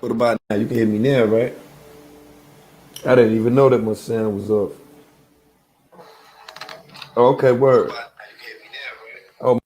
What about now? You can hear me now, right? I didn't even know that my sound was off. Oh, okay, word. Oh,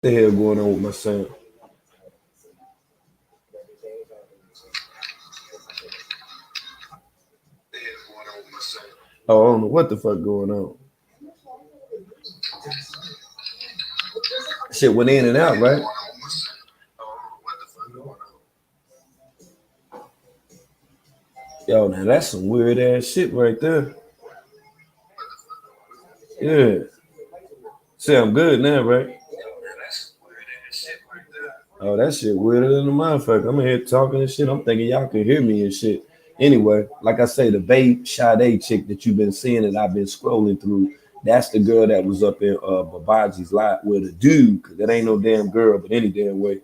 what the hell going on with my sound? Oh, I don't know what the fuck going on. Shit went in and out, right? Yo, now that's some weird ass shit right there. Yeah. Sound good now, right? Oh, that shit weirder than the motherfucker. I'm in here talking and shit. I'm thinking y'all can hear me and shit. Anyway, like I say, the babe Sade chick that you've been seeing that I've been scrolling through, that's the girl that was up in Babaji's live with a dude, because that ain't no damn girl, but any damn way.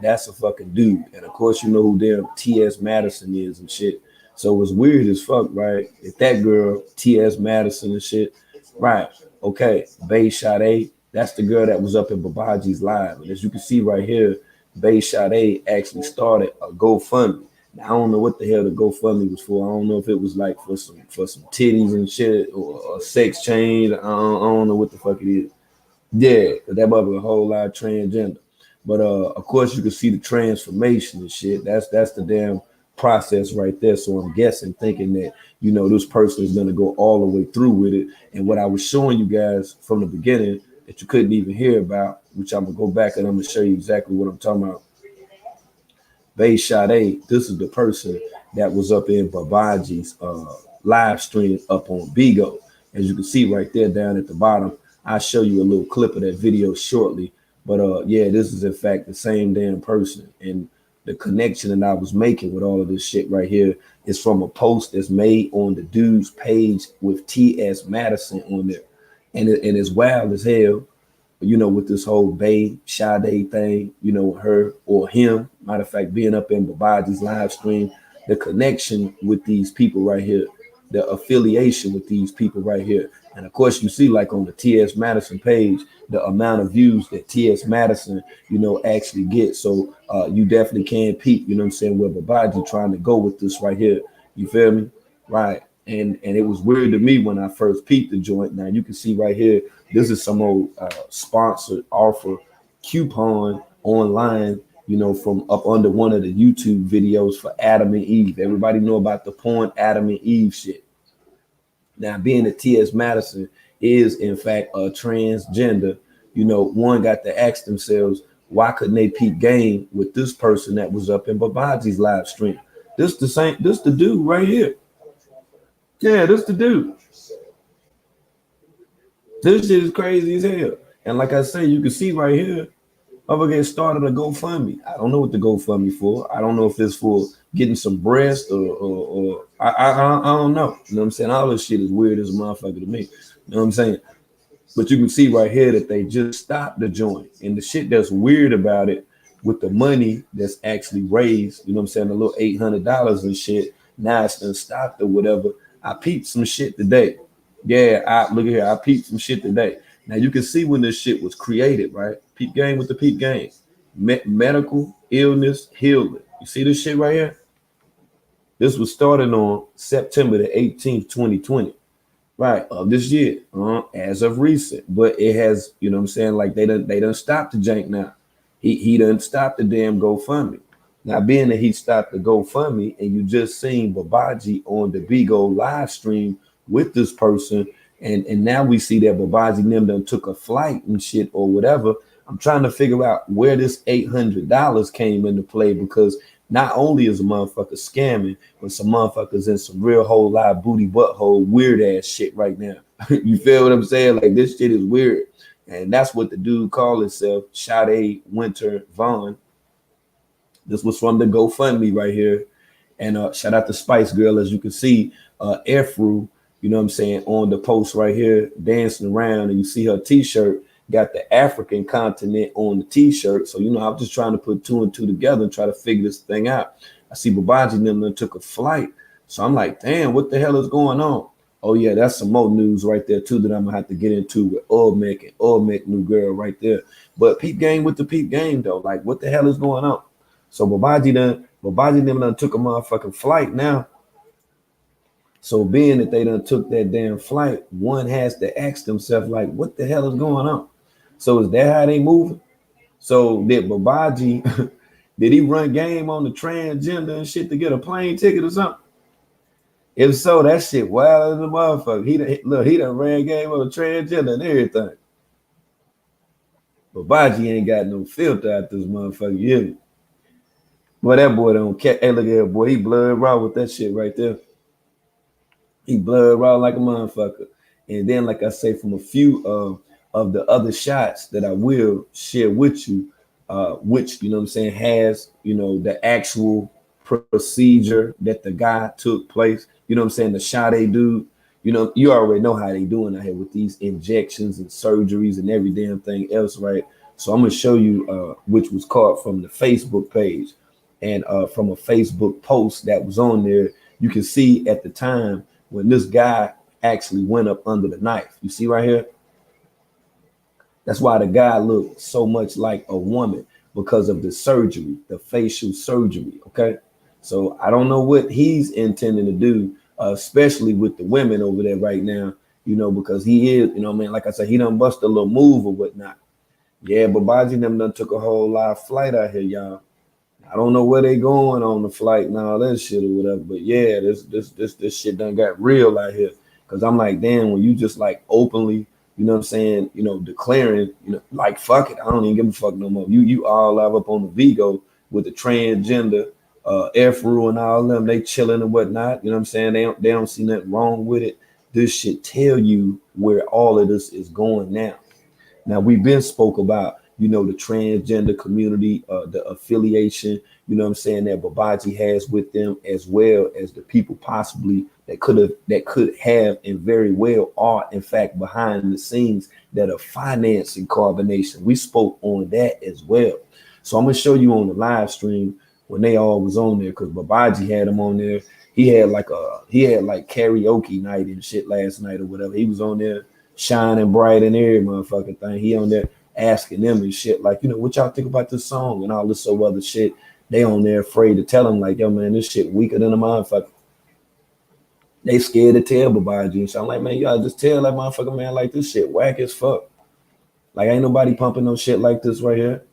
That's a fucking dude. And of course, you know who damn T.S. Madison is and shit. So it's weird as fuck, right? If that girl, T.S. Madison and shit, right? Okay, Bay Sade, that's the girl that was up in Babaji's live. And as you can see right here, Bay Sade actually started a GoFundMe. Now, I don't know what the hell the GoFundMe was for. I don't know if it was like for some titties and shit or a sex change. I don't know what the fuck it is. Yeah, that might be a whole lot of transgender. But of course you can see the transformation and shit. That's the damn process right there. So I'm guessing, thinking that this person is gonna go all the way through with it. And what I was showing you guys from the beginning that you couldn't even hear about, which I'm gonna go back and I'm gonna show you exactly what I'm talking about. Bay Sade, this is the person that was up in Babaji's live stream up on Bigo. As you can see right there down at the bottom, I'll show you a little clip of that video shortly. But yeah, this is in fact the same damn person. And the connection that I was making with all of this shit right here is from a post that's made on the dude's page with T.S. Madison on there. And it's wild as hell, with this whole Bay Sade thing, her or him, matter of fact, being up in Babaji's live stream, the connection with these people right here, the affiliation with these people right here. And of course, you see, like on the T.S. Madison page, the amount of views that T.S. Madison, actually gets. So you definitely can peep, you know what I'm saying, where Babaji trying to go with this right here. You feel me? Right. And it was weird to me when I first peeped the joint. Now you can see right here, this is some old sponsored offer coupon online, from up under one of the YouTube videos for Adam and Eve. Everybody know about the porn Adam and Eve shit. Now, being that T.S. Madison is in fact a transgender, one got to ask themselves, why couldn't they peep game with this person that was up in Babaji's live stream? This the dude right here. Yeah, this the dude. This shit is crazy as hell. And like I say, you can see right here, I'm get started a GoFundMe. I don't know what the GoFundMe for. I don't know if it's for getting some breast or I don't know. You know what I'm saying? All this shit is weird as a motherfucker to me. You know what I'm saying? But you can see right here that they just stopped the joint. And the shit that's weird about it, with the money that's actually raised, you know what I'm saying, a little $800 and shit, now it's done stopped or whatever. I peeped some shit today. Yeah, I look at here, I peeped some shit today. Now you can see when this shit was created, right? Peep game with the peep game. Medical illness healing. You see this shit right here? This was started on September the 18th, 2020. Right, of this year, as of recent. But it has, you know what I'm saying, like they done stopped the jank now. He done stopped the damn GoFundMe. Now, being that he stopped the GoFundMe and you just seen Babaji on the Bigo live stream with this person, and now we see that Babaji and them done took a flight and shit or whatever. I'm trying to figure out where this $800 came into play, because not only is a motherfucker scamming, but some motherfuckers in some real whole lot booty butthole weird ass shit right now. You feel what I'm saying? Like, this shit is weird. And that's what the dude called himself, Sade Winter Vaughn. This was from the GoFundMe right here. And shout out to Spice Girl, as you can see, Efru, you know what I'm saying, on the post right here, dancing around, and you see her t-shirt got the African continent on the t-shirt. So, you know, I'm just trying to put two and two together and try to figure this thing out. I see Babaji and them took a flight. So I'm like, damn, what the hell is going on? Oh yeah, that's some more news right there too that I'm gonna have to get into with Olmec and Olmec new girl right there. But peep game with the peep game though, like what the hell is going on? So Babaji them done took a motherfucking flight now. So being that they done took that damn flight, one has to ask themselves like, what the hell is going on? So is that how they moving? So did Babaji did he run game on the transgender and shit to get a plane ticket or something? If so, that shit wild as a motherfucker. He done ran game on the transgender and everything. Babaji ain't got no filter out this motherfucker. You hear me? Boy, that boy don't care. Hey, look at that boy. He blood raw with that shit right there. He blood raw like a motherfucker. And then, like I say, from a few of the other shots that I will share with you, which, you know what I'm saying, has, you know, the actual procedure that the guy took place. You know what I'm saying? The Sade dude, you know, you already know how they doing out here with these injections and surgeries and every damn thing else, right? So I'm gonna show you which was caught from the Facebook page and from a Facebook post that was on there. You can see at the time when this guy actually went up under the knife. You see right here? That's why the guy looked so much like a woman, because of the surgery, the facial surgery. Okay. So I don't know what he's intending to do, especially with the women over there right now, you know, because he is, you know what I mean? Like I said, he done bust a little move or whatnot. Yeah, Babaji and them done took a whole lot of flight out here, y'all. I don't know where they going on the flight and all that shit or whatever, but yeah, this shit done got real out here. Cause I'm like, damn, when you just like openly, you know what I'm saying, you know, declaring, you know, like fuck it, I don't even give a fuck no more. You all live up on the Vigo with the transgender, F-Rule and all them, they chilling and whatnot. You know what I'm saying? They don't see nothing wrong with it. This should tell you where all of this is going now. Now we've been spoke about, you know, the transgender community, the affiliation, you know what I'm saying, that Babaji has with them, as well as the people possibly that could have and very well are in fact behind the scenes that are financing carbonation. We spoke on that as well. So I'm gonna show you on the live stream when they all was on there, because Babaji had them on there. He had like karaoke night and shit last night or whatever. He was on there shining bright and every motherfucking thing. He on there asking them and shit, like, you know, what y'all think about this song and all this so other shit. They on there afraid to tell him, like, yo, man, this shit weaker than a motherfucker. They scared to tell Babaji and shit. I'm like, man, y'all just tell that motherfucker, man, like, this shit whack as fuck. Like, ain't nobody pumping no shit like this right here.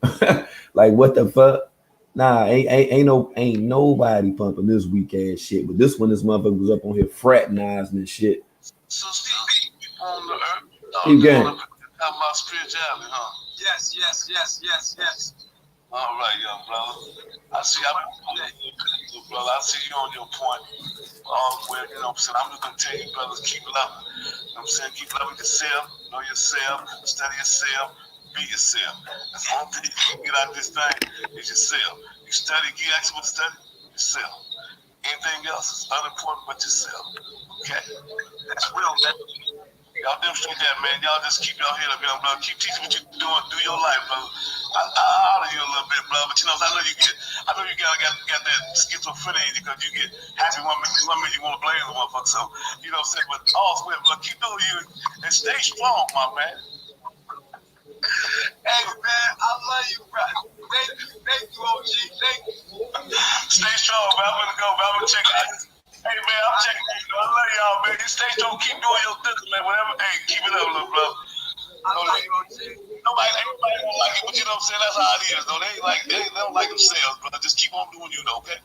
Like, what the fuck? Nah, ain't nobody pumping this weak ass shit. But this one, this motherfucker was up on here fraternizing and shit. So Steve, on the earth, Keep going. Talking about spirituality, huh? Yes. All right, young brother. I see brother. I see you on your point. Where, you know what I'm saying, I'm just gonna tell you, brothers, keep loving. You know what I'm saying? Keep loving yourself, know yourself, study yourself, be yourself. That's the only thing you can get out of this thing is yourself. You study, you ask what to study? Yourself. Anything else is unimportant but yourself. Okay? That's real, man. Y'all demonstrate that, man. Y'all just keep y'all head up, young brother. Keep teaching what you're doing. Do your life, brother. I honor you a little bit, brother. But you know, I know you got that schizophrenia because you get happy one minute you want to blame the motherfucker. So you know what I'm saying. But all's well, but keep doing you and stay strong, my man. Hey man, I love you, bro. Thank you, OG. Thank you. Stay strong, man. I'm gonna go, man. I'm gonna check out. Hey man, I'm checking out. I love y'all, man. You stay strong. Keep doing your thing, man. Whatever. Hey, keep it up, little bro. Everybody don't like it, but you know what I'm saying? That's how it is, though. They don't like themselves, but just keep on doing you, though, okay?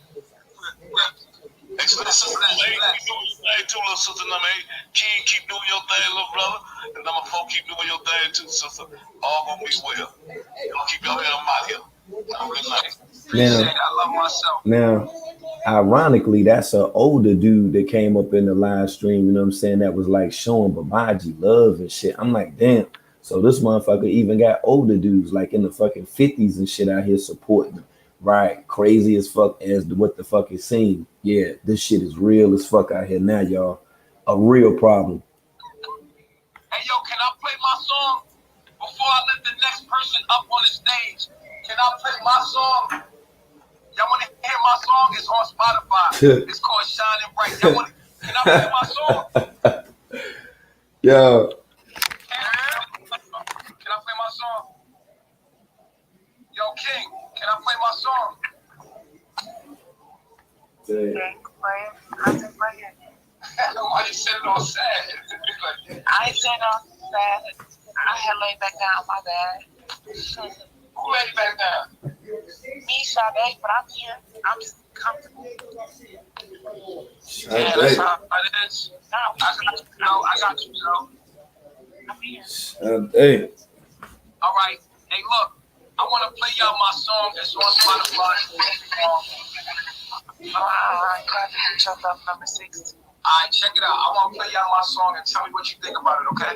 Hey, so this sister, hey, keep doing your thing too, little sister. Hey, King, keep doing your thing, little brother. And number 4, keep doing your thing too, sister. All gonna be well. Y'all keep your head up out here. Have a good night. Appreciate it. I love myself. Now, ironically, that's an older dude that came up in the live stream, you know what I'm saying, that was like showing Babaji love and shit. I'm like, damn. So this motherfucker even got older dudes like in the fucking 50s and shit out here supporting him. Right. Crazy as fuck as what the fuck is seen. Yeah, this shit is real as fuck out here now, y'all. A real problem. Hey, yo, can I play my song before I let the next person up on the stage? Can I play my song? Y'all want to hear my song? It's on Spotify. It's called Shining Bright. Can I play my song? Yo. Can I play my song? Yo, King, can I play my song? I can play it. Why you said it all sad? I ain't said all sad. I had laid back down, my bad. Who laid back down? Me, Sade, but I'm here. I'm just comfortable. Yeah, that's how it is. I got you, Joe. I'm here. Sade. All right. Hey, look. I want to play y'all my song that's on Spotify. I got to hit your love number 6. All right, check it out. I want to play y'all my song and tell me what you think about it, okay?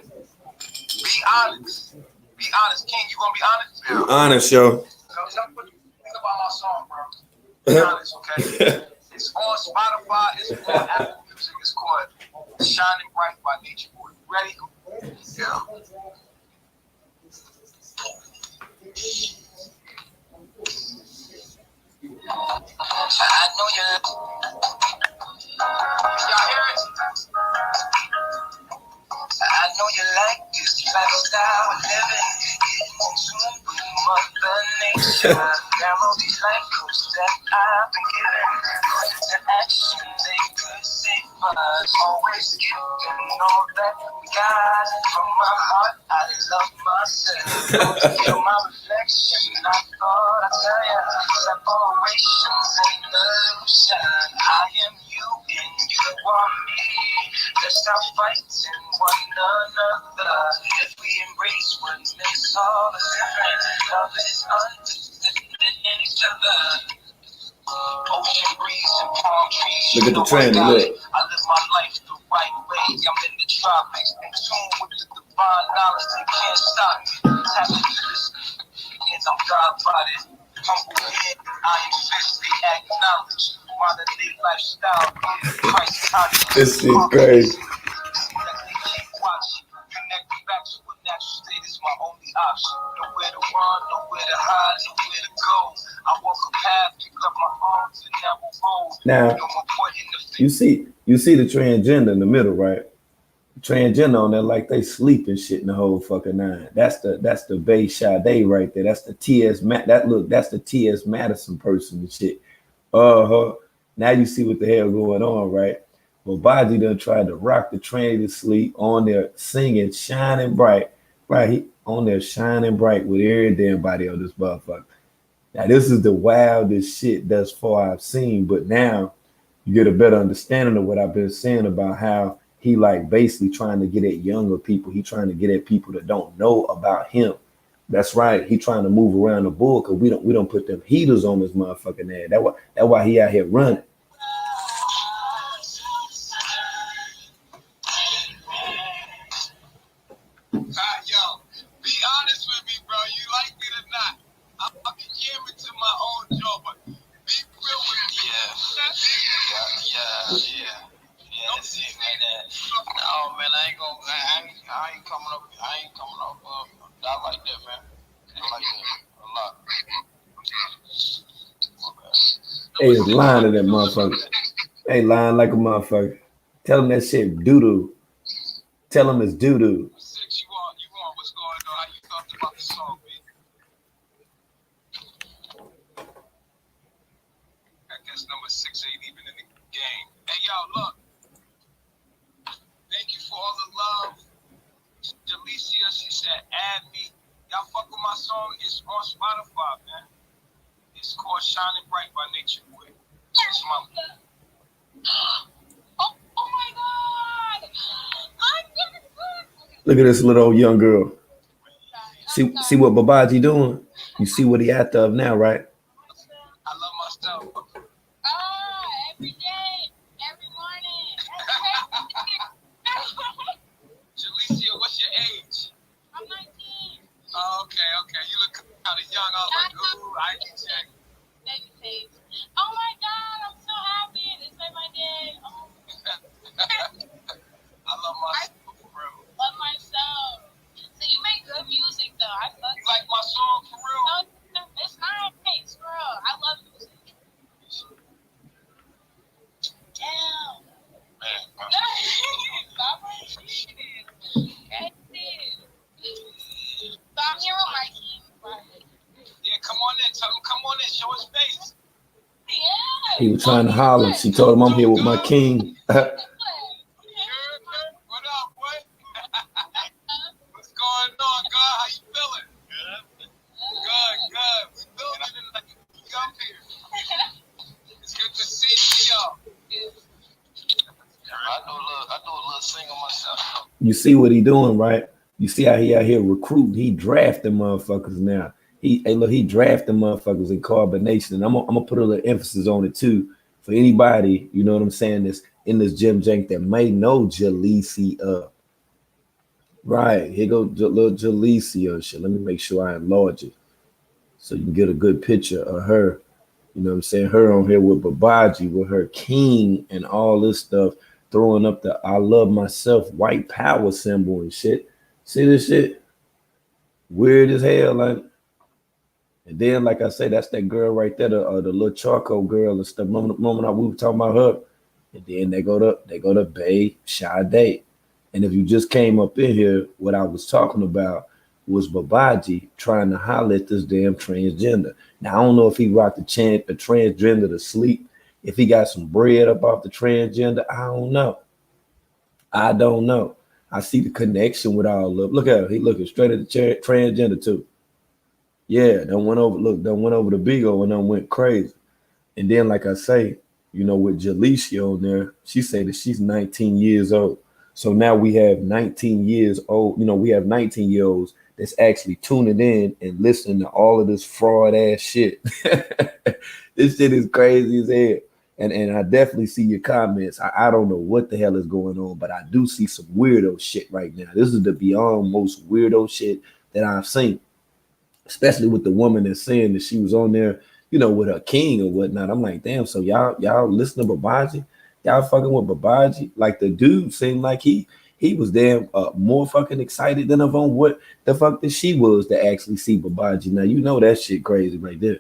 Be honest. Be honest. King, you going to be honest? Yeah. Honest, yo. Tell me what you think about my song, bro. Be honest, okay? It's on Spotify. It's on Apple Music. It's called Shining Bright by Nature Boy. Ready? Yeah. I know you. Y'all hear it? I know you like this lifestyle of living. In tune with Mother Nature. Download these life codes that I've been given. Put into action, they could save us. Always give them all that we got. From my heart, I love myself. Feel my reflection. I thought I'd tell ya. Separations and illusion. I am you and you are me. Let's stop fighting one another. If we embrace what makes all the difference, love is understanding each other. Ocean breeze and palm trees. Look at the trend. Look. I live my life the right way. I'm in the tropics, in tune with the divine knowledge. They can't stop me. Tap into this, and I'm God-bodied. Humble in, I am fiercely acknowledge. Modern day lifestyle, Christ conscious. This is crazy. Nowhere to run, nowhere to hide, nowhere to go. I walk a path, pick up my arms and never roll. Now, you see the transgender in the middle, right? Transgender on there like they sleep and shit in the whole fucking nine. That's the Bay Sade right there. That's the that's the T.S. Madison person and shit. Now you see what the hell going on, right? Babaji done tried to rock the train to sleep on there singing Shining Bright. Right, he on there shining bright with every damn body on this motherfucker. Now this is the wildest shit thus far I've seen, but now you get a better understanding of what I've been saying about how he like basically trying to get at younger people. He trying to get at people that don't know about him. That's right. He trying to move around the bull because we don't put them heaters on this motherfucking ass. That's why he out here running. Yo, be honest with me, bro. You like it or not? I'll be jamming to my own job, but be real with me. Yeah. That's it, man. No, man, I Hey, it's lying to that motherfucker. Hey, lying like a motherfucker. Tell him that shit doo doo. Tell him it's doo doo. Six, you want what's going on? How you felt about the song, B? I guess number 6 ain't even in the game. Hey, yo, look. Thank you for all the love. Jalecia, she said, add me. Y'all fuck with my song. It's on Spotify, man. It's called Shining Bright by Nature Boy. It's my... Oh my God! I'm gonna... Look at this little old young girl. See what Babaji doing? You see what he after of now, right? I love myself. Every day, every morning. Jalecia, what's your age? I'm 19. Oh, okay. You look kind of young. I was like, ooh, I can check. Baby face. Oh my God, I'm so happy. It's like my day. Oh. I love myself, for real. Love myself. So you make good music, though. I love You like my song, for real? No, it's nice, bro. I love music. Damn. Man, Babaji. So I'm here with my king. yeah, come on in. Tell him, come on in. Show his face. Yeah. He was trying to holler. She told him I'm here with my king. What up, boy? What's going on, God? How you feeling? Good. We building it like you up here. It's good to see y'all. I do a little single myself. You see what he doing, right? You see how he out here recruiting. He drafting motherfuckers now. He drafting motherfuckers in carbonation. And I'm gonna put a little emphasis on it too. For anybody, you know what I'm saying, that's in this gym jank that may know Jalecia. Right, here go little Jalecia shit. Let me make sure I enlarge it so you can get a good picture of her. You know what I'm saying? Her on here with Babaji, with her king and all this stuff, throwing up the I love myself white power symbol and shit. See this shit? Weird as hell, like. And then, like I say, that's that girl right there, the little charcoal girl and stuff. Moment we were talking about her, and then they go to Babe Sade. And if you just came up in here, what I was talking about was Babaji trying to holler at this damn transgender. Now I don't know if he rocked the transgender to sleep, if he got some bread up off the transgender. I don't know. I see the connection with all of. Look at him. He looking straight at the transgender too. Yeah, done went over the Bigo and done went crazy. And then, like I say, you know, with Jalecia on there, she said that she's 19 years old. So now we have 19 years old, you know, we have 19-year-olds that's actually tuning in and listening to all of this fraud ass shit. This shit is crazy as hell. And I definitely see your comments. I don't know what the hell is going on, but I do see some weirdo shit right now. This is the beyond most weirdo shit that I've seen. Especially with the woman that's saying that she was on there, you know, with her king or whatnot. I'm like, damn, so y'all listen to Babaji? Y'all fucking with Babaji? Like the dude seemed like he was damn more fucking excited than of on what the fuck that she was to actually see Babaji. Now, you know that shit crazy right there.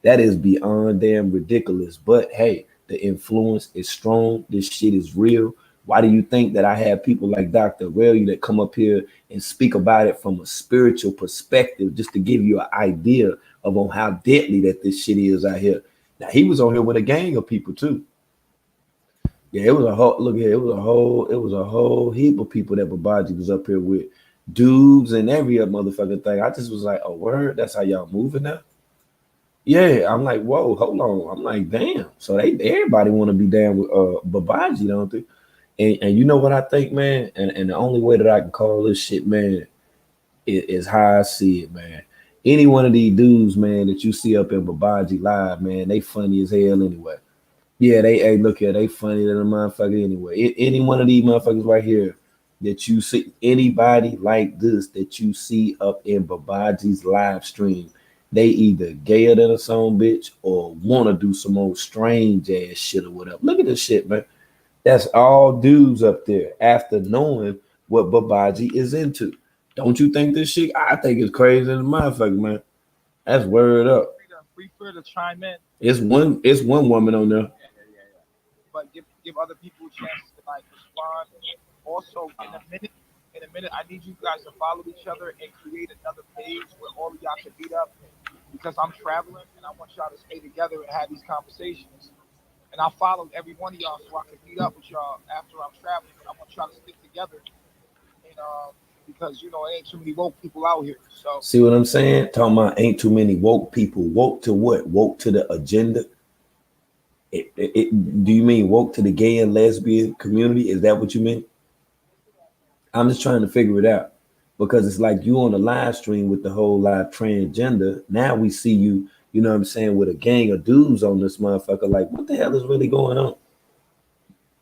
That is beyond damn ridiculous. But hey, the influence is strong. This shit is real. Why do you think that I have people like Dr. Aurelio that come up here and speak about it from a spiritual perspective, just to give you an idea of on how deadly that this shit is out here? Now he was on here with a gang of people too. Yeah, it was a whole look here. It was a whole heap of people that Babaji was up here with, dudes and every other motherfucking thing. I just was like, oh word, that's how y'all moving now. Yeah, I'm like, whoa, hold on. I'm like, damn. So everybody want to be down with Babaji, don't they? And you know what I think, man? And the only way that I can call this shit, man, is how I see it, man. Any one of these dudes, man, that you see up in Babaji Live, man, they funny as hell anyway. Yeah, hey, look here, they funny than a motherfucker anyway. Any one of these motherfuckers right here that you see, anybody like this that you see up in Babaji's live stream, they either gayer than a song bitch or want to do some old strange ass shit or whatever. Look at this shit, man. That's all dudes up there after knowing what Babaji is into. Don't you think this shit? I think it's crazy than a motherfucker, man. That's word up. free for to chime in. It's one woman on there. Yeah. But give other people a chance to like respond. Also, in a minute, I need you guys to follow each other and create another page where all of y'all can meet up because I'm traveling and I want y'all to stay together and have these conversations. And I followed every one of y'all so I can meet up with y'all after I'm traveling. But I want y'all to stick together and because you know it ain't too many woke people out here. So See what I'm saying? Talking about ain't too many woke people. Woke to what? Woke to the agenda. Do you mean woke to the gay and lesbian community? Is that what you mean? I'm just trying to figure it out because it's like you on the live stream with the whole live transgender. Now we see you, you know what I'm saying, with a gang of dudes on this motherfucker. Like, what the hell is really going on?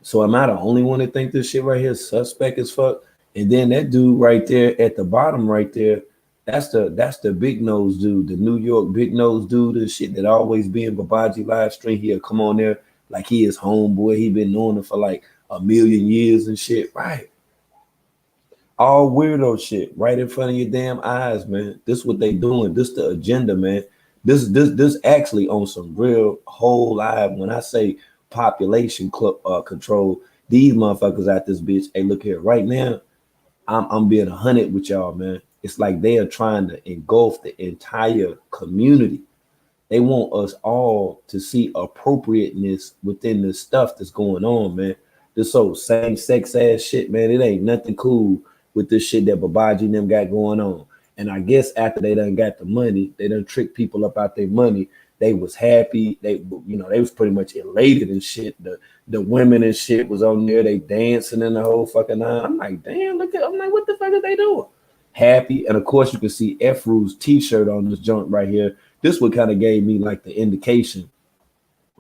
So am I the only one that think this shit right here is suspect as fuck? And then that dude right there at the bottom right there, that's the big nose dude, the New York big nose dude and shit that always be in Babaji live stream. He'll come on there like he is homeboy. He been knowing him for like a million years and shit. Right. All weirdo shit right in front of your damn eyes, man. This what they doing. This the agenda, man. This actually on some real whole live. When I say population control, these motherfuckers out this bitch. Hey, look here, right now. I'm being 100 with y'all, man. It's like they are trying to engulf the entire community. They want us all to see appropriateness within the stuff that's going on, man. This old same sex ass shit, man. It ain't nothing cool with this shit that Babaji and them got going on. And I guess after they done got the money, they done tricked people up out their money. They was happy. They was pretty much elated and shit. The women and shit was on there. They dancing in the whole fucking line. I'm like, damn, look at. I'm like, what the fuck are they doing? Happy. And of course, you can see Efru's t-shirt on this joint right here. This what kind of gave me like the indication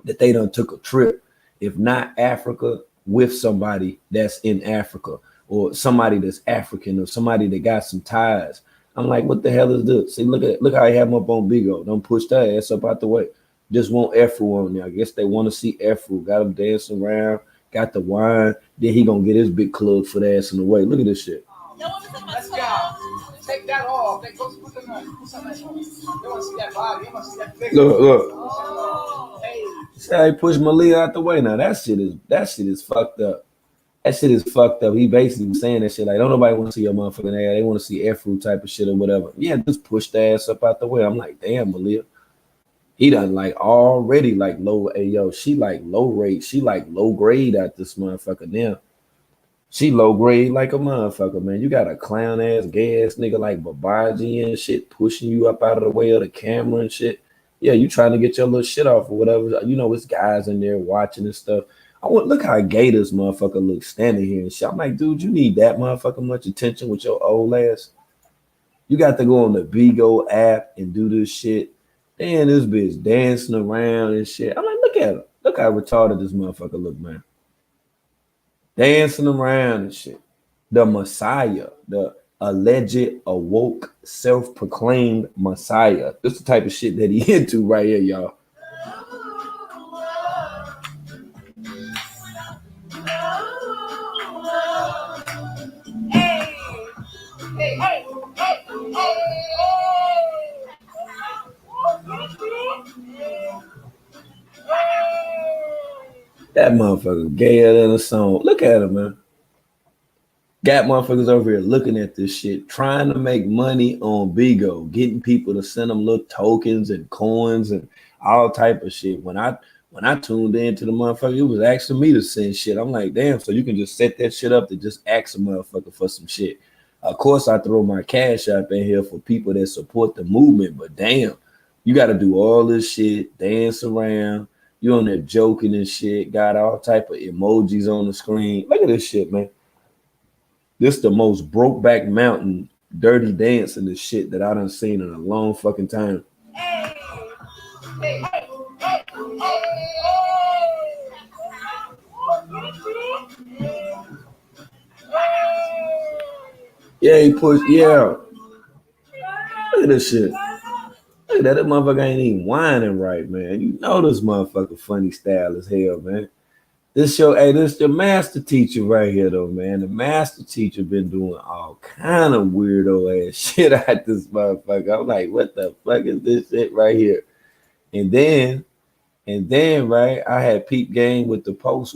that they done took a trip, if not Africa, with somebody that's in Africa or somebody that's African or somebody that got some ties. I'm like, what the hell is this? See, look how I have them up on Bigo. Don't push that ass up out the way. Just want Efru on there. I guess they want to see Efru. Got him dancing around. Got the wine. Then he gonna get his big club for the ass in the way. Look at this shit. let's go. Take that off. They go put them on. They want to see that body. They want to see that figure. Look. Oh, hey. See how he pushed Malia out the way. Now that shit is fucked up. That shit is fucked up. He basically was saying that shit like, don't nobody want to see your motherfucking ass. They want to see Efru type of shit or whatever. Yeah, just push the ass up out the way. I'm like, damn, Malia. He done like already like low. Hey, yo, she like low rate. She like low grade at this motherfucker now. She low grade like a motherfucker, man. You got a clown ass, gay ass nigga like Babaji and shit pushing you up out of the way of the camera and shit. Yeah, you trying to get your little shit off or whatever. You know, it's guys in there watching and stuff. I want look how gay this motherfucker looks standing here and shit. I'm like, dude, you need that motherfucker much attention with your old ass. You got to go on the Bigo app and do this shit. Damn, this bitch dancing around and shit. I'm like, look at her. Look how retarded this motherfucker look, man. Dancing around and shit. The Messiah, the alleged awoke, self-proclaimed Messiah. This is the type of shit that he into right here, y'all. That motherfucker gayer than a song. Look at him, man. Got motherfuckers over here looking at this shit, trying to make money on Bigo, getting people to send them little tokens and coins and all type of shit. When I tuned into the motherfucker, it was asking me to send shit. I'm like, damn, so you can just set that shit up to just ask a motherfucker for some shit. Of course, I throw my cash app in here for people that support the movement, but damn, you got to do all this shit, dance around. You on there joking and shit, got all type of emojis on the screen. Look at this shit, man. This the most Brokeback Mountain dirty dance and the shit that I done seen in a long fucking time. Yeah, he pushed. Yeah, look at this shit. Look at that. That motherfucker ain't even whining right, man. You know this motherfucker funny style as hell, man. This the master teacher right here, though, man. The master teacher been doing all kind of weirdo ass shit at this motherfucker. I'm like, what the fuck is this shit right here? And then right, I had peep game with the post,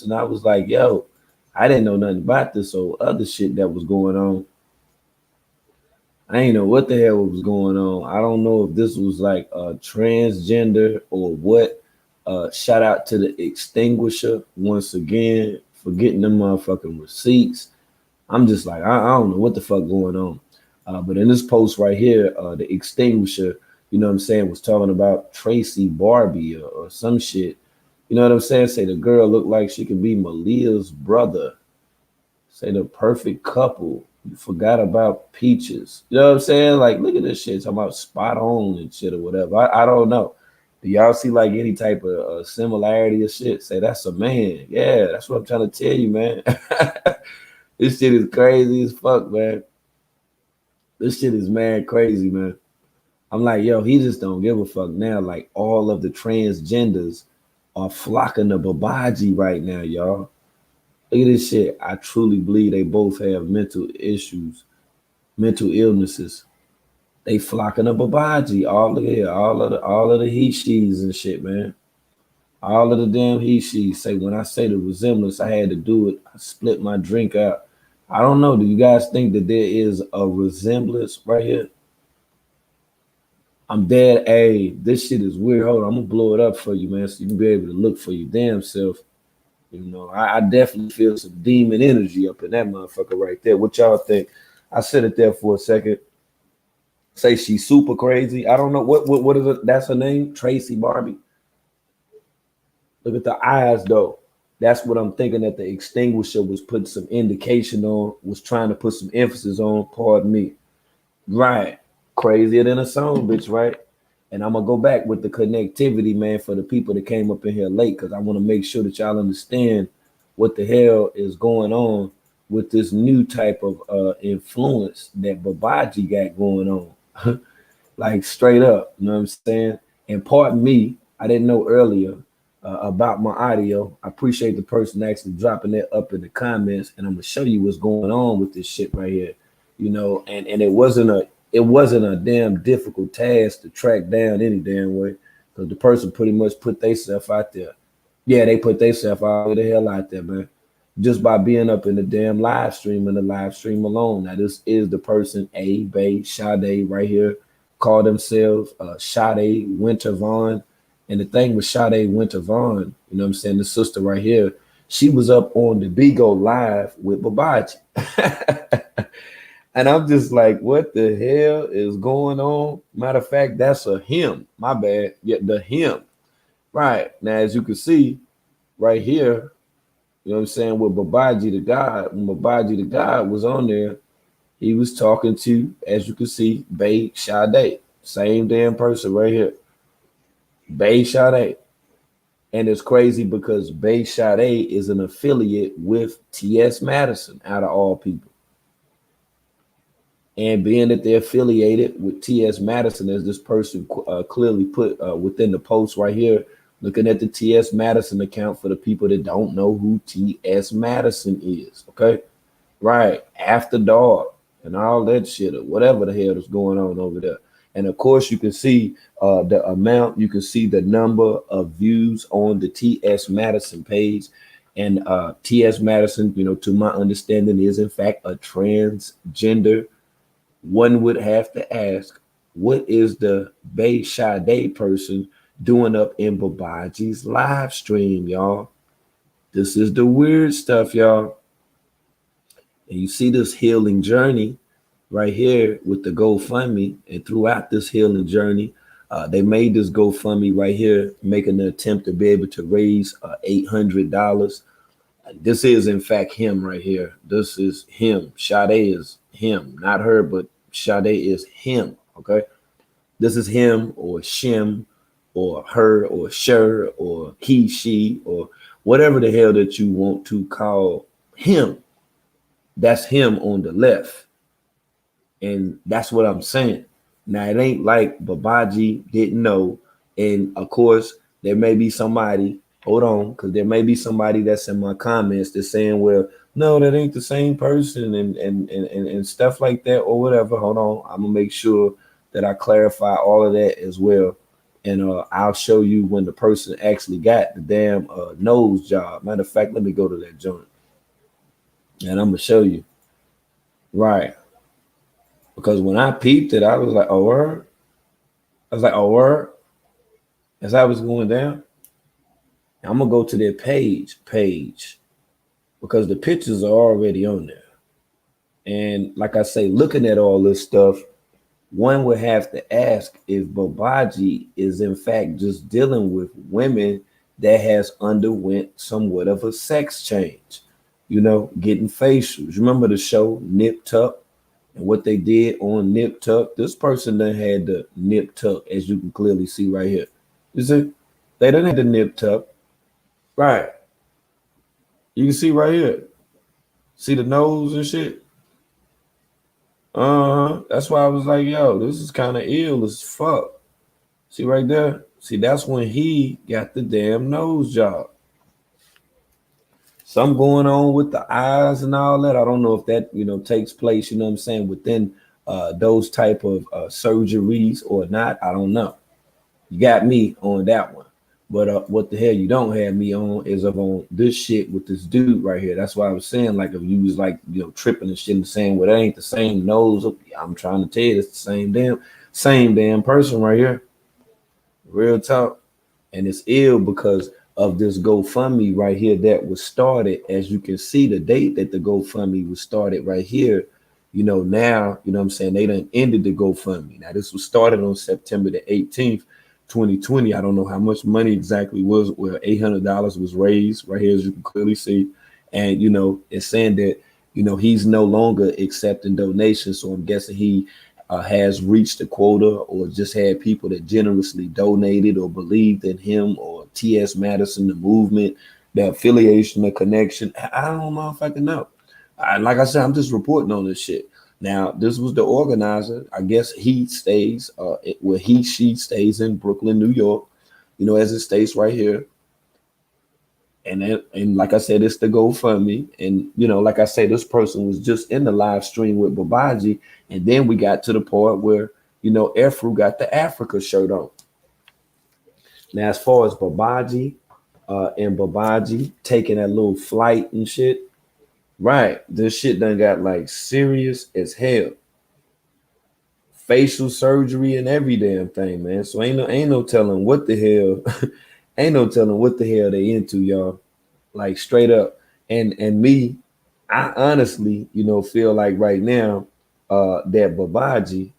and I was like, yo, I didn't know nothing about this or other shit that was going on. I ain't know what the hell was going on. I don't know if this was like a transgender or what. Shout out to the extinguisher once again for getting them motherfucking receipts. I'm just like, I don't know what the fuck going on. But in this post right here, the extinguisher, you know what I'm saying, was talking about Tracy Barbie or some shit. You know what I'm saying? Say the girl looked like she could be Malia's brother. Say the perfect couple. You forgot about Peaches. You know what I'm saying? Like, look at this shit. Talking about spot on and shit or whatever. I don't know. Do y'all see like any type of similarity or shit? Say that's a man. Yeah, that's what I'm trying to tell you, man. This shit is crazy as fuck, man. This shit is mad crazy, man. I'm like, yo, he just don't give a fuck now. Like all of the transgenders are flocking to Babaji right now, y'all. Look at this shit. I truly believe they both have mental issues, mental illnesses. They flocking to Babaji. All look at here, all of the he she's and shit, man. All of the damn he she's say when I say the resemblance, I had to do it. I split my drink out. I don't know. Do you guys think that there is a resemblance right here? I'm dead. Hey, this shit is weird. Hold on, I'm gonna blow it up for you, man, so you can be able to look for your damn self. You know, I definitely feel some demon energy up in that motherfucker right there. What y'all think? I sit it there for a second. Say she's super crazy. I don't know what is it. That's her name, Tracy Barbie. Look at the eyes though. That's what I'm thinking that the extinguisher was putting some indication on, was trying to put some emphasis on. Pardon me. Right. Crazier than a song, bitch, right? And I'm gonna go back with the connectivity, man, for the people that came up in here late, because I want to make sure that y'all understand what the hell is going on with this new type of influence that Babaji got going on. Like straight up, you know what I'm saying? And pardon me, I didn't know earlier about my audio. I appreciate the person actually dropping that up in the comments, and I'm gonna show you what's going on with this shit right here. You know, and it wasn't a damn difficult task to track down any damn way, because the person pretty much put themselves out there. Yeah, they put themselves all the hell out there, man. Just by being up in the damn live stream and the live stream alone. Now, this is the person, A, Bay, Sade, right here, call themselves Sade Winter Vaughn. And the thing with Sade Winter Vaughn, you know what I'm saying, the sister right here, she was up on the Bigo live with Babaji. And I'm just like, what the hell is going on? Matter of fact, that's a him. My bad. Yeah, the him. Right. Now, as you can see right here, you know what I'm saying, with Babaji the God, when Babaji the God was on there, he was talking to, as you can see, Bay Sade. Same damn person right here. Bay Sade. And it's crazy because Bay Sade is an affiliate with T.S. Madison, out of all people. And being that they're affiliated with T.S. Madison, as this person clearly put within the post right here, looking at the T.S. Madison account for the people that don't know who T.S. Madison is, okay? Right, After Dark and all that shit or whatever the hell is going on over there. And of course, you can see the amount, you can see the number of views on the T.S. Madison page. And T.S. Madison, you know, to my understanding, is in fact a transgender. One would have to ask, what is the Bay Sade person doing up in Babaji's live stream, y'all? This is the weird stuff, y'all. And you see this healing journey right here with the GoFundMe. And throughout this healing journey, they made this GoFundMe right here, making an attempt to be able to raise $800. This is, in fact, him right here. This is him. Sade is him, not her, but Sade is him, okay? This is him or Shim or her or Sher or he, she, or whatever the hell that you want to call him. That's him on the left. And that's what I'm saying. Now, it ain't like Babaji didn't know. And of course, there may be somebody, hold on, because there may be somebody that's in my comments that's saying, well, no, that ain't the same person and stuff like that or whatever. Hold on. I'm going to make sure that I clarify all of that as well. and I'll show you when the person actually got the damn nose job. Matter of fact, let me go to that joint, and I'm gonna show you. Right, because when I peeped it, I was like, oh word. I was like, oh word. As I was going down, I'm gonna go to their page, because the pictures are already on there. And like I say, looking at all this stuff, one would have to ask if Babaji is in fact just dealing with women that has underwent somewhat of a sex change, getting facials. Remember the show Nip Tuck and what they did on Nip Tuck? This person done had the Nip Tuck, as you can clearly see right here. You see? They done had the Nip Tuck. Right. You can see right here. See the nose and shit? That's why I was like, yo, this is kind of ill as fuck. See right there? See, that's when he got the damn nose job. Something going on with the eyes and all that. I don't know if that, takes place, what I'm saying, within those type of surgeries or not. I don't know. You got me on that one. But what the hell you don't have me on is up on this shit with this dude right here. That's why I was saying, like, if you was like, tripping and shit and saying, well, that ain't the same nose. I'm trying to tell you, it's the same damn person right here. Real talk. And it's ill because of this GoFundMe right here that was started. As you can see, the date that the GoFundMe was started right here. Now, what I'm saying, they done ended the GoFundMe. Now, this was started on September the 18th. 2020. I don't know how much money exactly was. Well, $800 was raised right here, as you can clearly see. And, it's saying that, he's no longer accepting donations. So I'm guessing he has reached the quota, or just had people that generously donated or believed in him, or T.S. Madison, the movement, the affiliation, the connection. I don't motherfucking know. Like I said, I'm just reporting on this shit. Now, this was the organizer. I guess she stays in Brooklyn, New York, as it states right here. And like I said, it's the GoFundMe. And, like I said, this person was just in the live stream with Babaji. And then we got to the part where, Efru got the Africa shirt on. Now, as far as Babaji and Babaji taking that little flight and shit, right, this shit done got like serious as hell. Facial surgery and every damn thing, man. So ain't no telling what the hell, ain't no telling what the hell they into, y'all. Like straight up. And me, I honestly, feel like right now, that Babaji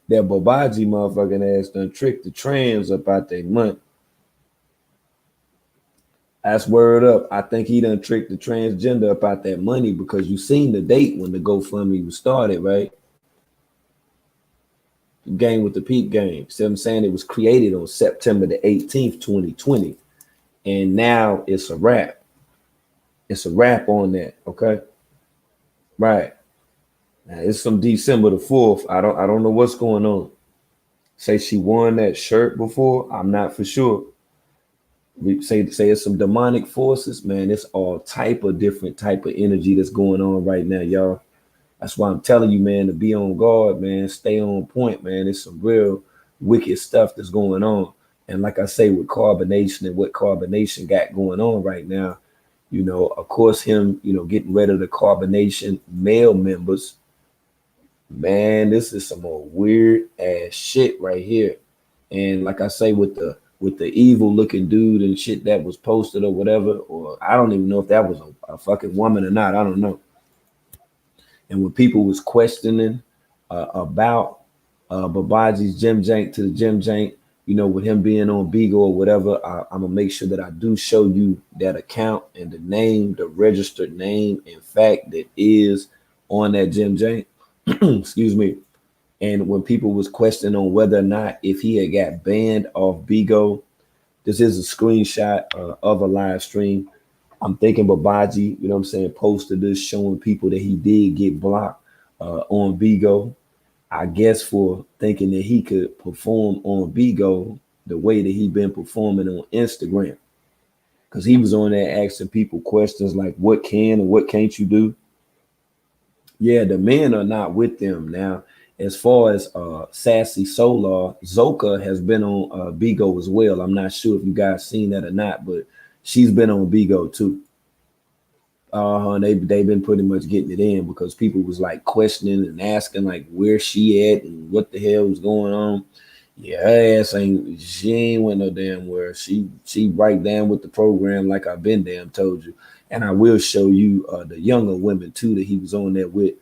motherfucking ass done tricked the trans up out their money. That's word up. I think he done tricked the transgender up out that money, because you seen the date when the GoFundMe was started, right? The game with the peep game. See what I'm saying? It was created on September the 18th, 2020. And now it's a wrap. It's a wrap on that, okay? Right. Now it's some December the 4th. I don't know what's going on. Say she won that shirt before. I'm not for sure. We say it's some demonic forces, man. It's all type of different type of energy that's going on right now, y'all. That's why I'm telling you, man, to be on guard, man. Stay on point, man. It's some real wicked stuff that's going on. And like I say, with carbonation and what carbonation got going on right now, of course, him, getting rid of the carbonation male members, man, this is some more weird ass shit right here. And like I say, with the evil looking dude and shit that was posted or whatever, or I don't even know if that was a fucking woman or not. I don't know. And when people was questioning about Babaji's Jim Jank to the Jim Jank, with him being on Bigo or whatever, I'm gonna make sure that I do show you that account and the name, the registered name, in fact, that is on that Jim Jank. Excuse me. And when people was questioning on whether or not if he had got banned off Bigo, this is a screenshot of a live stream. I'm thinking Babaji, posted this showing people that he did get blocked on Bigo. I guess for thinking that he could perform on Bigo the way that he been performing on Instagram. Because he was on there asking people questions like, what can and what can't you do? Yeah, the men are not with them now. As far as Sassy Solar, Zoka has been on Bigo as well. I'm not sure if you guys seen that or not, but she's been on Bigo too. They've been pretty much getting it in because people was like questioning and asking like where she at and what the hell was going on. Yeah, her ass ain't she ain't went no damn where. She right down with the program like I've been damn told you. And I will show you the younger women too that he was on there with.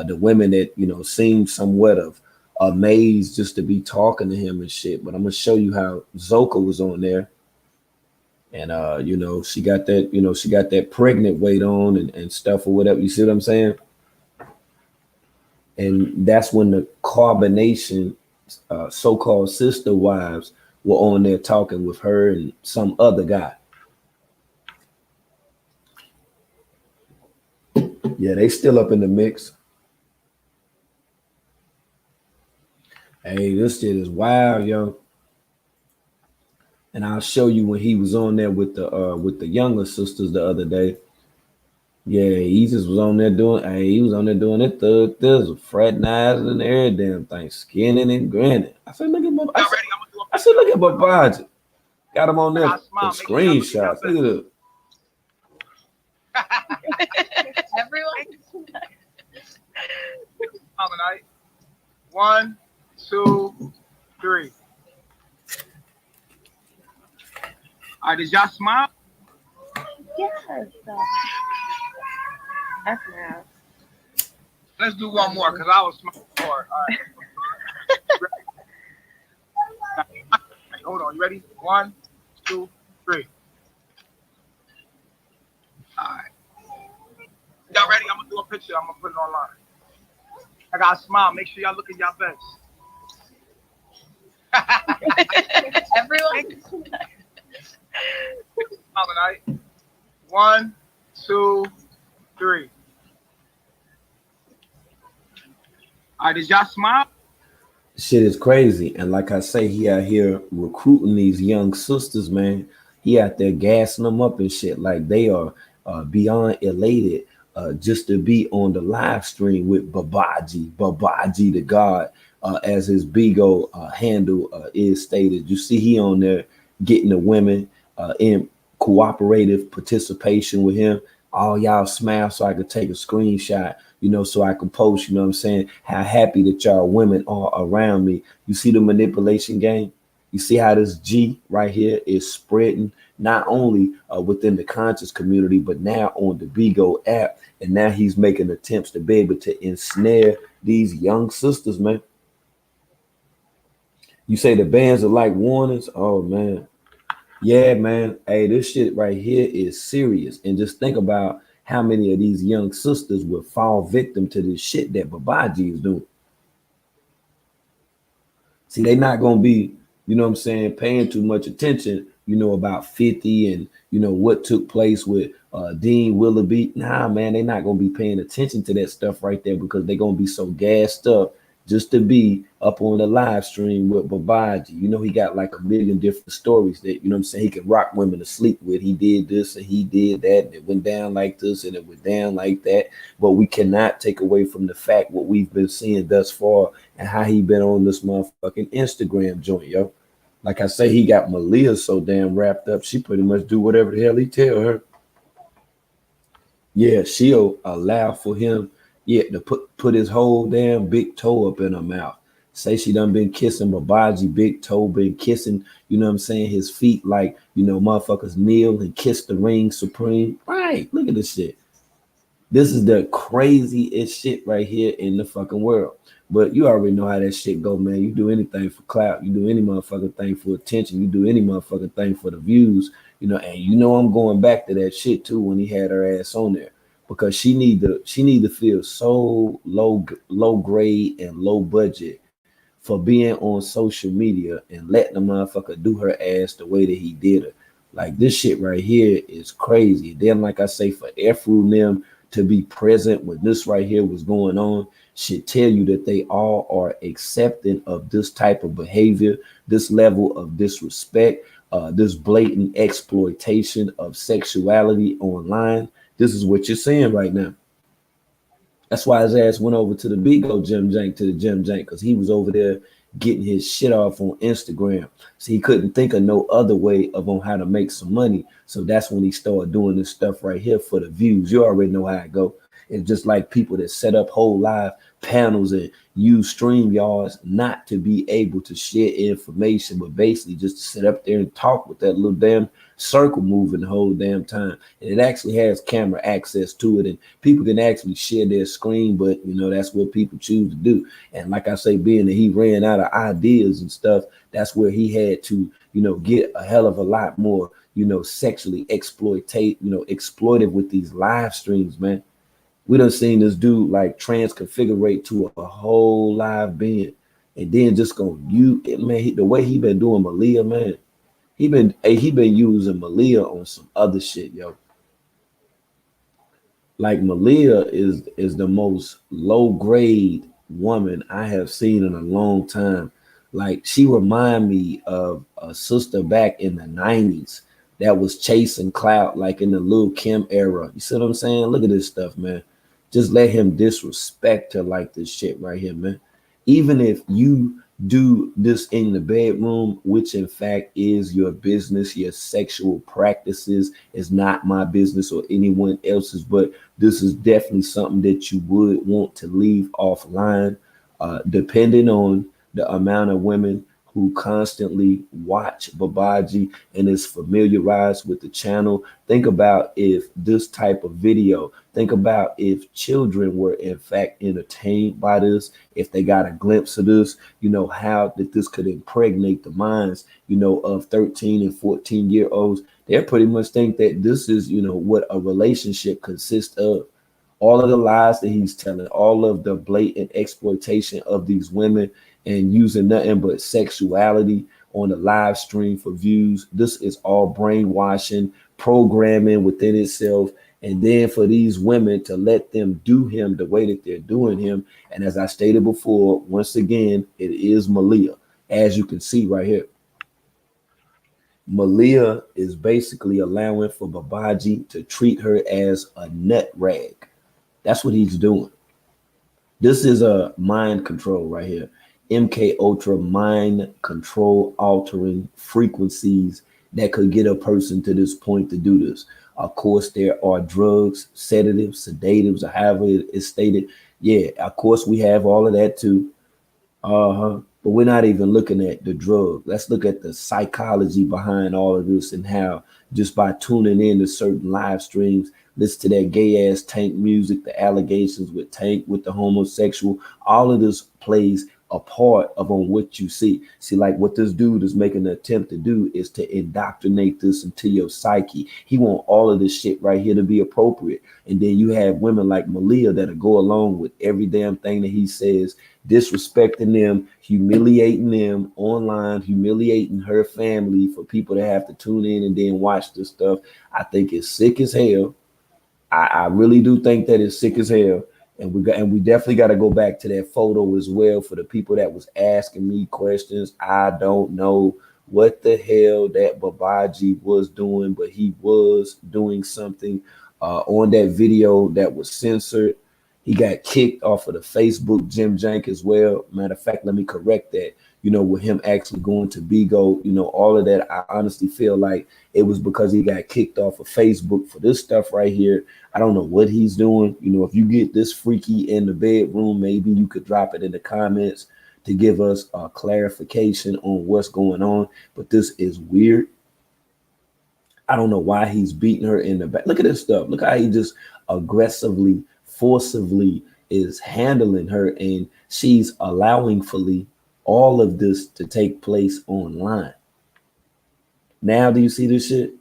The women that seemed somewhat of amazed just to be talking to him and shit. But I'm gonna show you how Zoka was on there and she got that pregnant weight on and stuff or whatever. You see what I'm saying? And that's when the carbonation so-called sister wives were on there talking with her and some other guy. Yeah, they still up in the mix. Hey, this shit is wild, yo. And I'll show you when he was on there with the younger sisters the other day. Yeah, he just was on there doing. Hey, he was on there doing it. Thizzle, fraternizing and every damn thing, skinning and grinning. I said, look at my. I said, look at Babaji. Got him on there for screenshots. Look at it. Everyone. One, two, three. All right, did y'all smile? Yes. That's now. Let's do one more because I was smiling hard. All right. Hold on, you ready? One, two, three. All right. Y'all ready? I'm gonna do a picture. I'm gonna put it online. I gotta smile. Make sure y'all look at y'all best. Everyone. Tonight. One, two, three. All right, did y'all smile? shit is crazy. And like I say, he out here recruiting these young sisters, man. He out there gassing them up and shit. Like they are beyond elated just to be on the live stream with Babaji the God, as his Bigo handle is stated. You see, he on there getting the women in cooperative participation with him. All y'all smile so I could take a screenshot, so I can post, what I'm saying, how happy that y'all women are around me. You see the manipulation game? You see how this G right here is spreading not only within the conscious community, but now on the Bigo app. And now he's making attempts to be able to ensnare these young sisters, man. You say the bands are like warnings? Oh, man. Yeah, man. Hey, this shit right here is serious. And just think about how many of these young sisters would fall victim to this shit that Babaji is doing. See, they not going to be, paying too much attention, about 50 and, what took place with Dean Willoughby. Nah, man, they're not going to be paying attention to that stuff right there because they're going to be so gassed up just to be up on the live stream with Babaji. He got like a million different stories that, he can rock women to sleep with. He did this and he did that. And it went down like this and it went down like that. But we cannot take away from the fact what we've been seeing thus far and how he been on this motherfucking Instagram joint, yo. Like I say, he got Malia so damn wrapped up, she pretty much do whatever the hell he tell her. Yeah, she'll allow for him, to put his whole damn big toe up in her mouth. Say she done been kissing Babaji big toe, been kissing, his feet like, motherfuckers kneel and kiss the ring supreme. Right, look at this shit. This is the craziest shit right here in the fucking world. But you already know how that shit go, man. You do anything for clout. You do any motherfucking thing for attention. You do any motherfucking thing for the views, and I'm going back to that shit too when he had her ass on there because she need to feel so low grade and low budget for being on social media and letting the motherfucker do her ass the way that he did her. Like this shit right here is crazy. Then, like I say, for Efru and them to be present when this right here was going on should tell you that they all are accepting of this type of behavior, this level of disrespect, this blatant exploitation of sexuality online. This is what you're seeing right now. That's why his ass went over to the Bigo Gym Jank to the Gym Jank because he was over there getting his shit off on Instagram. So he couldn't think of no other way of on how to make some money. So that's when he started doing this stuff right here for the views. You already know how it go. It's just like people that set up whole live panels and use stream yards not to be able to share information, but basically just to sit up there and talk with that little damn circle moving the whole damn time. And it actually has camera access to it, and people can actually share their screen, but you know, that's what people choose to do. And like I say, being that he ran out of ideas and stuff, that's where he had to, you know, get a hell of a lot more, you know, sexually exploitive with these live streams, man. We done seen this dude like transconfigurate to a whole live being, and then just go you man. The way he been doing Malia, man, he been using Malia on some other shit, yo. Like Malia is the most low grade woman I have seen in a long time. Like she remind me of a sister back in the 90s that was chasing clout like in the Lil Kim era. You see what I'm saying? Look at this stuff, man. Just let him disrespect her like this shit right here, man. Even if you do this in the bedroom, which in fact is your business, your sexual practices is not my business or anyone else's, but this is definitely something that you would want to leave offline, depending on the amount of women who constantly watch Babaji and is familiarized with the channel. Think about if this type of video, think about if children were in fact entertained by this, if they got a glimpse of this, you know, how that this could impregnate the minds, you know, of 13 and 14-year olds. They pretty much think that this is, you know, what a relationship consists of. All of the lies that he's telling, all of the blatant exploitation of these women and using nothing but sexuality on the live stream for views. This is all brainwashing, programming within itself. And then for these women to let them do him the way that they're doing him. And as I stated before, once again, it is Malia. As you can see right here, Malia is basically allowing for Babaji to treat her as a nut rag. That's what he's doing. This is a mind control right here. MK Ultra mind control altering frequencies that could get a person to this point to do this. Of course, there are drugs, sedatives, sedatives, or however it is stated. Yeah, of course, we have all of that too. Uh-huh. But we're not even looking at the drug. Let's look at the psychology behind all of this and how just by tuning in to certain live streams, listen to that gay ass Tank music, the allegations with Tank, with the homosexual, all of this plays a part of on what you see. See, like what this dude is making an attempt to do is to indoctrinate this into your psyche. He want all of this shit right here to be appropriate. And then you have women like Malia that'll go along with every damn thing that he says, disrespecting them, humiliating them online, humiliating her family for people to have to tune in and then watch this stuff. I think it's sick as hell. I really do think that it's sick as hell. And we definitely got to go back to that photo as well for the people that was asking me questions. I don't know what the hell that Babaji was doing, but he was doing something on that video that was censored. He got kicked off of the Facebook Jim Jank as well. Matter of fact, let me correct that. You know, with him actually going to Bigo, you know, all of that, I honestly feel like it was because he got kicked off of Facebook for this stuff right here. I don't know what he's doing. You know, if you get this freaky in the bedroom, maybe you could drop it in the comments to give us a clarification on what's going on. But this is weird. I don't know why he's beating her in the back. Look at this stuff. Look how he just aggressively, forcibly is handling her, and she's allowing fully all of this to take place online. Now, do you see this shit?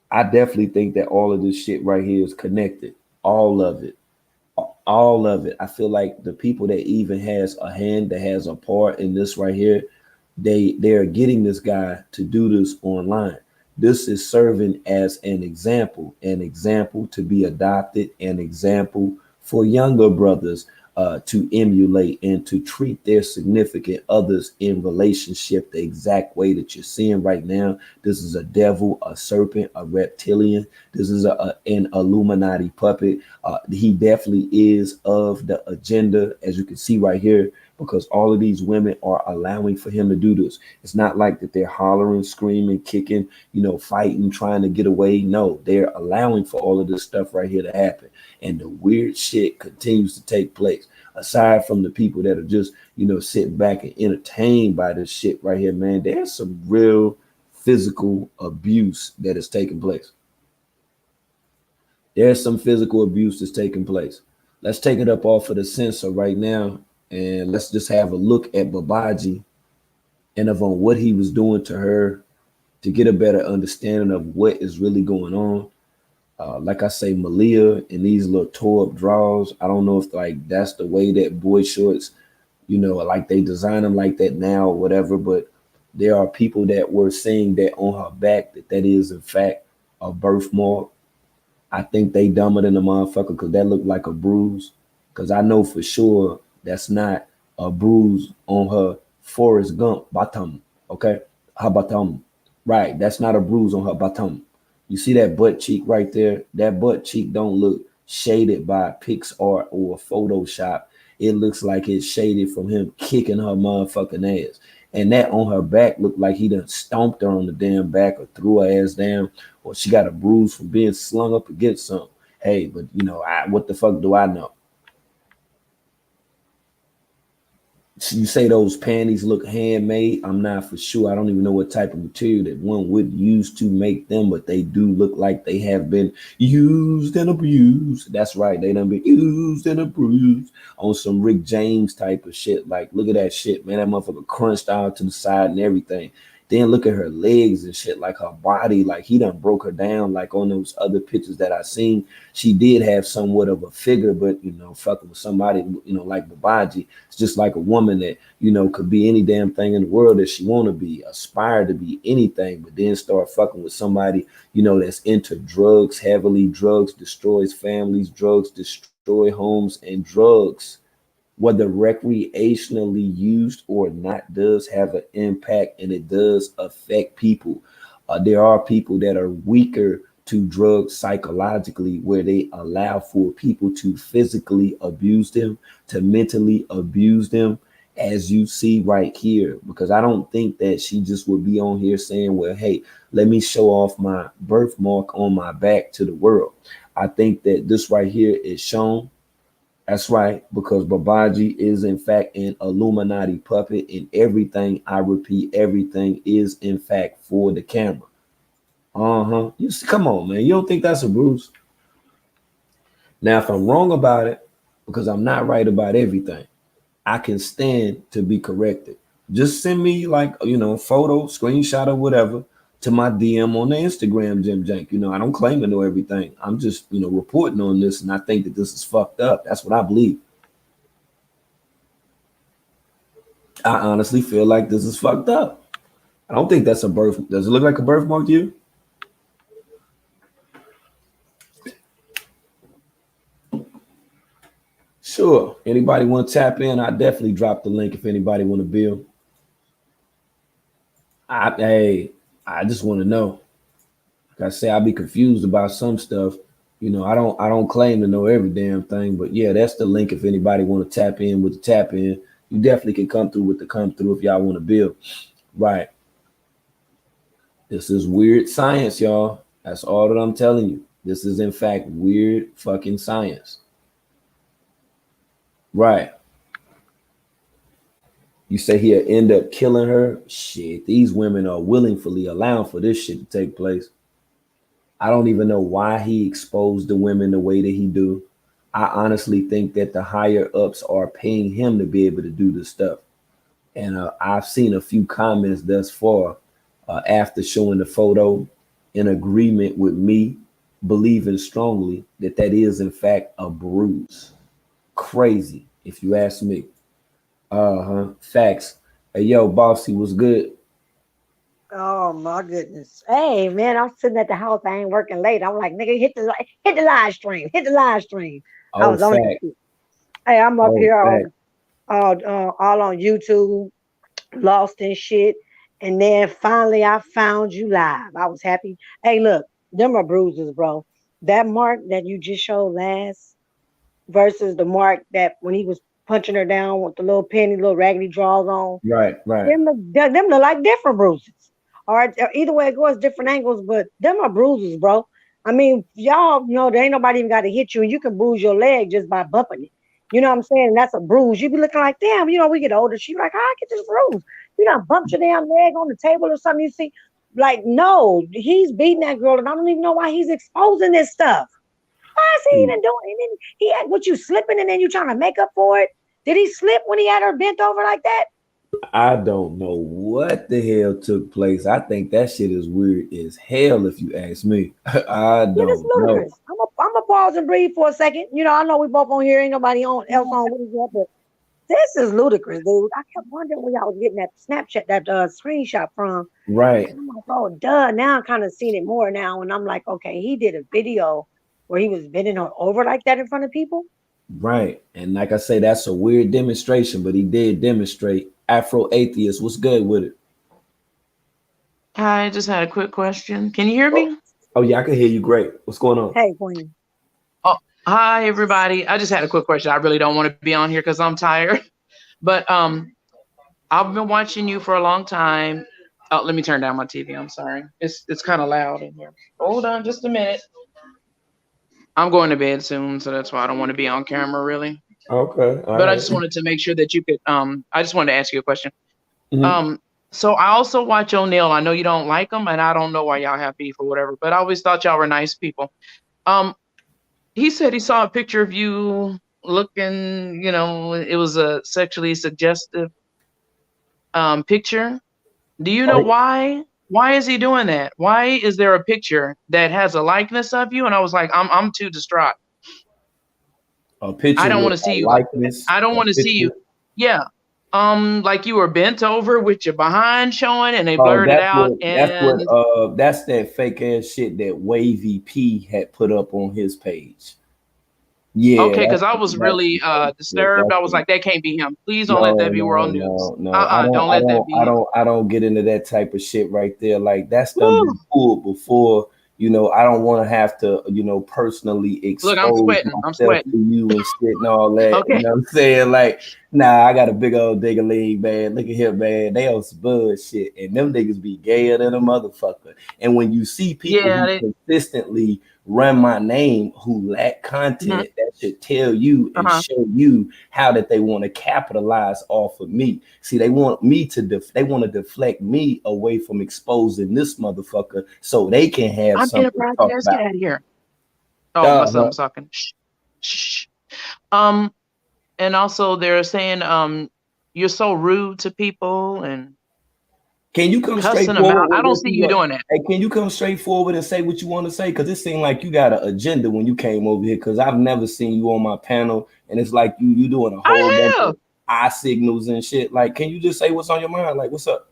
I definitely think that all of this shit right here is connected. All of it. All of it. I feel like the people that even has a hand, that has a part in this right here, they're getting this guy to do this online. This is serving as an example to be adopted, an example for younger brothers, to emulate and to treat their significant others in relationship the exact way that you're seeing right now. This is a devil, a serpent, a reptilian. This is an Illuminati puppet. He definitely is of the agenda, as you can see right here, because all of these women are allowing for him to do this. It's not like that they're hollering, screaming, kicking, fighting, trying to get away. No, they're allowing for all of this stuff right here to happen. And the weird shit continues to take place. Aside from the people that are just, sitting back and entertained by this shit right here, man, there's some real physical abuse that is taking place. There's some physical abuse that's taking place. Let's take it up off of the censor right now, and let's just have a look at Babaji and of on what he was doing to her to get a better understanding of what is really going on. Like I say, Malia in these little tore up drawers. I don't know if like that's the way that boy shorts, like they design them like that now or whatever. But there are people that were saying that on her back that is in fact a birthmark. I think they dumber than a motherfucker because that looked like a bruise. Because I know for sure that's not a bruise on her Forrest Gump bottom. Okay, her bottom. Right, that's not a bruise on her bottom. You see that butt cheek right there? That butt cheek don't look shaded by PixArt or Photoshop. It looks like it's shaded from him kicking her motherfucking ass. And that on her back looked like he done stomped her on the damn back or threw her ass down, or she got a bruise from being slung up against something. Hey, but what the fuck do I know? You say those panties look handmade. I'm not for sure. I don't even know what type of material that one would use to make them, but they do look like they have been used and abused. That's right. They done been used and abused on some Rick James type of shit. Like, look at that shit, man. That motherfucker crunched out to the side and everything. Then look at her legs and shit, like her body, like he done broke her down, like on those other pictures that I seen. She did have somewhat of a figure, but fucking with somebody, like Babaji, it's just like a woman that, could be any damn thing in the world that she want to be, aspire to be anything, but then start fucking with somebody, that's into drugs heavily. Drugs destroys families, drugs destroy homes, and drugs, whether recreationally used or not, does have an impact and it does affect people. There are people that are weaker to drugs psychologically, where they allow for people to physically abuse them, to mentally abuse them, as you see right here. Because I don't think that she just would be on here saying, well, hey, let me show off my birthmark on my back to the world. I think that this right here is shown. That's right, because Babaji is in fact an Illuminati puppet, and everything, I repeat, everything is in fact for the camera. You see, come on, man. You don't think that's a bruise? Now, if I'm wrong about it, because I'm not right about everything, I can stand to be corrected. Just send me like photo, screenshot, or whatever to my DM on the Instagram, Jim Jank. I don't claim to know everything. I'm just reporting on this, and I think that this is fucked up. That's what I believe. I honestly feel like this is fucked up. I don't think that's a birth. Does it look like a birthmark to you? Sure. Anybody want to tap in? I definitely drop the link if anybody want to build. I just want to know. Like I say, I'll be confused about some stuff. I don't claim to know every damn thing, but yeah, that's the link if anybody want to tap in with the tap in. You definitely can come through with the come through if y'all want to build. Right. This is weird science, y'all. That's all that I'm telling you. This is in fact weird fucking science. Right. You say he'll end up killing her? Shit, these women are willingly allowing for this shit to take place. I don't even know why he exposed the women the way that he do. I honestly think that the higher ups are paying him to be able to do this stuff. And I've seen a few comments thus far after showing the photo in agreement with me, believing strongly that that is in fact a bruise. Crazy, if you ask me. Facts. Hey, yo, Bossy was good. Oh my goodness. Hey man, I'm sitting at the house. I ain't working late. I'm like, nigga, hit the live stream. Hit the live stream. I Oh, was on fact. it. Hey, I'm up Oh, here fact. all on YouTube, lost and shit. And then finally I found you live. I was happy. Hey, look, them are bruises, bro. That mark that you just showed last versus the mark that when he was punching her down with the little penny, little raggedy drawers on. Right, right. Them look like different bruises. All right, either way it goes, different angles, but them are bruises, bro. I mean, y'all, there ain't nobody even got to hit you, and you can bruise your leg just by bumping it. You know what I'm saying? That's a bruise. You be looking like, damn, we get older. She be like, how I get this bruise? You done bumped your damn leg on the table or something. You see, like, no, he's beating that girl, and I don't even know why he's exposing this stuff. Why is he even doing it? And then he had what you slipping, and then you trying to make up for it. Did he slip when he had her bent over like that? I don't know what the hell took place. I think that shit is weird as hell, if you ask me. I It is don't know. ludicrous. I'm a pause and breathe for a second. I know we both on here. Ain't nobody else on with us yet, but this is ludicrous, dude. I kept wondering where y'all was getting that Snapchat, that screenshot from. Right, And I'm like, oh, duh. Now I'm kind of seeing it more now. And I'm like, okay, he did a video where he was bending her over like that in front of people. right. And like I say, that's a weird demonstration, but he did demonstrate. Afro atheist, what's good with it? Hi, I just had a quick question. Can you hear Oh, me? oh yeah, I can hear you great. What's going on? Hey, Queen. Oh, hi everybody. I just had a quick question. I really don't want to be on here because I'm tired. But I've been watching you for a long time. Oh, let me turn down my TV. I'm sorry. It's kind of loud in here. Hold on just a minute. I'm going to bed soon, so that's why I don't want to be on camera really. Okay, all But I right. just wanted to make sure that you could I just wanted to ask you a question. Mhm. Um so I also watch O'Neal. I know you don't like him, and I don't know why y'all have beef or whatever, but I always thought y'all were nice people. Um, he said he saw a picture of you looking, it was a sexually suggestive picture. Do you Oh, know why? Why is he doing that? Why is there a picture that has a likeness of you? And I was like, I'm too distraught. a I picture don't with want to see a you like that. likeness, I don't a want to see picture. you. Yeah. Like you were bent over with your behind showing and they Oh, blurred it out. And that's that fake ass shit that Wavy P had put up on his page. Yeah, okay, because I was that's really disturbed. that's I was like, that can't be him. Please don't let no, that be world no, news. no, no. Don't let that be him. I don't get into that type of shit right there. Like that's done Woo. been pulled before. I don't want to have to, personally Look, I'm expose sweating. I'm myself sweating. to you and shit and all that. You Okay. know what I'm saying? Like, nah, I got a big old digger league, man. Look at here, man. They on some bullshit. And them niggas be gayer than a motherfucker. And when you see people Yeah. who consistently run my name who lack Mhm. content, that should tell you and Uh-huh. show you how that they want to capitalize off of me. See, they want me to they want to deflect me away from exposing this motherfucker so they can have I'm in a something to talk broadcast. Get about. out of here. Oh, my son Uh-huh. was talking. Shh. Shh. Um, and also they're saying you're so rude to people and Can you come straight cussing them forward out. I with don't what see you you want? doing that. Hey, can you come straight forward and say what you want to say? Because it seemed like you got an agenda when you came over here. Because I've never seen you on my panel, and it's like you doing a whole bunch I of have. eye signals and shit. Like, can you just say what's on your mind? Like, what's up?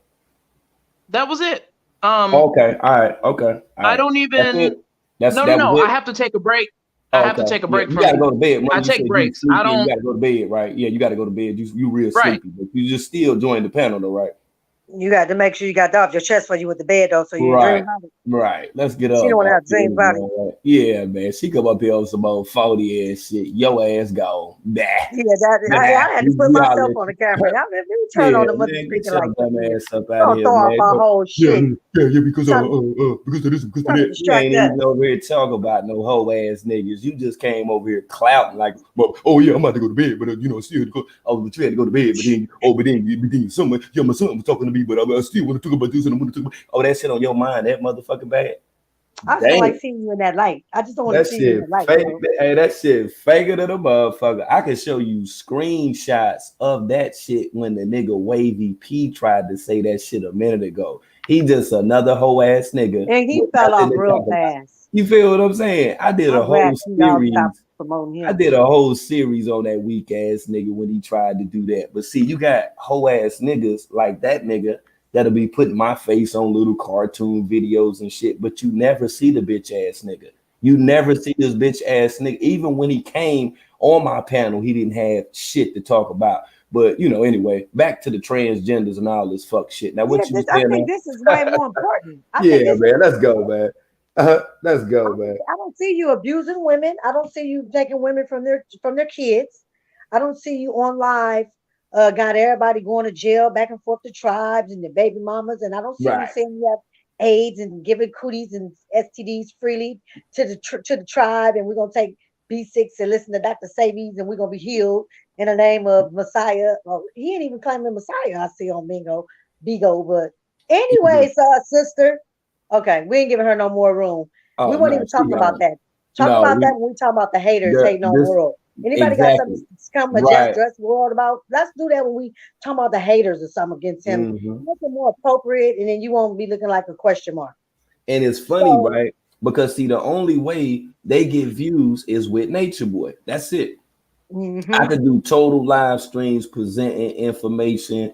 That was it. Um, Okay, all right, okay, all I right. don't That's it. even That was no. I it. have to take a break. I Oh, have to okay. take a Yeah, break you gotta from go to bed. I Remember, you take said you was breaks. I sleepy and you don't gotta go to bed, right? Yeah, you gotta go to bed. You real right. sleepy, but you just still join the panel, though, right? You got to make sure you got that off your chest for you with the bed, though, so you ain't dream Right, about it. right. Let's get She don't up want to off have the dreams internet. about it. Right? Yeah, man. She come up here on some old 40 ass shit. Yo ass gone. Bah. Yeah, that Bah. I had to put We holler myself at on you. the camera. Let me turn Yeah, on the mother man. Get speaker your like this dumb here. ass up out of Don't here, throw off man. our whole shit. Yeah, Trying, because of this, because of trying to that. You distract ain't us. even over here talk about no hoe ass niggas. You just came over here clouting like, well, oh yeah, I'm about to go to bed, but still, go, oh, but you had to go to bed, but then someone, yeah, my son was talking to me, but I still want to talk about this and I want to talk about, oh, that shit on your mind, that motherfucking bad. I just don't like Damn. seeing you in that light. I just don't want to That see you in shit that light, fake. bro. Hey, that shit faker than a motherfucker. I can show you screenshots of that shit when the nigga Wavy P tried to say that shit a minute ago. He just another hoe ass nigga And he with fell nothing off to real talk about. fast. You feel what I'm saying? I'm glad y'all stopped promoting I him. did a whole series on that weak ass nigga when he tried to do that. But see, you got hoe ass niggas like that nigga that'll be putting my face on little cartoon videos and shit, but you never see the bitch ass nigga. You never see this bitch ass nigga. Even when he came on my panel, he didn't have shit to talk about. But you know, anyway, back to the transgenders and all this fuck shit. Now, Yeah, what you was I saying? think this is way more important. I think Yeah, this is man, let's go, man. Let's go, man. I don't see you abusing women. I don't see you taking women from their kids. I don't see you on live. Got everybody going to jail, back and forth to tribes and the baby mamas, and I don't see you Right. saying you have AIDS and giving cooties and STDs freely to the tribe, and we're gonna take B6 and listen to Dr. Sabies, and we're gonna be healed in the name of Messiah. Well, he ain't even claiming Messiah. I see on Bigo, but Mhm. anyways, sister. Okay, we ain't giving her no more room. We Oh weren't no, even she talking about gone. that. Talk No, about we that when we talk about the haters the hating on the this world. Anybody got something exactly to come right. address the world about? Let's do that when we talk about the haters or something against him. Hmm. Make it more appropriate, and then you won't be looking like a question mark. And it's funny, So, right? Because see, the only way they get views is with Nature Boy. That's it. I hmm could do total live streams presenting information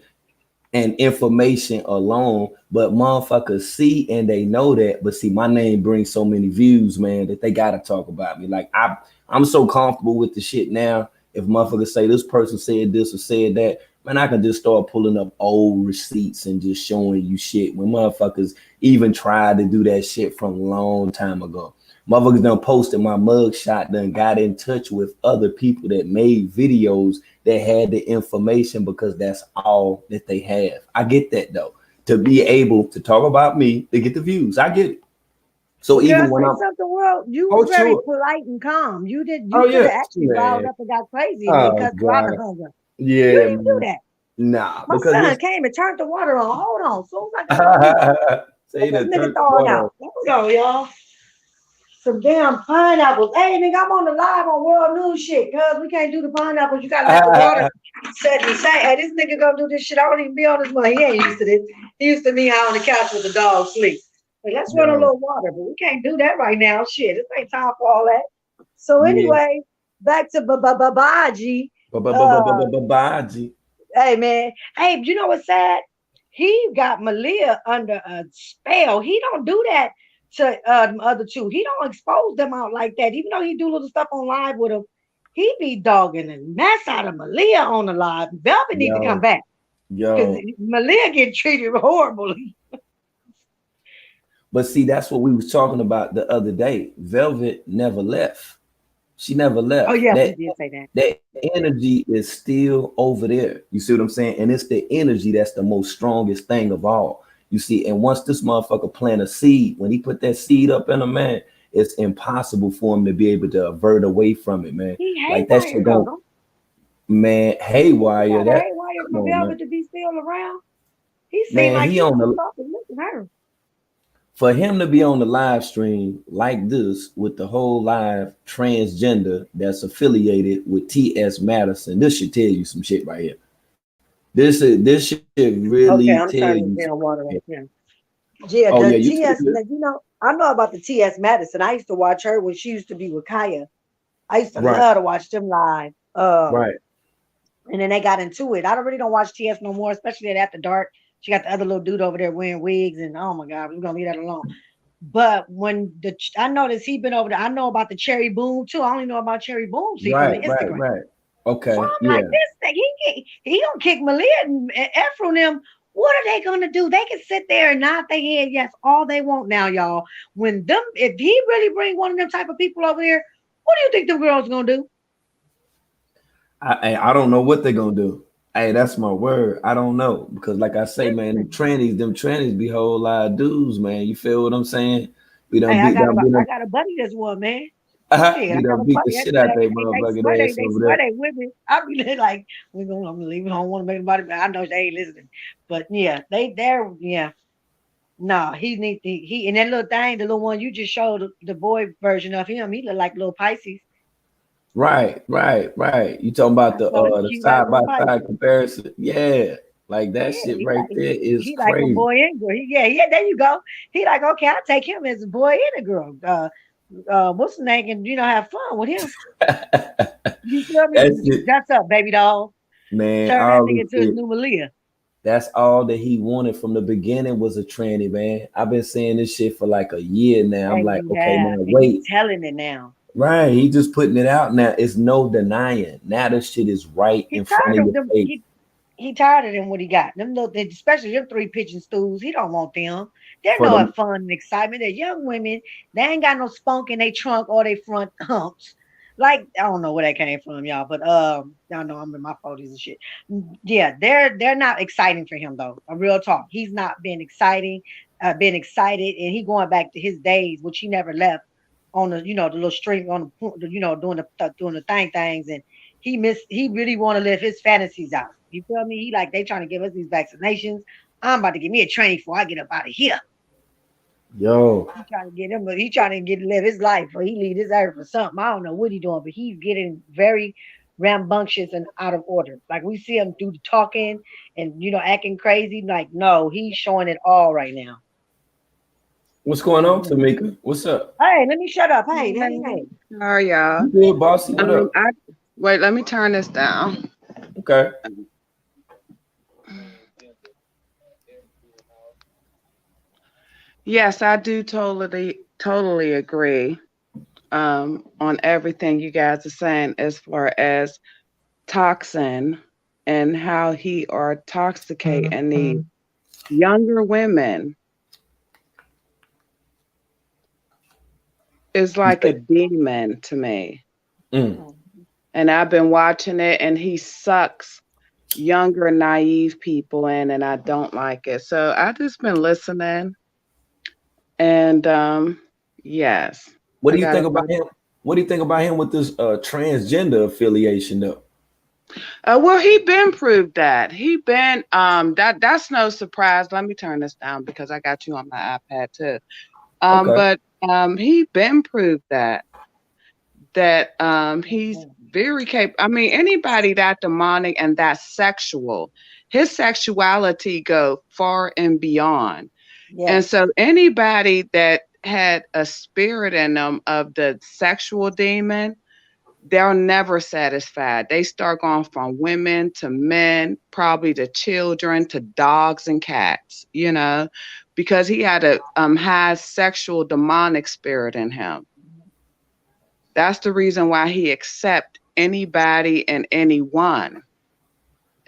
and information alone, but motherfuckers see and they know that. But see, my name brings so many views, man, that they gotta talk about me. Like I'm so comfortable with the shit now. If motherfuckers say this person said this or said that, man, I can just start pulling up old receipts and just showing you shit when motherfuckers even tried to do that shit from a long time ago. Motherfuckers done posted my mugshot, done got in touch with other people that made videos that had the information because that's all that they have. I get that though. To be able to talk about me to get the views, I get it. So well, girl, even when say I'm, something. Well, you was oh very sure, polite and calm. oh You could yeah, have actually riled man, up and got crazy and then oh cussed her out god, and hung her. You yeah, didn't do man. that. Nah, My because son this came and turned the water on. Hold on. As soon as I get off mute, say let this that nigga turn the thawing water on. out. There we go, y'all. Some damn pineapples. Hey, nigga, I'm on the live on World News shit, cuz we can't do the pineapples. You gotta let the water set and say, hey, this nigga gonna do this shit. I don't even be on this money. He ain't used to this. He used to me out on the couch with the dog sleep. But let's run a Yo, little water, but we can't do that right now. Shit, this ain't time for all that. So yeah, anyway, back to Babaji. Babaji. Hey man, hey, you know what's sad? He got Malia under a spell. He don't do that to the other two. He don't expose them out like that. Even though he do little stuff on live with them, he be dogging the mess out of Malia on the live. Velvet need to come Yo, back because yo. Malia get treated horribly. But see, that's what we was talking about the other day. Velvet never left. She never Oh left. yeah, we That did say that. that energy is still over there. You see what I'm saying? And it's the energy that's the most strongest thing of all. You see, and once this motherfucker plant a seed, when he put that seed up in a man, it's impossible for him to be able to avert away from it, man. He Like that haywire shit though. going, Don't man, you think he haywire. got a That haywire come for on, man. Velvet to be still around? He seemed Man, like he he on was the supposed to listen to her. for him to be on the live stream like this with the whole live transgender that's affiliated with TS Madison, this should tell you some shit right here. This should really Okay, tell I'm you turning some down water shit. right now. Yeah, Oh yeah, the you too TS, good. I know about the TS Madison. I used to watch her when she used to be with Kaya. I used to Right, love to watch them live. right, And then they got into it. I don't really don't watch TS no more, especially at After Dark. She got the other little dude over there wearing wigs, and oh my God, we're gonna leave that alone. But when I noticed he been over there, I know about the Cherry Boom too. I only know about Cherry Boom see from right, the right, Instagram. right. So Okay, I'm like, yeah. this thing, he gonna kick Malia and Ephraim them. What are they gonna do? They can sit there and nod their head, yes, all they want now, y'all. When them, if he really bring one of them type of people over here, what do you think them girls gonna do? I don't know what they're gonna do. Hey, that's my word. I don't know because, like I say, man, Listen, them trannies be whole lot of dudes, man. You feel what I'm saying? We hey, done beat them, we I done, got a buddy that's one man. Shit, I we got done a beat the buddy. shit out that They motherfucking swear ass they over swear there. they with me. I be like, I'm gonna leave it. I don't want to make anybody. I know they ain't listening, but yeah, they're yeah. No, he need to, he and that little thing, the little one you just showed the boy version of him. He look like little Pisces. Right, right, right. You talking about I saw the the cute like side little by side Pisces. comparison? Yeah, like Yeah, that shit right there is he like a crazy. boy and girl. Yeah, there you go. He like, okay, I'll take him as a boy and a girl. What's the name? And have fun with him. You feel me? That's it, That's up, baby doll. man. Turn that All nigga this into his shit. new Malia. That's all that he wanted from the beginning was a tranny, man. I've been saying this shit for like a year now. I'm And like, you okay, have, now and you wait. telling it now. Right. He just putting it out now. It's no denying. Now this shit is right He in front tired of of your them. face. He tired of them. What he got? Them little, especially them three pigeon stools. He don't want them. They're For no the fun and excitement. They're young women. They ain't got no spunk in their trunk or their front humps. Like I don't know where that came from, y'all, but y'all know I'm in my 40s and shit. Yeah, they're not exciting for him though. A real talk. He's not been exciting, been excited, and he going back to his days, which he never left on the the little stream on doing the things, and he really want to live his fantasies out. You feel me? He like they trying to give us these vaccinations. I'm about to give me a training before I get up out of here. yo. He trying to get him, but he trying to get live his life, or he leave this earth for something. I don't know what he doing, but he's getting very rambunctious and out of order. Like we see him do the talking and acting crazy. Like no, he's showing it all right now. What's going on, Mhm. Tamika? What's up? Hey, let me shut up. Hey, hey, hey. How are y'all? You good, bossy? What up? I wait. Let me turn this down. Okay. Yes, I do totally agree on everything you guys are saying as far as toxin and how he are toxicating the younger women is like a demon to me. Mm. And I've been watching it, and he sucks younger, naive people in, and I don't like it. So I just been listening, and yes, What I do you got think to. about him? What do you think about him with this transgender affiliation though? Well, he been proved that he been that's no surprise. Let me turn this down because I got you on my iPad too. Okay. But he been proved that he's very capable. I mean, anybody that demonic and that sexual, his sexuality go far and beyond. And Yes. so anybody that had a spirit in them of the sexual demon, they're never satisfied. They start going from women to men, probably to children, to dogs and cats, because he had a high sexual demonic spirit in him. That's the reason why he accept anybody and anyone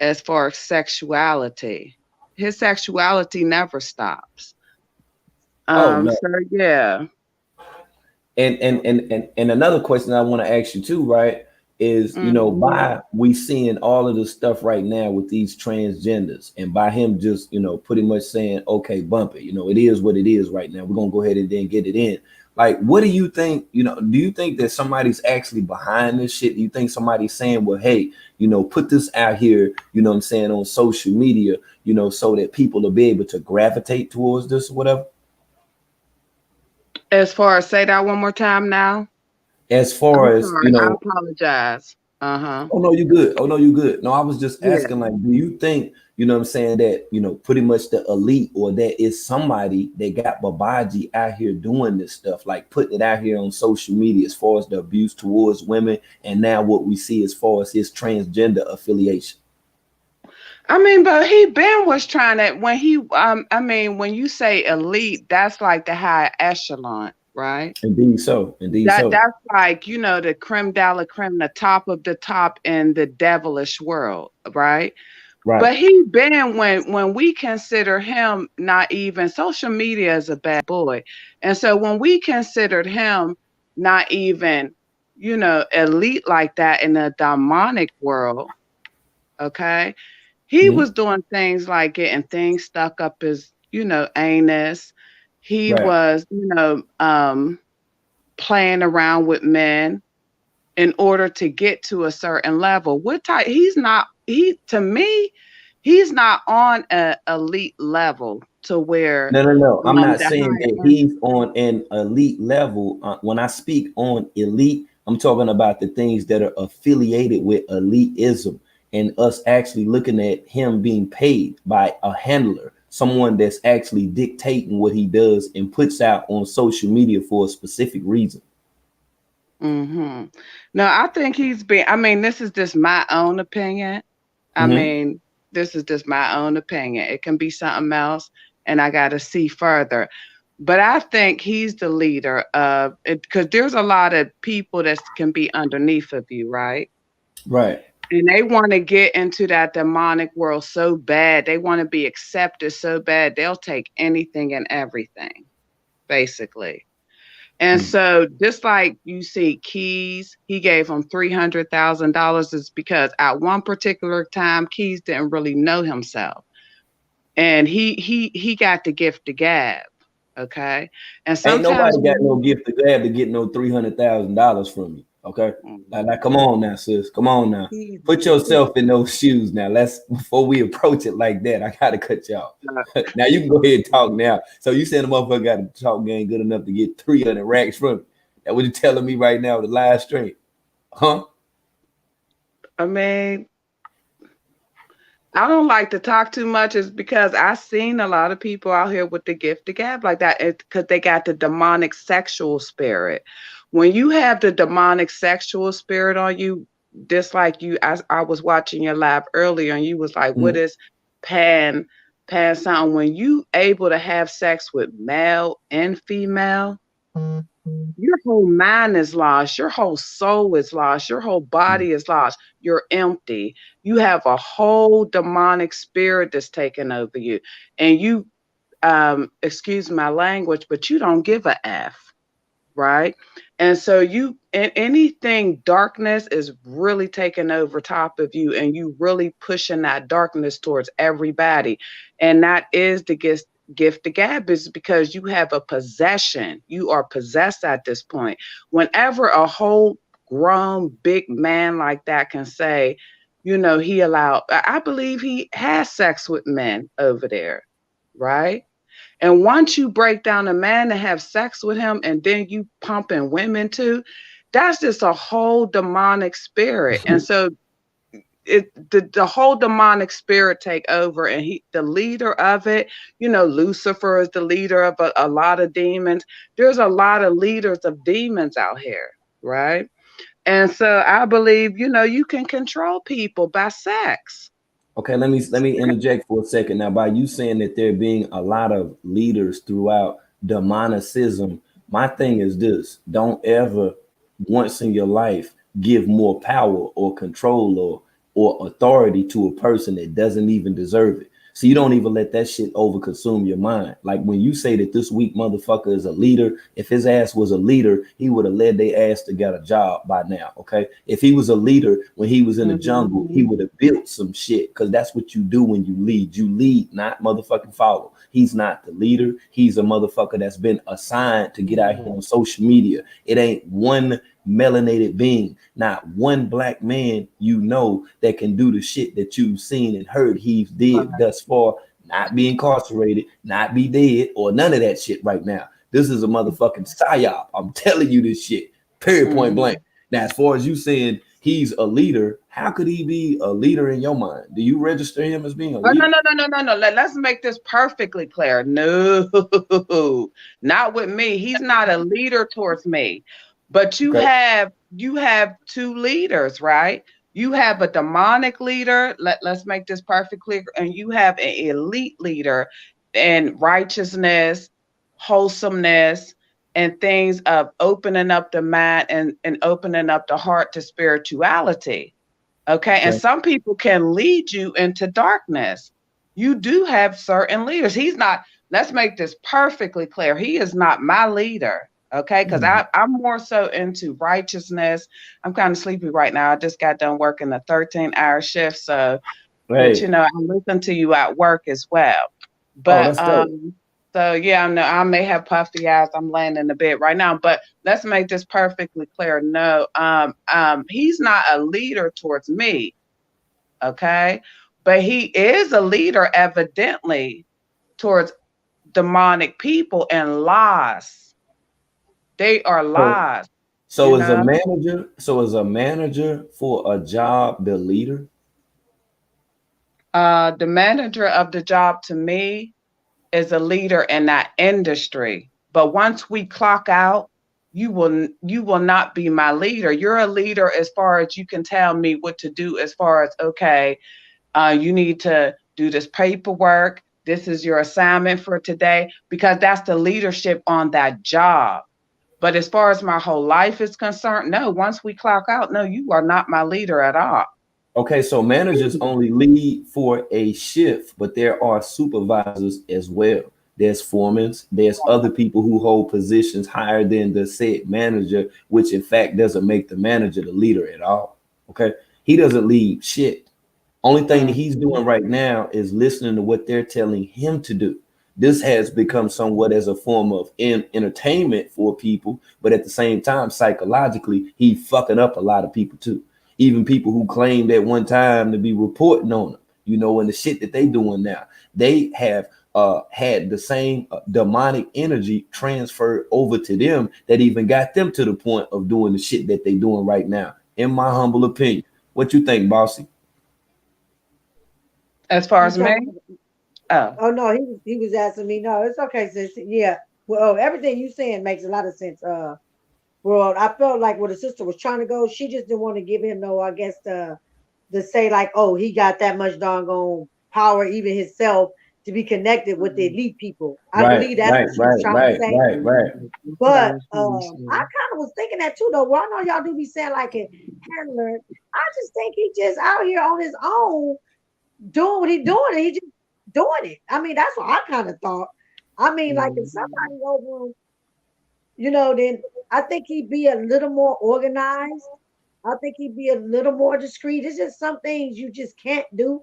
as far as sexuality. His sexuality never stops. Oh no. So yeah. And another question I want to ask you too, right? Is Mhm. by we seeing all of this stuff right now with these transgenders, and by him just pretty much saying, okay, bump it, it is what it is right now. We're gonna go ahead and then get it in. Like, what do you think? Do you think that somebody's actually behind this shit? Do you think somebody's saying, well, hey, put this out here, what I'm saying, on social media, so that people will be able to gravitate towards this or whatever? As far as say that one more time now. As I'm far as sorry. I apologize. Uh-huh. oh no, you good. Oh no, you good. No, I was just Yeah. asking, like, do you think, what I'm saying, that, pretty much the elite, or that is somebody that got Babaji out here doing this stuff, like putting it out here on social media as far as the abuse towards women, and now what we see as far as his transgender affiliation. I mean, but he been was trying to when he I mean, when you say elite, that's like the high echelon, right? Indeed so. Indeed so. That's like, the creme de la creme, the top of the top in the devilish world, right? Right. But he been when we consider him not even social media is a bad boy. And so when we considered him not even, elite like that in the demonic world, okay? He Mhm. was doing things like getting things stuck up his, anus. He Right. was, playing around with men in order to get to a certain level. What type? To me, he's not on a elite level to where No, no, no. I'm not the saying high that end. he's on an elite level. When I speak on elite, I'm talking about the things that are affiliated with elitism, and us actually looking at him being paid by a handler, someone that's actually dictating what he does and puts out on social media for a specific reason. Hmm. No, I think he's been. I mean, this is just my own opinion. I Hmm. mean, this is just my own opinion. It can be something else, and I got to see further. But I think he's the leader of it because there's a lot of people that can be underneath of you, right? Right. And they want to get into that demonic world so bad. They want to be accepted so bad. They'll take anything and everything, basically. And Mm. so, just like you see Keys, he gave him $300,000 is because at one particular time, Keys didn't really know himself, and he got the gift to gab. Okay, and Ain't sometimes nobody got no gift to grab to get no $300,000 from you. Okay, like, come on now, sis. Come on now. Keys, Put yourself in those shoes now. Let's before we approach it like that. I gotta cut you off. Now you can go ahead and talk now. So you saying the motherfucker got to talk game good enough to get 300 racks from you? That what you telling me right now with the live stream, huh? I mean, I don't like to talk too much is because I've seen a lot of people out here with the gift to gab like that because they got the demonic sexual spirit. When you have the demonic sexual spirit on you, just like you, I was watching your live earlier and you was like, what Mm. is pan something? When you able to have sex with male and female, your whole mind is lost, your whole soul is lost, your whole body is lost, you're empty. You have a whole demonic spirit that's taken over you. And you excuse my language, but you don't give a F, right? And so you and anything darkness is really taking over top of you and you really pushing that darkness towards everybody. And that is the gift to gab is because you have a possession. You are possessed at this point. Whenever a whole grown big man like that can say, he allowed, I believe he has sex with men over there, right? And once you break down a man and have sex with him, and then you pumping women too, that's just a whole demonic spirit. And so the whole demonic spirit take over, and the leader of it. Lucifer is the leader of a lot of demons. There's a lot of leaders of demons out here, right? And so I believe you can control people by sex. Okay, let me interject for a second now. By you saying that there being a lot of leaders throughout demonicism, my thing is this: don't ever once in your life give more power or control or authority to a person that doesn't even deserve it. So you don't even let that shit overconsume your mind. Like when you say that this weak motherfucker is a leader, if his ass was a leader, he would have led their ass to get a job by now. Okay. If he was a leader when he was in the jungle, he would have built some shit because that's what you do when you lead. You lead, not motherfucking follow. He's not the leader. He's a motherfucker that's been assigned to get out here on social media. It ain't one melanated being, not one black man that can do the shit that you've seen and heard he's did thus far, not be incarcerated, not be dead, or none of that shit right now. This is a motherfucking psyop. I'm telling you this shit, period, point blank. Now, as far as you saying he's a leader, how could he be a leader in your mind? Do you register him as being a Oh, no, leader? no, no, no, no, no. Let's make this perfectly clear. No, not with me. He's not a leader towards me. But you Okay. have two leaders, right? You have a demonic leader. Let's make this perfectly clear. And you have an elite leader in righteousness, wholesomeness, and things of opening up the mind and opening up the heart to spirituality. Okay. And Okay. some people can lead you into darkness. You do have certain leaders. He's not, let's make this perfectly clear. He is not my leader. Okay. Because I'm more so into righteousness. I'm kind of sleepy right now. I just got done working a 13-hour shift. So, but Hey. I listen to you at work as well. Oh, But that's dope. so yeah, I may have puffy eyes. I'm laying in the bed right now, but let's make this perfectly clear. No, he's not a leader towards me, okay? But he is a leader, evidently, towards demonic people and lies. They are So lies, you so as a know. manager, for a job, the leader. The manager of the job to me is a leader in that industry. But once we clock out, you will not be my leader. You're a leader as far as you can tell me what to do as far as okay, you need to do this paperwork. This is your assignment for today, because that's the leadership on that job. But as far as my whole life is concerned, no, once we clock out, no, you are not my leader at all. Okay, so managers only lead for a shift, but there are supervisors as well. There's foremen, there's other people who hold positions higher than the said manager, which in fact doesn't make the manager the leader at all. Okay, he doesn't lead shit. Only thing that he's doing right now is listening to what they're telling him to do. This has become somewhat as a form of entertainment for people, but at the same time, psychologically, he fucking up a lot of people too. Even people who claimed at one time to be reporting on him, and the shit that they doing now, they have had the same demonic energy transferred over to them that even got them to the point of doing the shit that they doing right now. In my humble opinion, what you think, Bossy? As far You as me, talking? oh, Oh no, he was asking me. No, it's okay, sis. Yeah. Well, everything you saying makes a lot of sense. Well, I felt like where the sister was trying to go, she just didn't want to give him no, I guess to say like, oh, he got that much doggone power, even himself, to be connected with the elite people. I Right, believe that's right, what she was right, trying to right, say. right, right. But I kind of was thinking that too, though. Well, I know y'all do be saying like a handler. I just think he just out here on his own doing what he doing, and he just doing it. I mean, that's what I kind of thought. I mean, like if somebody over him, then I think he'd be a little more organized. I think he'd be a little more discreet. It's just some things you just can't do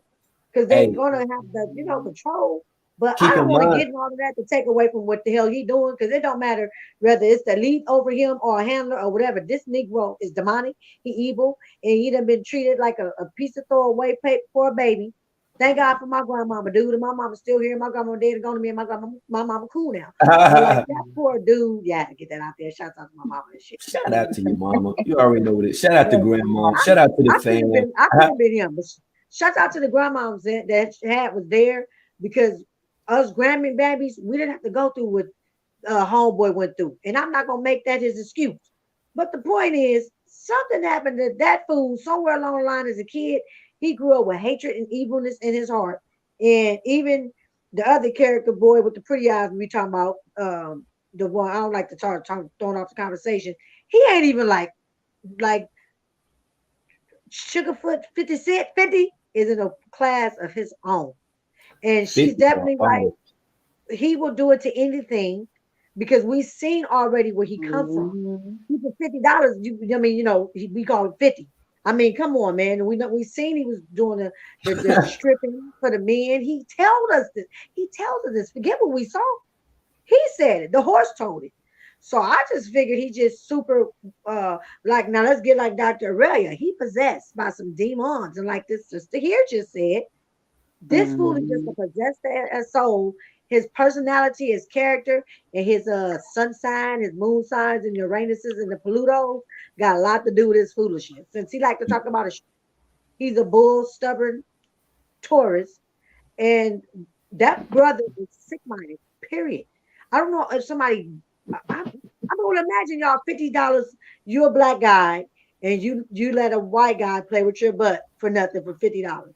because they're Hey, gonna have the control. But I keep don't in want to mind, get in all of that to take away from what the hell he doing because it don't matter whether it's the lead over him or a handler or whatever. This Negro is demonic, he evil, and he done been treated like a piece of throwaway paper for a baby. Thank God for my grandmama, dude. And my mama's still here. My grandma dead and gone to me, and my mama cool now. But like that poor dude, yeah, I had to get that out there. Shout out to my mama and shit. shout out to your mama. You already know this. Shout out to But grandma. I, Shout out to the I could have fam. been, I could have been him. But shout out to the grandmoms that had was there because us Grammy babies, we didn't have to go through what homeboy went through, and I'm not gonna make that his excuse. But the point is, something happened to that fool somewhere along the line as a kid. He grew up with hatred and evilness in his heart, and even the other character boy with the pretty eyes we talking about, the one I don't like to talk throwing off the conversation. He ain't even like Sugarfoot 50 Cent. 50 is in a class of his own. And she's 50 on definitely right. fire. He will do it to anything because we've seen already where he come from. He for $50, I mean, we call it 50. I mean, come on, man. We seen he was doing the stripping for the men. He told us this. He tells us this. Forget what we saw. He said it. The horse told it. So I just figured he just super like now let's get like Dr. Aurelia. He possessed by some demons. And like this sister here just said, this fool is just a possessed soul. His personality, his character, and his sun sign, his moon signs, and Uranuses and the Plutos got a lot to do with his foolishness. Since he like to talk about he's a bull, stubborn Taurus, and that brother is sick-minded. Period. I don't know if somebody. I'm gonna imagine y'all $50. You're a black guy, and you let a white guy play with your butt for nothing for $50.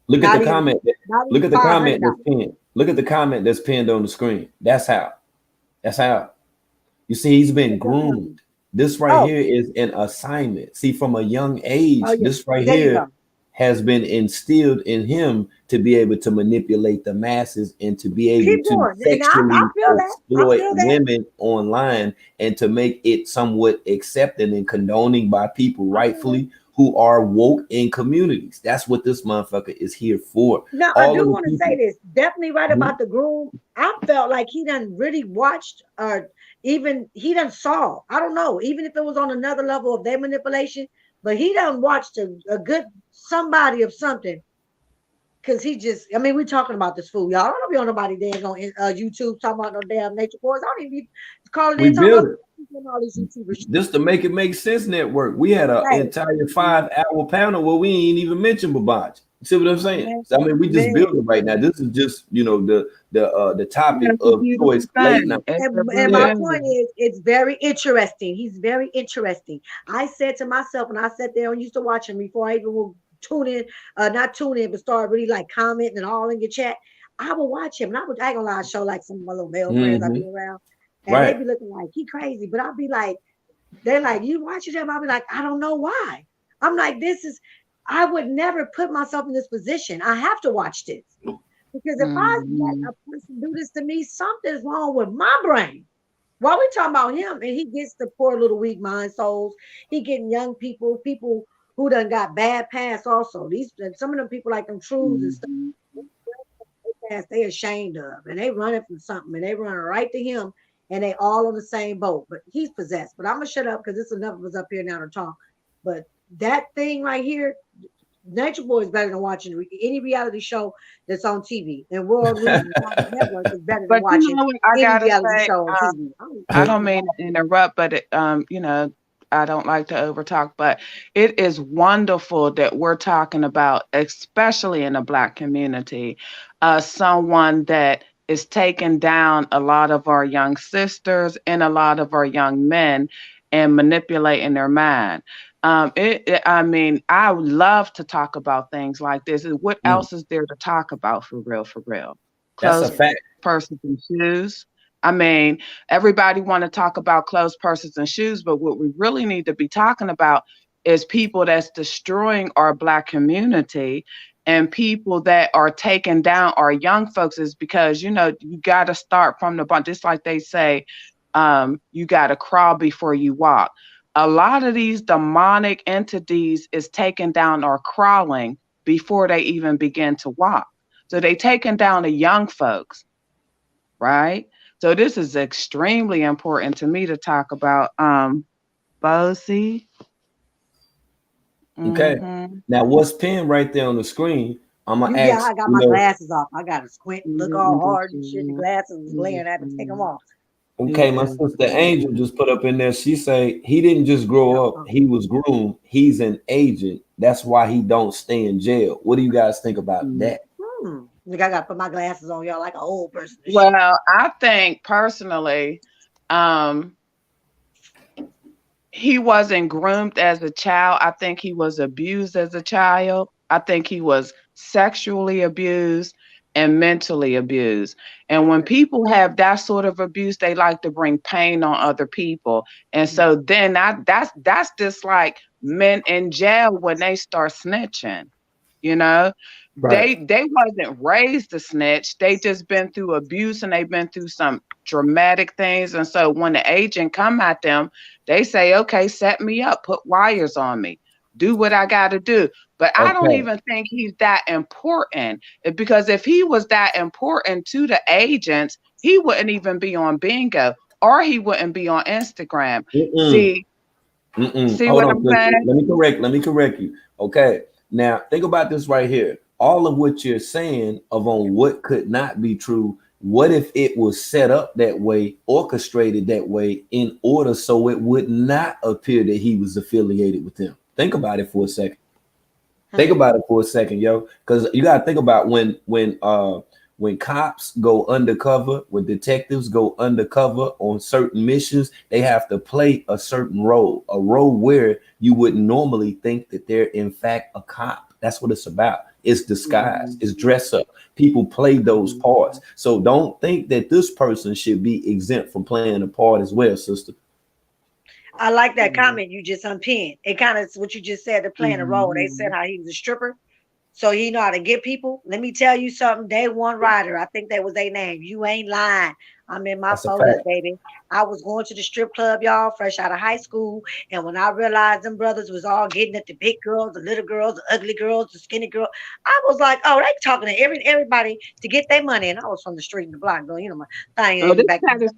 Look at the Not even comment. not Look even at the five comment hundred that's dollars. pinned. Look at the comment that's pinned on the screen. That's how. That's how. You see, he's been What that groomed. comment? This right Oh, here is an assignment. See, from a young age, oh yeah. this right There you here go. has been instilled in him to be able to manipulate the masses and to be able Keep to going. And I sexually feel that. I exploit feel that. women online and to make it somewhat accepted and condoning by people I feel that. rightfully who are woke in communities. That's what this motherfucker is here for. Now I All of do the want to say people. this. Definitely right Mhm. about the groom. I felt like he done really watched or even he done saw. I don't know, even if it was on another level of their manipulation, but he done watched a good somebody of something. Cause he just, I mean, we talking about this fool, y'all. I don't be on nobody there on YouTube talking about no damn nature boys. I don't even be calling We in talking build about it. all these YouTubers. Just to make it make sense network. We had an Hey, entire 5 hour panel where we ain't even mentioned Babaji. You see what I'm saying? man, So, I mean, we just man. building right now. This is just the topic that's a of choice beautiful late night. thing. It's a And my Yeah. beautiful point thing. is, it's very interesting. He's very interesting. I said to myself, and I sat there and used to watch him before I even would tune in, not tune in, but start really like commenting and all in your chat. I would watch him, and I ain't gonna lie, show like some of my little male friends I Hmm. be around, and they Right. be looking like he crazy, but I'll be like, they're like, you watching him? I'll be like, I don't know why. I'm like, this is, I would never put myself in this position. I have to watch this because if I let Mhm. a person do this to me, something's wrong with my brain. While we talking about him, and he gets the poor little weak mind souls, he getting young people, people who done got bad past also. These some of them people like them truths and stuff Mhm. past they ashamed of, and they running from something, and they running right to him, and they all on the same boat. But he's possessed. But I'm gonna shut up because it's enough of us up here now to talk. But that thing right here, Nature Boy is better than watching any reality show that's on TV. And World News and Cartoon Network is better than But you watching know what I any gotta reality say? show on TV. I don't mean to interrupt, but I don't like to overtalk, but it is wonderful that we're talking about, especially in the Black community, someone that is taking down a lot of our young sisters and a lot of our young men and manipulating their mind. I mean, I would love to talk about things like this. And what Mm. else is there to talk about for real, for real? That's a Clothes, fact. purses, and shoes. I mean, everybody want to talk about clothes, purses, and shoes, but what we really need to be talking about is people that's destroying our Black community and people that are taking down our young folks. Is because you got to start from the bottom. Just like they say, you got to crawl before you walk. A lot of these demonic entities is taking down or crawling before they even begin to walk. So they taking down the young folks, right? So this is extremely important to me to talk about. Bosie. Okay. Mm-hmm. Now, what's pinned right there on the screen? I'm gonna Yeah, ask. I got my glasses off. I got to squint and look all hard and shit. The glasses was glaring. I had to take them off. Okay, my sister Angel just put up in there. She say he didn't just grow up; he was groomed. He's an agent. That's why he don't stay in jail. What do you guys think about that? Like I got to put my glasses on, y'all, like an old person and shit. Well, I think personally, um, he wasn't groomed as a child. I think he was abused as a child. I think he was sexually abused and mentally abused. And when people have that sort of abuse, they like to bring pain on other people. And so then that's just like men in jail when they start snitching, you know? Right. They wasn't raised to snitch. They just been through abuse and they've been through some dramatic things. And so when the agent come at them, they say, okay, set me up, put wires on me, do what I got to do. But I don't Okay. even think he's that important because if he was that important to the agents, he wouldn't even be on Bingo or he wouldn't be on Instagram. Mm-mm. See, Mm-mm. see Hold what on, I'm sister. saying? Let me correct you. Okay. Now think about this right here. All of what you're saying of on what could not be true. What if it was set up that way, orchestrated that way, in order so it would not appear that he was affiliated with them? Think about it for a second. Think about it for a second, yo, because you gotta think about when cops go undercover, when detectives go undercover on certain missions, they have to play a certain role, a role where you wouldn't normally think that they're in fact a cop. That's what it's about. It's disguise, it's dress up. People play those parts. So don't think that this person should be exempt from playing a part as well, sister. I like that comment you just unpinned. It kind of what you just said, the playing a role. They said Mhm. how he was a stripper. So he know how to get people. Let me tell you something. Day one rider, I think that was their name. You ain't lying. I'm in my That's a 40s, fact. baby. I was going to the strip club, y'all, fresh out of high school. And when I realized them brothers was all getting at the big girls, the little girls, the ugly girls, the skinny girls, I was like, oh, they talking to everybody to get their money. And I was from the street and the block going, my thing Oh, ain't back then. this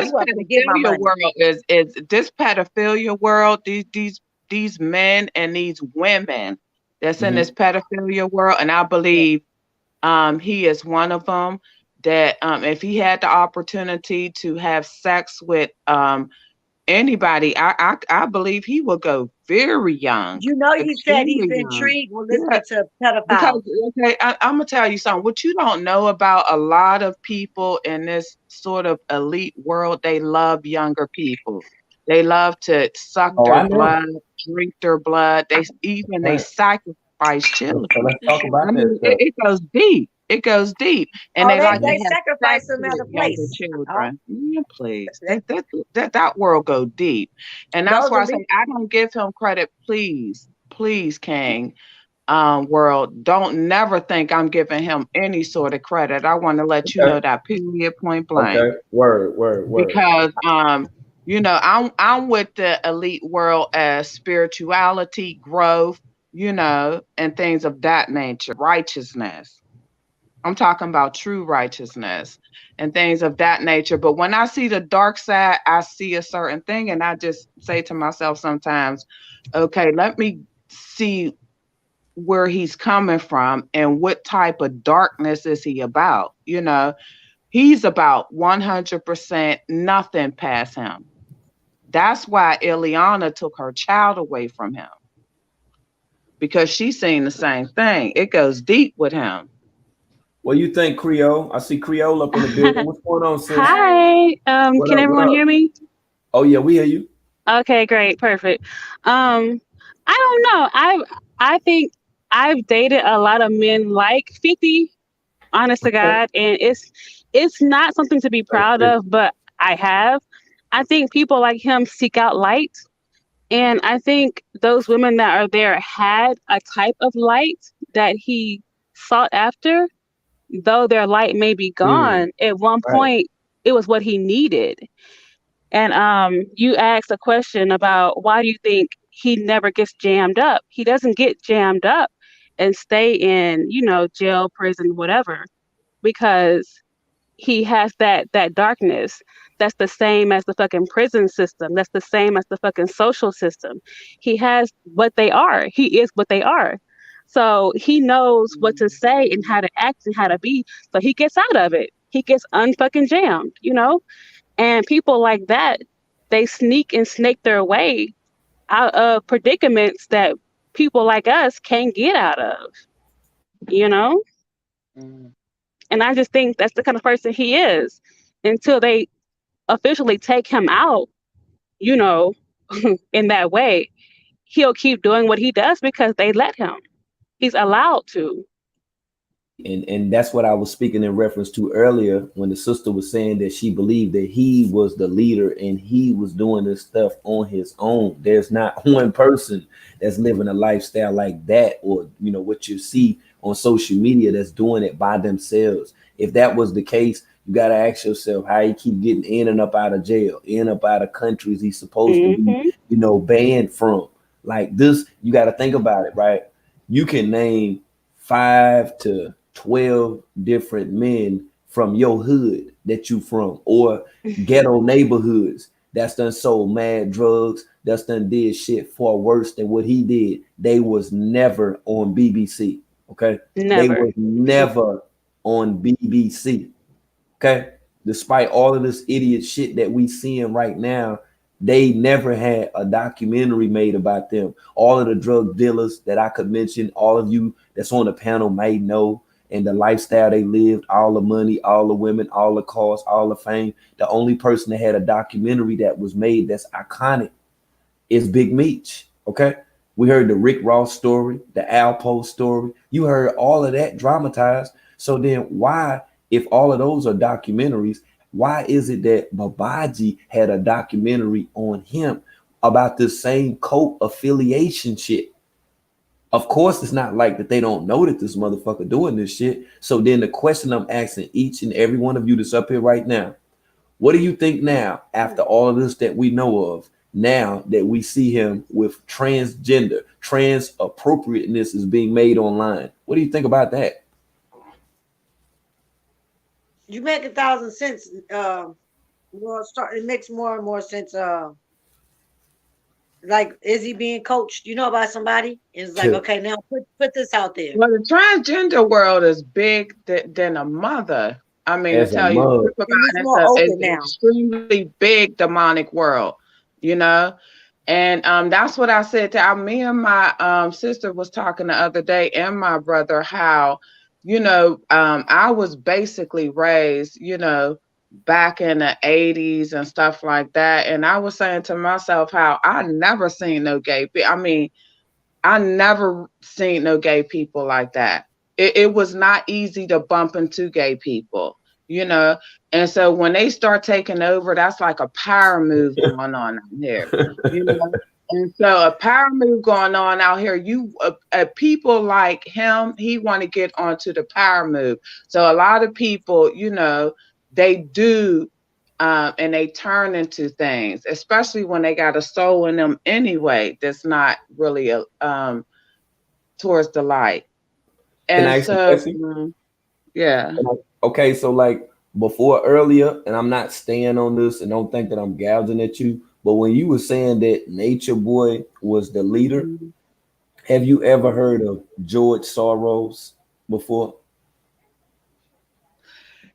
You wasn't gonna get my pedophilia money. world is this pedophilia world. These men and these women that's in Mhm. this pedophilia world, and I Yeah. believe he is one of them. That if he had the opportunity to have sex with anybody, I believe he would go very young, You know, he said he's extremely young. intrigued with Yeah, listening to because pedophiles. okay, I'm gonna tell you something. What you don't know about a lot of people in this sort of elite world, they love younger people. They love to suck Oh, their I know. blood, drink their blood. They Right. sacrifice children. So let's talk I about that mean, stuff. it goes deep. It goes deep, and Oh, they like to they have sex sacrifice him at with a younger place. Oh, children. Yeah, please, that, that world go deep, and that's those why I will say be. I don't give him credit. Please, please, King, world, don't never think I'm giving him any sort of credit. I want to let you Okay. know that period, point blank, Okay. Word. Word. Word. because I'm with the elite world as spirituality, growth, and things of that nature, righteousness. I'm talking about true righteousness and things of that nature. But when I see the dark side, I see a certain thing, and I just say to myself sometimes, okay, let me see where he's coming from and what type of darkness is he about. He's about 100% nothing past him. That's why Ileana took her child away from him, because she's saying the same thing. It goes deep with him. What do you think, Creole? I see Creole up in the building. What's going on, sis? Hey, Hi. What Can up? What everyone up? hear me? Oh yeah, we hear you. Okay, great, perfect. I don't know. I think I've dated a lot of men like 50, honest to Okay. God, and it's not something to be Like proud 50. of, but I have. I think people like him seek out light, and I think those women that are there had a type of light that he sought after, though their light may be Mm, gone. At one right. point, it was what he needed. And you asked a question about why do you think he never gets jammed up? He doesn't get jammed up and stay in, jail, prison, whatever, because he has that darkness. That's the same as the fucking prison system. That's the same as the fucking social system. He has what they are. He is what they are. So he knows what to say and how to act and how to be. So he gets out of it. He gets unfucking jammed. And people like that, they sneak and snake their way out of predicaments that people like us can't get out of, you know? Mm. And I just think that's the kind of person he is until they officially take him out, you know, in that way. He'll keep doing what he does because they let him. He's allowed to. And that's what I was speaking in reference to earlier when the sister was saying that she believed that he was the leader and he was doing this stuff on his own. There's not one person that's living a lifestyle like that, or what you see on social media that's doing it by themselves. If that was the case, you got to ask yourself how he keep getting in and up out of jail, in and up out of countries he's supposed to be, Hmm. banned from. Like this, you got to think about it, right? You can name 5 to 12 different men from your hood that you from, or ghetto neighborhoods that's done sold mad drugs, that's done did shit far worse than what he did. They was never on BBC. Okay. They Never. was never on BBC. Okay. Despite all of this idiot shit that we seeing right now, they never had a documentary made about them. All of the drug dealers that I could mention, all of you that's on the panel may know, and the lifestyle they lived, all the money, all the women, all the cars, all the fame. The only person that had a documentary that was made that's iconic is Big Meech. Okay. We heard the Rick Ross story, the Alpo story. You heard all of that dramatized. So then why, if all of those are documentaries, why is it that Babaji had a documentary on him about this same cult affiliation shit? Of course, it's not like that they don't know that this motherfucker doing this shit. So then the question I'm asking each and every one of you that's up here right now, what do you think now, after all of this that we know of, now that we see him with transgender, trans appropriateness is being made online? What do you think about that? you make 1,000 cents. Well, start. It makes more and more sense. Like, is he being coached? You know about somebody? It's like, okay, now put this out there. Well, the transgender world is big than a mother. I mean, to As a tell you the mug. truth about And it's it, more it's open an now. extremely big demonic world, you know. And that's what I said to me and my sister was talking the other day, and my brother, how, I was basically raised, back in the 80s and stuff like that. And I was saying to myself how I never seen no gay. I mean, I never seen no gay people like that. it was not easy to bump into gay people, you know. And so when they start taking over, that's like a power move going on out here, you know. And so a power move going on out here. People like him, he want to get onto the power move. So a lot of people, you know, they do, and they turn into things, especially when they got a soul in them anyway. That's not really towards the light. Can And I ask you a so, question? yeah. Okay, so like before earlier, and I'm not staying on this and don't think that I'm gouging at you, but when you were saying that Nature Boy was the leader, Mhm. have you ever heard of George Soros before?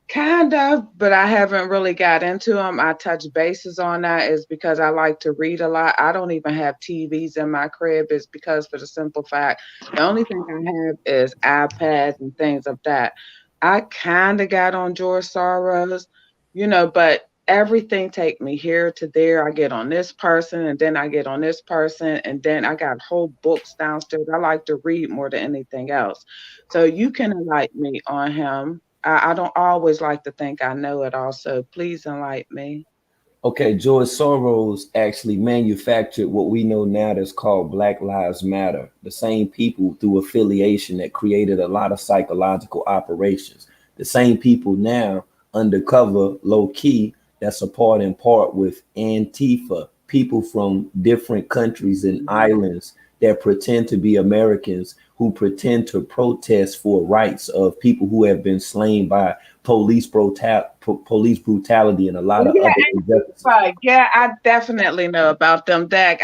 Kind of, but I haven't really got into them. I touch bases on that is because I like to read a lot. I don't even have TVs in my crib. It's because for the simple fact, the only thing I have is iPads and things of that. I kind of got on George Soros, you know, but everything take me here to there. I get on this person and then I get on this person and then I got whole books downstairs. I like to read more than anything else. So you can enlighten me on him. I don't always like to think I know it all, so please enlighten me. Okay, George Soros actually manufactured what we know now that's called Black Lives Matter. The same people through affiliation that created a lot of psychological operations. The same people now undercover, low key, that support in part with Antifa, people from different countries and Mhm. islands that pretend to be Americans who pretend to protest for rights of people who have been slain by police brutality and a lot of Yeah, other injustices. Antifa. Yeah, I definitely know about them. Dag,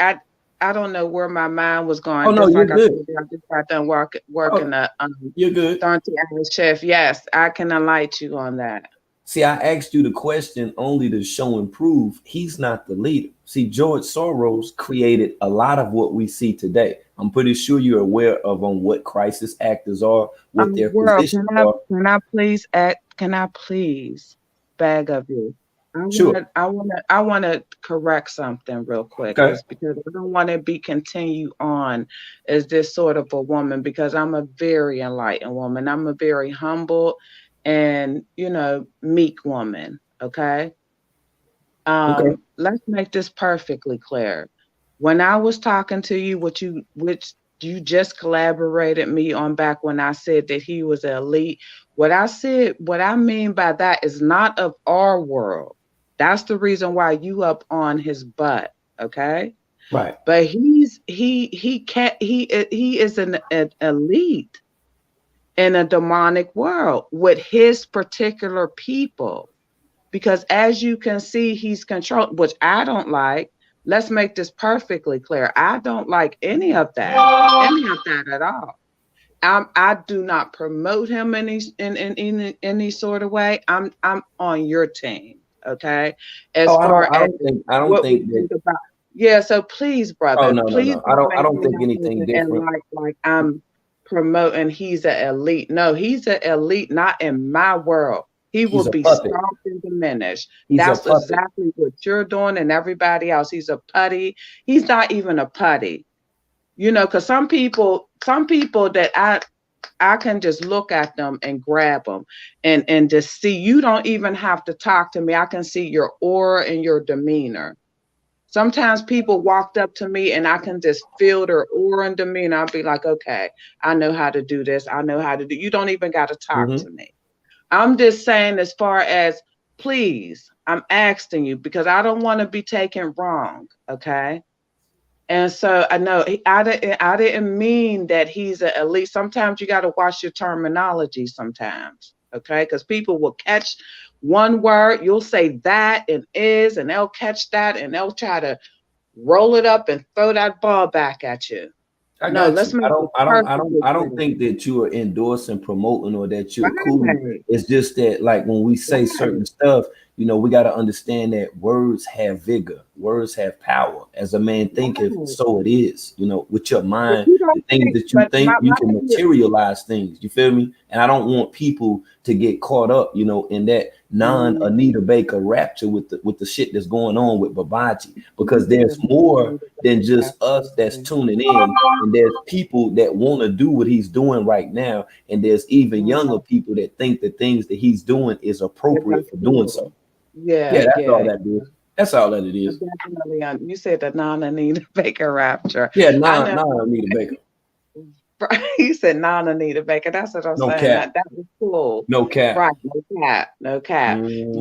I don't know where my mind was Oh going. no, Just you're like I good. told you, I just got done working Oh, a you're good. 30-hour shift. Yes, I can enlighten you on that. See, I asked you the question only to show and prove he's not the leader. See, George Soros created a lot of what we see today. I'm pretty sure you're aware of on what crisis actors are, what their World, positions are. can I please beg of you? Sure. I wanna correct something real quick, Okay. is because I don't want to be continue on as this sort of a woman because I'm a very enlightened woman. I'm a very humble and meek woman. Okay. Okay. Let's make this perfectly clear. When I was talking to you, which you just collaborated me on back when I said that he was an elite. What I mean by that is not of our world. That's the reason why you up on his butt, okay? Right. But he can't he is an elite in a demonic world with his particular people, because as you can see, he's controlled, which I don't like. Let's make this perfectly clear. I don't like any of that at all. I do not promote him in any sort of way. I'm on your team, okay? As Oh, far as I don't what we think that. think about, yeah. So please, Oh brother, no, no, please no. don't I make don't me think out anything and different. like I'm promoting he's an elite. No, he's an elite, not in my world. He will He's a be puppet. stomped and diminished. He's a That's puppet. exactly what you're doing and everybody else. He's a putty. He's not even a putty. Because some people that I can just look at them and grab them and just see. You don't even have to talk to me. I can see your aura and your demeanor. Sometimes people walked up to me and I can just feel their aura and demeanor. I'll be like, okay, I know how to do this. I know how to do. You don't even got to talk Hmm. to me. I'm just saying, as far as, please, I'm asking you because I don't want to be taken wrong. Okay. And so I know I didn't mean that he's a elite. Sometimes you got to watch your terminology sometimes, okay? Because people will catch one word, you'll say that and is, and they'll catch that and they'll try to roll it up and throw that ball back at you. I No, got let's you. make it perfectly I don't clear. think that you are endorsing, promoting, or that you're cool. Right, It's just that, like when we say right. certain stuff, we got to understand that words have vigor. words have power. As a man thinketh, Right. so it is. With your But mind, you the don't things think, that you but think, you my can thing is, materialize things. You feel me? And I don't want people to get caught up, in that non mm, Anita Baker rapture with the shit that's going on with Babaji, because you there's said more Anita than Baker just us that's rapture. tuning in, and there's people that want to do what he's doing right now, and there's even Mm, younger people that think the things that he's doing is but appropriate that's for doing cool. so. Yeah, Yeah, that's all yeah. that is. That's all that it I is. definitely. You said the non-Anita Baker rapture. Yeah, I nah, know. nah, Anita Baker. You said non-Anita Baker. That's what I'm No saying. cap. That was cool. No cap. Right. No cap. No cap. Hmm.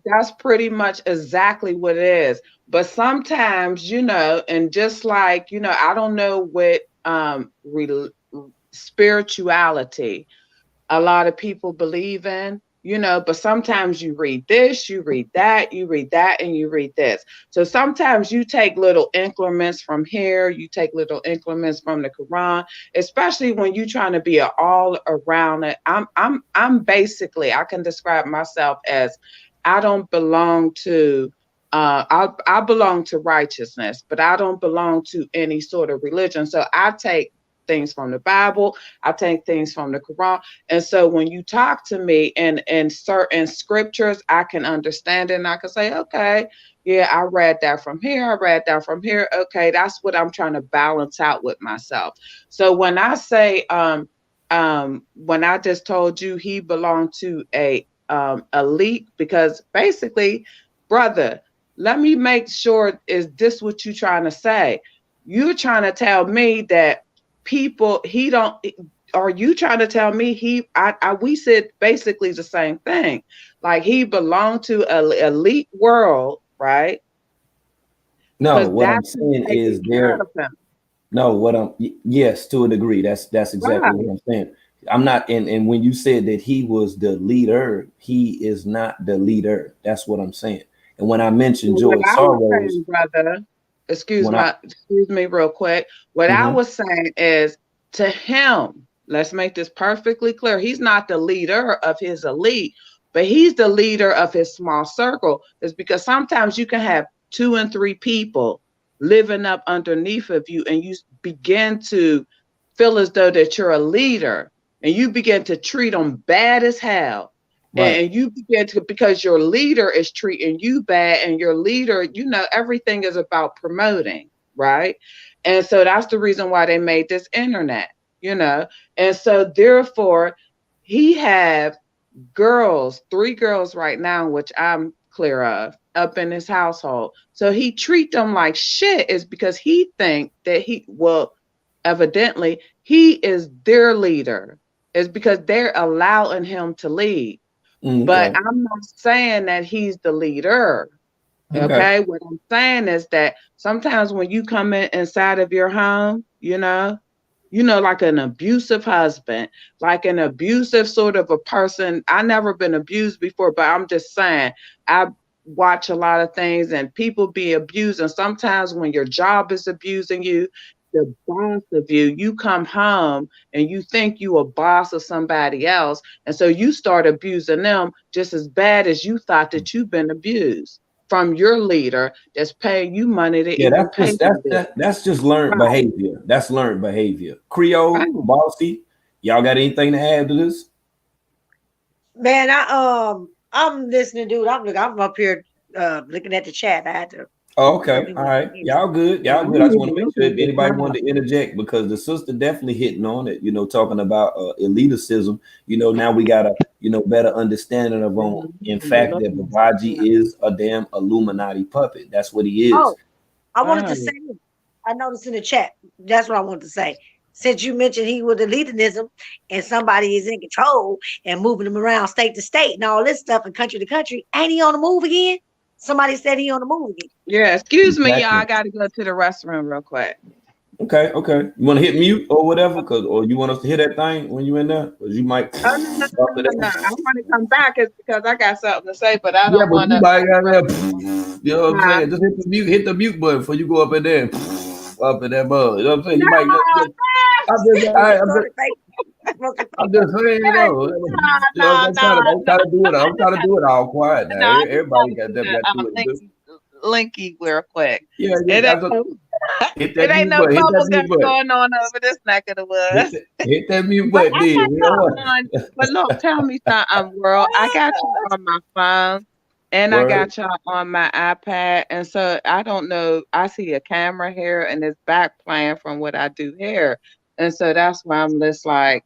That's pretty much exactly what it is. But sometimes, and just like, I don't know what spirituality a lot of people believe in, but sometimes you read this, you read that, you read that, and you read this. So sometimes you take little increments from here, you take little increments from the Quran, especially when you're trying to be an all around it. I'm basically, I can describe myself as, I don't belong to I belong to righteousness, but I don't belong to any sort of religion. So I take things from the Bible, I take things from the Quran. And so when you talk to me in certain scriptures, I can understand it and I can say, okay, yeah, I read that from here. I read that from here. Okay, that's what I'm trying to balance out with myself. So when I say, when I just told you he belonged to a elite, because basically, brother, let me make sure, is this what you're trying to say? You're trying to tell me that people, he don't, are you trying to tell me we said basically the same thing, like he belonged to an elite world, right? No, Because what I'm that's who's saying taking is care there. of him. No, yes, to a degree. That's exactly Right. what I'm saying. I'm not, and when you said that he was the leader, he is not the leader. That's what I'm saying. And when I mentioned So what George I was Soros, saying, brother, when I excuse me real quick. What I mhm, was saying is, to him, let's make this perfectly clear. He's not the leader of his elite, but he's the leader of his small circle. It's because sometimes you can have 2 and 3 people living up underneath of you, and you begin to feel as though that you're a leader, and you begin to treat them bad as hell, right, and you begin to, because your leader is treating you bad, and your leader, everything is about promoting, right? And so that's the reason why they made this internet, you know and so therefore he have girls, 3 girls right now, which I'm clear of, up in his household. So he treat them like shit, is because he think that evidently he is their leader, is because they're allowing him to lead. But okay, I'm not saying that he's the leader. okay, Okay. What I'm saying is that sometimes when you come inside of your home, like an abusive husband, like an abusive sort of a person. I never been abused before, but I'm just saying, I watch a lot of things and people be abused. And sometimes when your job is abusing you, the boss of you, you come home and you think you a boss of somebody else. And so you start abusing them just as bad as you thought that you've been abused from your leader that's paying you money to yeah, even that's pay just you this. that's just learned Right. behavior. That's learned behavior. Creole, Right. bossy. Y'all got anything to add to this? Man, I'm listening, dude. I'm up here looking at the chat. I had to Oh, tell okay. me All what right. to do. Y'all good. I Y'all good. I ain't just want even to make looking sure at if the anybody time. wanted to interject, because the sister definitely hitting on it, talking about elitism. Now we got a, better understanding of on, in fact, that Babaji is a damn Illuminati puppet. That's what he is. Oh, I wanted to Right. say this. I noticed in the chat. That's what I wanted to say. Since you mentioned he was elitism and somebody is in control and moving him around state to state and all this stuff and country to country, ain't he on the move again? Somebody said he on the move again. Yeah, excuse me, y'all. Exactly. I gotta go to the restroom real quick. Okay. Okay. You want to hit mute or whatever? Or you want us to hit that thing when you in there? Because you might Oh no, no, stop no, it. no, no. I want to come back is because I got something to say, but I Yeah, don't but want you to. might got that. You know what I'm Huh? saying? Just hit the mute button before you go up in there, up in that bug. You know what I'm saying? You No, might just. Supposed to throw the thing. Supposed to I'm just saying, no, I'm trying to, no, I'm trying to do it. I'm trying to do it all quiet now. no. I just Everybody wanted got you them to got to do it. think, linky real quick. Yeah, It yeah. ain't That's a, no, hit it that ain't mute no button. Hit that bubble gum mute button. going on over this neck of the woods. Hit that mute But button. I Then got we don't y'all want on. But look, tell me something, world. I got you on my phone, and I word. got y'all on my iPad, and so I don't know. I see a camera here, and it's back playing from what I do here, and so that's why I'm just like.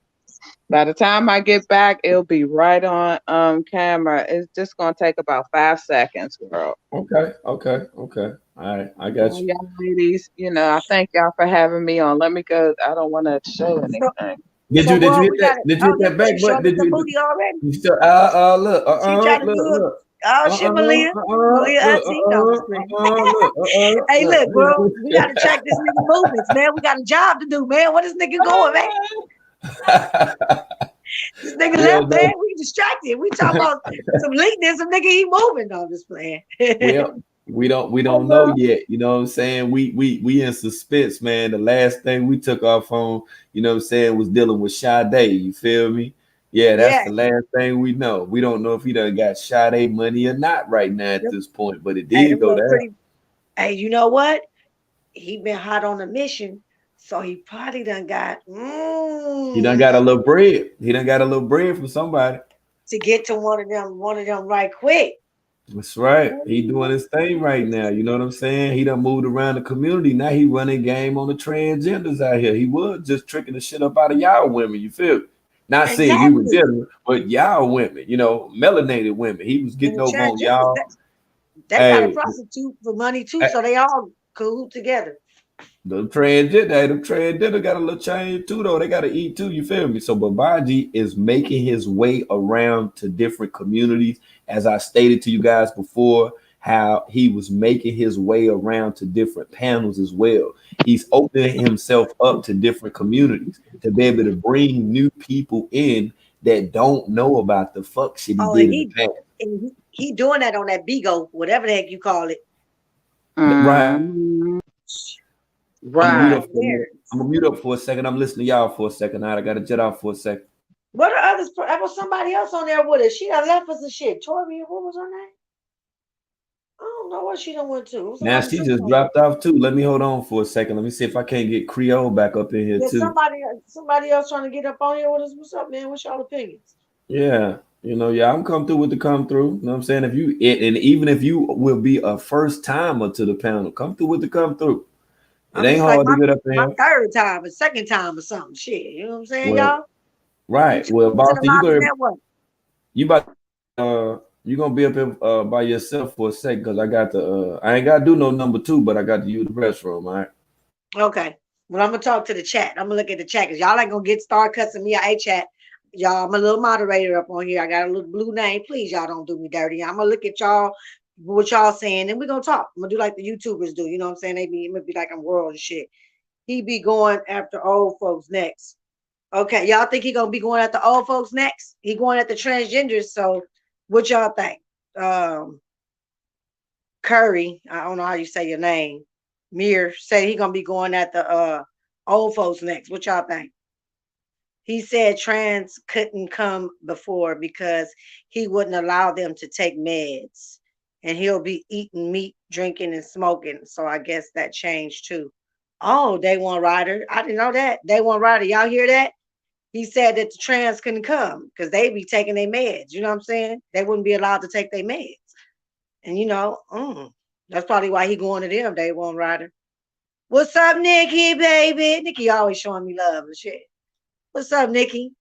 By the time I get back, it'll be right on camera. It's just gonna take about 5 seconds, girl. Okay, okay, okay. All right, I got Well, you. y'all ladies, I thank y'all for having me on. Let me go. I don't want to show So, anything. Did so you well, hit we that? got it. Did you Oh, hit look, that she back button? showing us Did the you? booty already. You still, look, She trying to do it. look, Oh shit, Malia. Malia auntie. No, I'm just playing. Hey, look, bro, we gotta check this nigga movements, man. We got a job to do, man. Where this nigga going, man? This nigga well, left, man. no, We distracted. We talking about some leakness. Some nigga he moving. No, I'm just playing. well, we Oh, don't know bro. yet. You know what I'm saying? We in suspense, man. The last thing we took off on, you know what I'm saying, was dealing with Sade. You feel me? Yeah, that's Yeah. the last thing we know. We don't know if he done got Sade money or not right now at Them- this point, but it Hey, did them go little down. pretty. Hey, you know what? He been hot on a mission, so he probably done got He done got a mm, little bread. He done got a little bread from somebody. to get to one of them right quick. That's right. He doing Ooh. his thing right now. You know what I'm saying? He done moved around the community. Now he running game on the transgenders out here. He was just tricking the shit up out of y'all women. You feel me? Not saying you were Exactly. dealing, but y'all women, melanated women. He was And getting the over on transgenders, y'all. they got a Hey, prostitute for money too, so they all cool together. them transgender got a little change too, though. They got to eat too. You feel me? So Babaji is making his way around to different communities, as I stated to you guys before. How he was making his way around to different panels as well. He's opening himself up to different communities to be able to bring new people in that don't know about the fuck shit he Oh, did in the past. and he doing that on that Bigo, whatever the heck you call it. Right. Mhm. I'm gonna I'm mute Right. up for a minute. I'm gonna mute up for a second. I'm listening to y'all for a second. All right, I gotta jet out for a second. What are others? There was somebody else on there with us. She done left us and shit. Tori, what was her name? I don't know what she done went to. It was Now somebody she super just on there. dropped off too. Let me hold on for a second. Let me see if I can't get Creole back up in here There's too. somebody else trying to get up on here with us. What's up, man? What's y'all opinions? Yeah, yeah, I'm come through with the come through. You know what I'm saying? If you and even if you will be a first timer to the panel, come through with the come through. It I'm ain't just like hard to get up in my here. third time, a second time or something. Shit, you know what I'm saying, Well, y'all? You right. tune Well, into the bossy, Lobby Network. you about you gonna be up here by yourself for a second because I got the I ain't gotta do no number two, but I got to use the restroom. All right. Okay. Well, I'm gonna talk to the chat. I'm gonna look at the chat because y'all ain't gonna get start cussing me out. Hey, chat. Y'all, I'm a little moderator up on here. I got a little blue name. Please, y'all don't do me dirty. I'm gonna look at y'all, what y'all saying, and we're gonna talk. I'm gonna do like the YouTubers do. You know what I'm saying? It would be like I'm world and shit. He be going after old folks next. Okay, y'all think he gonna be going after old folks next? He going after transgenders. So, what y'all think? Um, Curry, I don't know how you say your name. Mir said he gonna be going at the old folks next. What y'all think? He said trans couldn't come before because he wouldn't allow them to take meds. And he'll be eating meat, drinking, and smoking. So I guess that changed too. Oh, Day One Rider. I didn't know that. Day One Rider. Y'all hear that? He said that the trans couldn't come because they be taking their meds. You know what I'm saying? They wouldn't be allowed to take their meds. And that's probably why he going to them, Day One Rider. What's up, Nikki, baby? Nikki always showing me love and shit. What's up, Nikki?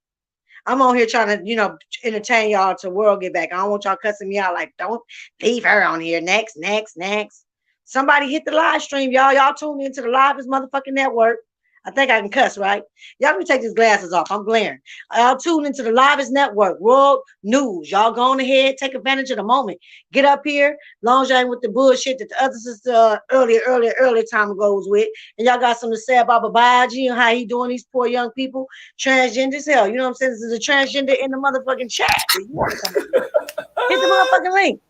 I'm on here trying to, entertain y'all till world get back. I don't want y'all cussing me out like, don't leave her on here. Next, next, next. Somebody hit the live stream, y'all. Y'all tune into the livest motherfucking network. I think I can cuss, right? Y'all let me take these glasses off. I'm glaring. Y'all tune into the livest network, world news. Y'all go on ahead, take advantage of the moment. Get up here, long as y'all ain't with the bullshit that the other sister earlier time ago was with. And y'all got something to say about Babaji and how he doing these poor young people. Transgender as hell. You know what I'm saying? This is a transgender in the motherfucking chat. If you want to come over here, hit the motherfucking link.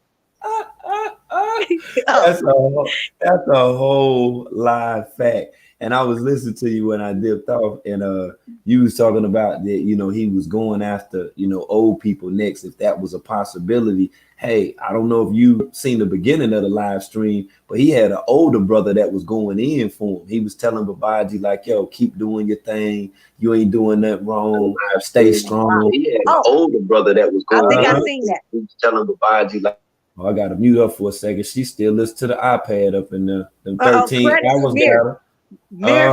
Oh, That's a whole live fact. And I was listening to you when I dipped off, and you was talking about that, he was going after, old people next, if that was a possibility. Hey, I don't know if you seen the beginning of the live stream, but he had an older brother that was going in for him. He was telling Babaji, like, yo, keep doing your thing. You ain't doing nothing wrong. Stay strong. He had an older brother that was I going think I in. seen that. He was telling Babaji, like, oh, I got to mute up for a second. She still listens to the iPad up in there. Them 13 Credit hours got Mir, her. Mir,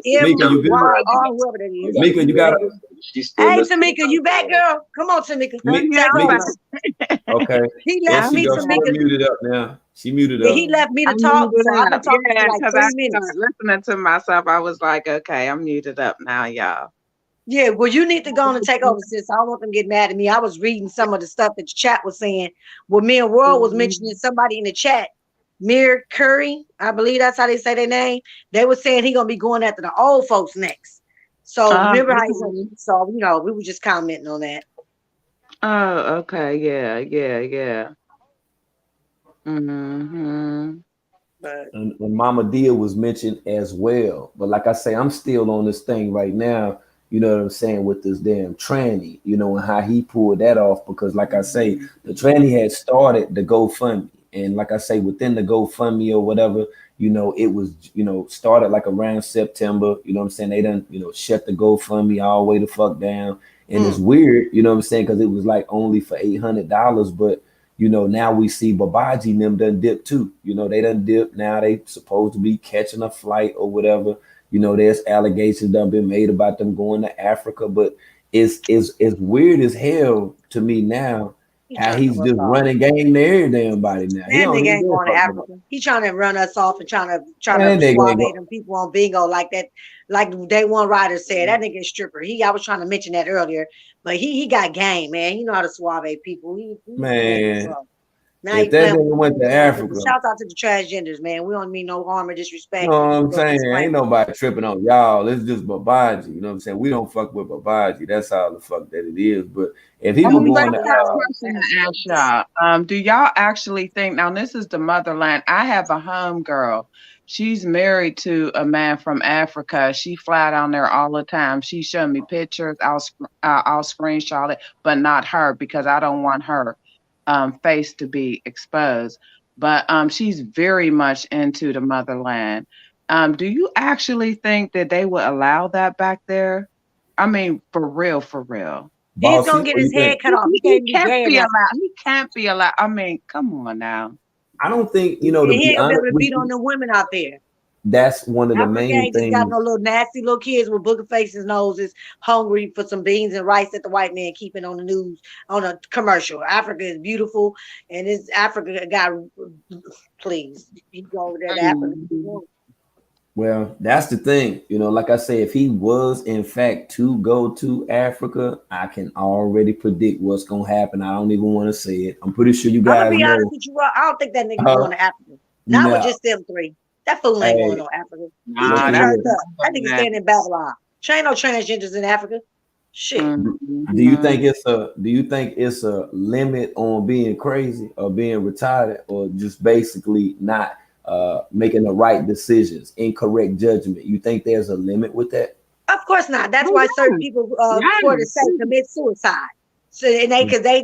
Mika, you good? whoever that is. Mika, you got to. She still Hey, listens. Tamika, you back, girl? Come on, Tamika. Yeah, Take I'm over. back. Okay. He There left she me, goes. She Tamika. muted up now. She muted Yeah, up. he left me to I'm talk, muted so I've been up. talking for Yeah, like because 3 I minutes. started listening to myself. I was like, okay, I'm muted up now, y'all. Yeah, well, you need to go on and take over, sis. I don't want them to get mad at me. I was reading some of the stuff that the chat was saying. Well, me and World was mentioning somebody in the chat, Mir Curry, I believe that's how they say their name. They were saying he gonna be going after the old folks next. So remember how he said, so we were just commenting on that. Oh, okay. Yeah. Mm-hmm. But And Mama Dia was mentioned as well. But like I say, I'm still on this thing right now, you know what I'm saying, with this damn tranny, and how he pulled that off. Because like I say, the tranny had started the GoFundMe. And like I say, within the GoFundMe or whatever, it was, started like around September, you know what I'm saying? They done, shut the GoFundMe all the way the fuck down. And it's weird, you know what I'm saying? Because it was like only for $800, but now we see Babaji and them done dip too. They done dip. Now they supposed to be catching a flight or whatever. There's allegations done been made about them going to Africa, but it's weird as hell to me now how trying to he's run us just off. running game to everybody now. He That don't nigga even ain't give a going to fuck no more. Africa. He trying to run us off and trying Man, to that nigga suave ain't go. them people on bingo like that. Like Day One Rider said, that nigga is stripper. I was trying to mention that earlier, but he got game, man. He know how to suave people. He Man, now he if that playing nigga with went the to transgenders. Africa, Shout out to the transgenders, man. We don't mean no harm or you disrespect. know what I'm But saying? Ain't disclaimer. nobody tripping on y'all. It's just Babaji. You know what I'm saying? We don't fuck with Babaji. That's all the fuck that it is. But if he Yeah, was we But going fuck to with I got a y'all. question to ask y'all. Do y'all actually think now this is the motherland? I have a home girl. She's married to a man from Africa. She fly down there all the time. She showed me pictures. I'll screenshot it, but not her because I don't want her face to be exposed. But she's very much into the motherland. Do you actually think that they would allow that back there? I mean, for real, for real. He's gonna Bossy, get what do his you think? head cut off. He He can't be can't gay be enough. allowed. He can't be allowed. I mean, come on now. I don't think, And to he be ain't gonna be honest able to with beat on you, the women out there. that's one of the Africa main ain't just got things. no little nasty little kids with booger faces, noses, hungry for some beans and rice that the white man keeping on the news on a commercial. Africa is beautiful, and it's Africa got. Please, you go over there to Africa. Mhm. Well, that's the thing. Like I say, if he was in fact to go to Africa, I can already predict what's gonna happen. I don't even want to say it. I'm pretty sure you I'm gonna guys be honest know. with you. I don't think that nigga Uh, going to Africa. Not with no, just them three. That fool ain't going hey, to Africa. He look Nah, too here. that's turned up. That nigga motherland. staying in Babylon. There ain't no transgenders in Africa. Shit. Do you Mhm. think it's a limit on being crazy or being retarded or just basically not making the right decisions, incorrect judgment? You think there's a limit with that? Of course not. That's Oh why certain yeah, people, for the sake, yeah. commit suicide. So and because they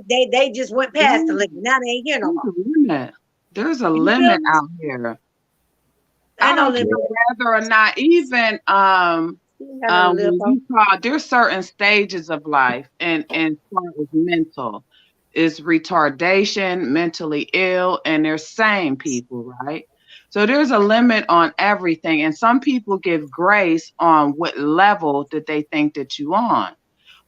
just went past the There's, limit. Now they ain't here no there's more. a limit. There's a You feel limit me? out here. I Ain't no don't care limit. whether or not even You ain't got nothing to live when for. you call there's certain stages of life and far as mental is retardation, mentally ill, and they're sane people, right? So there's a limit on everything. And some people give grace on what level that they think that you on.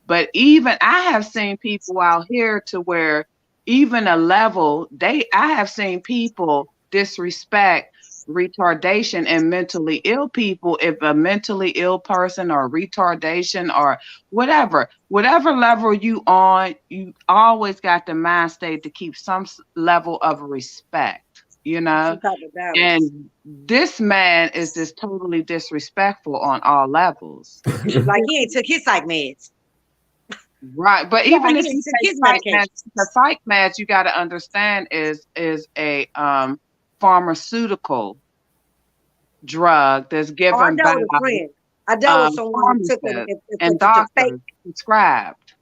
But even I have seen people out here to where even a level I have seen people disrespect retardation and mentally ill people. If a mentally ill person or retardation or whatever level you on, you always got the mind state to keep some level of respect, Some type of balance. and this man is just totally disrespectful on all levels. Like he ain't took his psych meds. Right, but Yeah, even if he you ain't took take his psych meds, medication. the psych meds you got to understand is a pharmaceutical drug that's Oh, I given dealt by with a friend. I dealt with someone that took it pharmacists and to fake. doctors prescribed.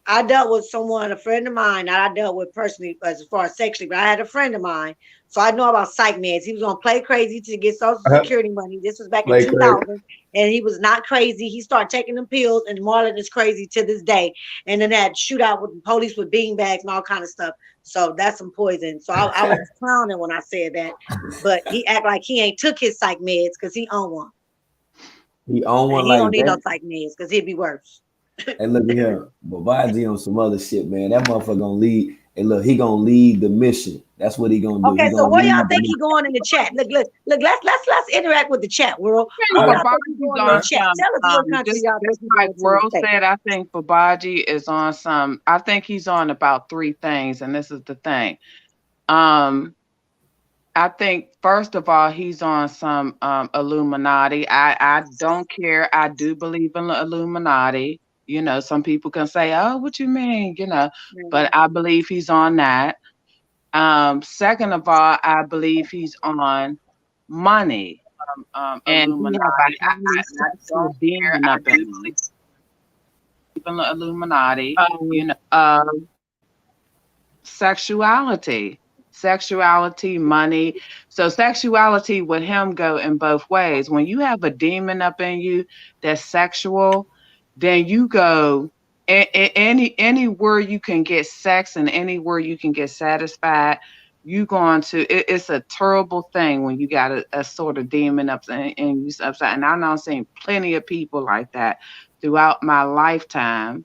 I dealt with someone, a friend of mine, that I dealt with personally as far as sexually, but I had a friend of mine. So I know about psych meds. He was gonna play crazy to get Social Security money. This was back in Like crazy. 2000, and he was not crazy. He started taking them pills, and Marlon is crazy to this day. And then that shootout with the police with bean bags and all kind of stuff. So that's some poison. So I was clowning when I said that, but he act like he ain't took his psych meds because he own one, He own and one he don't like need no that. psych meds because he'd be worse. Hey, look at him. Babaji on some other shit, man. That motherfucker gonna lead. And look, he gonna lead the mission. That's what he gonna do. He Okay, so gonna where y'all lead the think he mission. going in the chat? Look. Let's interact with the chat world. I Where think All right. y'all think he Babaji's going in the on chat? some Tell us what country y'all think just he like going to World today. said, I think Babaji is on some, I think he's on about three things, and this is the thing. I think first of all, he's on some Illuminati. I don't care. I do believe in the Illuminati. You know, some people can say, "Oh, what you mean?" You know, but I believe he's on that. Second of all, I believe he's on money. And he have Illuminati. a highly sexual demon up in him. Even the Illuminati. You know, sexuality, money. So sexuality with him go in both ways. When you have a demon up in you that's sexual, then you go anywhere you can get sex and anywhere you can get satisfied. You going to it's a terrible thing when you got a sort of demon up and you upside. And I know I've seen plenty of people like that throughout my lifetime.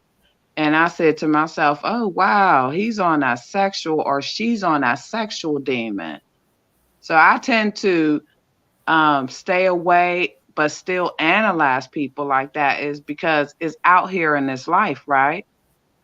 And I said to myself, oh, wow, he's on a sexual or she's on a sexual demon. So I tend to stay away, but still analyze people like that is because it's out here in this life, right?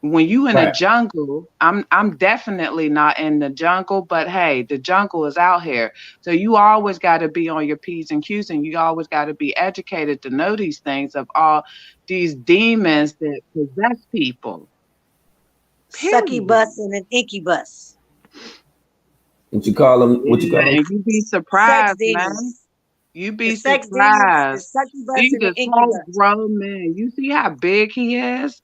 When you in a Right. jungle, I'm definitely not in the jungle, but hey, the jungle is out here. So you always got to be on your P's and Q's, and you always got to be educated to know these things of all these demons that possess people. Sucky Period. bus and an inky bus. What you call him? What you Yeah, call him? and you be Sex surprised, man. demons. You The be sex demons, the surprised. sucky bus He's and the a inky whole bus. grown man. You see how big he is?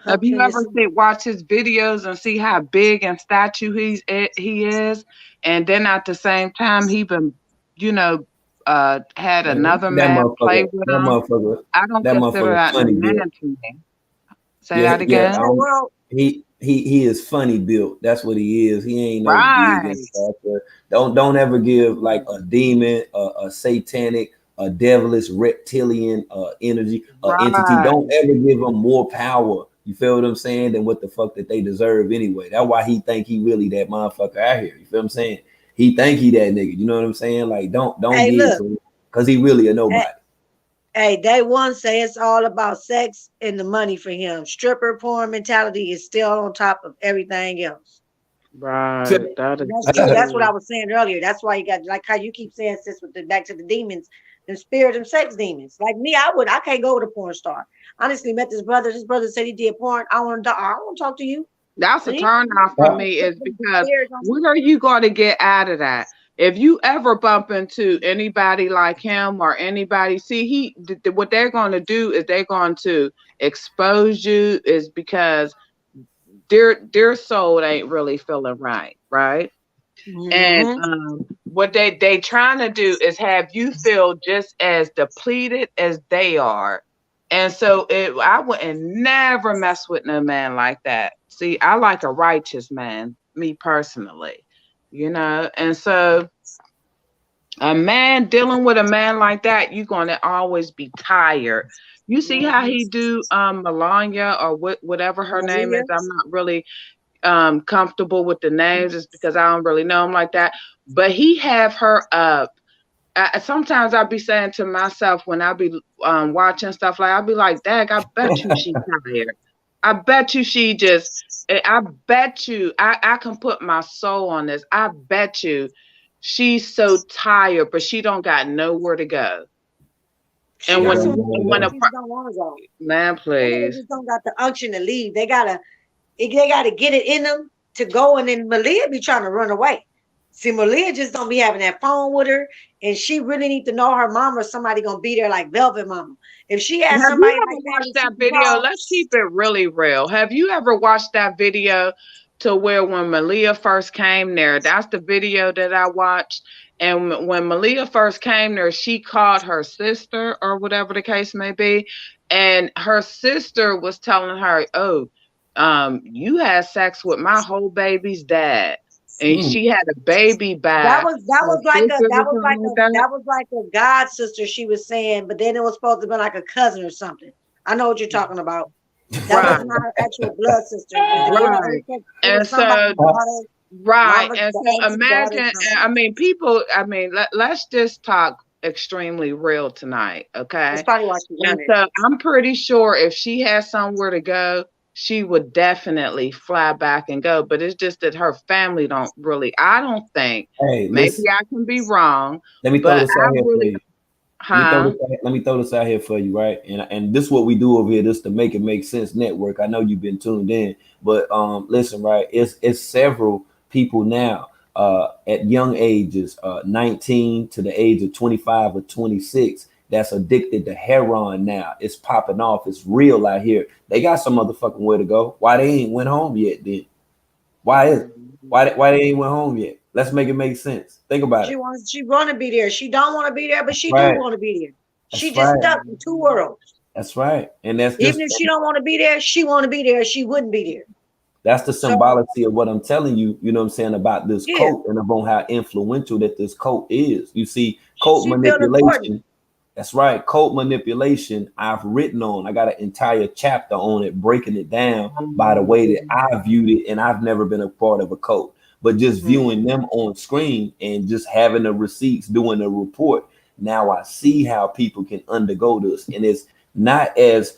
Have Hooked you in ever this. watch his videos and see how big and statue he is? And then at the same time, he been, you know, had Man, another man play with him. I don't that consider motherfucker that no funny built. man to me. Say Yeah, that yeah. again. So world, He is funny built. That's what he is. He ain't no big and Right, stature. Don't ever give like a demon, a satanic, a devilish reptilian energy, entity. right. Don't ever give them more power. You feel what I'm saying? Than what the fuck that they deserve anyway. That's why he think he really that motherfucker out here. You feel what I'm saying? He think he that nigga. You know what I'm saying? Like don't hey, get it look, to him because he really a hey, nobody. hey, day one say it's all about sex and the money for him. Stripper porn mentality is still on top of everything else. Right. That is That's true. That's what I true. was saying earlier. That's why you got like how you keep saying sis with the back to the demons, them spirit and sex demons. Like me, I can't go with a porn star. Honestly, met this brother. This brother said he did porn. I want to talk to you. That's a And he turn off for me is because what are you going to get out of that? If you ever bump into anybody like him or anybody, see, what they're going to do is they're going to expose you is because their soul ain't really feeling right, right? And Mhm. what they trying to do is have you feel just as depleted as they are. And so I wouldn't never mess with no man like that. See, I like a righteous man, me personally, you know. And so a man dealing with a man like that, you're gonna always be tired. You see how he do Melania or whatever her name is. Malia. I'm not really comfortable with the names just because I don't really know him like that. But he have her up. Sometimes I'll be saying to myself when I be watching stuff like I'll be like, "Dag, I bet you she tired. I bet you she just. I bet you I can put my soul on this. I bet you she's so tired, but she don't got nowhere to go. She And got Yeah, somewhere when to yeah, go. when yeah. a She just don't want to go. man, Some of them please, just don't got the unction to leave. They gotta get it in them to go. And then Malia be trying to run away. See, Malia just don't be having that phone with her, and she really need to know her mama or somebody gonna be there like Velvet Mama. If she has Have you somebody ever like that watched and she that can video? call, Let's keep it really real. Have you ever watched that video to where when Malia first came there? That's the video that I watched. And when Malia first came there, she called her sister or whatever the case may be. And her sister was telling her, "Oh, you had sex with my whole baby's dad." And Mm. she had a baby that by was that her was like a sister that or was like something like a that. that was like a god sister she was saying, but then it was supposed to be like a cousin or something. I know what you're talking about. That was Right, not her actual blood sister. right. It And was somebody's so daughter, right. mama's And so dad's daughter or imagine, something. I mean, people, I mean, let's just talk extremely real tonight, That's okay? probably why she And wanted. so I'm pretty sure if she had somewhere to go, she would definitely fly back and go. But it's just that her family don't really, I don't think, Hey, maybe listen. I can be wrong, Let me throw but this I out here for really, you. huh? Let me throw this out here for you, right? And this is what we do over here, this to make it make sense network. I know you've been tuned in, but listen, right? It's several people now at young ages, 19 to the age of 25 or 26, that's addicted to heroin now. It's popping off. It's real out here. They got some motherfucking way to go. Why they ain't went home yet then? Why is it? Why they ain't went home yet? Let's make it make sense. Think about it. She wanna be there. She don't want to be there, but she do Right. want to be there. She That's just right. stuck in two worlds. That's right. And that's Even just if she don't want to be there, she want to be there. She wouldn't be there. that's the So symbology of what I'm telling you, you know what I'm saying, about this yeah, cult and about how influential that this cult is. You see, cult she feel important. manipulation. That's right. Cult manipulation, I've written on. I got an entire chapter on it, breaking it down by the way that I viewed it. And I've never been a part of a cult, but just viewing them on screen and just having the receipts, doing the report. Now I see how people can undergo this. And it's not as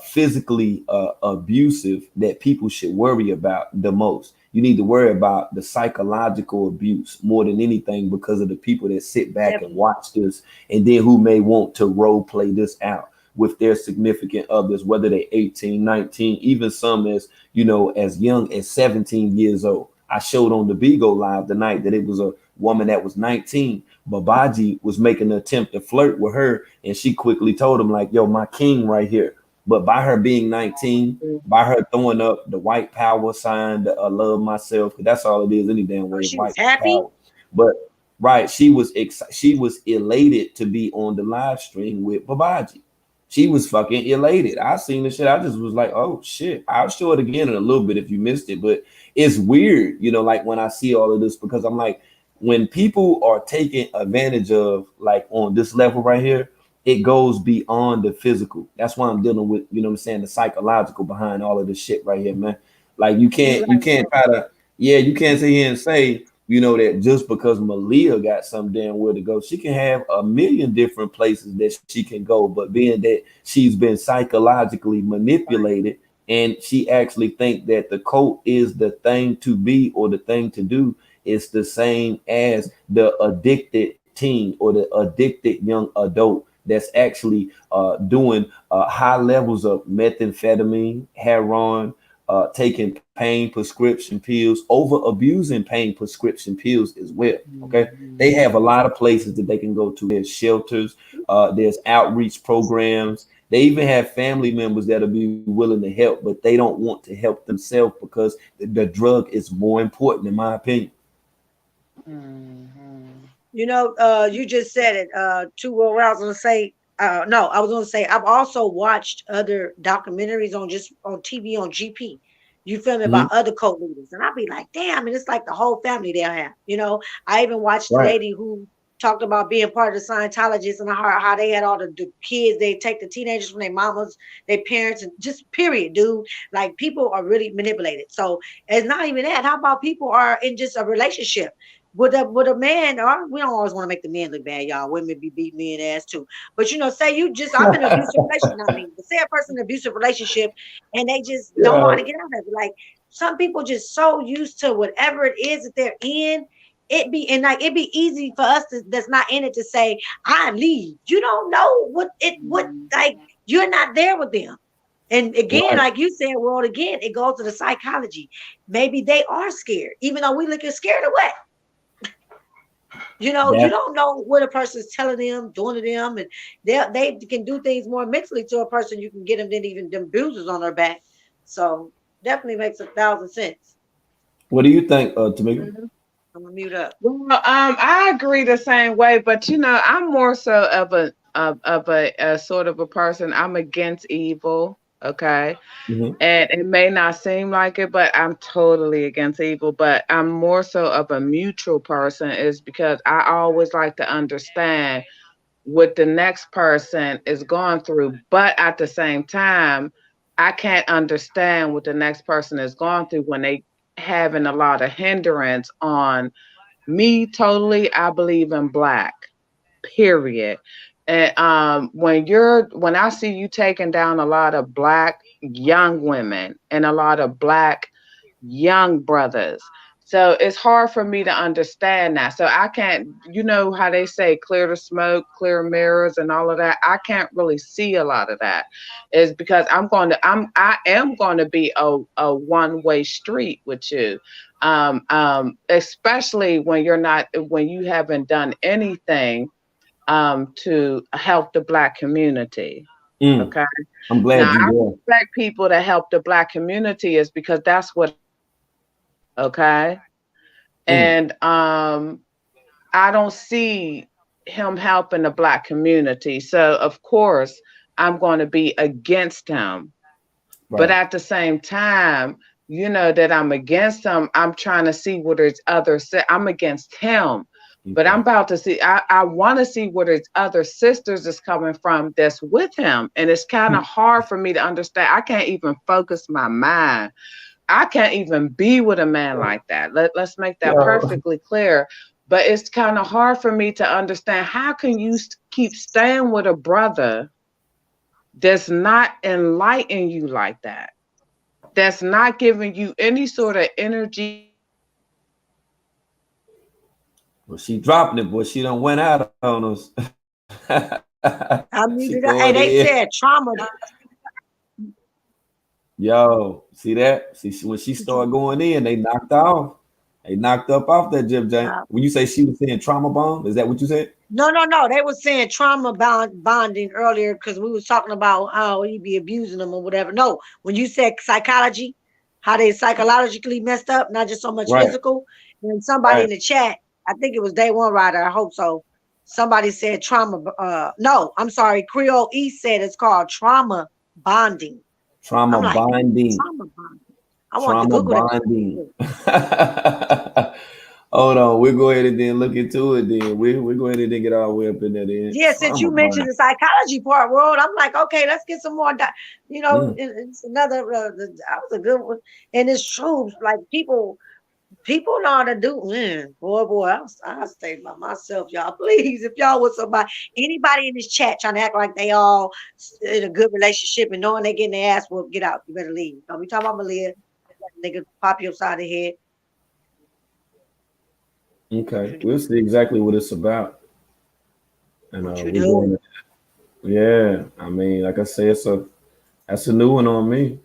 physically abusive that people should worry about the most. You need to worry about the psychological abuse more than anything because of the people that sit back and Definitely. watch this and then who may want to role play this out with their significant others, whether they're 18, 19, even some as, you know, as young as 17 years old. I showed on the Bigo live tonight that it was a woman that was 19. Babaji was making an attempt to flirt with her, and she quickly told him, like, yo, my king right here. But by her being 19, by her throwing up the white power sign, the love myself, because that's all it is any damn Oh, way, is she was white happy. power. But right, she was elated to be on the live stream with Babaji. She was fucking elated. I seen the shit. I just was like, oh shit. I'll show it again in a little bit if you missed it. But it's weird, you know, like when I see all of this, because I'm like, when people are taken advantage of, like on this level right here, it goes beyond the physical. That's why I'm dealing with, you know what I'm saying, the psychological behind all of this shit right here, man. Like You you right, can't bro. try to, yeah, you can't sit here and say, you know, that just because Malia got some damn where to go, she can have a million different places that she can go. But being that she's been psychologically manipulated and she actually think that the cult is the thing to be or the thing to do, it's the same as the addicted teen or the addicted young adult that's actually doing high levels of methamphetamine, heroin, taking pain prescription pills, over abusing pain prescription pills as well. Okay, they have a lot of places that they can go to. There's shelters, there's outreach programs. They even have family members that'll be willing to help, but they don't want to help themselves because the drug is more important, in my opinion. Mhm. You just said it. To what I was gonna say. No, I was gonna say I've also watched other documentaries on just on TV on GP. You feel me Mhm. about other cult leaders, and I'll be like, damn, and it's like the whole family they'll have. I even watched the Right. lady who talked about being part of the Scientologists and how they had all the kids. They take the teenagers from their mamas, their parents, and just period, dude. Like people are really manipulated. So it's not even that. How about people are in just a relationship? With a man, or we don't always want to make the men look bad, y'all. Women be beating men ass too. But say you just I'm in an abusive relationship, not me, but say a person in an abusive relationship and they just don't know how Yeah. to get out of it. Like some people just so used to whatever it is that they're in. It'd be easy for us that's not in it to say, I leave. You don't know what like you're not there with them. And again, Right. like you said, well, again, it goes to the psychology. Maybe they are scared, even though we look at scared of what? You That don't know what a person's telling them, doing to them, and they can do things more mentally to a person. You can get them than even them bruises on their back. So definitely makes 1,000 cents. what do you think, Tamika? Mhm. I'm gonna mute up. Well, I agree the same way, but I'm more so of a sort of a person. I'm against evil. Okay. Hmm. And it may not seem like it, but I'm totally against evil. But I'm more so of a mutual person, is because I always like to understand what the next person is going through. But at the same time, I can't understand what the next person is going through when they having a lot of hindrance on me. Totally, I believe in black. Period. And when I see you taking down a lot of black young women and a lot of black young brothers. So it's hard for me to understand that. So I can't, how they say clear the smoke, clear mirrors and all of that. I can't really see a lot of that. Is because I am going to be a one-way street with you. Especially when you haven't done anything to help the black community. Mm, Okay. I'm Now glad you I there. respect people that help the black community is because that's what okay. Mm, And I don't see him helping the black community. So of course I'm going to be against him. But right. at the same time, that I'm against him. I'm trying to see what his I'm against him. But I'm Okay. about to see, I want to see where his other sisters is coming from that's with him. And it's kind of hard for me to understand. I can't even focus my mind. I can't even be with a man like that. Let's make that Yeah. perfectly clear. But it's kind of hard for me to understand how can you keep staying with a brother that's not enlightening you like that, that's not giving you any sort of energy. Well, she dropping it, boy. She done went out on us. She I going muted up. Hey, in. they said trauma. Yo, see that? When she started going in, they knocked her off. They knocked up off that Jim Jane. When you say she was saying trauma bomb, is that what you said? No, no, no. They were saying bonding earlier because we was talking about how he be abusing them or whatever. No, when you said psychology, how they psychologically messed up, not just so much Right, physical. And somebody right. in the chat, I think it was Day One Rider. I hope so. Somebody said trauma. No, I'm sorry. Creole East said it's called trauma bonding. Trauma I'm like, bonding. trauma bonding. I want to Trauma Google that. bonding. Hold on, we'll go ahead and then look into it. Then we'll go ahead and then get our way up in there. Then Yeah, since trauma you mentioned bonding. the psychology part, world, I'm like, okay, let's get some more. Mm, It's another. That was a good one, and it's true. Like people know how to do. Man, boy, I'll stay by myself, y'all. Please, if y'all with somebody, anybody in this chat trying to act like they all in a good relationship and knowing they getting their ass whooped, get out. You better leave. Don't be talking about Malia. Nigga, pop you upside the head. What okay, you do? we'll see exactly what it's about, and What you we're going. do? Yeah, I mean, like I said, that's a new one on me.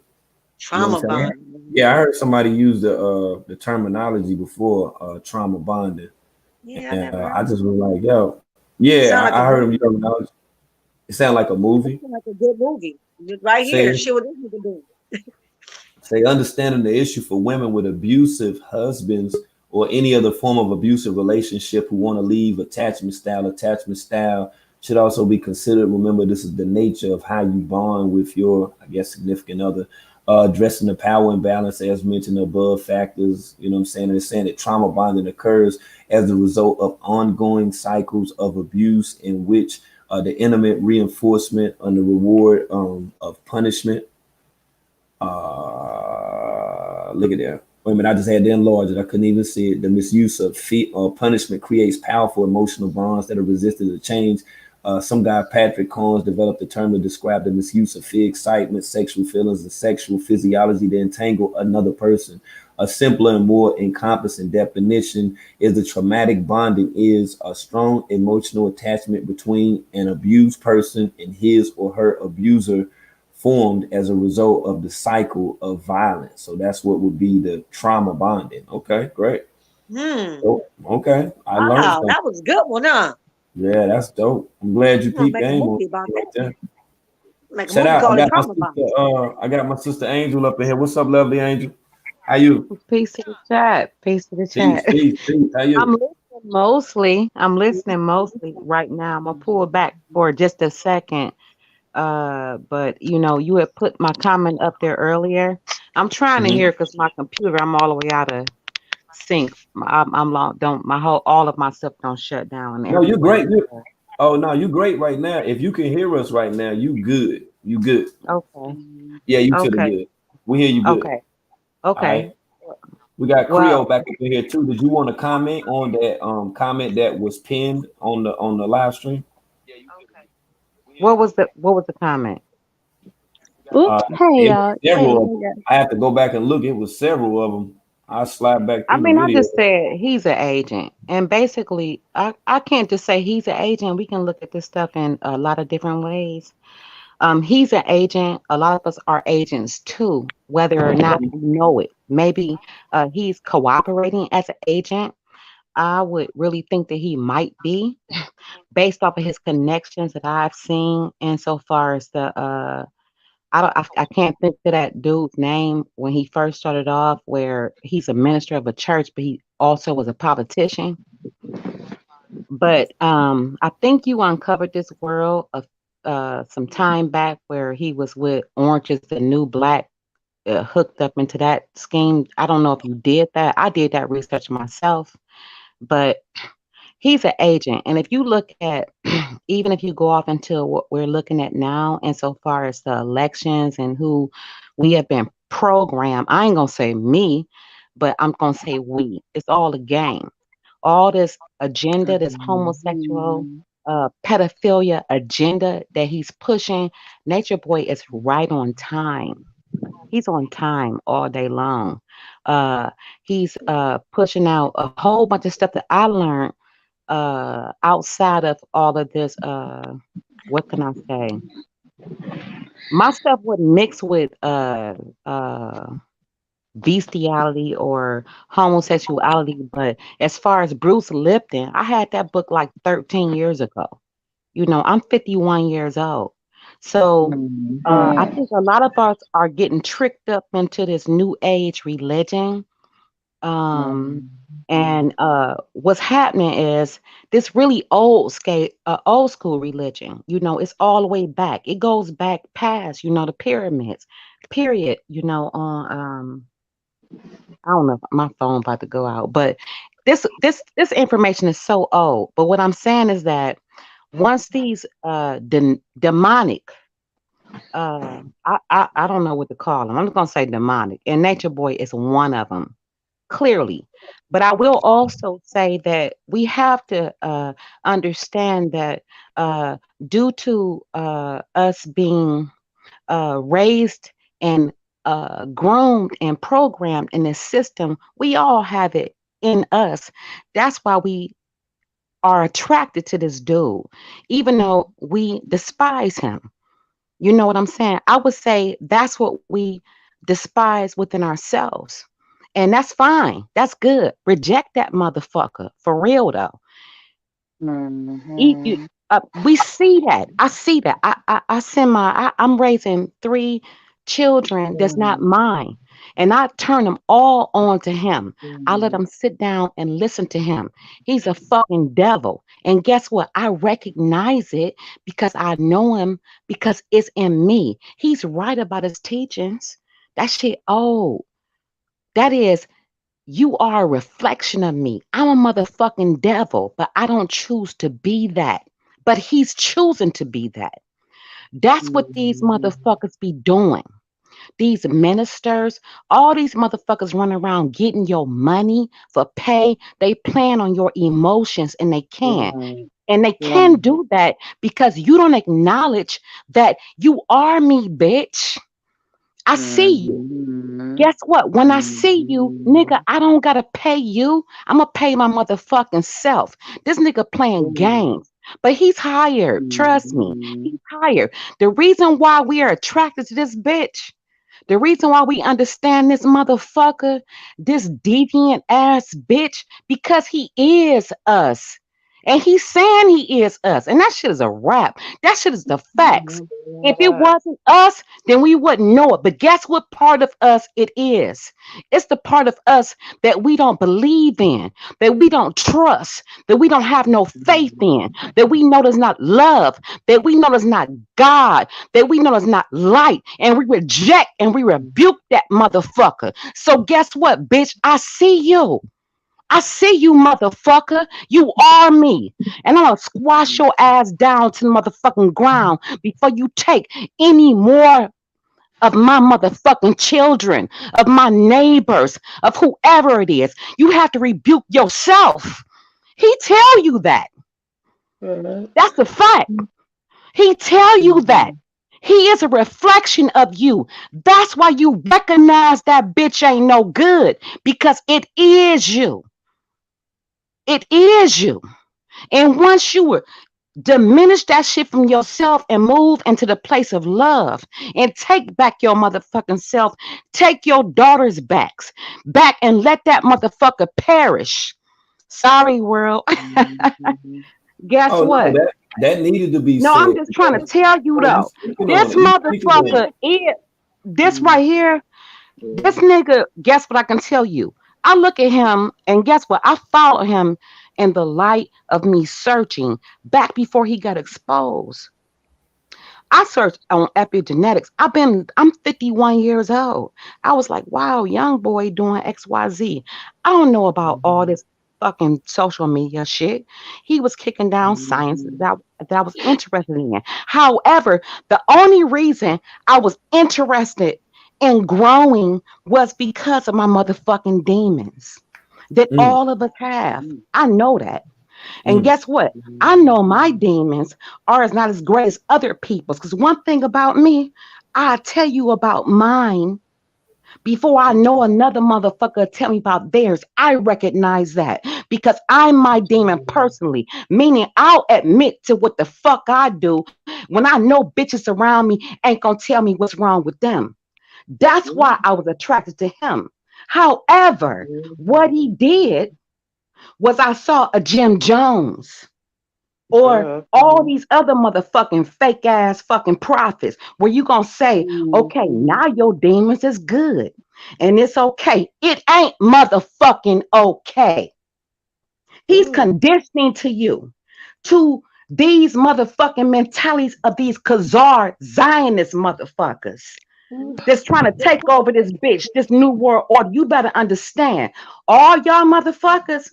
You know Trauma what I'm saying? bond. Yeah, I heard somebody use the terminology before, trauma bonding, Yeah, I and never I heard just of was it. like, yo, It yeah, sound like a I heard good him use movie. terminology. It sounded like a movie. Sound like a good movie. Right here. Say Shit, what this nigga do? say understanding the issue for women with abusive husbands or any other form of abusive relationship who want to leave attachment style. Attachment style should also be considered. Remember, this is the nature of how you bond with your, I guess, significant other. Addressing the power imbalance as mentioned above factors, you know what I'm saying? And it's saying that trauma bonding occurs as a result of ongoing cycles of abuse in which the intimate reinforcement and the reward of punishment. Look at that. Wait a minute, I just had to enlarge it. I couldn't even see it. The misuse of feet or punishment creates powerful emotional bonds that are resistant to change. Some guy, Patrick Combs, developed a term to describe the misuse of fear, excitement, sexual feelings, and sexual physiology to entangle another person. A simpler and more encompassing definition is the traumatic bonding is a strong emotional attachment between an abused person and his or her abuser formed as a result of the cycle of violence. So that's what would be the trauma bonding. Okay, great. Hmm. Oh, okay, I learned Wow, something. that was a good one, huh? Yeah, that's dope. I'm glad you I'm gonna peeped make a game on movie about right that. there. Make a Shout movie out. I called it got my Trauma sister. Bombs. I got my sister Angel up in here. What's up, lovely Angel? How you? Peace to the chat. Peace to the Peace, chat. peace, peace. How I'm you? listening mostly. I'm listening mostly right now. I'm gonna pull back for just a second. But you had put my comment up there earlier. I'm trying to Hmm. hear because my computer, I'm all the way out of sync. I'm long, don't my whole all of my stuff don't shut down and No, you're everything. great. Oh no, you great right now. If you can hear us right now, you good. You good. Okay. Yeah, you to the Okay. good. We hear you good. Okay. All right. Okay. We got Creole Well, back up in here too. Did you want to comment on that comment that was pinned on the live stream? what was the comment? Oop, Uh, hey it was y'all. Hey, several of hey them. guys. I have to go back and look. It was several of them. I slide back I through the mean, I video. just said he's an agent. And basically, I can't just say he's an agent. We can look at this stuff in a lot of different ways. He's an agent. A lot of us are agents too, whether or not we know it. Maybe he's cooperating as an agent. I would really think that he might be, based off of his connections that I've seen, and so far as the I can't think of that dude's name when he first started off, where he's a minister of a church, but he also was a politician. But I think you uncovered this world of some time back where he was with Orange is the New Black, hooked up into that scheme. I don't know if you did that. I did that research myself, but he's an agent. And if you look at, even if you go off into what we're looking at now, insofar as the elections and who we have been programmed, I ain't going to say me, but I'm going to say we. It's all a game. All this agenda, this homosexual, Mhm. pedophilia agenda that he's pushing, Nature Boy is right on time. He's on time all day long. Uh, he's pushing out a whole bunch of stuff that I learned outside of all of this, what can I say? My stuff wouldn't mix with bestiality or homosexuality, but as far as Bruce Lipton, I had that book like 13 years ago. I'm 51 years old. So I Mhm. think a lot of us are getting tricked up into this new age religion. Um, and what's happening is this really old school religion. It's all the way back. It goes back past, the pyramids. Period. On I don't know if my phone about to go out, but this information is so old. But what I'm saying is that once these demonic, I don't know what to call them. I'm just gonna say demonic, and Nature Boy is one of them, clearly. But I will also say that we have to understand that due to us being raised and groomed and programmed in this system, we all have it in us. That's why we are attracted to this dude, even though we despise him. You know what I'm saying? I would say that's what we despise within ourselves. And that's fine. That's good. Reject that motherfucker. For real though. You, Mhm. we see that. I see that. I send I'm raising three children that's not mine. And I turn them all on to him. I let them sit down and listen to him. He's a fucking devil. And guess what? I recognize it because I know him, because it's in me. He's right about his teachings. That shit old. That is, you are a reflection of me. I'm a motherfucking devil, but I don't choose to be that. But he's choosing to be that. That's what these Mhm. motherfuckers be doing. These ministers, all these motherfuckers running around getting your money for pay. They plan on your emotions and they can. Right. And they can Right. do that because you don't acknowledge that you are me, bitch. I see you. Mhm. Guess what? When I see you, nigga, Mhm. I don't gotta pay you. I'm gonna pay my motherfucking self. This nigga playing Right. games, but he's hired. Trust me, Mhm. he's hired. The reason why we are attracted to this bitch, The reason why we understand this motherfucker, this deviant ass bitch, because he is us. And he's saying he is us. And that shit is a rap. That shit is the facts. If it wasn't us, then we wouldn't know it. But guess what part of us it is? It's the part of us that we don't believe in, that we don't trust, that we don't have no faith in, that we know there's not love, that we know there's not God, that we know there's not light. And we reject and we rebuke that motherfucker. So guess what, bitch? I see you. I see you, motherfucker. You are me. And I'm gonna squash your ass down to the motherfucking ground before you take any more of my motherfucking children, of my neighbors, of whoever it is. You have to rebuke yourself. He tell you that. That's a fact. He tell you that. He is a reflection of you. That's why you recognize that bitch ain't no good, because it is you. It is you. And once you diminish that shit from yourself and move into the place of love and take back your motherfucking self, take your daughters back and let that motherfucker perish. Sorry, world. Guess Oh no, what? that needed to be No, said I'm just trying to because tell you you though. speaking on This it. You speaking on motherfucker it. is this right here. This nigga, guess what I can tell you? I look at him and guess what? I follow him in the light of me searching back before he got exposed. I searched on epigenetics. I'm 51 years old. I was like, wow, young boy doing XYZ. I don't know about all this fucking social media shit. He was kicking down science that I was interested in. However, the only reason I was interested in growing was because of my motherfucking demons that Mm, all of us have. I know that. And mm. guess what? I know my demons are as not as great as other people's. Because one thing about me, I tell you about mine before I know another motherfucker tell me about theirs. I recognize that because I'm my demon personally, meaning I'll admit to what the fuck I do when I know bitches around me ain't gonna tell me what's wrong with them. That's why I was attracted to him. However, what he did was I saw a Jim Jones or all these other motherfucking fake ass fucking prophets where you gonna say, okay, now your demons is good and it's okay. It ain't motherfucking okay. He's conditioning to you to these motherfucking mentalities of these Khazar Zionist motherfuckers that's trying to take over this bitch, this new world order. You better understand, all y'all motherfuckers.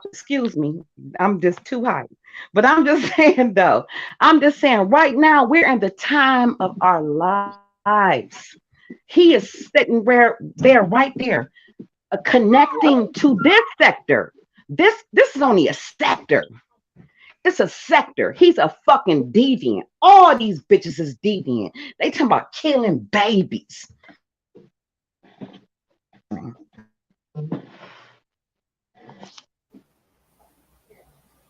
Excuse me, I'm just too hype. But I'm just saying though, I'm just saying right now we're in the time of our lives. He is sitting there right there, connecting to this sector. This is only a sector. It's a sector. He's a fucking deviant. All these bitches is deviant. They talking about killing babies.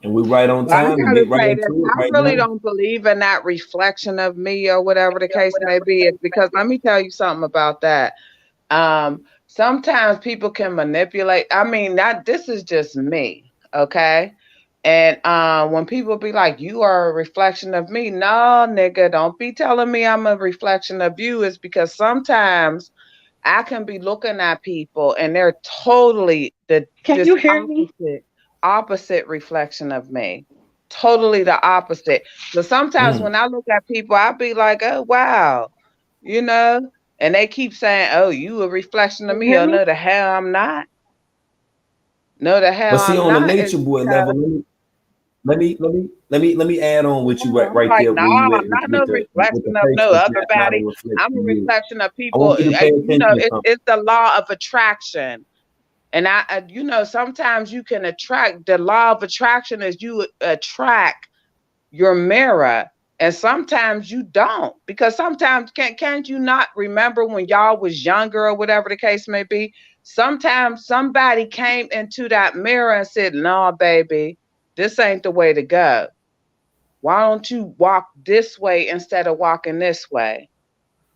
And we right on But I time to gotta get right say this, into it I right really now. don't believe in that reflection of me or whatever the case may be. It's because let me tell you something about that. Sometimes people can manipulate. I mean, that this is just me, okay? And when people be like, "You are a reflection of me," no, nigga, don't be telling me I'm a reflection of you. It's because sometimes I can be looking at people and they're totally the Can just you hear me? opposite reflection of me. Totally the opposite. So sometimes Mm. when I look at people, I be like, oh wow, you know, and they keep saying, oh, you a reflection of Can you me. hear Oh me? no, the hell I'm not. No, the hell But see, I'm on the not. It's nature boy because level, let me add on with you I'm right like, there no, where you I'm at not no with reflection the of no patience, other not a body. reflection I'm a of you. reflection of I people. want you to pay You know, attention to something. it's the law of attraction. And you know, sometimes you can attract. The law of attraction is you attract your mirror, and sometimes you don't, because sometimes can't you not remember when y'all was younger or whatever the case may be? Sometimes somebody came into that mirror and said, "No, baby, this ain't the way to go. Why don't you walk this way instead of walking this way?"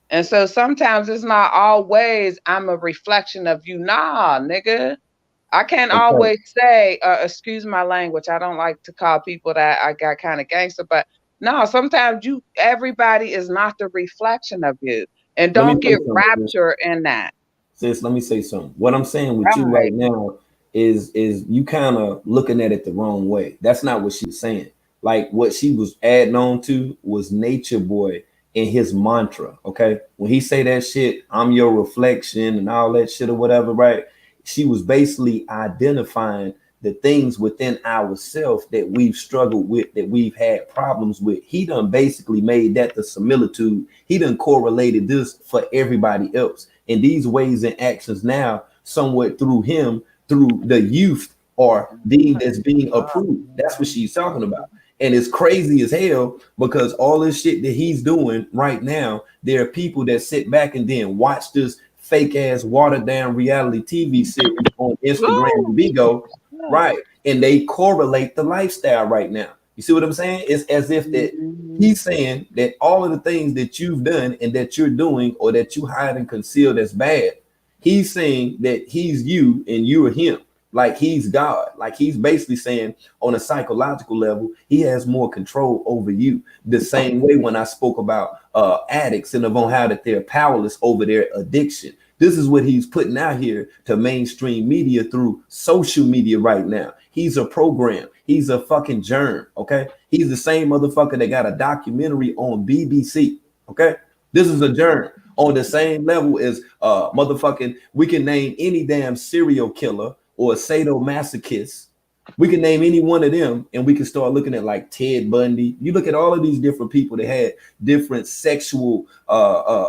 And so sometimes it's not always I'm a reflection of you. Nah, nigga. I can't Okay. always say, excuse my language. I don't like to call people that I got kind of gangster, but no, sometimes everybody is not the reflection of you. And Let me don't say get something. rapture in that. Sis, let me say something. What I'm saying with you Right. right now is you kind of looking at it the wrong way. That's not what she was saying. Like what she was adding on to was Nature Boy and his mantra. Okay, when he say that shit, I'm your reflection and all that shit or whatever, right? She was basically identifying the things within ourselves that we've struggled with, that we've had problems with. He done basically made that the similitude. He done correlated this for everybody else. And these ways and actions now, somewhat through him, through the youth, are deemed as being approved. That's what she's talking about. And it's crazy as hell because all this shit that he's doing right now, there are people that sit back and then watch this fake ass watered down reality TV series on Instagram and Woo! Bigo, Yeah. right? And they correlate the lifestyle right now. You see what I'm saying? It's as if that Mhm. he's saying that all of the things that you've done and that you're doing or that you hide and conceal that's bad, he's saying that he's you and you're him. Like he's God. Like he's basically saying on a psychological level, he has more control over you. The same way when I spoke about addicts and on how that they're powerless over their addiction. This is what he's putting out here to mainstream media through social media right now. He's a program. He's a fucking germ. Okay. He's the same motherfucker that got a documentary on BBC. Okay. This is a germ on the same level as motherfucking. We can name any damn serial killer or a sadomasochist. We can name any one of them, and we can start looking at like Ted Bundy. You look at all of these different people that had different sexual,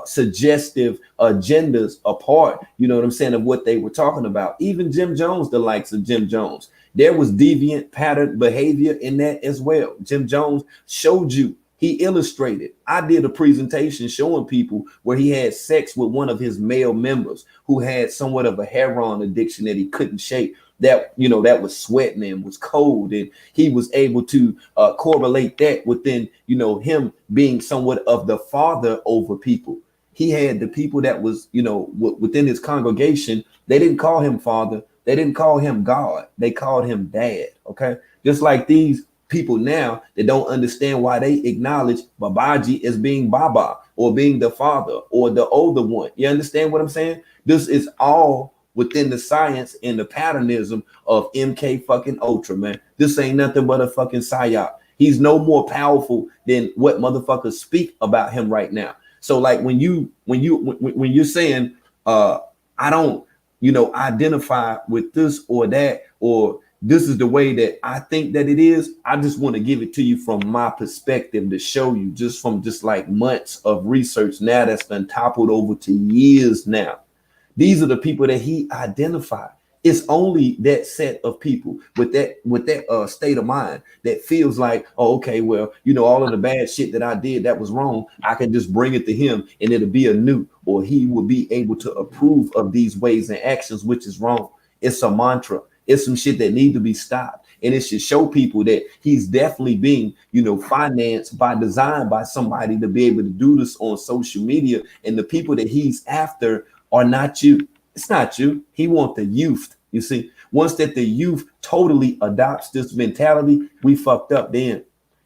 suggestive agendas apart. You know what I'm saying, of what they were talking about. Even Jim Jones, the likes of Jim Jones, there was deviant pattern behavior in that as well. Jim Jones showed you. He illustrated. I did a presentation showing people where he had sex with one of his male members who had somewhat of a heroin addiction that he couldn't shake. That that was sweating and was cold, and he was able to correlate that within him being somewhat of the father over people. He had the people that was within his congregation. They didn't call him father. They didn't call him God. They called him dad. Okay, just like these people now that don't understand why they acknowledge Babaji as being Baba or being the father or the older one. You understand what I'm saying? This is all within the science and the patternism of MK fucking Ultra, man. This ain't nothing but a fucking psyop. He's no more powerful than what motherfuckers speak about him right now. So like when you're saying I don't identify with this or that, or this is the way that I think that it is. I just want to give it to you from my perspective to show you, just from just like months of research now that's been toppled over to years now. These are the people that he identified. It's only that set of people with that state of mind that feels like, oh, okay, well, all of the bad shit that I did that was wrong, I can just bring it to him and it'll be a new, or he will be able to approve of these ways and actions, which is wrong. It's a mantra. It's some shit that need to be stopped. And it should show people that he's definitely being, financed by design by somebody to be able to do this on social media. And the people that he's after are not you. It's not you. He wants the youth. You see, once that the youth totally adopts this mentality, we fucked up then.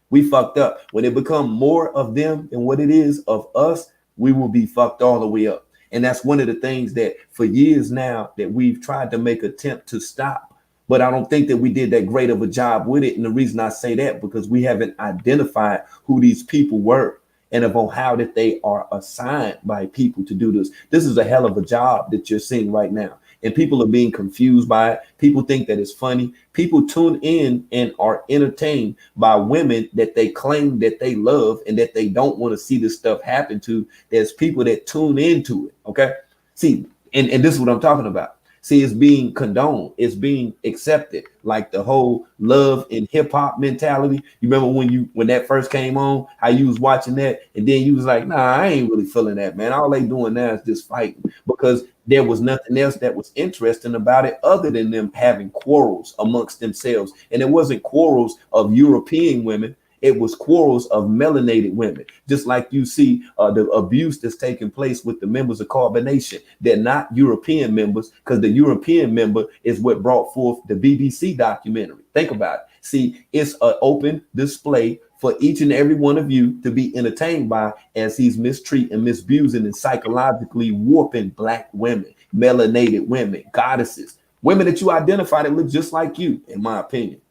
We fucked up. When it become more of them than what it is of us, we will be fucked all the way up. And that's one of the things that for years now that we've tried to make attempt to stop. But I don't think that we did that great of a job with it. And the reason I say that, because we haven't identified who these people were and about how that they are assigned by people to do this. This is a hell of a job that you're seeing right now. And people are being confused by it. People think that it's funny. People tune in and are entertained by women that they claim that they love and that they don't want to see this stuff happen to. There's people that tune into it. Okay. See, and this is what I'm talking about. See, it's being condoned, it's being accepted, like the whole love and hip hop mentality. You remember when that first came on, how you was watching that, and then you was like, nah, I ain't really feeling that, man. All they doing now is just fighting, because there was nothing else that was interesting about it other than them having quarrels amongst themselves. And it wasn't quarrels of European women. It was quarrels of melanated women, just like you see the abuse that's taking place with the members of Carbonation. They're not European members, because the European member is what brought forth the BBC documentary. Think about it. See, it's an open display for each and every one of you to be entertained by, as he's mistreating, misusing, and psychologically warping black women, melanated women, goddesses, women that you identify that look just like you, in my opinion.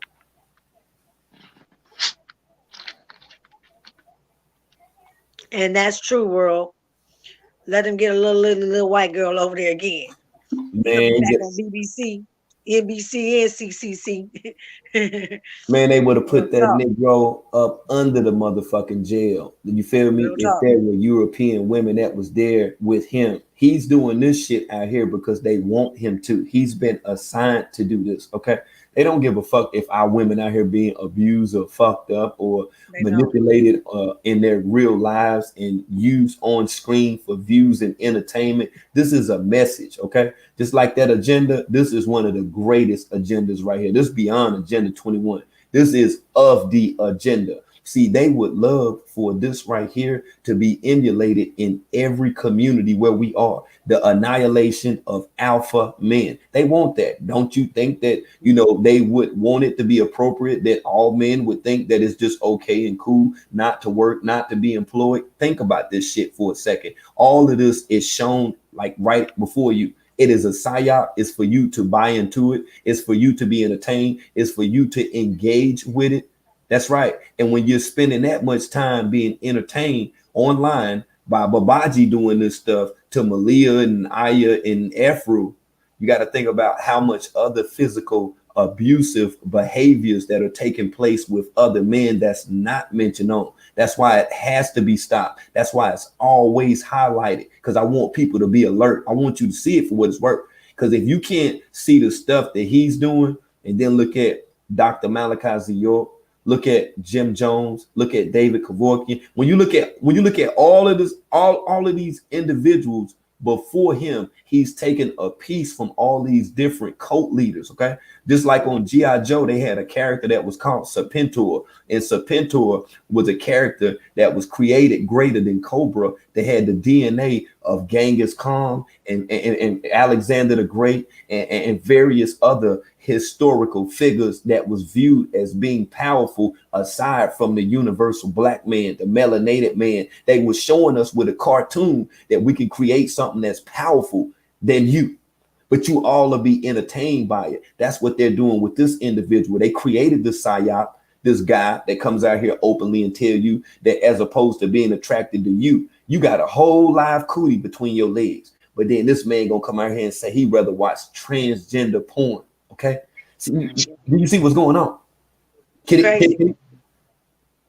And that's true, world. Let him get a little white girl over there again. He'll be Man, back on BBC, NBC, and CCC. man, they would have Real put that talk. Negro up under the motherfucking jail. You feel me? Real If talk. there were European women that was there with him, he's doing this shit out here because they want him to. He's been assigned to do this. Okay, they don't give a fuck if our women out here being abused or fucked up or They don't. manipulated in their real lives and used on screen for views and entertainment. This is a message. Okay, just like that agenda, this is one of the greatest agendas right here. This is beyond Agenda 21. This is of the agenda. See, they would love for this right here to be emulated in every community where we are. The annihilation of alpha men. They want that. Don't you think that, they would want it to be appropriate that all men would think that it's just okay and cool not to work, not to be employed? Think about this shit for a second. All of this is shown like right before you. It is a psyop. It's for you to buy into it. It's for you to be entertained. It's for you to engage with it. That's right. And when you're spending that much time being entertained online by Babaji doing this stuff to Malia and Aya and Efru, you got to think about how much other physical abusive behaviors that are taking place with other men that's not mentioned on. That's why it has to be stopped. That's why it's always highlighted, because I want people to be alert. I want you to see it for what it's worth. Because if you can't see the stuff that he's doing and then look at Dr. Malachi York, look at Jim Jones, look at David Kevorkian. When you look at all of this, all of these individuals before him, he's taken a piece from all these different cult leaders. Okay, just like on G.I. Joe, they had a character that was called Serpentor, and Serpentor was a character that was created greater than Cobra. They had the DNA of Genghis Khan and Alexander the Great and various other historical figures that was viewed as being powerful aside from the universal black man, the melanated man. They were showing us with a cartoon that we can create something that's powerful than you, but you all will be entertained by it. That's what they're doing with this individual. They created this psyop, this guy that comes out here openly and tell you that as opposed to being attracted to you, you got a whole live cootie between your legs. But then this man gonna come out here and say he'd rather watch transgender porn. Okay, see, do you see what's going on? It's crazy.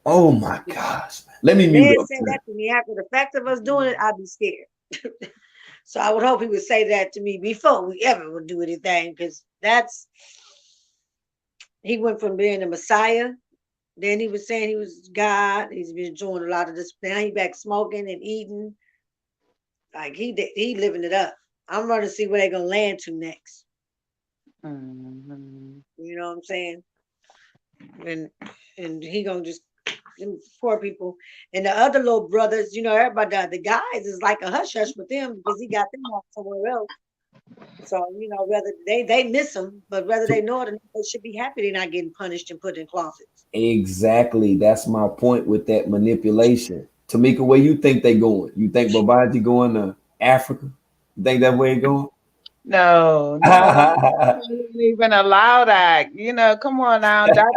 Oh my gosh, man. Let me The mute man up. said that to me after the fact of us doing it, I'd be scared. So I would hope he would say that to me before we ever would do anything, because he went from being a Messiah, then he was saying he was God. He's been doing a lot of this. Now he back smoking and eating. Like he living it up. I'm going to see where they're gonna land to next. Mhm. You know what I'm saying? And he gonna just them poor people and the other little brothers. Everybody the guys is like a hush hush with them because he got them off somewhere else. So whether they miss him, but whether they know it or not, they should be happy they're not getting punished and put in closets. Exactly. That's my point with that manipulation. Tamika, where you think they going? You think Babaji going to Africa? You think that way he going? No, no, I wouldn't even allow that. Come on now. That's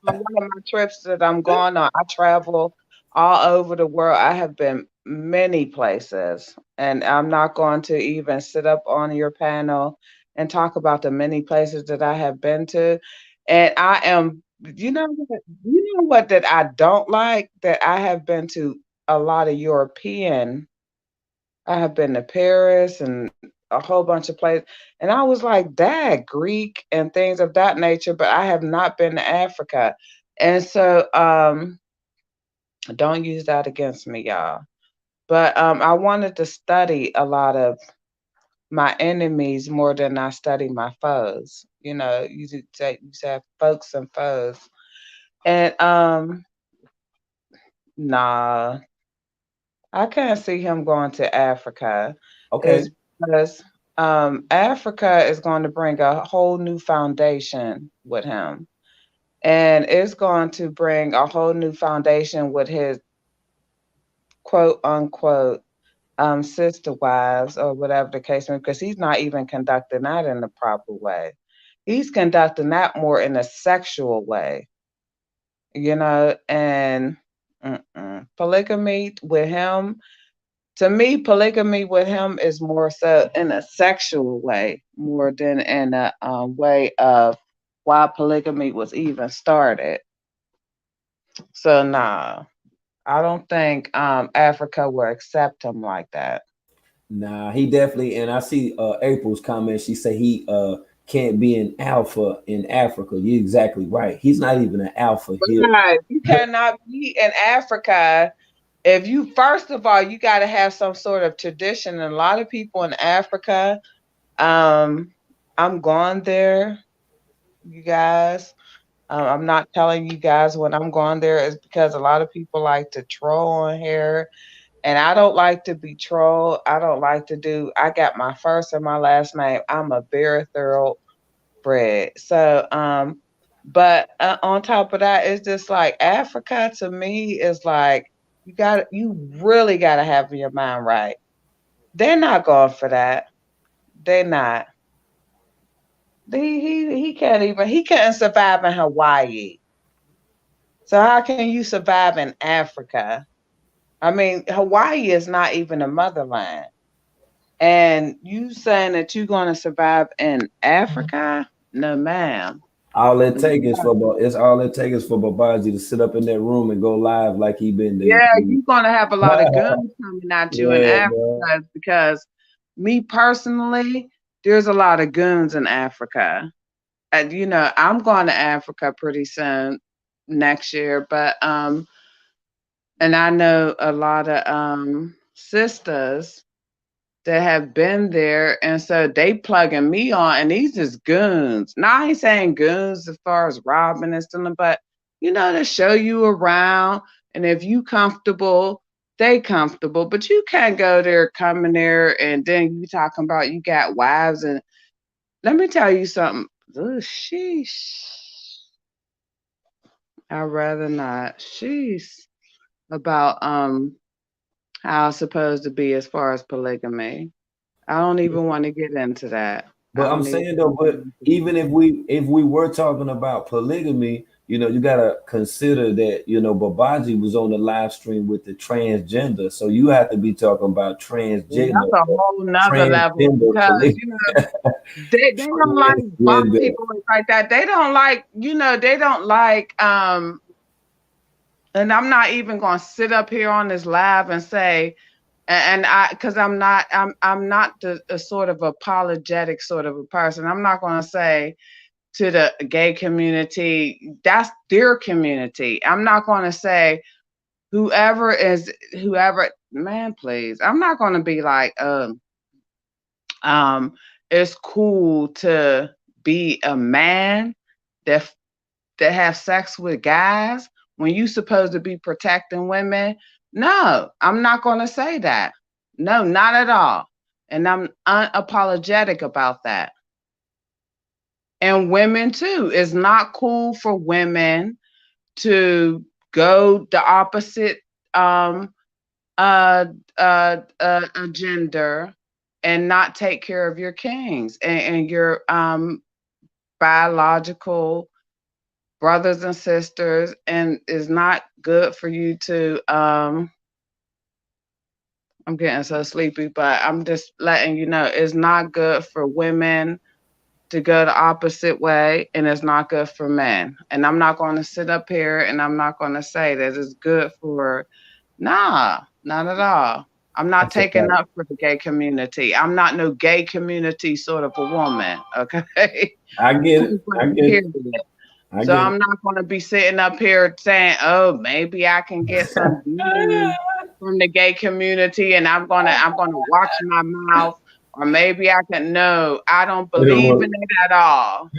one of my trips that I'm going on. I travel all over the world. I have been many places, and I'm not going to even sit up on your panel and talk about the many places that I have been to. And I am, you know what that I don't like? That I have been to a lot of European. I have been to Paris and a whole bunch of places. And I was like, Dad, Greek and things of that nature, but I have not been to Africa. And so don't use that against me, y'all. But I wanted to study a lot of my enemies more than I study my foes. You say folks and foes. And Nah, I can't see him going to Africa. Okay. Is because Africa is going to bring a whole new foundation with him. And it's going to bring a whole new foundation with his quote unquote sister wives or whatever the case may be, because he's not even conducting that in the proper way. He's conducting that more in a sexual way, and polygamy with him, to me, polygamy with him is more so in a sexual way, more than in a way of why polygamy was even started. So, nah, I don't think Africa will accept him like that. Nah, he definitely. And I see April's comment. She said he can't be an alpha in Africa. You're exactly right. He's not even an alpha here. Right. You cannot be in Africa if you, first of all, you got to have some sort of tradition. And a lot of people in Africa, um, I'm gone there, you guys. I'm not telling you guys when I'm going there is because a lot of people like to troll on here, and I don't like to be trolled. I don't like to do. I got my first and my last name. I'm a very thoroughbred. So, but on top of that, it's just like Africa to me is like you really got to have your mind right. They're not going for that. They're not. He can't even. He couldn't survive in Hawaii. So how can you survive in Africa? I mean, Hawaii is not even a motherland. And you saying that you're going to survive in Africa? No, ma'am. All it take is for it's all it takes is for Babaji to sit up in that room and go live like he been there. Yeah, you're going to have a lot of guns coming at you in Yeah, bro. Africa because me personally, there's a lot of goons in Africa. And I'm going to Africa pretty soon next year, but and I know a lot of sisters that have been there, and so they plugging me on, and these is goons. Now I ain't saying goons as far as robbing and stuff, but to show you around, and if you comfortable, they comfortable. But you can't go there, come in there, and then you talking about you got wives, and let me tell you something. Ugh, sheesh. I'd rather not. Sheesh. About how it's supposed to be as far as polygamy. I don't even want to get into that. I But I'm don't even saying though, want to but get into even if we were talking about polygamy, you gotta consider that Babaji was on the live stream with the transgender, so you have to be talking about that. transgender, That's a whole nother level transgender because polygamy, they don't like black transgender. people like that. They don't like they don't like and I'm not even gonna sit up here on this live and say and I because I'm not the a sort of apologetic sort of a person. I'm not gonna say to the gay community, that's their community. I'm not gonna say whoever, man, please. I'm not gonna be like, um, it's cool to be a man that that have sex with guys when you supposed to be protecting women. No, I'm not gonna say that. No, not at all. And I'm unapologetic about that. And women too. It's not cool for women to go the opposite um uh gender and not take care of your kings and your biological brothers and sisters, and it's not good for you to I'm getting so sleepy, but I'm just letting you know it's not good for women to go the opposite way, and it's not good for men. And I'm not going to sit up here and I'm not going to say that it's good for, nah, not at all. I'm not That's a taking fact. up for the gay community. I'm not no gay community sort of a woman, okay? I get it. Point I blank, get it. period. I So get it. I'm not going to be sitting up here saying, "Oh, maybe I can get some beauty from the gay community, and I'm gonna watch my mouth, or maybe I can." No, I don't It don't believe work. in it at all.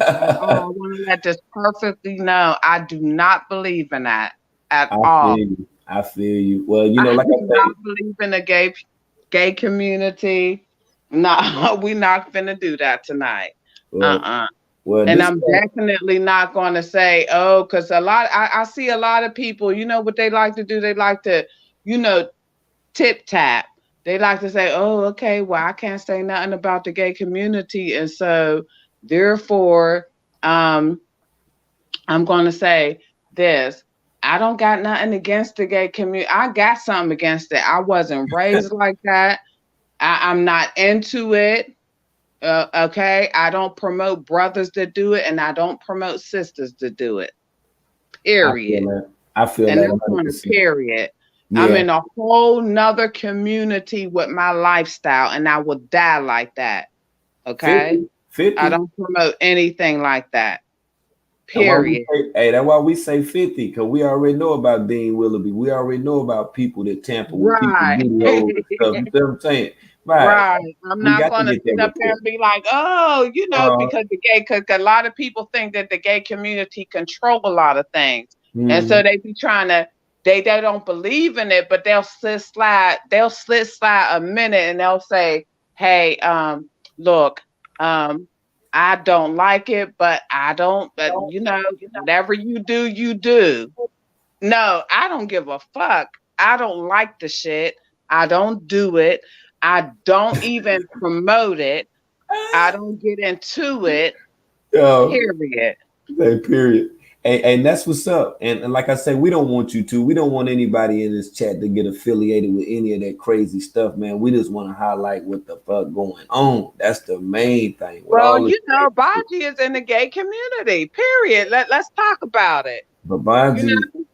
I want to let this perfectly know. I do not believe in that at I feel all. you. I feel you. Well, you I know, like do I not say, believe in the gay community. No, we're not finna do that tonight. well, Uh-uh. well, And this I'm definitely not going to say, oh, because I see a lot of people, you know what they like to do? They like to, you know, tip tap. They like to say, oh, okay, well, I can't say nothing about the gay community. And so therefore, um, I'm going to say this. I don't got nothing against the gay community. I got something against it. I wasn't raised like that. I'm not into it. Okay. I don't promote brothers to do it, and I don't promote sisters to do it. I feel Period. that. I feel And that that's on a 100%. period. I'm Yeah, in a whole nother community with my lifestyle, and I will die like that. Okay. 50, I 50. don't promote anything like that. That's why we Period. say, hey, that's why we say 50, because we already know about Dean Willoughby. We already know about people that tamper with people Right. videos and stuff. You see what I'm saying? Right. Right. I'm We not got to going to get that sit up here report. and be like, oh, Uh, because cause a lot of people think that the gay community control a lot of things. And so mhm. they be trying to, they don't believe in it, but they'll slip slide a minute and they'll say, hey, look, um, I don't like it, but I don't, but whatever you do, you do. No, I don't give a fuck. I don't like the shit. I don't do it. I don't even promote it. I don't get into it. Yo, Period. say period. And that's what's up. And like I say, we don't want you to. We don't want anybody in this chat to get affiliated with any of that crazy stuff, man. We just want to highlight what the fuck going on. That's the main thing with Well, all this crazy shit. Baji is in the gay community. Period. Let's talk about it. You Babaji, know,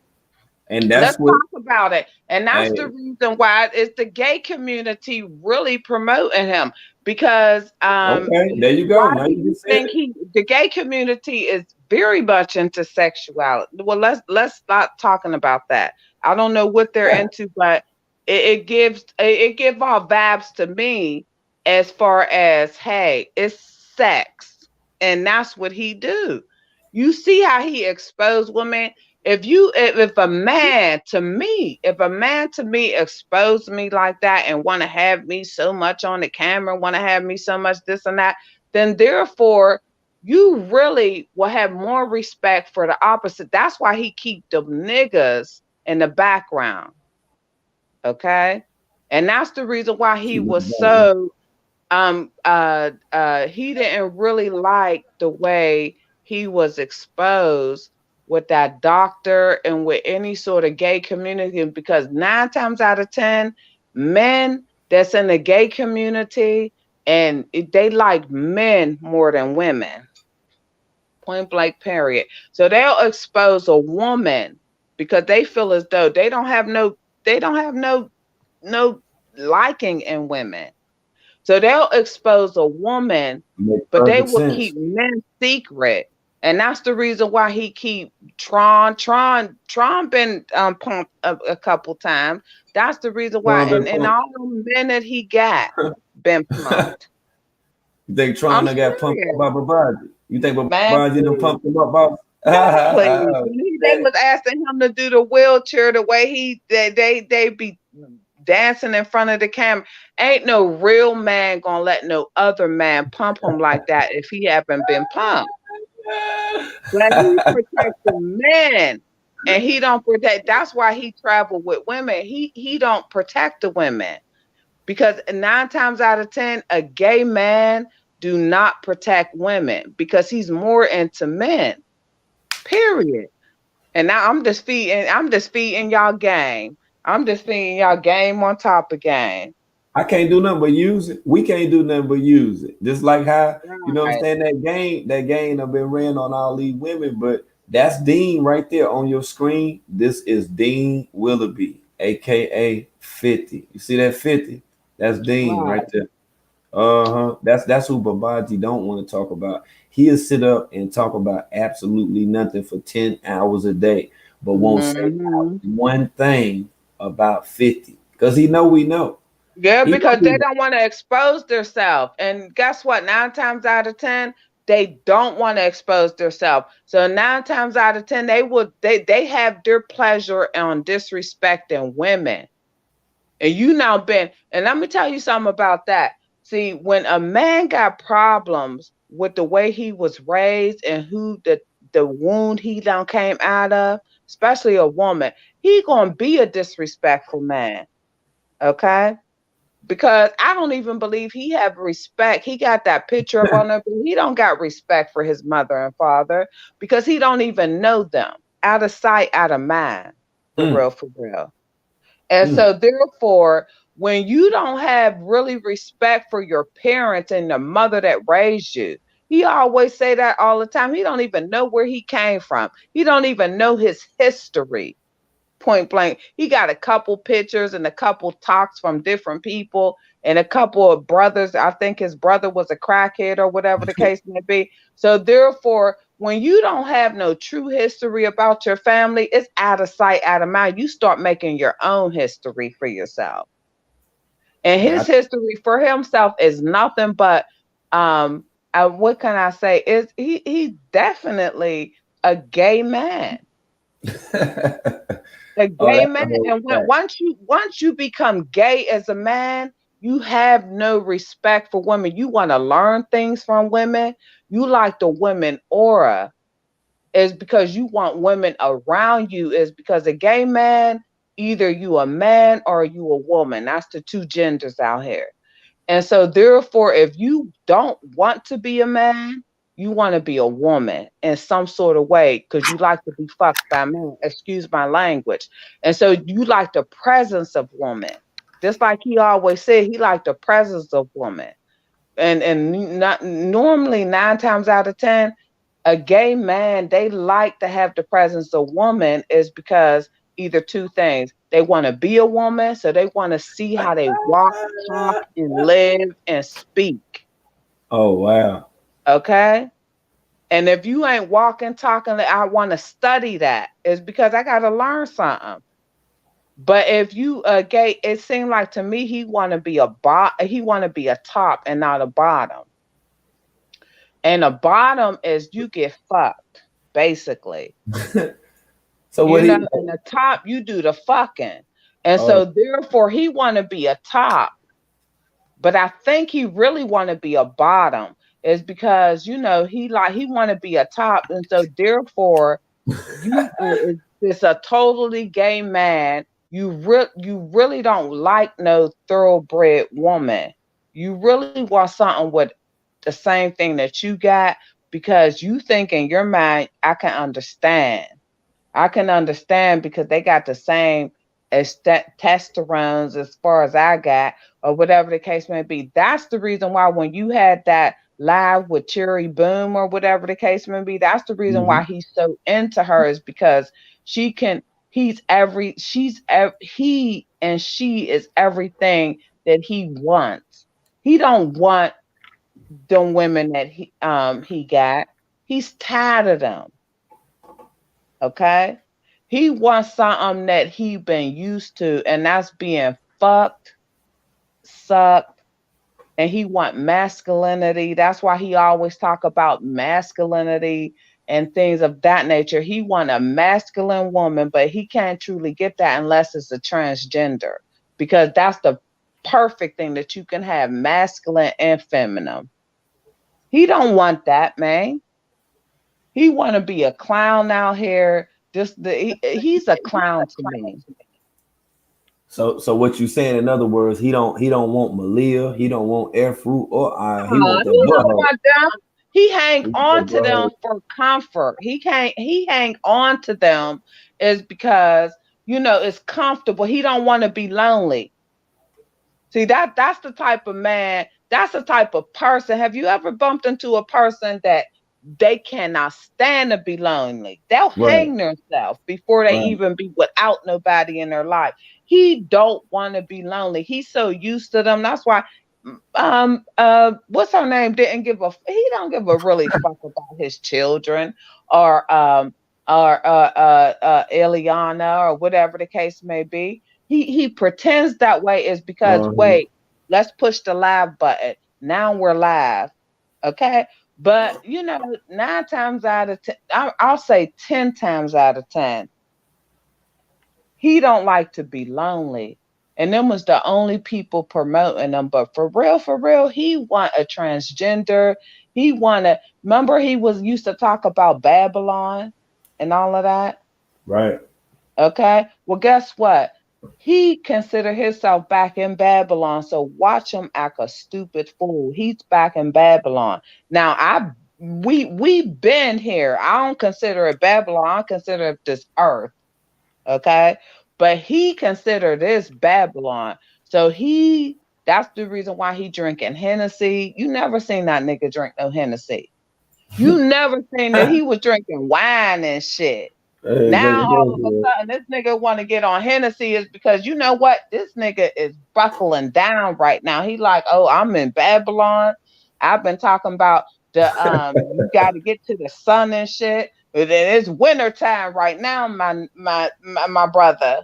and let's that's what. talk about it. And that's the Hey, reason why it's the gay community really promoting him, because okay, there you why go. Now do you you just said think it. the gay community is very much into sexuality? Well, let's stop talking about that. I don't know what they're into, but it give off vibes to me as far as, hey, it's sex, and that's what he do. You see how he exposed women. If a man to me, exposed me like that and want to have me so much on the camera, want to have me so much this and that, then therefore you really will have more respect for the opposite. That's why he keep the niggas in the background. Okay. And that's the reason why he was so he didn't really like the way he was exposed with that doctor and with any sort of gay community, because 9 times out of 10 men that's in the gay community, and they like men more than women, point blank period. So they'll expose a woman because they feel as though they don't have no liking in women. So they'll expose a woman, Makes but they perfect will sense. keep men secret. And that's the reason why he keep Tron been pumped a couple times. That's the reason why, Tron been and pumped. all the men that he got been pumped. You think Tron I'm done got pumped up serious, by Babaji? You think man. Babaji done Please. pumped him up, boss? God, please. When they was asking him to do the wheelchair, the way they be dancing in front of the camera. Ain't no real man gonna let no other man pump him like that if he haven't been pumped. But he protects the men, and he don't protect. That's why he travel with women. He don't protect the women, because 9 times out of 10, a gay man do not protect women because he's more into men. Period. And now I'm just feeding y'all game. I'm just feeding y'all game on top of game. I can't do nothing but use it. We can't do nothing but use it. Just like how, you know what I'm Right. saying, that game I've been ran on all these women, but that's Dean right there on your screen. This is Dean Willoughby, aka 50. You see that 50? That's Dean Right. right there. Uh-huh. That's who Babaji don't want to talk about. He'll sit up and talk about absolutely nothing for 10 hours a day, but won't say Hmm. one thing about 50. Because he know we know. Yeah, He know because we they know. don't want to expose themselves. And guess what? 9 times out of 10, They don't want to expose themselves. So 9 times out of 10, they have their pleasure on disrespecting women. And you now been, and let me tell you something about that. See, when a man got problems with the way he was raised and who the wound he done came out of, especially a woman, he gonna be a disrespectful man. Okay? Because I don't even believe he have respect. He got that picture up on there, but he don't got respect for his mother and father because he don't even know them. Out of sight, out of mind. For Mm, real, for real. And mm. so therefore, when you don't have really respect for your parents and the mother that raised you, he always say that all the time. He don't even know where he came from. He don't even know his history. Point blank. He got a couple pictures and a couple talks from different people and a couple of brothers. I think his brother was a crackhead or whatever the case may be. So therefore, when you don't have no true history about your family, it's out of sight, out of mind. You start making your own history for yourself. And Yeah, his history for himself is nothing but what can I say? Is he definitely a gay man. A oh, gay that's man, a whole and when fact. once you become gay as a man, you have no respect for women. You want to learn things from women. You like the women aura is because you want women around you. Is because a gay man, either you a man or you a woman. That's the two genders out here. And so, therefore, if you don't want to be a man, you want to be a woman in some sort of way because you like to be fucked by men. Excuse my language. And so, you like the presence of woman. Just like he always said, he liked the presence of woman. And not normally 9 times out of 10, a gay man they like to have the presence of woman is because either two things they want to be a woman so they want to see how they walk, talk, and live and speak. Oh wow. Okay, and if you ain't walking, talking, I want to study that is because I got to learn something. But if you gay, it seemed like to me he want to be he want to be a top and not a bottom. And a bottom is you get fucked basically. So You what know, he? in the top, you do the fucking. And Oh, so therefore he wanna be a top, but I think he really wanna be a bottom is because, he wanna be a top, and so therefore it's a totally gay man. You really don't like no thoroughbred woman. You really want something with the same thing that you got because you think in your mind, I can understand. I can understand because they got the same testosterone as far as I got, or whatever the case may be. That's the reason why when you had that live with Cherry Boom or whatever the case may be, that's the reason why mhm. he's so into her is because she can. He and she is everything that he wants. He don't want them women that he got. He's tired of them. Okay? He wants something that he been used to, and that's being fucked, sucked, and he want masculinity. That's why he always talk about masculinity and things of that nature. He want a masculine woman, but he can't truly get that unless it's a transgender, because that's the perfect thing that you can have, masculine and feminine. He don't want that, man. He want to be a clown out here. He's a clown to me. So what you saying? In other words, he don't want Malia. He don't want air fruit or iron. He want that He don't butthole. want them. He hang He want on that to them butthole. for comfort. He hang on to them is because it's comfortable. He don't want to be lonely. See, that's the type of man, that's the type of person. Have you ever bumped into a person that they cannot stand to be lonely? They'll Right, hang themselves before they right. even be without nobody in their life. He don't want to be lonely. He's so used to them. That's why what's her name didn't give a he don't give a really fuck about his children or Eliana or whatever the case may be. He pretends that way is because Uh-huh. wait, let's push the live button. Now we're live. Okay? But you know, 9 times out of 10, I'll say 10 times out of 10, he don't like to be lonely. And them was the only people promoting him. But for real, he want a transgender. He wanna remember he was used to talk about Babylon and all of that. Right. Okay. Well, guess what? He considered himself back in Babylon. So watch him act a stupid fool. He's back in Babylon. Now we been here. I don't consider it Babylon. I consider it this earth. Okay. But he considered this Babylon. So that's the reason why he drinking Hennessy. You never seen that nigga drink no Hennessy. You never seen that he was drinking wine and shit. Now all of a sudden this nigga want to get on Hennessy is because you know what? This nigga is buckling down right now. He like, oh, I'm in Babylon. I've been talking about the you gotta get to the sun and shit. But then it's winter time right now, my brother.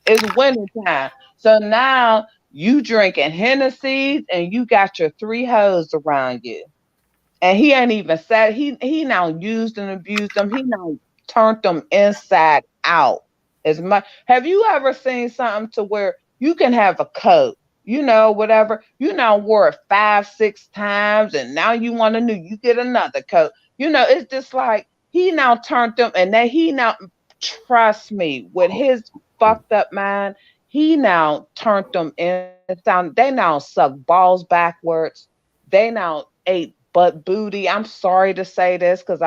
It's winter time. So now you drinking Hennessy and you got your three hoes around you. And he ain't even said he now used and abused them. He now turned them inside out. As much have you ever seen something to where you can have a coat, whatever, you now wore it 5, 6 times, and now you want a new, you get another coat. It's just like he now turned them and then he now trust me, with his fucked up mind, he now turned them inside. They now suck balls backwards. They now ate butt booty. I'm sorry to say this because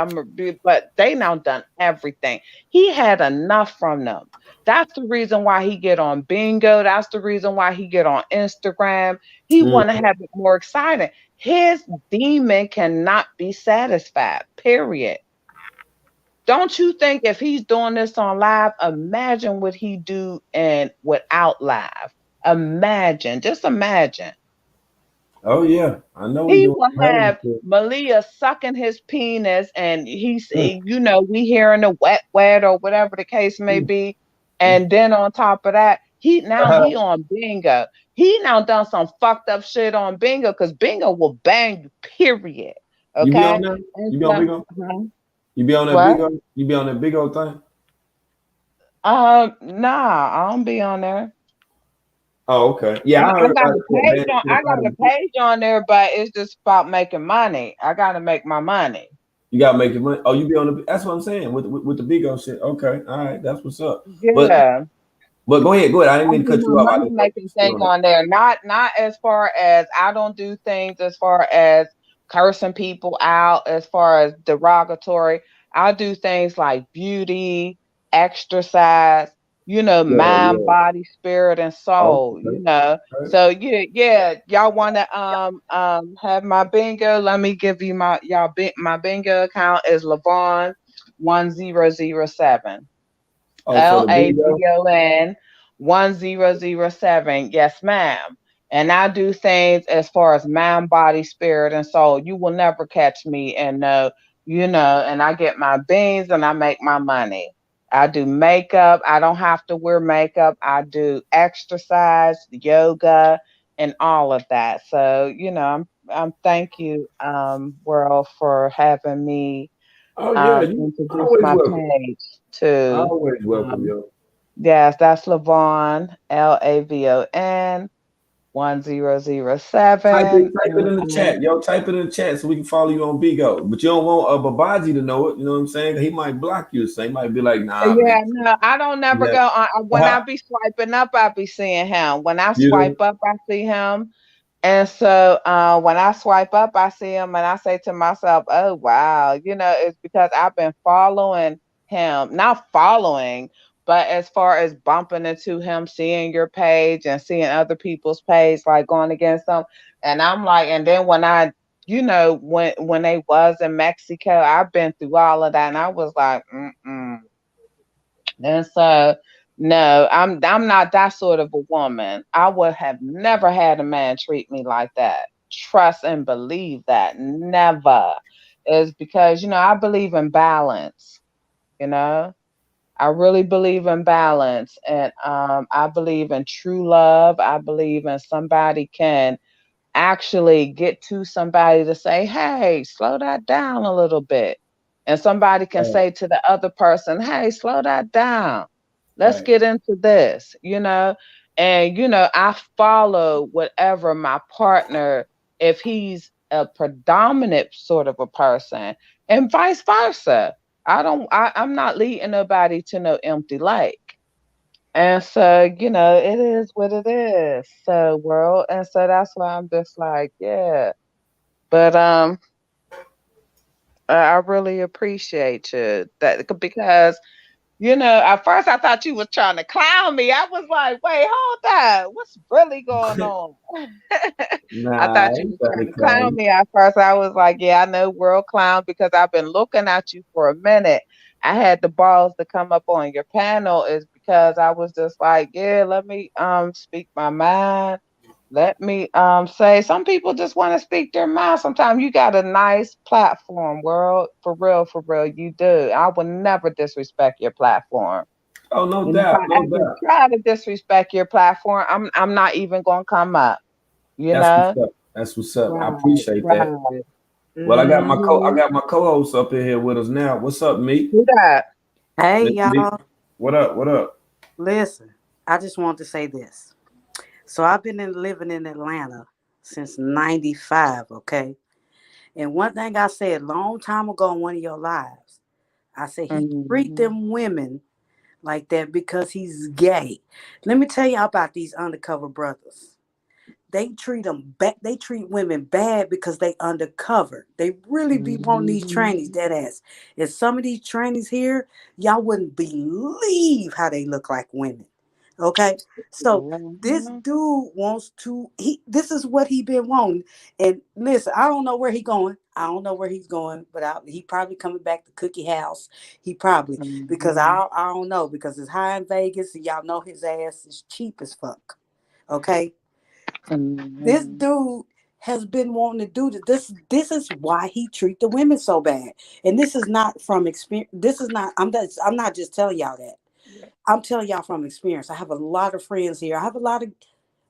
but they now done everything. He had enough from them. That's the reason why he get on Bingo. That's the reason why he get on Instagram. He want to Mm. have it more exciting. His demon cannot be satisfied. Period. Don't you think if he's doing this on live, imagine what he do and without live. Imagine, just imagine. Oh yeah, I know he He doing will some hell of have shit. Malia sucking his penis, and Mm, we hearing the wet, wet, or whatever the case may mm, be. mm. And then on top of that, he on Bingo. He now done some fucked up shit on Bingo because Bingo will bang you, period. You be on Okay. there? And You be on so, Bigo? huh? You be on that What? Bigo? You be on that Bigo thing? Nah, I don't be on there. Oh, okay. Yeah, I I heard got about a that page bad on. shit I got about a him. page on there, but it's just about making money. I got to make my money. You gotta make it money. Oh, you be on the. That's what I'm saying with the Bigo shit. Okay, all right, that's what's up. But Yeah. but go ahead, go ahead. I didn't I mean to do cut my you off. I money didn't know you making were still thing on it. on there. Not as far as I don't do things as far as cursing people out, as far as derogatory. I do things like beauty, exercise, Yeah, mind, yeah. body, spirit, and Oh, soul. okay. So yeah, y'all wanna have my bingo. Let me give you my bingo account is Lavon 1007. Oh, for the Bigo. Lavon 1007. Yes, ma'am. And I do things as far as mind, body, spirit, and soul. You will never catch me and and I get my beans and I make my money. I do makeup. I don't have to wear makeup. I do exercise, yoga, and all of that. So, I'm thank you, world, for having me Oh yeah, you introduce always my welcome. page to Always welcome, um, yo. yes, that's Lavon Lavon 1007. Type it in the chat, yo. Type it in the chat so we can follow you on Bigo. But you don't want Babaji to know it. You know what I'm saying? He might block you. So he might be like, nah, man. Yeah, no, I don't never Yeah. go on. When I be swiping up, I be seeing him. When I You know? swipe up, I see him. And so when I swipe up, I see him and I say to myself, oh, wow, it's because I've been following him, not following, but as far as bumping into him, seeing your page and seeing other people's page, like going against them. And I'm like, and then when when they was in Mexico, I've been through all of that and I was like, mm-mm. And so, no, I'm not that sort of a woman. I would have never had a man treat me like that. Trust and believe that. Never. Is because, I believe in balance, you know. I really believe in balance and I believe in true love. I believe in somebody can actually get to somebody to say, hey, slow that down a little bit. And somebody can Right, say to the other person, hey, slow that down. Let's right. get into this, you know? And, I follow whatever my partner, if he's a predominant sort of a person, and vice versa. I'm not leading nobody to no empty lake. And so, it is what it is. So, world. And so that's why I'm just like, yeah. But I really appreciate you that because at first I thought you was trying to clown me. I was like, wait, hold up. What's really going on? I Nah, I thought you ain't was trying trying to to clown clown me at first. I was like, yeah, I know world clown because I've been looking at you for a minute. I had the balls to come up on your panel is because I was just like, yeah, let me speak my mind. Let me say some people just want to speak their mind. Sometimes you got a nice platform, world. For real, you do. I would never disrespect your platform. you. Oh, no And if doubt, I no ever doubt. try to disrespect your platform, I'm not even gonna come up, you That's what's know? up. That's what's up. I Right, appreciate that. right. Well, I Mm-hmm. got my co-host up in here with us now. What's up, me? Do that. Hey Miss Me? y'all, What up? What up? listen. I just want to say this. So I've been living in Atlanta since '95. Okay, and one thing I said a long time ago in one of your lives, I said he treat Mm-hmm. them women like that because he's gay. Let me tell y'all about these undercover brothers. They treat them bad. They treat women bad because they undercover. They really be wanting these trannies Mm-hmm. dead ass. And some of these trannies here, y'all wouldn't believe how they look like women. Okay, so this Mm-hmm. dude wants to. He this is what he been wanting. And listen, I don't know where he going. I don't know where he's going, but he probably coming back to Cookie House. He probably because Mm-hmm. I don't know because it's high in Vegas and y'all know his ass is cheap as fuck. Okay, this Mm-hmm. dude has been wanting to do this. This is why he treat the women so bad. And this is not from experience. This is not. I'm not just telling y'all that. I'm telling y'all from experience. I have a lot of friends here. I have a lot of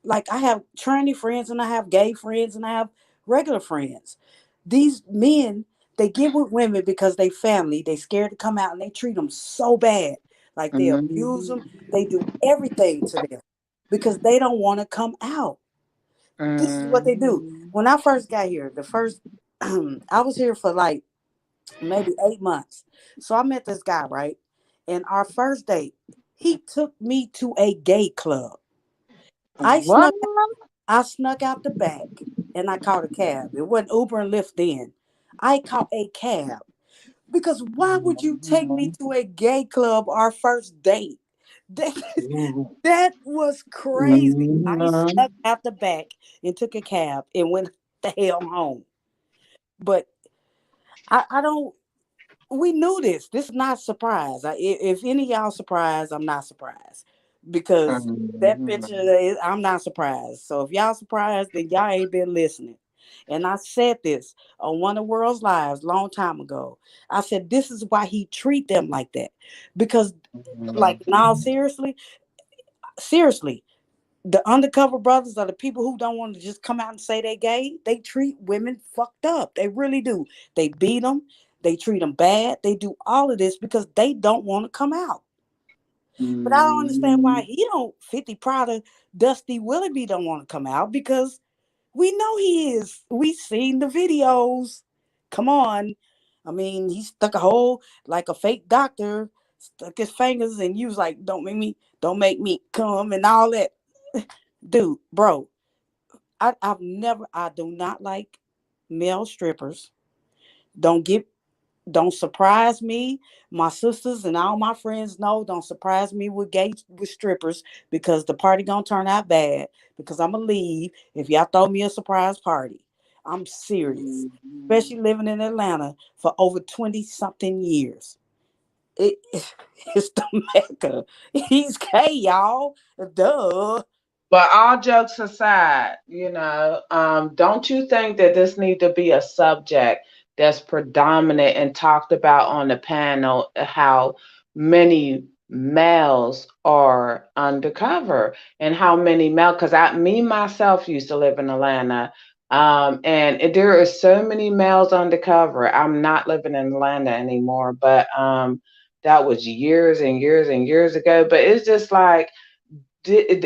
like I have tranny friends and I have gay friends and I have regular friends. These men they get with women because they family. They scared to come out and they treat them so bad. Like they abuse them. They do everything to them because they don't want to come out. This is what they do. Mm-hmm. When I first got here, the first I was here for like maybe 8 months. So I met this guy, right? And our first date, he took me to a gay club. I What? snuck I snuck out the back and I caught a cab. It wasn't Uber and Lyft then. I caught a cab. Because why would you take me to a gay club our first date? That, that was crazy. I Mm-hmm. snuck out the back and took a cab and went the hell home. But I don't. We knew this. This is not a surprise. If any of y'all surprised, I'm not surprised because that picture. I'm not surprised. So if y'all surprised, then y'all ain't been listening. And I said this on one of World's Lives long time ago. I said this is why he treat them like that because, like, now seriously, the undercover brothers are the people who don't want to just come out and say they gay. They treat women fucked up. They really do. They beat them. They treat them bad. They do all of this because they don't want to come out. But I don't understand why Mm-hmm. he don't 50 Prada Dusty Willoughby don't want to come out because we know he is. We seen the videos. Come on. I mean, he stuck a hole like a fake doctor, stuck his fingers and you was like, don't make me come and all that. Dude, bro, I do not like male strippers. Don't get, don't surprise me. My sisters and all my friends know, don't surprise me with strippers because the party gonna turn out bad because I'm gonna leave if y'all throw me a surprise party. I'm serious. Mm-hmm. Especially living in Atlanta for over 20 something years. It, it's the Mecca. He's gay, y'all. Duh. But all jokes aside, don't you think that this need to be a subject that's predominant and talked about on the panel? How many males are undercover, and how many male? Because me myself used to live in Atlanta. There are so many males undercover. I'm not living in Atlanta anymore, but that was years and years and years ago. But it's just like it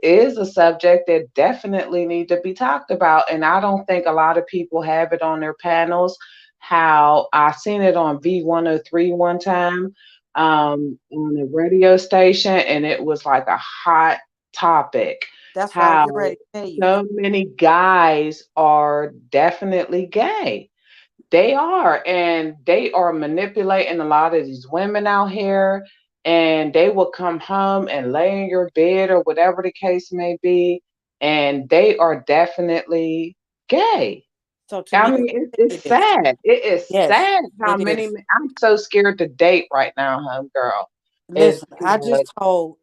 is a subject that definitely need to be talked about, and I don't think a lot of people have it on their panels. How I seen it on V103 one time, on a radio station, and it was like a hot topic. That's what I was How getting ready to tell you. so many guys are definitely gay. They are, and they are manipulating a lot of these women out here, and they will come home and lay in your bed or whatever the case may be, and they are definitely gay. So I Tamika, let mean, me tell you it's this. sad. It is Yes, sad how it many. is. I'm so scared to date right now, homegirl. Is Listen, because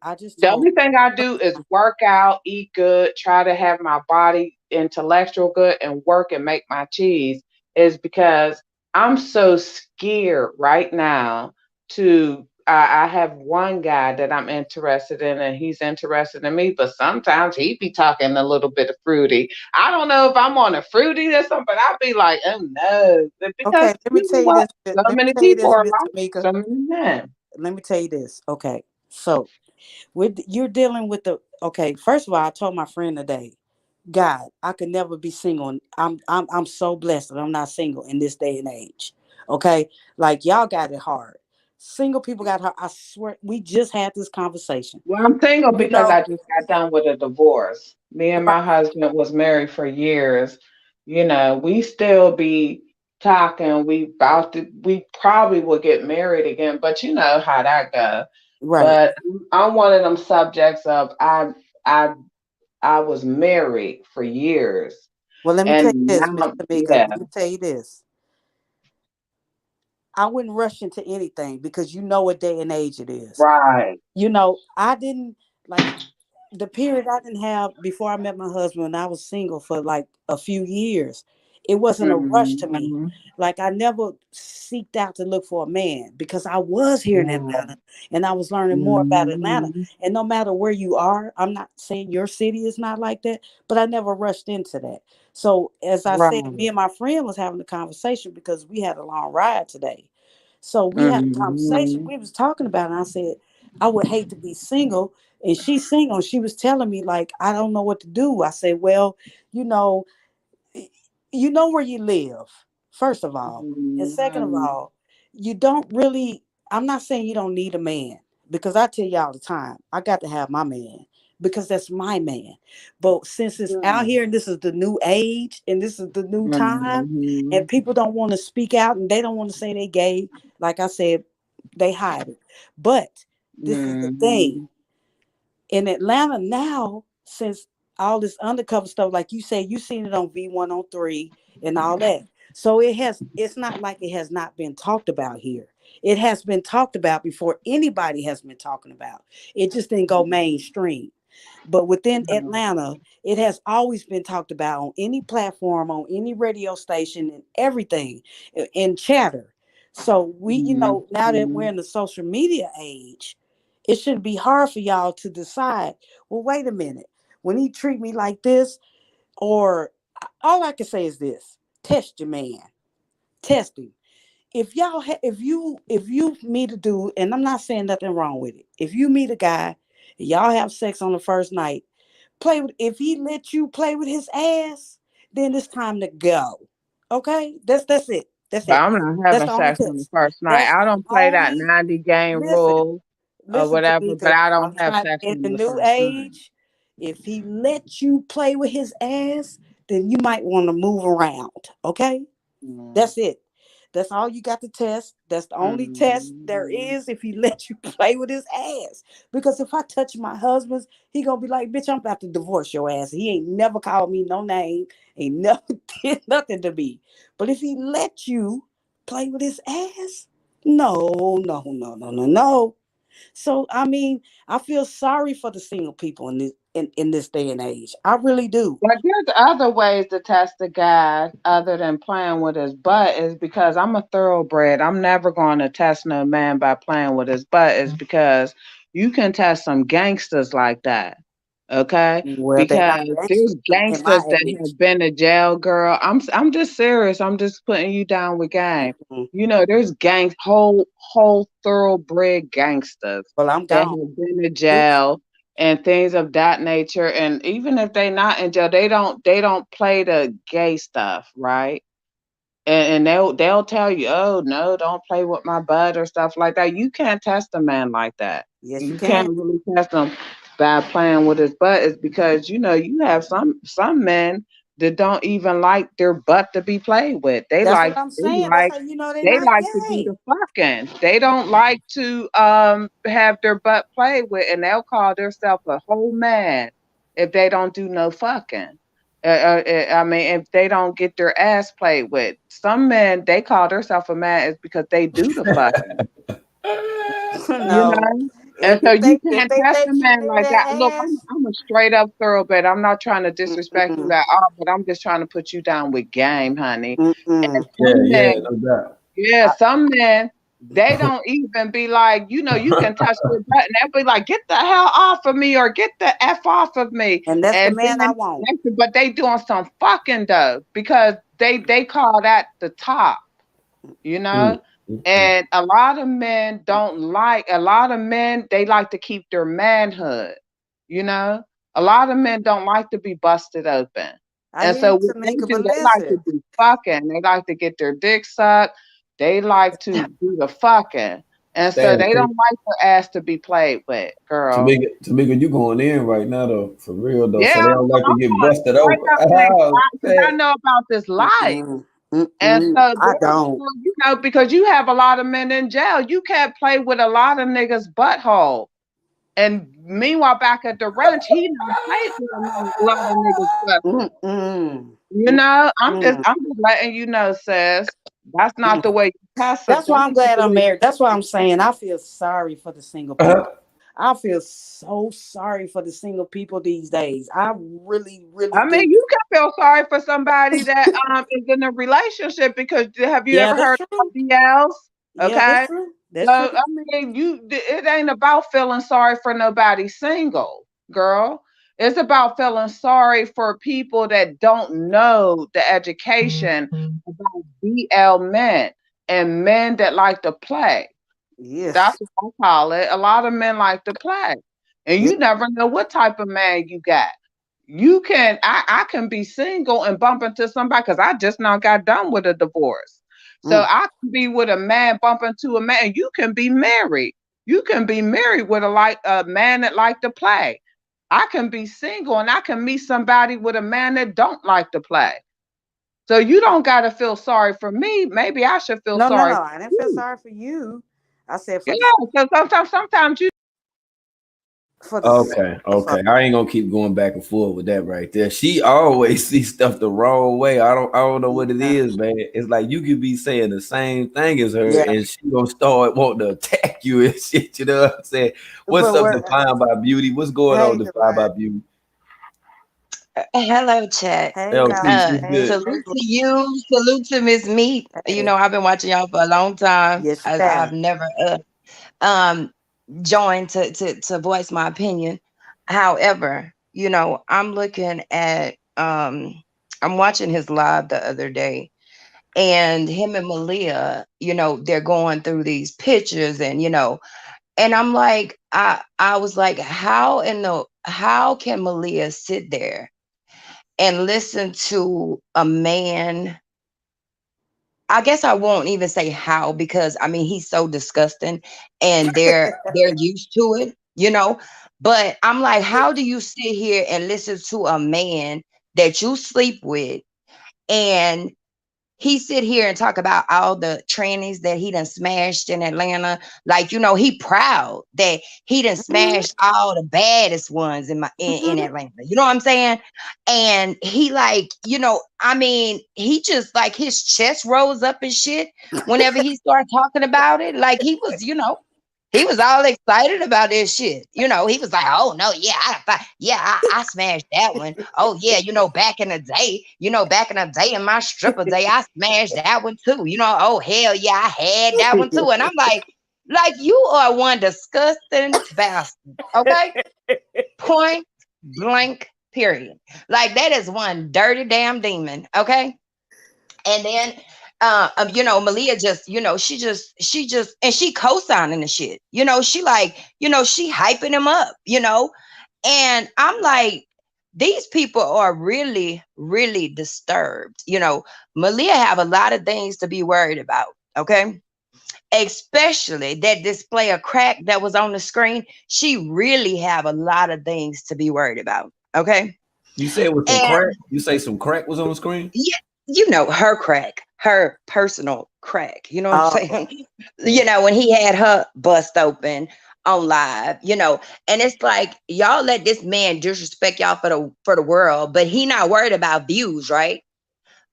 I just the told only thing I do is work out, eat good, try to have my body intellectual good, and work and make my cheese. Is because I'm so scared right now to. I have one guy that I'm interested in, and he's interested in me. But sometimes he be talking a little bit of fruity. I don't know if I'm on a fruity or something, but I'll be like, oh no, because okay, let me you know tell you what? this. Let So me many tell you people this, are Miss like Tamika. so many men. Let me tell you this. Okay. So you're dealing with the okay, first of all, I told my friend today, God, I could never be single. I'm so blessed that I'm not single in this day and age. Okay? Like y'all got it hard. Single people got hard. I swear we just had this conversation. Well, I'm single You because I know, just got done with a divorce. Me and right, my husband was married for years. You know, we still be talking. We probably will get married again, but you know how that go. right. But I'm one of them subjects of I I was married for years, Well, let me tell you and this, Miss now Tamika. yeah, Let me tell you this. I wouldn't rush into anything because you know what day and age it is. right. I didn't like the period I didn't have before I met my husband when I was single for like a few years. It wasn't a rush to me. Mm-hmm. Like I never seeked out to look for a man because I was here in Yeah. Atlanta and I was learning more about Atlanta. Mm-hmm. And no matter where you are, I'm not saying your city is not like that, but I never rushed into that. So as I said, me Right. and my friend was having a conversation because we had a long ride today. So we had a conversation. Mm-hmm. We was talking about it. And I said, I would hate to be single. And she's single. And she was telling me, like, I don't know what to do. I said, well, you know, you know where you live, first of all. And second of Mm-hmm. all, you don't really, I'm not saying you don't need a man because I tell you all the time, I got to have my man because that's my man. But since it's out here and this is the new age and this is the new time Mhm. and people don't want to speak out and they don't want to say they gay, like I said, they hide it. But this is the thing Mhm. in Atlanta now, since all this undercover stuff, like you say, you seen it on V103 and all that. So it's not like it has not been talked about here. It has been talked about before anybody has been talking about. It just didn't go mainstream. But within Mhm. Atlanta, it has always been talked about on any platform, on any radio station, and everything in chatter. So now that we're Mhm. in the social media age, it shouldn't be hard for y'all to decide, well, wait a minute. When he treat me like this, or all I can say is this: test your man, test him. If you meet a dude, and I'm not saying nothing wrong with it. If you meet a guy, y'all have sex on the first night, if he let you play with his ass, then it's time to go. Okay? That's it. That's But it. I'm not That's having the only sex on the test. first night. That's I the don't play that only 90 game listen. rule or Listen to whatever, me, but because I I'm don't have trying sex in the on the new first night. age. If he lets you play with his ass, then you might want to move around. Okay? Mhm. That's it. That's all you got to test. That's the only test there Mhm. is if he let you play with his ass. Because if I touch my husband's, he gonna be like, bitch, I'm about to divorce your ass. He ain't never called me no name, ain't never did nothing to me. But if he let you play with his ass, no, no, no, no, no, no. So I mean, I feel sorry for the single people in this day and age. I really do. But there's other ways to test a guy other than playing with his butt is because I'm a thoroughbred. I'm never going to test no man by playing with his butt is because you can test some gangsters like that. Okay, Well, they're not because there's gangsters in my gangsters that age. have been to jail, girl. I'm just serious. I'm just putting you down with game. Mm. You know, there's whole thoroughbred gangsters Well, I'm that gone. have been to Deuces. jail and things of that nature. And even if they not in jail, they don't play the gay stuff, right? And they'll tell you, oh no, don't play with my bud or stuff like that. You can't test a man like that. Yes, you You can't can. really test him by playing with his butt. It's because you have some men that don't even like their butt to be played with. They That's what like I'm they saying. That's like how you know they're they not like to do gay. the fucking. They don't like to have their butt played with, and they'll call themselves a whole man if they don't do no fucking. I mean, if they don't get their ass played with, some men they call themselves a man is because they do the fucking, you No, know. And so if you if can't they test a let you man near like that. Look, their ass, I'm a straight up thoroughbred. I'm not trying to disrespect you mm-mm, at all, but I'm just trying to put you down with game, honey. And mm-mm. Yeah, some yeah, men no doubt. yeah, I, some men they don't even be like, you can touch their butt and they'll be like, get the hell off of me or get the F off of me. and that's the And man I then want. but they doing some fucking though because they call that the top, you Mm, know? mm, mm. And a lot of men don't like a lot of men, they like to keep their manhood, you know? A lot of men don't like to be busted open. I And hear you, so what they Tamika, do, but they like to listen, do fucking. They like to get their dick sucked. They like to do the fucking. And so Damn, they don't like their ass to be played with, girl. Tamika, you going in right now though, for real though. Yeah, So they don't like to I'm get going busted straight open. up in Oh, because I man. know about this life. mm-mm, And mm-mm, so I don't. therefore, because you have a lot of men in jail, you can't play with a lot of niggas' butthole. And meanwhile, back at the ranch, he done played with a lot of niggas' butthole. Mm-mm, You know, mm-mm. I'm just letting you know, sis. That's not the way you test it. That's why That's I'm not glad the I'm way married. That's why I'm saying I feel sorry for the single Uh-huh. people. I feel so sorry for the single people these days. I really, really I mean, do. you can feel sorry for somebody that is in a relationship because have you Yeah, ever that's heard of true. BLs? Yeah, that's Okay. true. That's So true. I mean, it ain't about feeling sorry for nobody single, girl. It's about feeling sorry for people that don't know the education about BL men and men that like to play. That's Yes. what I call it. A lot of men like to play. And Yeah. you never know what type of man you got. I can be single and bump into somebody because I just now got done with a divorce. So Mm. I can be with a man, bump into a man. You can be married. You can be married with a man that like to play. I can be single and I can meet somebody with a man that don't like to play. So you don't gotta feel sorry for me. Maybe I should feel No, no, sorry no. for I didn't feel you. sorry for you. I said Yeah, for the so sometimes you for the Okay, for, okay. I ain't gonna keep going back and forth with that right there. She always sees stuff the wrong way. I don't know what it yeah, is, man. It's like you could be saying the same thing as her, yeah. and she gonna start wanting to attack you and shit. You know what I'm saying? What's But up, what? defined by beauty? What's going on, Hey, defined by Divine. beauty? Hello, chat. Hey, LT, Lala. Uh, what's Hey, good? salute to you. Salute to Miss Meat. You hey. know, I've been watching y'all for a long time. Yes, you I've have. never um joined to voice my opinion. However, I'm looking at I'm watching his live the other day, and him and Malia, they're going through these pictures, and I'm like, I was like, how can Malia sit there and listen to a man? I guess I won't even say how, because I mean he's so disgusting and they're used to it, But I'm like, how do you sit here and listen to a man that you sleep with, and he sit here and talk about all the trannies that he done smashed in Atlanta. Like, he proud that he done Mm-hmm, smashed all the baddest ones in mm-hmm. Atlanta. You know what I'm saying? And he like, I mean, he just like his chest rose up and shit whenever he started talking about it. Like he was all excited about this shit. He was like, "Oh no, yeah, I smashed that one. Oh yeah, back in the day in my stripper day, I smashed that one too. Oh hell yeah, I had that one too." And I'm like you are one disgusting bastard. Okay, point. blank, period. Like that is one dirty damn demon. Okay. And then Malia just, she just and she co-signing the shit. She like, she hyping him up, and I'm like, these people are really, really disturbed. Malia have a lot of things to be worried about. Okay. Especially that display of crack that was on the screen. She really have a lot of things to be worried about. Okay. You said it was some And crack. You say some crack was on the screen. yeah, her crack, her personal crack. You know what I'm Oh, saying? yeah. When he had her bust open on live, and it's like y'all let this man disrespect y'all for the world, but he not worried about views, right?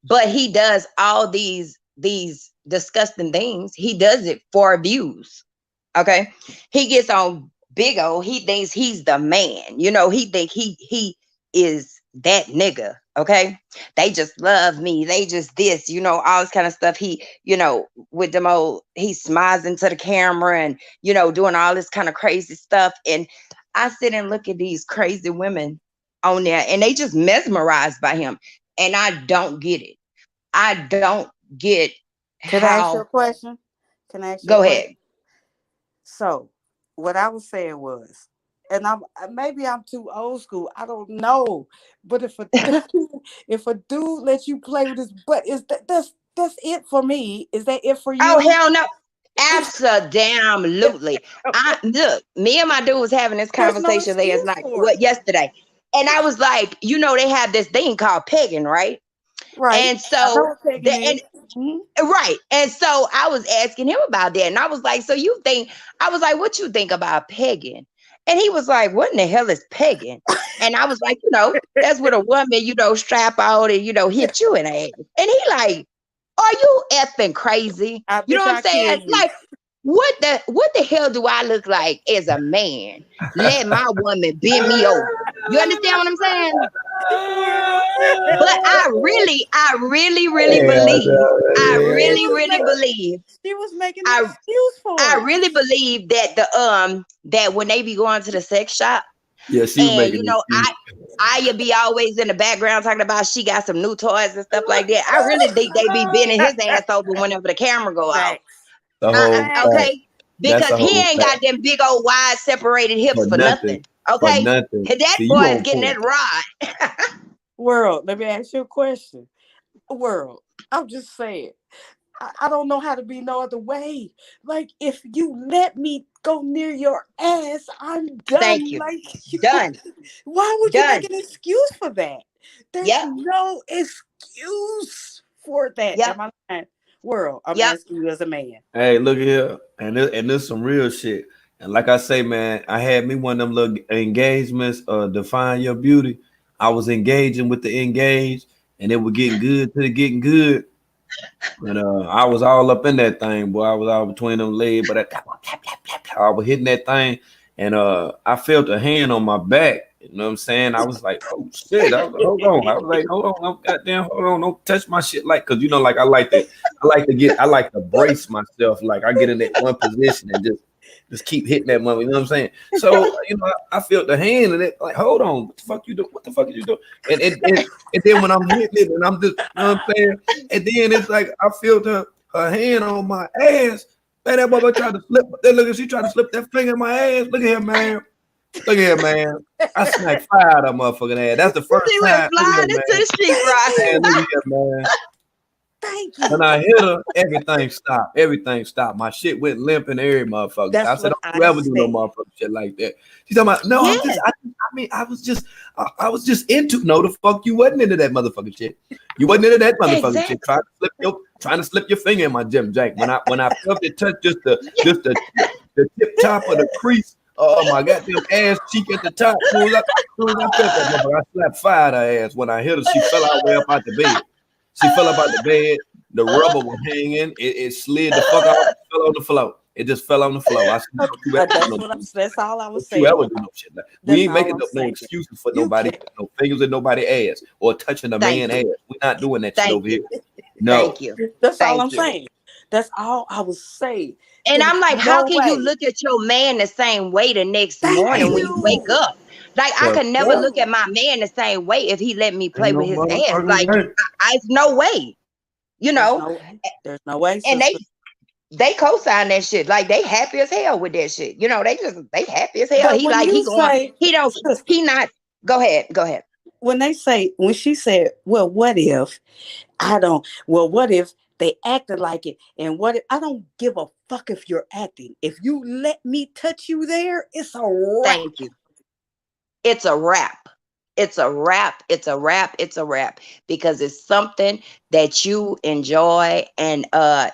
But he does all these disgusting things. He does it for views. Okay. He gets on Bigo. He thinks he's the man. He think he is that nigga. Okay. They just love me. They just this, all this kind of stuff. He, with them old, he smiles into the camera and, doing all this kind of crazy stuff. And I sit and look at these crazy women on there and they just mesmerized by him. And I don't get it. I don't get Can I ask you a how. question? Can I ask you a Go question? ahead. So, what I was saying was, and maybe I'm too old school. I don't know, but if a if a dude lets you play with his butt, that's it for me? Is that it for Oh you? hell no. Absolutely. I look, me and my dude was having this There's no conversation last excuse night, for it, yesterday. And I was like, they have this thing called pegging, right? right? And I know so what pegging is. Mhm. right. And so I was asking him about that. And I was like, I was like, what you think about pegging? And he was like, what in the hell is pegging? And I was like, that's what a woman, strap out and, hit you in the ass. And he like, are you effing crazy? I You know bet what I'm I kill saying? you. Like, what the hell do I look like as a man? Let my woman bend me over. You understand what I'm saying? But I really, really Yeah, believe, I yeah. really, really believe, She was making an I excuse for I it. really believe that that when they be going to the sex shop Yeah, she was and making an excuse. I be always in the background talking about she got some new toys and stuff like that. I really think they be bending his ass over whenever the camera go off. Facts. The whole fact. Facts. Okay, That's because the he whole ain't got fact. them big old wide separated hips For for nothing. nothing. For Okay, nothing. that See, you boy is on getting point. that rod. World, let me ask you a question. World, I'm just saying. I don't know how to be no other way. Like, if you let me go near your ass, I'm Thank done. you. Like, Done. why would you make Done. an excuse for that? There's Yep. no excuse for that. Yep. Am I lying? World, I'm Yep. asking you as a man. Hey, look here. And this some real shit. And like I say, man, I had me one of them little engagements, define your beauty. I was engaging with the engaged, and it was getting good to the getting good. And I was all up in that thing, boy. I was all between them legs, but I was hitting that thing, and I felt a hand on my back. You know what I'm saying? I was like, oh shit. I was like, hold on. I was like, hold on, goddamn, hold on, don't touch my shit. Like, cause like I like to brace myself. Like I get in that one position and just keep hitting that money. You know what I'm saying? So I felt the hand and it like, hold on, what the fuck you do? What the fuck is you doing? And then when I'm hitting it and I'm just, you know what I'm saying? And then it's like I felt her hand on my ass. Man, that mother tried to slip. Look, she tried to slip that finger in my ass. Look at here, man. Look at here, man. I smacked fire out of that motherfucking ass. That's the first She went time. Look at here, flying into man. the street, right? Man, look at here, man. Thank you. When I hit her, everything stopped. Everything stopped. My shit went limp in every motherfucker. I That's said, what don't you I ever do no said. motherfucker shit like that. She's talking about, no, Yeah. I was just into, no, the fuck you wasn't into that motherfucking shit. You wasn't into that motherfucking shit. Exactly. Trying to slip your finger in my gym jank. When I felt it touch just the tip top of the crease. Oh my goddamn ass cheek at the top. As soon as I felt that motherfucker, I slapped fire out her ass. When I hit her, she fell all the way up out the bed. She fell up out the bed. The rubber was hanging. It slid the fuck out. Fell on the floor. It just fell on the floor. I said, That's all I was don't you saying. ever do no shit like that. We That's ain't all making I'm no saying. excuses for You nobody can't. putting no fingers in nobody's ass or touching a Thank man's you. ass. We're not doing that shit Thank over you. here. No. Thank you. That's all I'm Thank you. saying. That's all I was saying. And There's I'm like, how no can you way. look at your man the same way the next Thank morning Ain't when you wake you. up? Like, I the could never fuck? look at my man the same way if he let me Ain't play no with his ass. motherfucking Like, way. it's no way, you There's know. no way. There's no way, And sister. they co-sign that shit. Like, they happy as hell with that shit. You know, they happy as hell. But He when like you say, he don't sister, he not. Go ahead, go ahead. when she said, well, what if I don't, well, what if they acted like it? And what if I don't give a fuck if you're acting? If you let me touch you there, it's a wrap. Thank you. It's a wrap. It's a wrap. It's a wrap. It's a wrap because it's something that you enjoy. And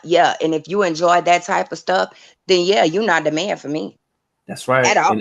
yeah, and if you enjoy that type of stuff, then yeah, you're not the man for me That's right. at all.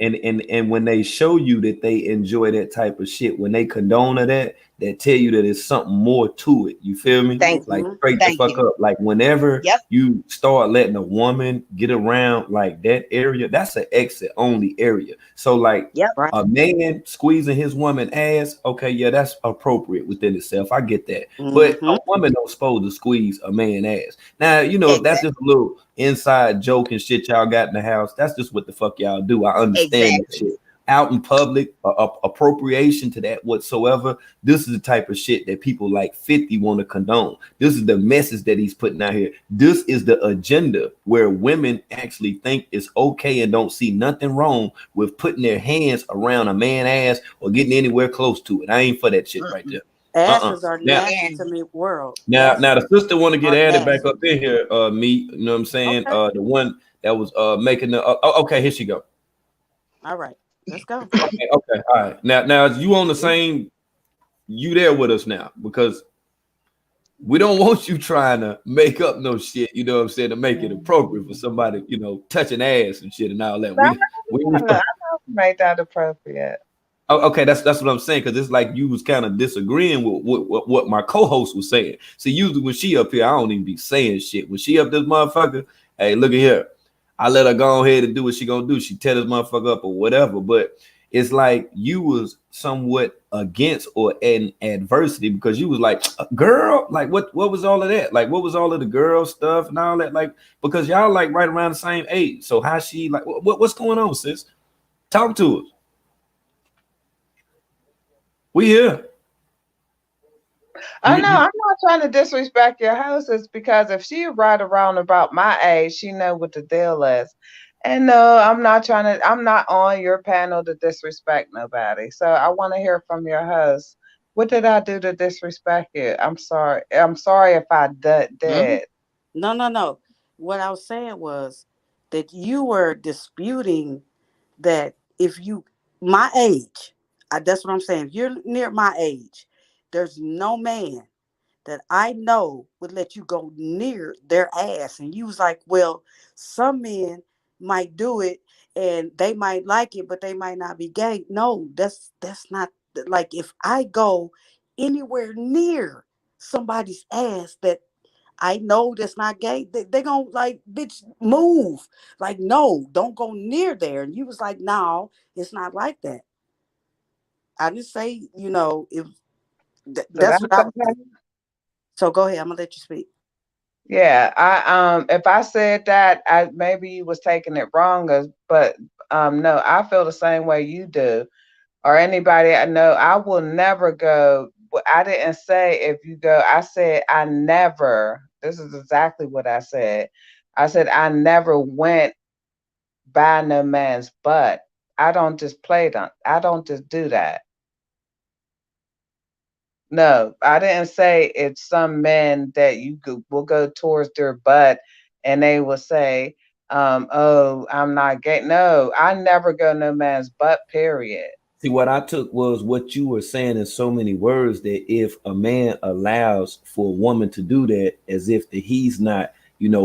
And when they show you that they enjoy that type of shit, when they condone of that, they tell you that it's something more to it. You feel me? Thank you. Like Mhm. straight the Thank fuck you. up. Like whenever Yep. you start letting a woman get around like that area, that's an exit only area. So like Yep. Right. a man squeezing his woman ass, okay, yeah, that's appropriate within itself. I get that. But a Mm-hmm. woman don't supposed to squeeze a man ass. Now, that's Exactly. just a little inside joke and shit y'all got in the house. That's just what the fuck y'all do. I understand that Exactly. shit. Out in public, appropriation to that whatsoever. This is the type of shit that people like 50 want to condone. This is the message that he's putting out here. This is the agenda where women actually think it's okay and don't see nothing wrong with putting their hands around a man ass or getting anywhere close to it. I ain't for that shit right Mm-mm. there. Asses are Now, nasty And to me, world. now Asses the sister want to get are added back nasty. up in here, me. You know what I'm saying? Okay. The one that was making the okay, here she go. All right. Let's go. Okay, okay, all right. Now you on the same, you there with us now because we don't want you trying to make up no shit, you know what I'm saying, to make it appropriate for somebody, touching ass and shit and all that. No, We I know made that appropriate. Oh, okay, that's what I'm saying because it's like you was kind of disagreeing with what my co-host was saying. See, usually when she up here, I don't even be saying shit. When she up this motherfucker, hey, look at here. I let her go ahead and do what she gonna do. She tear this motherfucker up or whatever. But it's like you was somewhat against or in adversity because you was like, girl, like what was all of that? Like what was all of the girl stuff and all that? Like because y'all like right around the same age. So how she like what's going on, sis? Talk to us. We here. I know I'm not trying to disrespect your hostess because if she right around about my age, she know what the deal is. And no, I'm not on your panel to disrespect nobody. So I want to hear from your host. What did I do to disrespect you? I'm sorry. I'm sorry if I Mhm. did. No, no, no. What I was saying was that you were disputing that if you, my age, that's what I'm saying. If you're near my age, there's no man that I know would let you go near their ass. And you was like, well, some men might do it and they might like it, but they might not be gay. No, that's not like if I go anywhere near somebody's ass that I know that's not gay, they gonna like, bitch, move. Like, no, don't go near there. And you was like, no, it's not like that. I didn't say, if So that's that's what I was saying. okay. So go ahead, I'm gonna let you speak. Yeah, I if I said that, I maybe you was taking it wrong, but no, I feel the same way you do. Or anybody I know, I will never go. I didn't say if you go. I said I never. This is exactly what I said. I said I never went by no man's butt. I don't just play them. I don't just do that. No, I didn't say it's some men that will go towards their butt and they will say, "Oh, I'm not gay." No, I never go no man's butt. Period. See, what I took was what you were saying in so many words that if a man allows for a woman to do that, as if that he's not,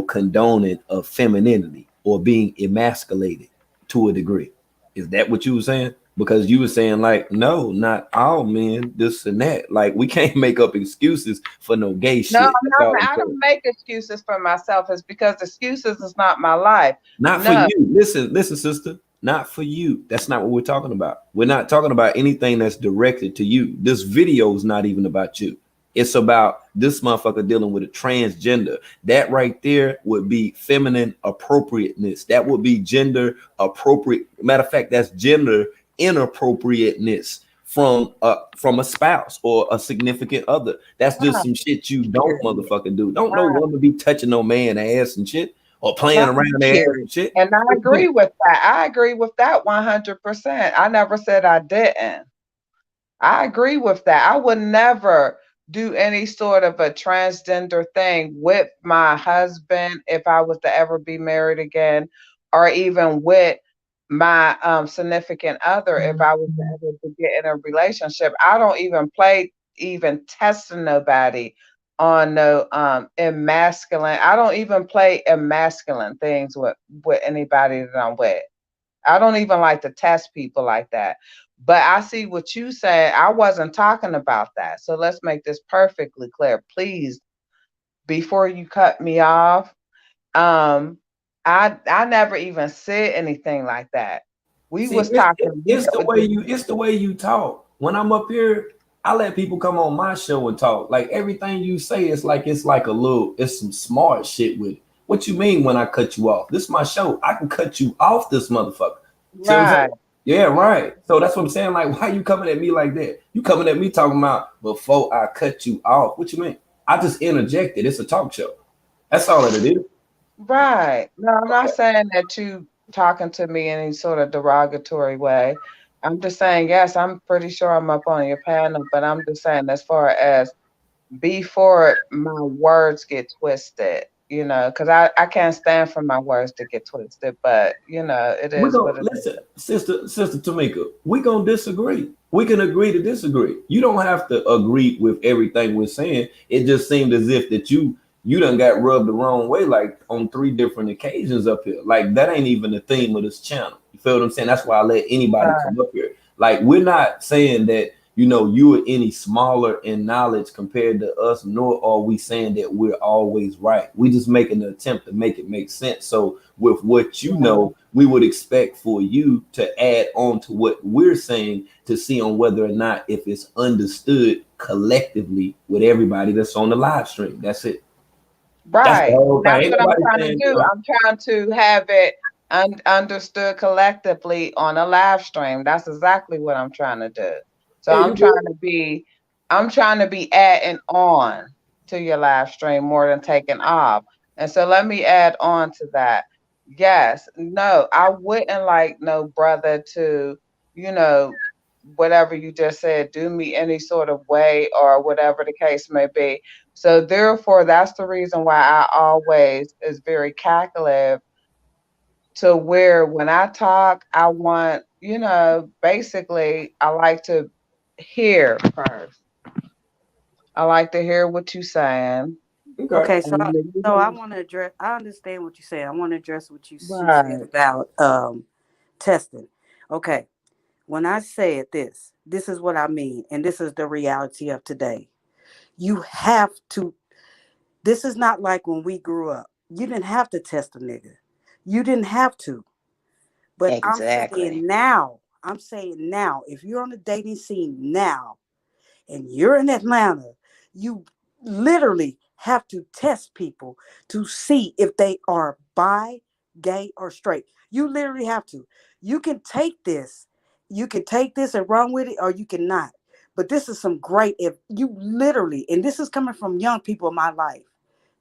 condoning of femininity or being emasculated to a degree. Is that what you were saying? Because you were saying like, no, not all men, this and that. Like we can't make up excuses for no gay No, shit. I'm That's all not. I'm I saying. don't make excuses for myself. It's because excuses is not my life. Not for No, you. Listen, sister. Not for you. That's not what we're talking about. We're not talking about anything that's directed to you. This video is not even about you. It's about This motherfucker dealing with a transgender. That right there would be feminine appropriateness. That would be gender appropriate. Matter of fact, that's gender inappropriateness from a spouse or a significant other. That's just some shit you don't motherfucker do. Don't no woman be touching no man ass and shit or playing Right. around their ass and shit. And I agree with that. I agree with that 100%. I never said I didn't. I agree with that. I would never do any sort of a transgender thing with my husband if I was to ever be married again, or even with my significant other if I was to ever to get in a relationship. I don't even play even testing nobody on no emasculine. I don't even play emasculine things with anybody that I'm with. I don't even like to test people like that. But I see what you said. I wasn't talking about that. So let's make this perfectly clear. Please, before you cut me off, um, I never even said anything like that. We See, was talking. it's the way you talk. When I'm up here, I let people come on my show and talk. Like everything you say is like it's like a little, it's some smart shit with it. What you mean when I cut you off? This is my show. I can cut you off this motherfucker. See what I'm Right. saying? Yeah, right. So that's what I'm saying. Like, why you coming at me like that? You coming at me talking about before I cut you off. What you mean? I just interjected. It's a talk show. That's all that it is. Right. No, I'm not saying that you talking to me in any sort of derogatory way. I'm just saying, yes, I'm pretty sure I'm up on your panel, but I'm just saying as far as before my words get twisted, because I can't stand for my words to get twisted, but it We is gonna what it is. listen, sister Tamika. We gonna disagree. We can agree to disagree. You don't have to agree with everything we're saying. It just seemed as if that you done got rubbed the wrong way, like on 3 different occasions up here. Like that ain't even the theme of this channel. You feel what I'm saying? That's why I let anybody Right. come up here. Like we're not saying that you are any smaller in knowledge compared to us, nor are we saying that we're always right. We just making an attempt to make it make sense. So with what we would expect for you to add on to what we're saying to see on whether or not if it's understood collectively with everybody that's on the live stream. That's it. That's the Right. whole And thing. that's Ain't what I'm nobody trying to saying, do. I'm trying to have it understood collectively on a live stream. That's exactly what I'm trying to do. So hey, you good? I'm trying to be adding on to your live stream more than taking off. And so let me add on to that. Yes, no, I wouldn't like no brother to, you know, whatever you just said, do me any sort of way or whatever the case may be. So therefore, that's the reason why I always is very calculative to where when I talk, I want, basically I like to hear first. I like to hear what you're saying. Okay. Okay, so And I want to address. I understand what you said. I want to address what you said right, about testing. Okay, when I said this is what I mean, and this is the reality of today. You have to. This is not like when we grew up. You didn't have to test a nigga. You didn't have to. But I'm Exactly. saying now. I'm saying now. If you're on the dating scene now, and you're in Atlanta, you literally have to test people to see if they are bi, gay, or straight. You literally have to. You can take this, you can take this and run with it, or you cannot. But this is some great, if you literally, and this is coming from young people in my life,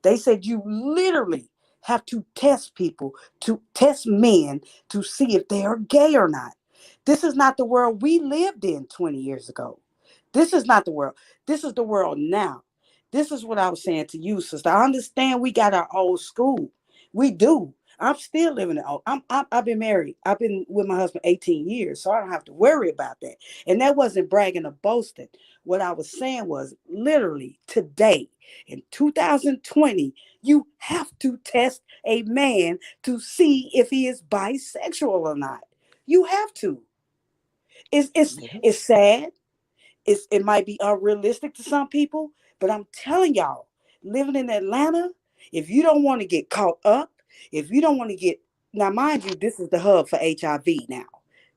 they said you literally have to test people, to test men to see if they are gay or not. This is not the world we lived in 20 years ago. This is not the world. This is the world now. This is what I was saying to you, sister. I understand we got our old school. We do. I'm still living it. I've been married. I've been with my husband 18 years, so I don't have to worry about that. And that wasn't bragging or boasting. What I was saying was literally today in 2020, you have to test a man to see if he is bisexual or not. You have to. It's sad. It might be unrealistic to some people, but I'm telling y'all, living in Atlanta, if you don't want to get caught up, if you don't want to get, now mind you, this is the hub for HIV now.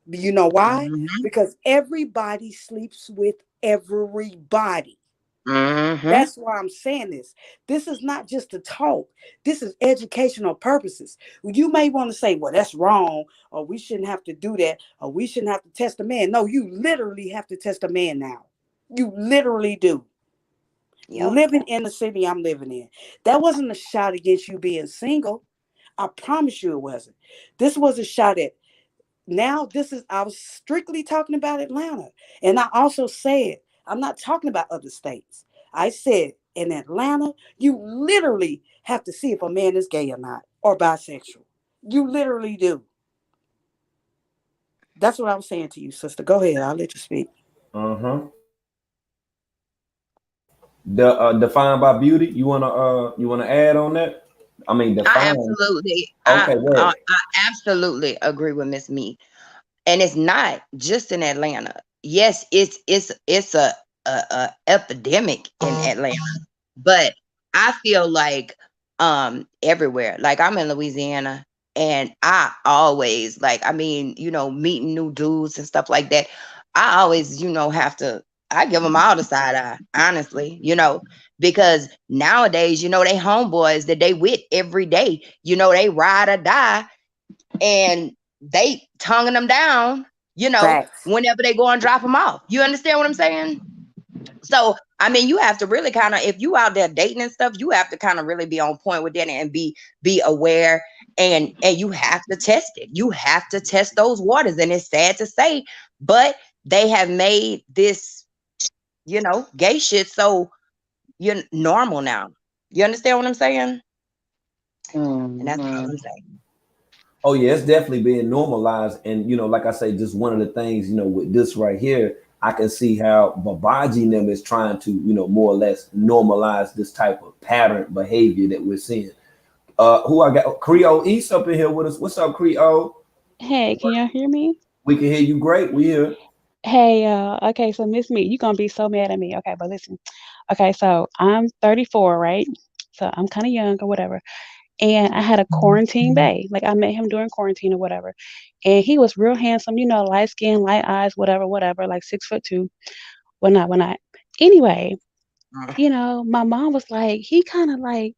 You know why? mhm, Because everybody sleeps with everybody. Mm-hmm. That's why I'm saying this. This is not just to talk. This is educational purposes. You may want to say, well, that's wrong, or we shouldn't have to do that, or we shouldn't have to test a man. No, you literally have to test a man now. You literally do. Yep. Living in the city I'm living in. That wasn't a shot against you being single. I promise you it wasn't. This was a shot at now. I was strictly talking about Atlanta. And I also said, I'm not talking about other states. I said in Atlanta, you literally have to see if a man is gay or not or bisexual. You literally do. That's what I was saying to you, sister. Go ahead. I'll let you speak. Uh-huh. The defined by beauty. You wanna add on that? I mean I define. absolutely, Okay, wait. I absolutely agree with Miss Me. And it's not just in Atlanta. Yes, it's a epidemic in Atlanta, but I feel like everywhere. Like I'm in Louisiana, and I always like, I mean, meeting new dudes and stuff like that. I always, have to. I give them all the side eye, honestly, because nowadays, they homeboys that they with every day. They ride or die, and they tonguing them down, Facts. whenever they go and drop them off. You understand what I'm saying? So, I mean, you have to really kind of, if you out there dating and stuff, you have to kind of really be on point with that and be aware, and you have to test it. You have to test those waters. And it's sad to say, but they have made this, gay shit so you're normal now. You understand what I'm saying? And that's all Mhm. I'm saying. Oh yeah, it's definitely being normalized, and like I say, just one of the things, with this right here, I can see how Babaji and them is trying to, more or less normalize this type of pattern behavior that we're seeing. Who I got? Creole East up in here with us. What's up, Creole? Hey, can y'all hear me? We can hear you great. We here. Hey, okay, so Miss Me, you gonna be so mad at me. Okay, but listen. Okay, so I'm 34, right? So I'm kind of young or whatever. And I had a quarantine bae. Like I met him during quarantine or whatever. And he was real handsome, light skin, light eyes, whatever, whatever, like 6'2". Whatnot, whatnot. Anyway, my mom was like, he kind of like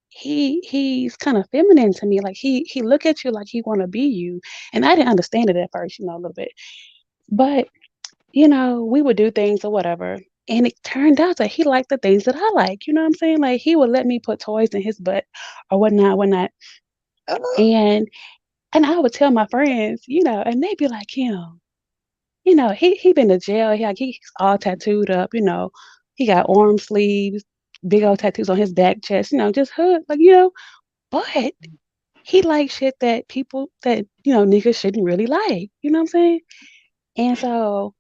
he's kind of feminine to me. Like he look at you like he want to be you. And I didn't understand it at first, a little bit. But we would do things or whatever. And it turned out that he liked the things that I like. You know what I'm saying? Like he would let me put toys in his butt or whatnot, whatnot. And and I would tell my friends, and they'd be like, him, he been to jail. He's all tattooed up, he got arm sleeves, big old tattoos on his back, chest, just hood, like, but he likes shit that people that, niggas shouldn't really like. You know what I'm saying? And so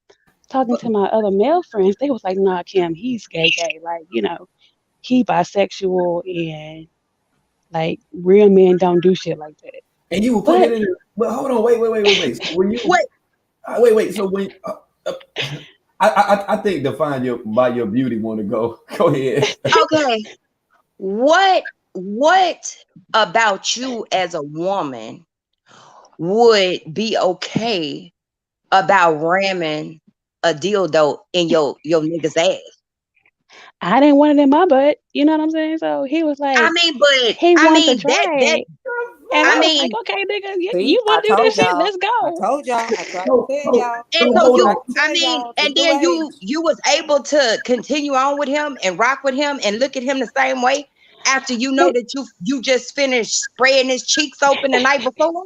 talking to my other male friends, they was like, nah, Kim, he's gay, gay. Like, he bisexual and like real men don't do shit like that. And you will put But it in. But hold on, wait. So when you What? wait. So when uh, I think define your by your beauty want to go. Go ahead. Okay. What about you as a woman would be okay about ramming a dildo in your nigga's ass? I didn't want it in my butt. You know what I'm saying? So he was I like, mean, but he I wanted to mean try that it. And I I was like, mean, okay, nigga, See, you I want to do this told shit? y'all. Let's I go. told y'all. I tried to So, tell so, y'all. and so so I hold tried you, on. to I tell mean, y'all the and new then age. you was able to continue on with him and rock with him and look at him the same way after you know Be- that you just finished spraying his cheeks open the night before.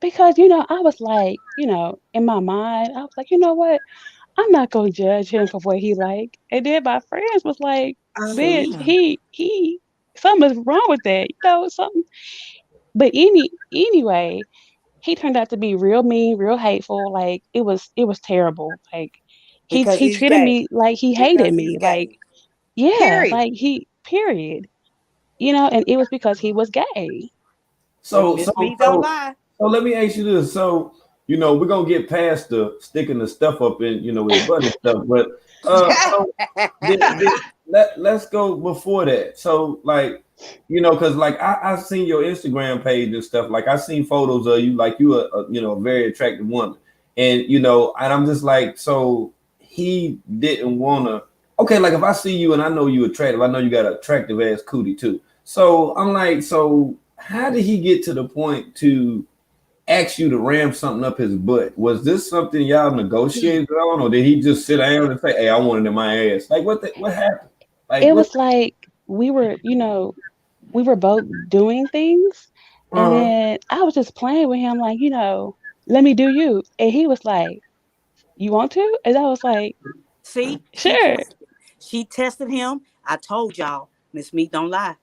Because, I was like, in my mind, I was like, you know what? I'm not gonna judge him for what he like. And then my friends was like, bitch, See, he something's wrong with that, something. But anyway, he turned out to be real mean, real hateful. Like it was terrible. Like because he he's treated gay. me like he hated Because he's me. Like, gay. yeah, Period. like he period. And it was because he was gay. And So, so, Miss Me don't so, lie. so let me ask you this. So, we're gonna get past the sticking the stuff up in, his butt and stuff. But, so let's go before that. So, like, because like I've seen your Instagram page and stuff. Like I seen photos of you, like you are, a very attractive woman, and and I'm just like, so he didn't wanna. okay, like if I see you and I know you attractive, I know you got an attractive ass cootie too. So I'm like, so how did he get to the point to ask you to ram something up his butt? Was this something y'all negotiated on, or did he just sit down and say, "Hey, I want it in my ass"? Like what happened? Like It what? was like we were, we were both doing things, and Uh, then I was just playing with him, like, let me do you. And he was like, "You want to?" And I was like, See, "Sure." she tested him. I told y'all, Miss Meat don't lie.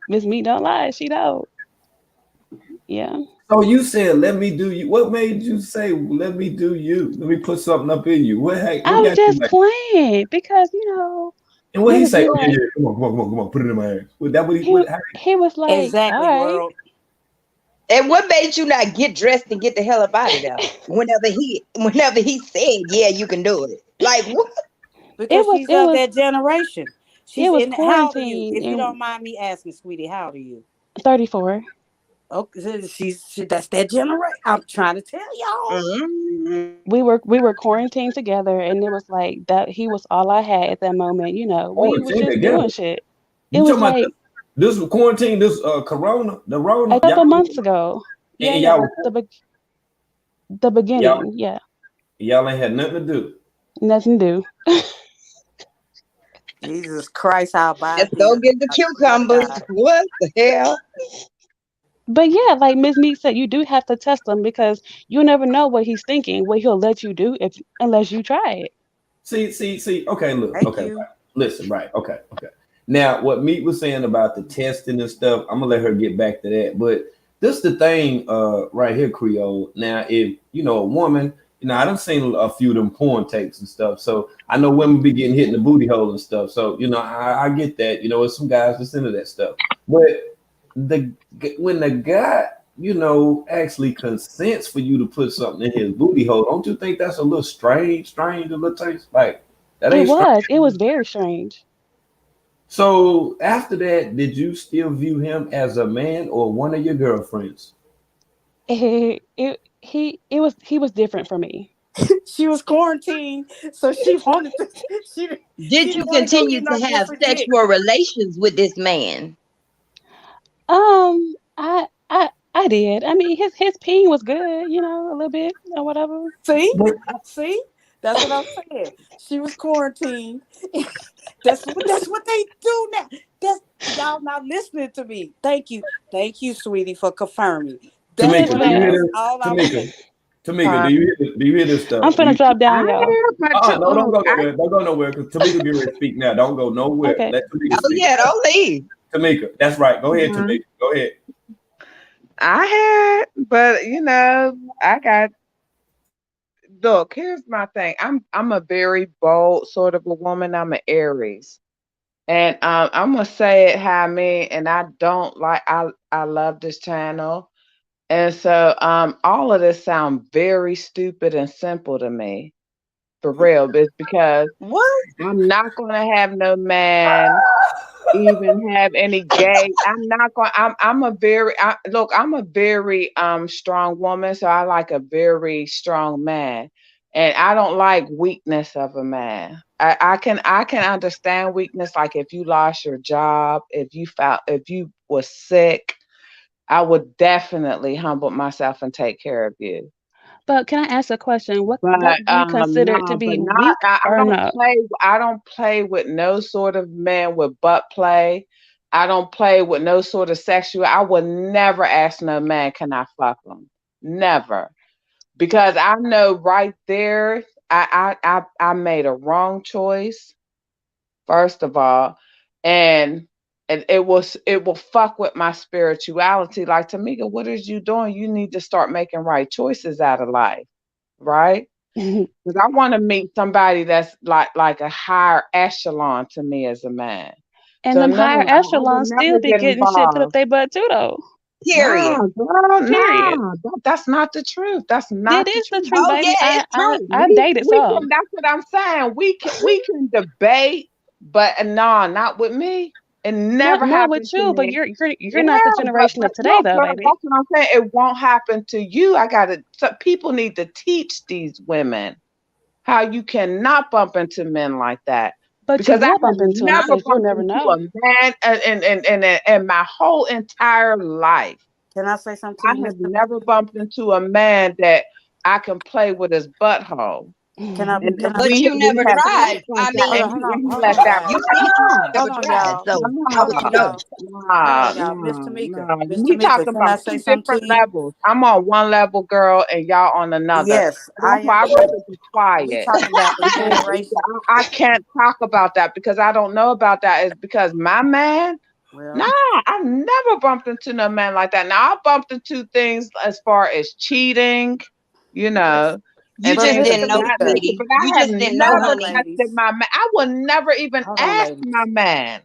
Miss Me don't lie, she don't. Yeah. so you said, "Let me do you." What made you say, "Let me do you"? Let me put something up in you. I What was got you just like? playing because, And what he niggas say? be Oh yeah, like, yeah. Come on, put it in my ass. What that? What he? he What? How, he was like, all Exactly, right. world. And what made you not get dressed and get the hell up out of there? Whenever he said, "Yeah, you can do it." Like what? Because It was she's it of was that generation. it She's was in. How old are you? quarantine If you and don't mind me asking, sweetie, how old are you? 34. Okay, that's that generation. I'm trying to tell y'all. Mhm. We were quarantined together, and it was like that he was all I had at that moment, we was quarantine just doing together. shit. It You was talking about like this quarantine? This Corona, the a Rona? Y'all couple months ago. Yeah, and yeah, y'all the y'all beginning, yeah. y'all ain't had nothing to do. Nothing to Jesus Christ, how Just bad go then? get the I swear to cucumbers. God. What the hell? But yeah, like Miss Meek said, you do have to test him because you never know what he's thinking, what he'll let you do if unless you try it. See. Okay, look. Thank Okay, you. right. Listen, right. Okay. Now, what Meat was saying about the testing and stuff, I'm gonna let her get back to that. But this the thing, right here, Creole. Now, if you know a woman, I done seen a few of them porn tapes and stuff. So I know women be getting hit in the booty hole and stuff. So I get that. There's some guys that's into that stuff. But the when the guy actually consents for you to put something in his booty hole, don't you think that's a little strange, a little taste like that It ain't strange? was. It was very strange. So after that, did you still view him as a man or one of your girlfriends? He was different for me. She was quarantined, so she wanted to. She she Did didn't you want to go continue get no to have different dick. sexual relations with this man? I did. I mean, his peen was good, a little bit or whatever. See, But see, that's what I'm saying. She was quarantined. That's what they do now. That's y'all not listening to me. Thank you, sweetie, for confirming. That's Yes, Tamika, what do you hear that's ma'am. this? all I was Tamika, saying. Tamika, Huh? do you hear this I'm stuff? Do finna you? drop I down, y'all. heard, but No, don't go I nowhere. Don't go nowhere because Tamika get ready to speak now. Don't go nowhere. Okay. Let Tamika Oh speak. yeah, don't leave. Tamika, that's right. Go ahead, mhm. Tamika. Go ahead. I had, but I got. Look, here's my thing. I'm a very bold sort of a woman. I'm an Aries. And I'm gonna say it how I mean, and I don't like I love this channel. And so all of this sound very stupid and simple to me, for real. But it's because What? I'm not gonna have no man even have any gay. I'm not going. I'm a very look. I'm a very strong woman, so I like a very strong man, and I don't like weakness of a man. I can understand weakness, like if you lost your job, if you were sick, I would definitely humble myself and take care of you. But can I ask a question? What But do you consider to no, but be not. weak I or don't no? play. I don't play with no sort of man with butt play. I don't play with no sort of sexual. I would never ask no man, can I fuck him? Never, because I know right there, I made a wrong choice first of all, and it will fuck with my spirituality. Like Tamika, what is you doing? You need to start making right choices out of life, right? Because I want to meet somebody that's like a higher echelon to me as a man. And So them no, higher I would echelons still never be get getting shit put up involved. their butt too, though. Period. No, girl, Period. no, that's not the truth. That's That not the is the truth. truth, Oh baby. yeah, I it's I true. I've dated We some. can. That's what I'm saying. We can debate, but no, not with me. It Not never not with happened to you, but me. you're Yeah, not the but generation of today, look, though, but baby. that's what I'm saying. It won't happen to you. I gotta. So people need to teach these women how you cannot bump into men like that. But you Because I will have bump into them never because you'll bumped never into a know. man in my whole entire life. Can I say something to I you, have Mr. never bumped into a man that I can play with his butthole. Can I And can I But say you we never have Mr. tried. sex Mika? like I that, mean, Hold and on, hold on, he hold let on, that you guys. said you fly. never Hold on, tried. y'all. So I Hold want to on, know. y'all. Hold on, y'all. We Mr. Mika, talking can I about say two something different to you? levels. I'm on one level, girl, and y'all on another. Yes, I That's why am I'd too. rather be We quiet. talking about the Because generation. I can't talk about that because I don't know about that. It's because my man, nah, Well, I've never bumped into no man like that. Now I bumped into things as far as cheating, you know, You and but just things of didn't Mr. know, that Mika, nature. sweetie. But You I have just didn't know hold how never on, to. tested ladies. my man. I would never even Hold on, ask ladies. my man,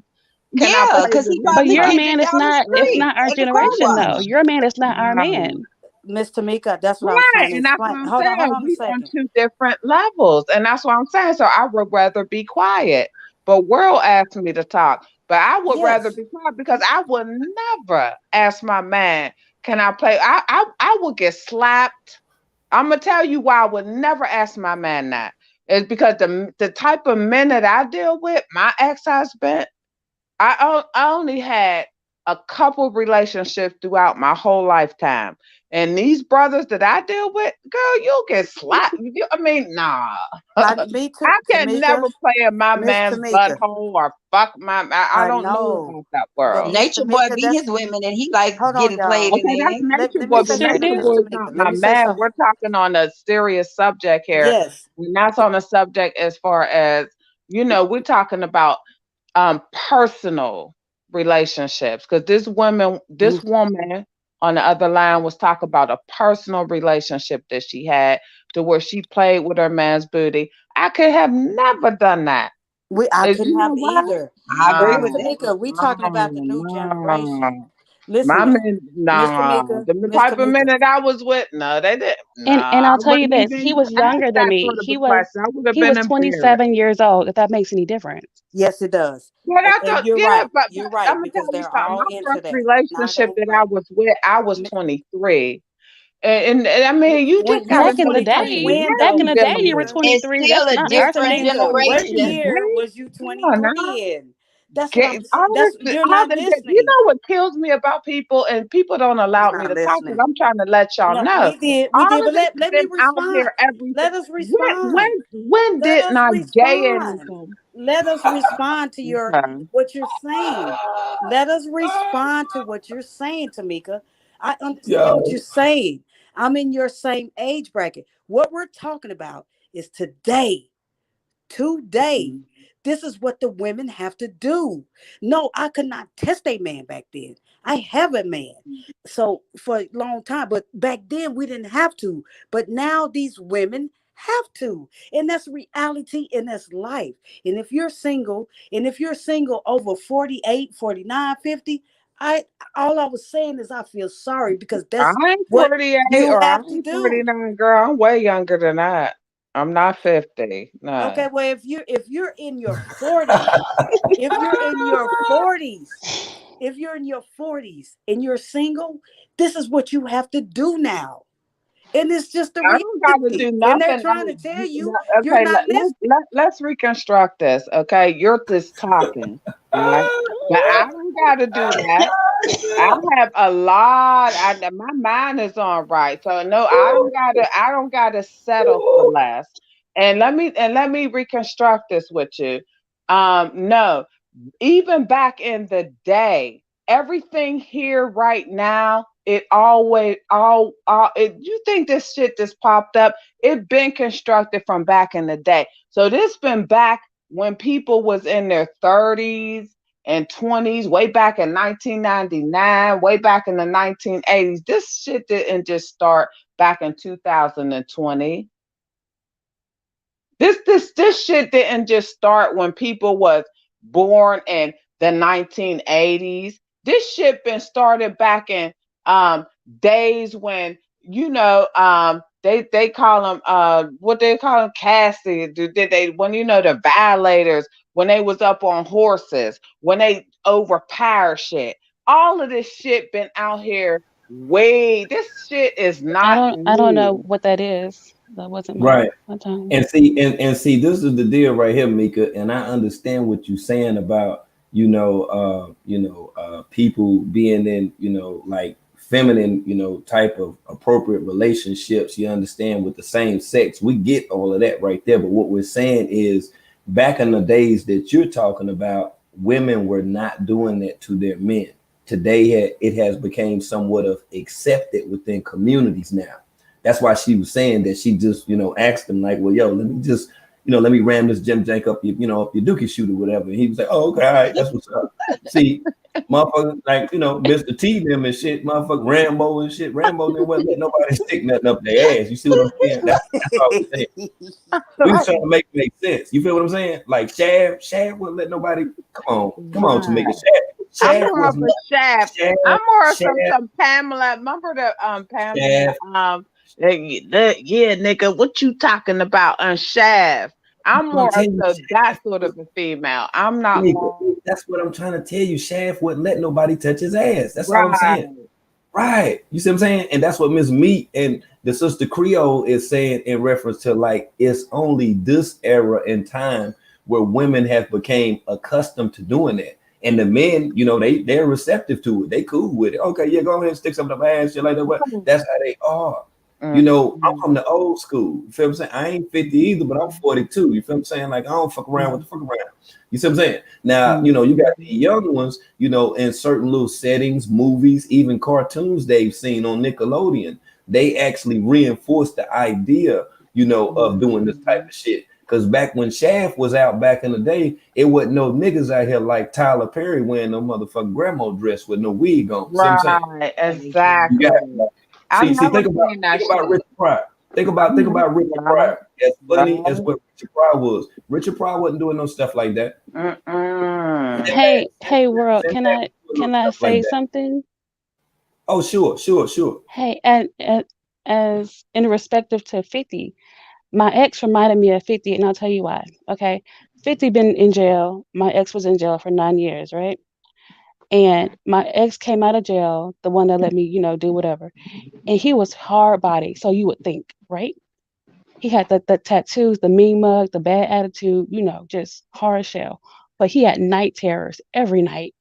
can I Yeah, play because he with his But probably your butt? kicking man is down the not. It's street not our at the car generation though. wash. Your man is not our No. man. Mr. Mika, that's what I was Right, trying to and that's what explain. I'm Hold saying. on a We on second. two different levels, and that's what I'm saying. So I would rather be quiet. But World asked me to talk, but I would rather Yes. be quiet because I would never ask my man, "Can I play?" I would get slapped. I'm gonna tell you why I would never ask my man that. It's because the type of men that I deal with, my ex husband, I only had a couple relationships throughout my whole lifetime. And these brothers that I deal with, girl, you'll get slapped. I mean, nah. Me too, I can Tamika. never play in my Miss man's Tamika. butthole or fuck my. I I don't know know. about that But world. Miss Nature boy Tamika, be that's his women, and he like hold on, getting played y'all. in Okay, that's there. nature Let me boy, but say Sure something nature to boy do. Miss is not Tamika. Let my me say man. something. We're talking on a serious subject here. Yes. And that's on a subject as far as, we're talking about personal relationships because this woman on the other line was talking about a personal relationship that she had to where she played with her man's booty. I could have never done that. I You couldn't know have what? either. I But agree Nah, Miss with that. Tamika, we talking about the new nah. generation. Listen, My men, Miss nah. Tamika, The Miss type of men Tamika. that I was with, no, they didn't. And Nah, I I'll tell you wouldn't this. He even was ask younger than that me. sort of a question. I would have He been was embarrassed. 27 years old. If that makes any difference. Yes, it does. But I And thought, you're yeah, right. but You're I'm right gonna because tell you they're something. all My into first that. I relationship don't that I play. was with, I was Mi- 23, and I mean, you just When you gotta was Back in know the the type 23, of day, when men back though, in you the Miss day, dealing you were with. Tamika? It's 23. still That's a not Miss our different thing. Tamika, what generation. year 23? was you Come on 23 now. in? That's what Get I'm saying. all That's this, you're all not you listening. know what kills me about people, and people don't He's allow me not to talk because listening. I'm trying to let y'all No, know. we did, All but of this let me been out respond. here every Let us when respond. when when Let didn't us I gay respond. anything? Let us respond to Okay. what you're saying. Let us respond to what you're saying, Tamika. I understand what you're Yo, saying. I'm in your same age bracket. What we're talking about is today. This is what the women have to do. No, I could not test a man back then. I have a man. So for a long time, but back then we didn't have to. But now these women have to. And that's reality and that's life. And if you're single over 48, 49, 50, I all I was saying is I feel sorry because I that's ain't what 48 you or I have to ain't do. 49, girl. I'm way younger than that. I'm not 50. Okay, No. well if you're in your 40s, if you're in your 40s, if you're in your 40s and you're single, this is what you have to do now. And it's just the I don't got to reality. do And they're nothing trying else. to tell you you're Okay, not listening. let's reconstruct this. Okay, you're just talking, right? But I don't got to do that. I have a lot. My mind is on right, so no, I don't gotta. I don't gotta settle for less. And let me reconstruct this with you. No, even back in the day, everything here right now, it always all you think this shit just popped up, it been constructed from back in the day. So this been back when people was in their 30s and 20s, way back in 1999, way back in the 1980s. This shit didn't just start back in 2020. This shit didn't just start when people was born in the 1980s. This shit been started back in days when they call them what they call them Cassie. Did they when the violators when they was up on horses when they overpower shit. All of this shit been out here way. This shit is not I don't know new. what that is. That wasn't Right. my time. And see, this is the deal right here, Mika. And I understand what you're saying about, people being in, like feminine, type of appropriate relationships. You understand with the same sex. We get all of that right there. But what we're saying is back in the days that you're talking about, women were not doing that to their men. Today it has become somewhat of accepted within communities now. That's why she was saying that she just, asked him like, well, yo, let me just, let me ram this Jim Jank up your, up your dookie shoot or whatever. And he was like, oh, okay, all right, that's what's up. See, motherfucker, like, Mr. T them and shit, motherfucker Rambo and shit. Rambo didn't want to let nobody stick nothing up their ass. You see what I'm saying? That's all I'm saying. We was trying to make it make sense. You feel what I'm saying? Like Shaft wouldn't let nobody. Come on, Tamika. Right. I'm Shaft more was of a not Shaft. Shaft, I'm more of Shaft, some Pamela. Remember the Pamela Shaft, yeah, nigga, what you talking about on Shaft? I'm I'm more of telling you, that Shaft sort was of a female. I'm not Tamika. more That's what I'm trying to tell you. Shaft wouldn't let nobody touch his ass. That's all I'm right. saying. Right. You see what I'm saying? And that's what Miss Meat and the sister Creole is saying in reference to like it's only this era and time where women have became accustomed to doing that. And the men, they're receptive to it. They cool with it. Okay, yeah, go ahead and stick something up my ass, shit like that. But that's how they are. I'm Mm-hmm. from the old school. You feel what I'm saying? I ain't 50 either, but I'm 42. You feel what I'm saying? Like I don't fuck around with the fuck around. You see what I'm saying? Now, you got the young ones, in certain little settings, movies, even cartoons they've seen on Nickelodeon. They actually reinforce the idea, of doing this type of shit. Because back when Shaft was out back in the day, it wasn't no niggas out here like Tyler Perry wearing no motherfucking grandma dress with no wig on. See what I'm saying? Right, Thank you. You got exactly. I see, never think about seen that think about shit. Richard Pryor. I'm Think not about Richard right, Pryor. As funny as right. what Richard Pryor was, Richard Pryor wasn't doing no stuff like that. Mm-mm. Hey, world, Sinbad was doing no can I stuff like say that. something? Oh, sure. Hey, and as in respective to 50, my ex reminded me of 50, and I'll tell you why. Okay, 50 been in jail. My ex was in jail for 9 years, right? And my ex came out of jail, the one that let me, do whatever. And he was hard body, so you would think, right? He had the tattoos, the mean mug, the bad attitude, just hard shell. But he had night terrors every night,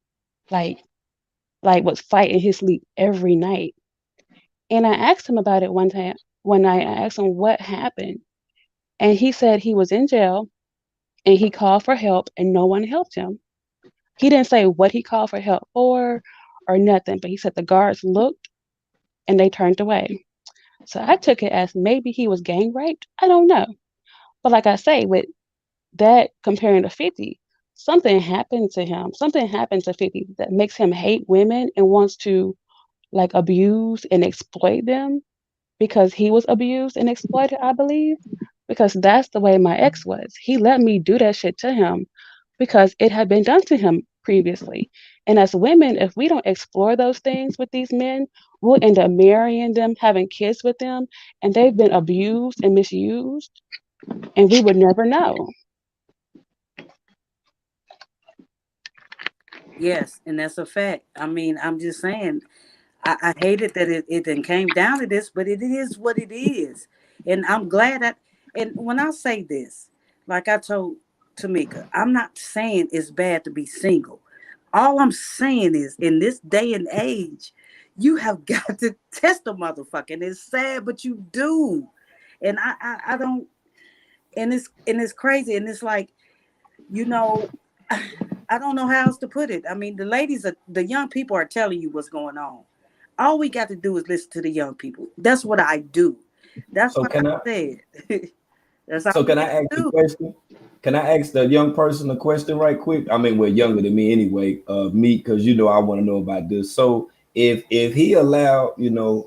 like was fighting his sleep every night. And I asked him about it one time. One night, I asked him what happened, and he said he was in jail and he called for help, and no one helped him. He didn't say what he called for help for or nothing, but he said the guards looked and they turned away. So I took it as maybe he was gang raped. I don't know. But like I say, with that comparing to 50, something happened to him. Something happened to 50 that makes him hate women and wants to like abuse and exploit them because he was abused and exploited, I believe. Because that's the way my ex was. He let me do that shit to him because it had been done to him previously. And as women, if we don't explore those things with these men, we'll end up marrying them, having kids with them, and they've been abused and misused, and we would never know. Yes, and that's a fact. I mean, I'm just saying, I hated that it then came down to this, but it is what it is. And I'm glad that, and when I say this, like I told Tamika, I'm not saying it's bad to be single. All I'm saying is in this day and age, you have got to test a motherfucker. And it's sad, but you do. And I don't, and it's crazy. And it's like, you know, I don't know how else to put it. I mean, the young people are telling you what's going on. All we got to do is listen to the young people. That's what I do. That's So what I can I said. That's all so we can got I ask to the do. question? Can I ask the young person a question right quick? I mean, we're younger than me anyway, me, because I want to know about this. So if he allowed,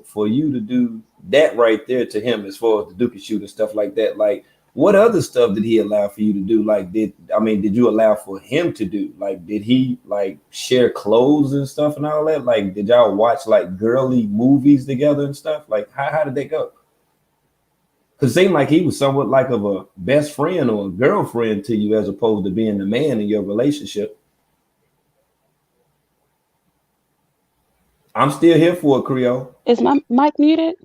for you to do that right there to him as far as the dookie shoot and stuff like that, like what other stuff did he allow for you to do? Like did you allow for him to do? Like did he like share clothes and stuff and all that? Like did y'all watch like girly movies together and stuff? Like how did that go? Cause it seemed like he was somewhat like of a best friend or a girlfriend to you as opposed to being the man in your relationship. I'm still here for a Creole. Is my mic muted?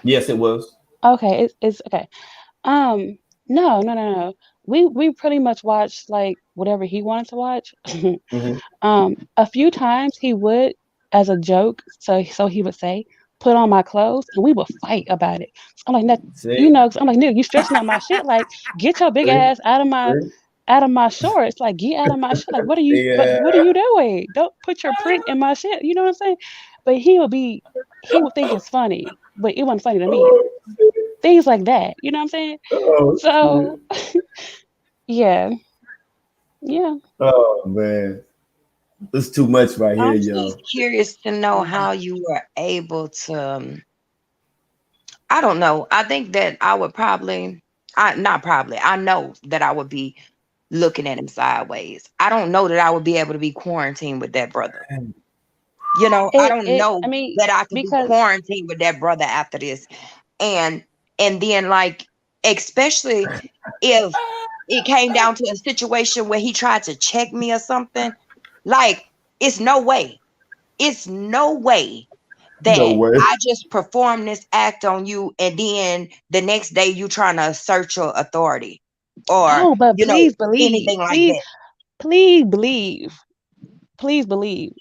Yes, it was. Okay, it's okay. Um, no. We pretty much watched like whatever he wanted to watch. Hmm. A few times he would, as a joke, so he would say, "Put on my clothes," and we would fight about it. So I'm like, See, 'cause I'm like, nigga, you stretching out my shit. Like, get your big see, ass see, out of my shorts. Like, get out of my shit. Like, yeah. what are you doing? Don't put your print in my shit. You know what I'm saying? But he would think it's funny, but it wasn't funny to me. Oh, shit. Things like that. You know what I'm saying? Oh, shit. So yeah, yeah. Oh, man. It's too much right here, I'm just y'all. curious to know how you were able to. I don't know. I think that I would probably, I not probably. I know that I would be looking at him sideways. I don't know that I would be able to be quarantined with that brother. I don't know I mean, that I could be because quarantined with that brother after this. And then like, especially if it came down to a situation where he tried to check me or something, like it's no way. It's no way No that way. I just perform this act on you and then the next day you trying to assert your authority or, no, but anything like that. please believe,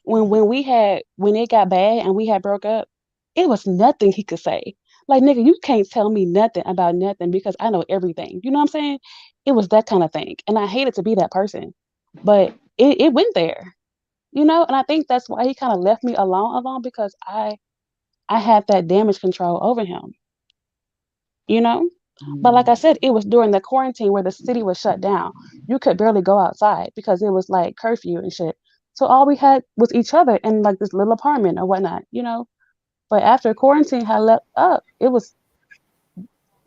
when it got bad and we had broke up, it was nothing he could say. Like, nigga, you can't tell me nothing about nothing because I know everything. You know what I'm saying? It was that kind of thing, and I hated to be that person, but it went there. And I think that's why he kind of left me alone because I had that damage control over him. You know. But like I said, it was during the quarantine where the city was shut down. You could barely go outside because it was like curfew and shit. So all we had was each other in like this little apartment or whatnot. But after quarantine had let up, it was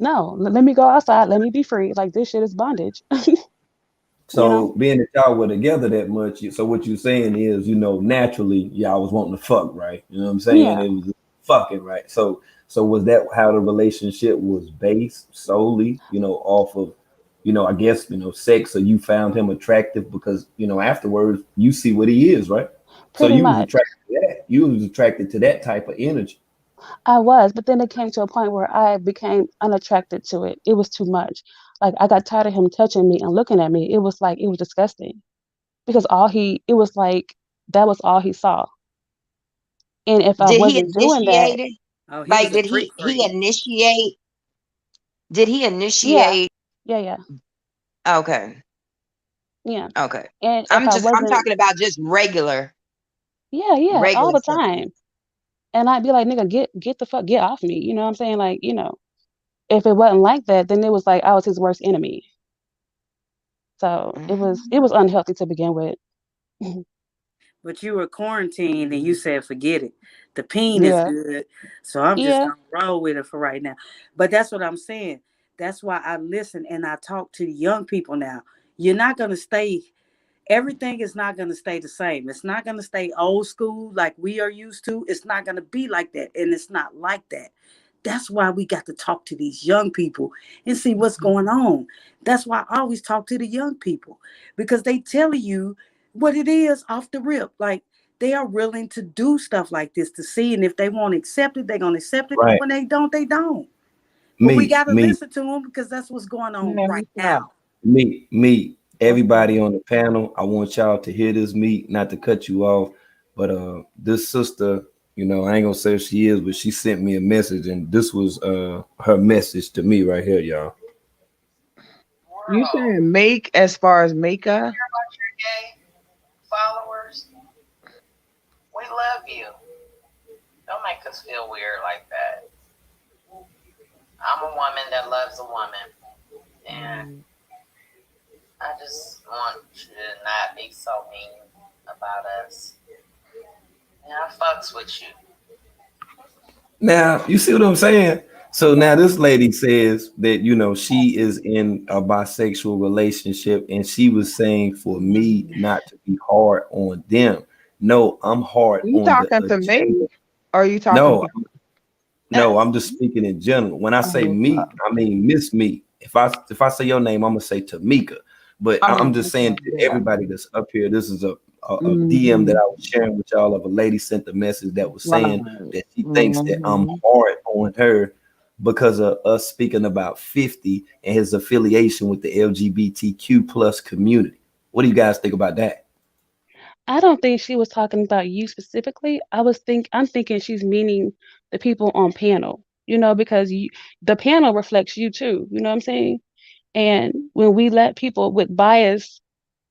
no, let me go outside, let me be free. Like this shit is bondage. you know? So being that y'all were together that much, so what you're saying is, naturally y'all was wanting to fuck, right? You know what I'm saying? Yeah. It was fucking, right? So was that how the relationship was based solely, off of, I guess, sex, or you found him attractive because, afterwards you see what he is, right? So Pretty you was much. attracted to that. You was attracted to that type of energy. I was, but then it came to a point where I became unattracted to it. It was too much. Like I got tired of him touching me and looking at me. It was disgusting. Because it was like that was all he saw. And if I Did he wasn't doing that, initiate it? Oh, he Like, was a did freak he freak. initiate? Did he yeah, initiate? yeah. Okay, Yeah. okay. And if I I'm wasn't, talking about just yeah, all regular the sex. time. And I'd be like, nigga, get the fuck, get off me. You know what I'm saying? Like, if it wasn't like that, then it was like I was his worst enemy. So it Mm. was unhealthy to begin with. But you were quarantined and you said forget it. The peen is Yeah. good. So I'm just Yeah. gonna roll with it for right now. But that's what I'm saying. That's why I listen and I talk to the young people now. You're not gonna stay everything is not going to stay the same. It's not going to stay old school like we are used to. It's not going to be like that. And it's not like that. That's why we got to talk to these young people and see what's going on. That's why I always talk to the young people because they tell you what it is off the rip. Like they are willing to do stuff like this to see. And if they want to accept it, they're going to accept it. Right. When they don't, they don't. But we Me, got to me, listen to them because that's what's going on Man, right what's up? now. me, What's up? everybody on the panel. I want y'all to hear this, me, not to cut you off, but this sister, I ain't gonna say who she is, but she sent me a message, and this was her message to me right here, y'all. You saying make as far as makeup? About your gay followers, we love you. Don't make us feel weird like that. I'm a woman that loves a woman, and I just want you to not be so mean about us. And I fucks with you. Now, you see what I'm saying? So now this lady says that she is in a bisexual relationship, and she was saying for me not to be hard on them. No, I'm hard You on the talking to me? agenda. Or are you talking No, to no, I'm just speaking in general. When I say oh, me, I mean Miss Me. If I say your name, I'm gonna say Tamika. But I'm just saying okay, to yeah. everybody that's up here, this is a DM that Mm-hmm. I was sharing with y'all of a lady sent a message that was saying Right. that she thinks that I'm Mm-hmm. hard on her because of us speaking about 50 and his affiliation with the LGBTQ plus community. What do you guys think about that? I don't think she was talking about you specifically. I'm thinking she's meaning the people on panel, because the panel reflects you too, you know what I'm saying? And when we let people with biased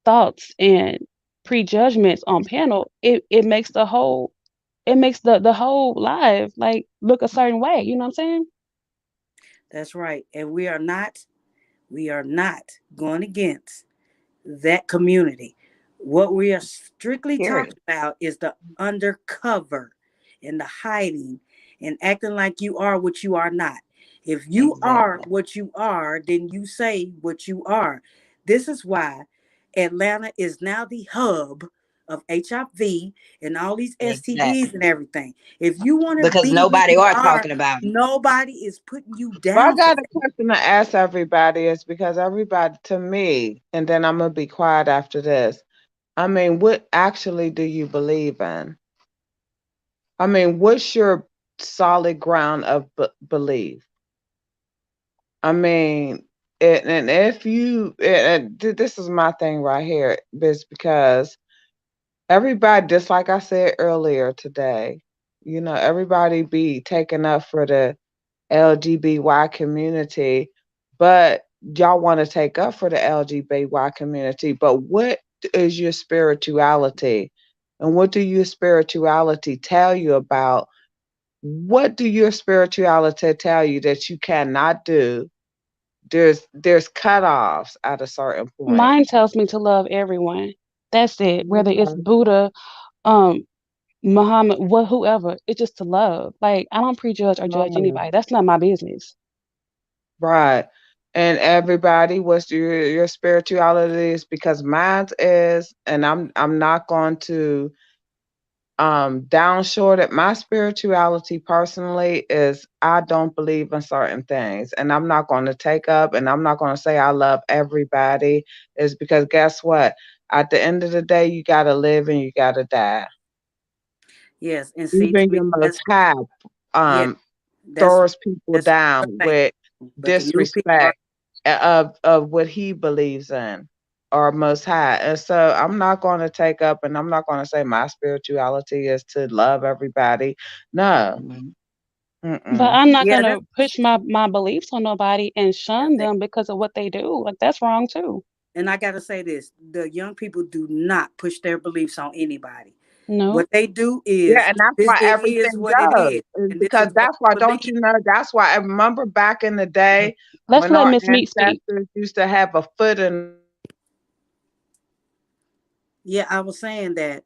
thoughts and prejudgments on panel, it makes the whole live like look a certain way, you know what I'm saying? That's right. And we are not going against that community. What we are strictly Period. talking about is the undercover and the hiding and acting like you are what you are not. If you are Exactly. what you are, then you say what you are. This is why Atlanta is now the hub of HIV and all these STDs Exactly. and everything. If you want to Because be who nobody you are are, talking about it. nobody is putting you Well, I down for got a that. question to ask everybody is because everybody, to me, and then I'm gonna be quiet after this. I mean, what actually do you believe in? I mean, what's your solid ground of belief? I mean, and if you, this is my thing right here, is because everybody, just like I said earlier today, everybody be taking up for the LGBTY community, but y'all want to take up for the LGBTY community. But what is your spirituality? And what do your spirituality tell you about? What do your spirituality tell you that you cannot do? There's cutoffs at a certain point. Mine tells me to love everyone. That's it. Whether it's Okay. Buddha, um, Muhammad, whoever, it's just to love. Like I don't prejudge or judge Right. anybody. That's not my business. Right. And everybody, what's your spirituality is because mine is, and I'm not going to down short at my spirituality personally is I don't believe in certain things and I'm not going to take up and I'm not going to say I love everybody is because guess what, at the end of the day you got to live and you got to die. Yes, and see, to Even me, your most high yeah, um that's throws people that's what down I'm saying. with But the new people are, disrespect of what he believes in or most high. And so I'm not going to take up and I'm not going to say my spirituality is to love everybody. No. Mhm. But Mm-mm. I'm not yeah, gonna push my beliefs on nobody and shun that's them because of what they do. Like that's wrong too. and I gotta say this: the young people do not push their beliefs on anybody. No. What they do Yeah, is and that's this. why It is everything what it goes. is, Is and this because is what that's why, I don't believe. you know, that's why I remember back in the day Let's when let our Miss Meat speak. ancestors used to have a foot in. Yeah, I was saying that.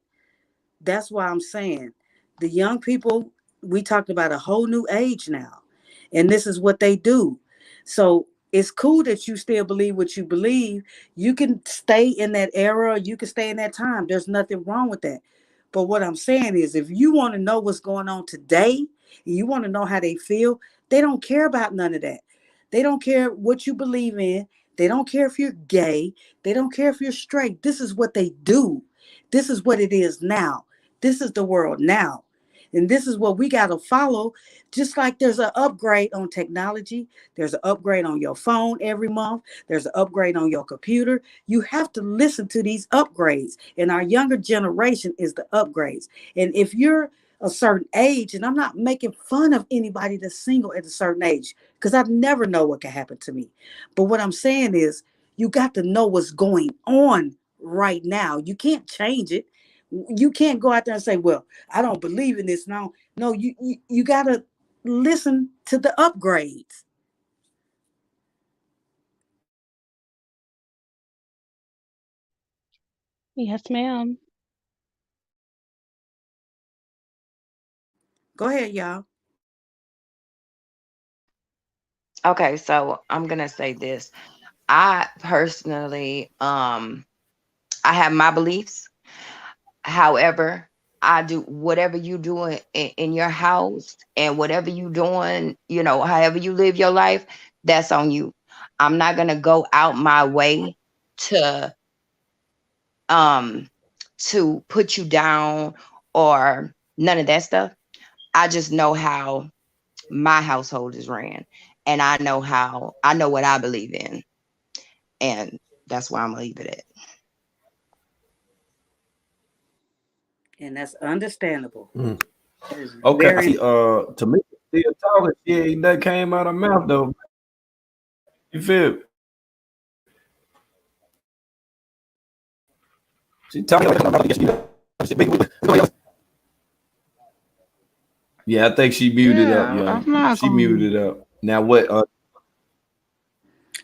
That's why I'm saying the young people, we talked about a whole new age now. And this is what they do. So it's cool that you still believe what you believe. You can stay in that era, you can stay in that time. There's nothing wrong with that. But what I'm saying is if you want to know what's going on today, you want to know how they feel, they don't care about none of that. They don't care what you believe in. They don't care if you're gay. They don't care if you're straight. This is what they do. This is what it is now. This is the world now. And this is what we got to follow. Just like there's an upgrade on technology, there's an upgrade on your phone every month, there's an upgrade on your computer. You have to listen to these upgrades. And our younger generation is the upgrades. And if you're a certain age, and I'm not making fun of anybody that's single at a certain age, because I never know what can happen to me. But what I'm saying is, you got to know what's going on right now. You can't change it. You can't go out there and say, "Well, I don't believe in this now." No, you got to listen to the upgrades. Yes, ma'am. Go ahead, y'all. Okay, so I'm gonna say this. I personally, I have my beliefs. However, I do whatever you do in your house and whatever you doing, however you live your life, that's on you. I'm not gonna go out my way to um put you down or none of that stuff. I just know how my household is ran, and I know what I believe in, and that's where I'm gonna leave it at. And that's understandable. Mm. That is Okay, I very. see. To me, still talking. She ain't that came out of her mouth though. You feel? Me? She talking like yeah, I think she muted up, Yeah, young. I'm not She going. muted up. Now what?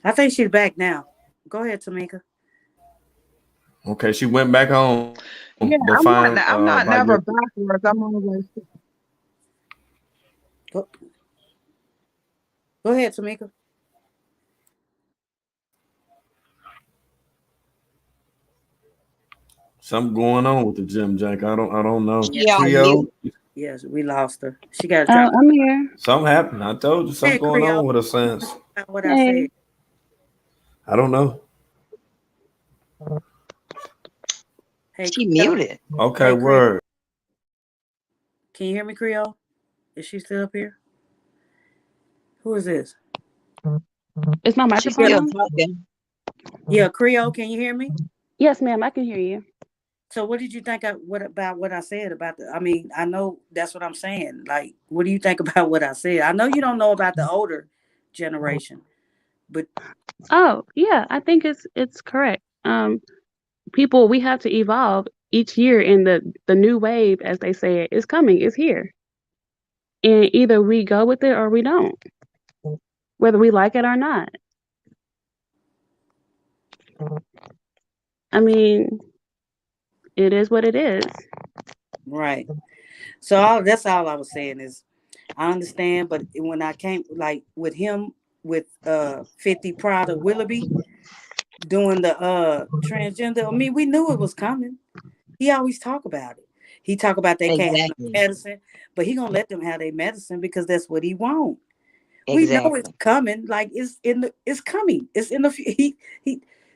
I think she's back now. Go ahead, Tamika. Okay, she went back home, but Yeah, fine. I'm By not your never backwards. I'm always. Go, go ahead, Tamika. something going on with the gym jank. I don't know. Yeah, She on Creole, mute. yes, we lost her. She got to drop. I'm here. something happened. I told you Hey, something going Creole. on with her What you sense. think about what I said? Hey. I don't know. Hey, She Creole. muted. Okay, Hey, Creole. word. Can you hear me, Creole? Is she still up here? Who is this? Is my She's Yeah, microphone still on? talking. yeah, Creole. Can you hear me? Yes, ma'am. I can hear you. So, what did you think? What about what I said about the? I mean, I know that's what I'm saying. Like, what do you think about what I said? I know you don't know about the older generation, but Oh, yeah. I think it's correct. People, we have to evolve each year, and the new wave, as they say, is coming. Is here, and either we go with it or we don't, whether we like it or not. I mean, it is what it is. right. So that's all I was saying is I understand, but when I came like with him with 50 Prada Willoughby doing the transgender, I mean we knew it was coming. He always talk about it. He talk about they can't have no Exactly. medicine, but he gonna let them have their medicine because that's what he want. We know it's Exactly. coming, like it's coming. It's in the he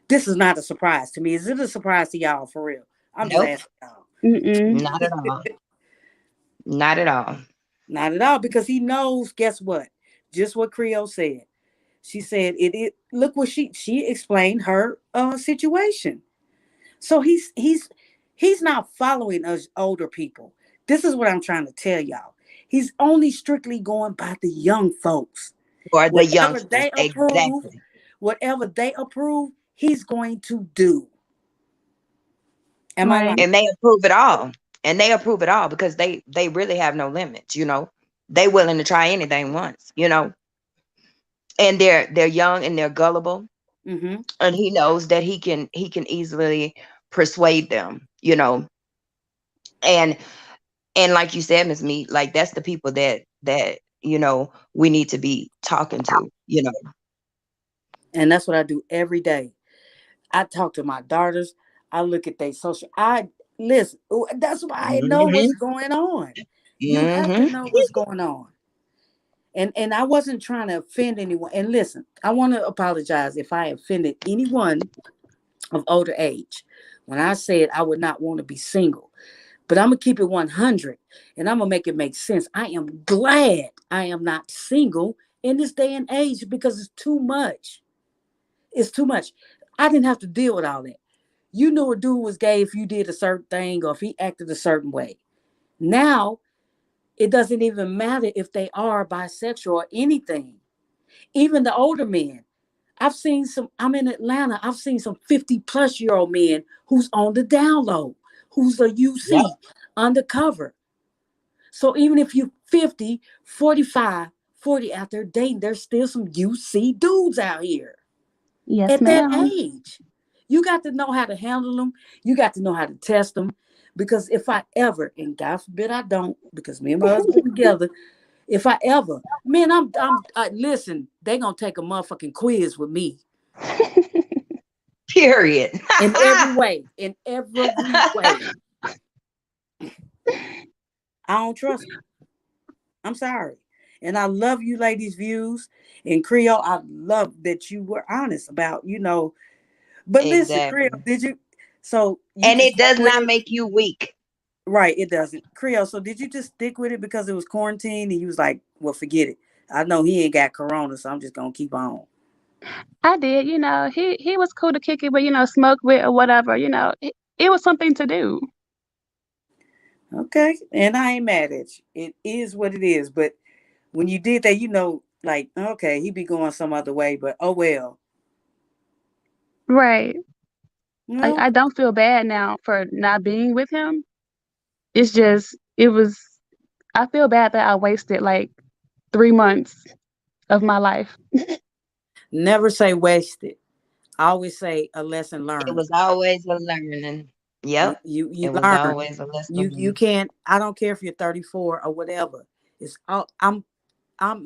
this is not a surprise to me. Is it a surprise to y'all for real? I'm just Nope. asking y'all. Mm-mm. Not at all. Not at all. Not at all, because he knows, guess what? Just what Creole said. She said it look what she explained her situation. So he's not following us older people. This is what I'm trying to tell y'all. He's only strictly going by the young folks. For the Whatever youngsters. they approve, Exactly. whatever they approve, he's going to do. Am I Right. lying? And they approve it all. And they approve it all because they really have no limits, you know. They willing to try anything once, you know. And they're young and they're gullible. Mm-hmm. And he knows that he can easily persuade them, you know. And and like you said, Miss Meat, like that's the people that we need to be talking to, you know. And that's what I do every day. I talk to my daughters. I look at their social. I listen. That's why I know what's Hmm. going on. You have to Hmm. know what's going on. And I wasn't trying to offend anyone. And listen, I want to apologize if I offended anyone of older age when I said I would not want to be single. But I'm gonna keep it 100, and I'm gonna make it make sense. I am glad I am not single in this day and age because it's too much. It's too much. I didn't have to deal with all that. You knew a dude was gay if you did a certain thing or if he acted a certain way. Now, it doesn't even matter if they are bisexual or anything. Even the older men. I'm in Atlanta, I've seen some 50-plus-year-old men who's on the down low, who's a Yep. UC, undercover. So even if you're 50, 45, 40 out there dating, there's still some UC dudes out here Yes, at that ma'am. age. You got to know how to handle them. You got to know how to test them. Because if I ever, and God forbid I don't, because me and my husband together, if I ever, man, listen, they gonna take a motherfucking quiz with me Period. in every way, in every way. I don't trust them. I'm sorry. And I love you ladies' views. In Creole, I love that you were honest about, But listen, Creole, Exactly. did you? So you And just it stuck does with not it, make you weak. right? It doesn't. Creole. So did you just stick with it because it was quarantine and you was like, Well, forget it. I know he ain't got corona, so I'm just gonna keep on. I did, he was cool to kick it with, smoke with or whatever, it was something to do. Okay, and I ain't mad at you. It is what it is. But when you did that, like, okay, he be going some other way, but oh well. Right. No, I don't feel bad now for not being with him. It's just, I feel bad that I wasted like 3 months of my life. never say wasted. I always say a lesson It learned. was always a learning. You Yep. you you It was learn. always a lesson You learned. can't. I don't care if you're 34 or whatever. It's all I'm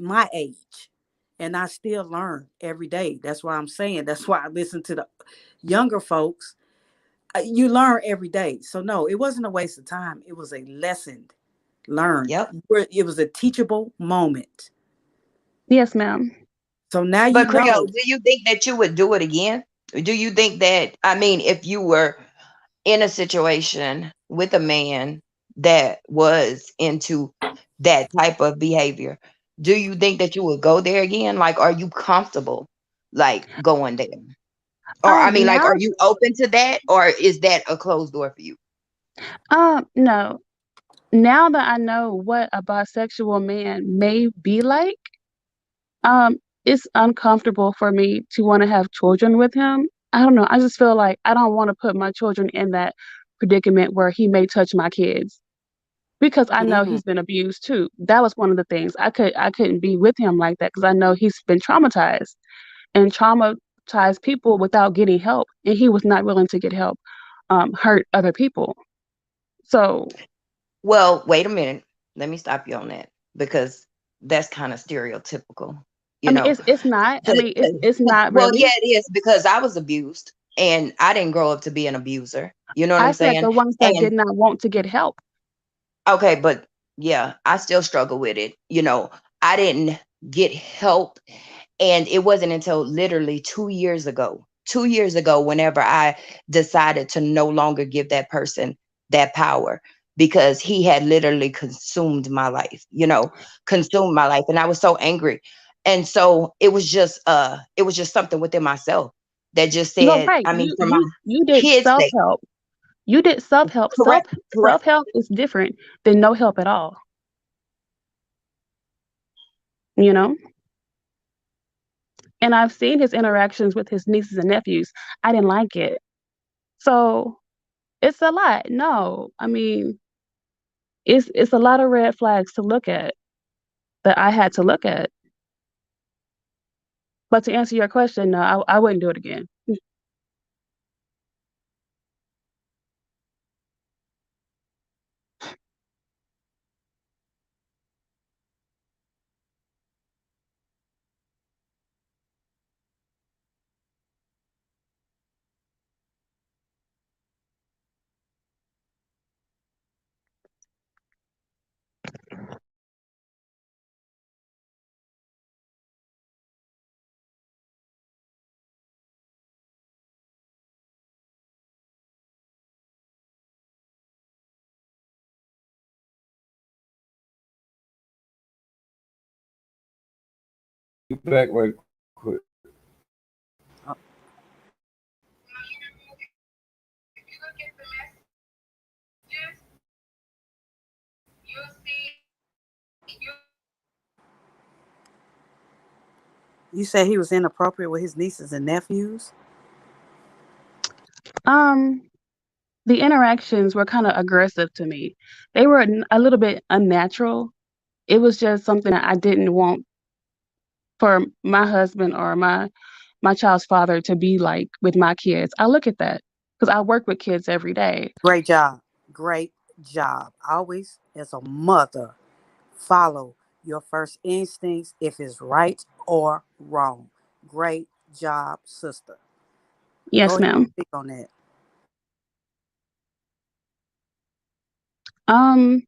my age, and I still learn every day. That's why I'm saying. That's why I listen to the younger folks. You learn every day. So no, it wasn't a waste of time. It was a lesson learned. Yep. It was a teachable moment. Yes, ma'am. So now you But Creole, know. do you think that you would do it again? Do you think that, I mean, if you were in a situation with a man that was into that type of behavior, do you think that you would go there again? Like, are you comfortable like going there? Or I mean, like, Now, are you open to that, or is that a closed door for you? no. Now that I know what a bisexual man may be like, um, it's uncomfortable for me to want to have children with him. I don't know. I just feel like I don't want to put my children in that predicament where he may touch my kids because I know Mm, he's been abused too. That was one of the things I couldn't be with him like that because I know he's been traumatized and traumatized people without getting help, and he was not willing to get help, hurt other people. So Well, wait a minute. Let me stop you on that because that's kind of stereotypical, I you mean, know. it's not. I mean, it's not Well, yeah, really. it is because I was abused and I didn't grow up to be an abuser. You know what I I'm said saying? the ones that And did not want to get help. okay, but yeah, I still struggle with it. You know, I didn't get help. And it wasn't until literally 2 years ago, 2 years ago, whenever I decided to no longer give that person that power because he had literally consumed my life, consumed my life. And I was so angry. And so it was just something within myself that just No, said, right. I mean, You for my you you did kids' self sake, help. You did self help. correct, correct. Self help is different than no help at all. You know. And I've seen his interactions with his nieces and nephews. I didn't like it. So it's a lot. No, I mean, it's a lot of red flags to look at that I had to look at. But to answer your question, no, I wouldn't do it again. Get back right quick. uh, you said he was inappropriate with his nieces and nephews. Um, the interactions were kind of aggressive to me. They were a little bit unnatural. It was just something that I didn't want for my husband or my child's father to be like with my kids. I look at that because I work with kids every day. Great job. Great job. Always, as a mother, follow your first instincts if it's right or wrong. Great job, sister. Go Yes, ahead ma'am. and speak on that. Um,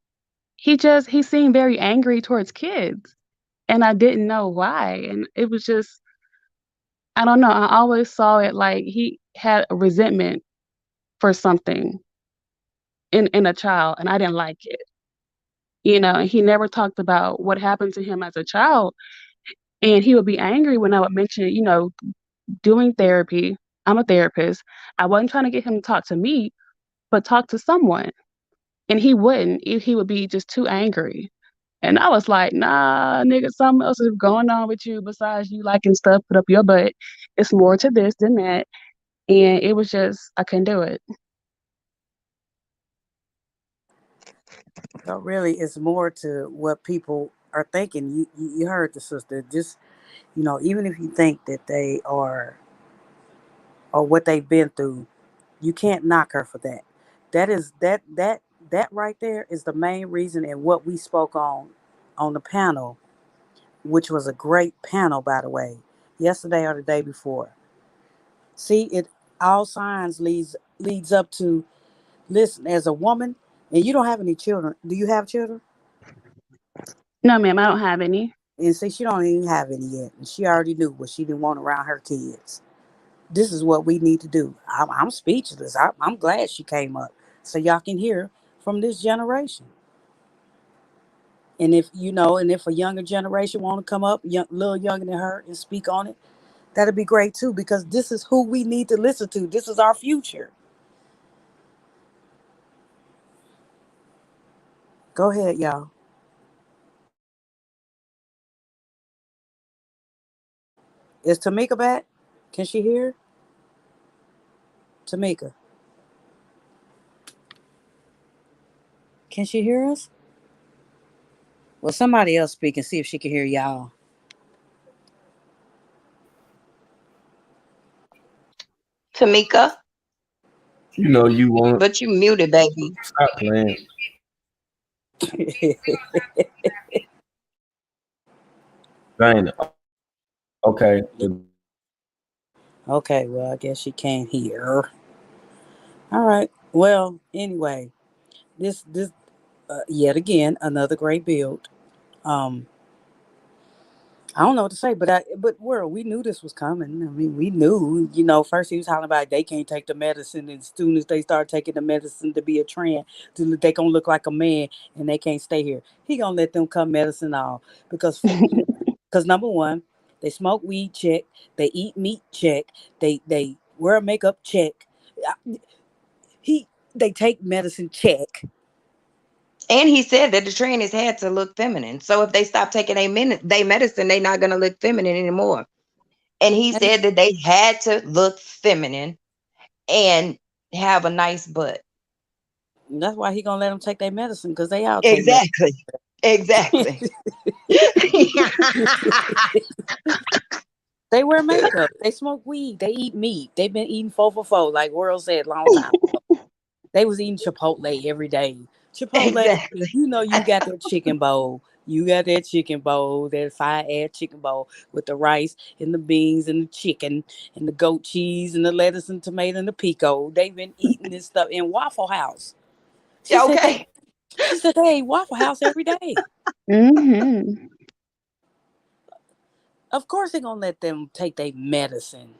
he seemed very angry towards kids, and I didn't know why. And it was just I don't know. I always saw it like he had a resentment for something in a child, and I didn't like it. And he never talked about what happened to him as a child. And he would be angry when I would mention, doing therapy. I'm a therapist. I wasn't trying to get him to talk to me, but talk to someone. And he wouldn't. He would be just too angry. And I was like, nah, nigga, something else is going on with you besides you liking stuff put up your butt. It's more to this than that. And it was just, I couldn't do it. So really, it's more to what people are thinking. You heard the sister. Just even if you think that they are or what they've been through, you can't knock her for that. That right there is the main reason and what we spoke on the panel, which was a great panel, by the way, yesterday or the day before. See, it all signs leads up to, listen, as a woman, and you don't have any children. Do you have children? No, ma'am, I don't have any. And see, she don't even have any yet, and she already knew what she didn't want around her kids. This is what we need to do. I'm speechless. I'm glad she came up so y'all can hear from this generation. And if a younger generation want to come up, little younger than her, and speak on it, that'd be great too. Because this is who we need to listen to. This is our future. Go ahead, y'all. Is Tamika back? Can she hear? Tamika, can she hear us? Well, somebody else speak and see if she can hear y'all. Tamika, You know you want but you muted, baby. stop playing. Dang. Okay. Okay, well, I guess she can't hear. All right. Well, anyway, this yet again another great build. Um, I don't know what to say, but world, we knew this was coming. I mean, we knew. First he was hollering about they can't take the medicine, and as soon as they start taking the medicine to be a trend, they gonna look like a man, and they can't stay here. He gonna let them come medicine all because number one, they smoke weed, check. They eat meat, check. They wear makeup, check. He they take medicine, check. And he said that the trainees had to look feminine. So if they stop taking they medicine, they're not gonna look feminine anymore. And he And said that they had to look feminine and have a nice butt. that's why he gonna let them take their medicine because they all take medicine. Exactly. Exactly. They wear makeup. They smoke weed. They eat meat. They've been eating 4 for 4, like World said, long time. They was eating Chipotle every day. Chipotle, Exactly. you got that chicken bowl. You got that chicken bowl, that fire ass chicken bowl with the rice and the beans and the chicken and the goat cheese and the lettuce and tomato and the pico. They've been eating this stuff in Waffle House. She Yeah, said they okay. she said they ate Waffle House every day. Hmm. Of course they're gonna let them take their medicine.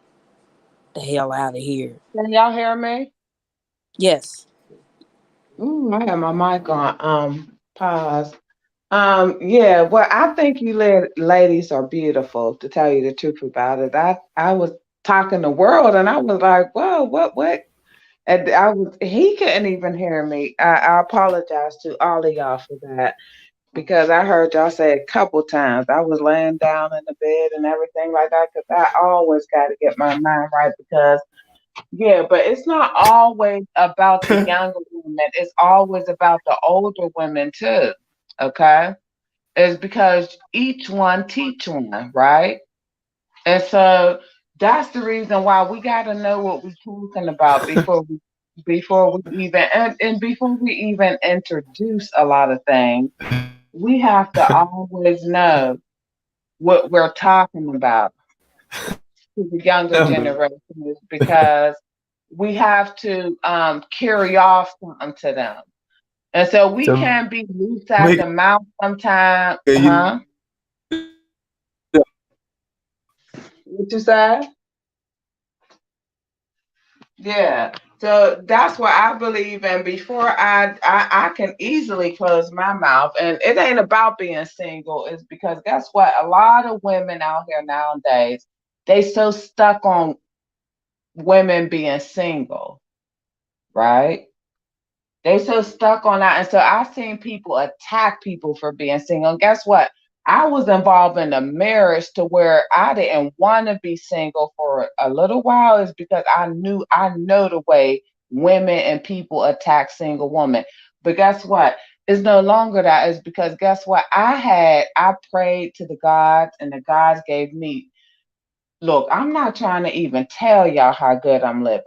The hell out of here. Can y'all hear me? Yes. I have my mic on. Pause. Yeah, well, I think you ladies are beautiful, to tell you the truth about it. I was talking the world and I was like, whoa, what? And he couldn't even hear me. I apologize to all of y'all for that because I heard y'all say a couple times. I was laying down in the bed and everything like that because I always got to get my mind right because yeah, but it's not always about the younger women. It's always about the older women too. Okay, is because each one teach one, right? And so that's the reason why we got to know what we're talking about before we even and before we even introduce a lot of things. We have to always know what we're talking about to the younger generations because we have to carry off something to them. And so we To can be loose at make the mouth sometimes, you huh? What you say? Yeah. So that's what I believe in. Before I can easily close my mouth, and it ain't about being single. It's because guess what? A lot of women out here nowadays, they so stuck on women being single, right? They so stuck on that. And so I've seen people attack people for being single. And guess what? I was involved in a marriage to where I didn't want to be single for a little while is because I know the way women and people attack single women. But guess what? It's no longer that. It's because guess what? I prayed to the gods and the gods gave me, look, I'm not trying to even tell y'all how good I'm living,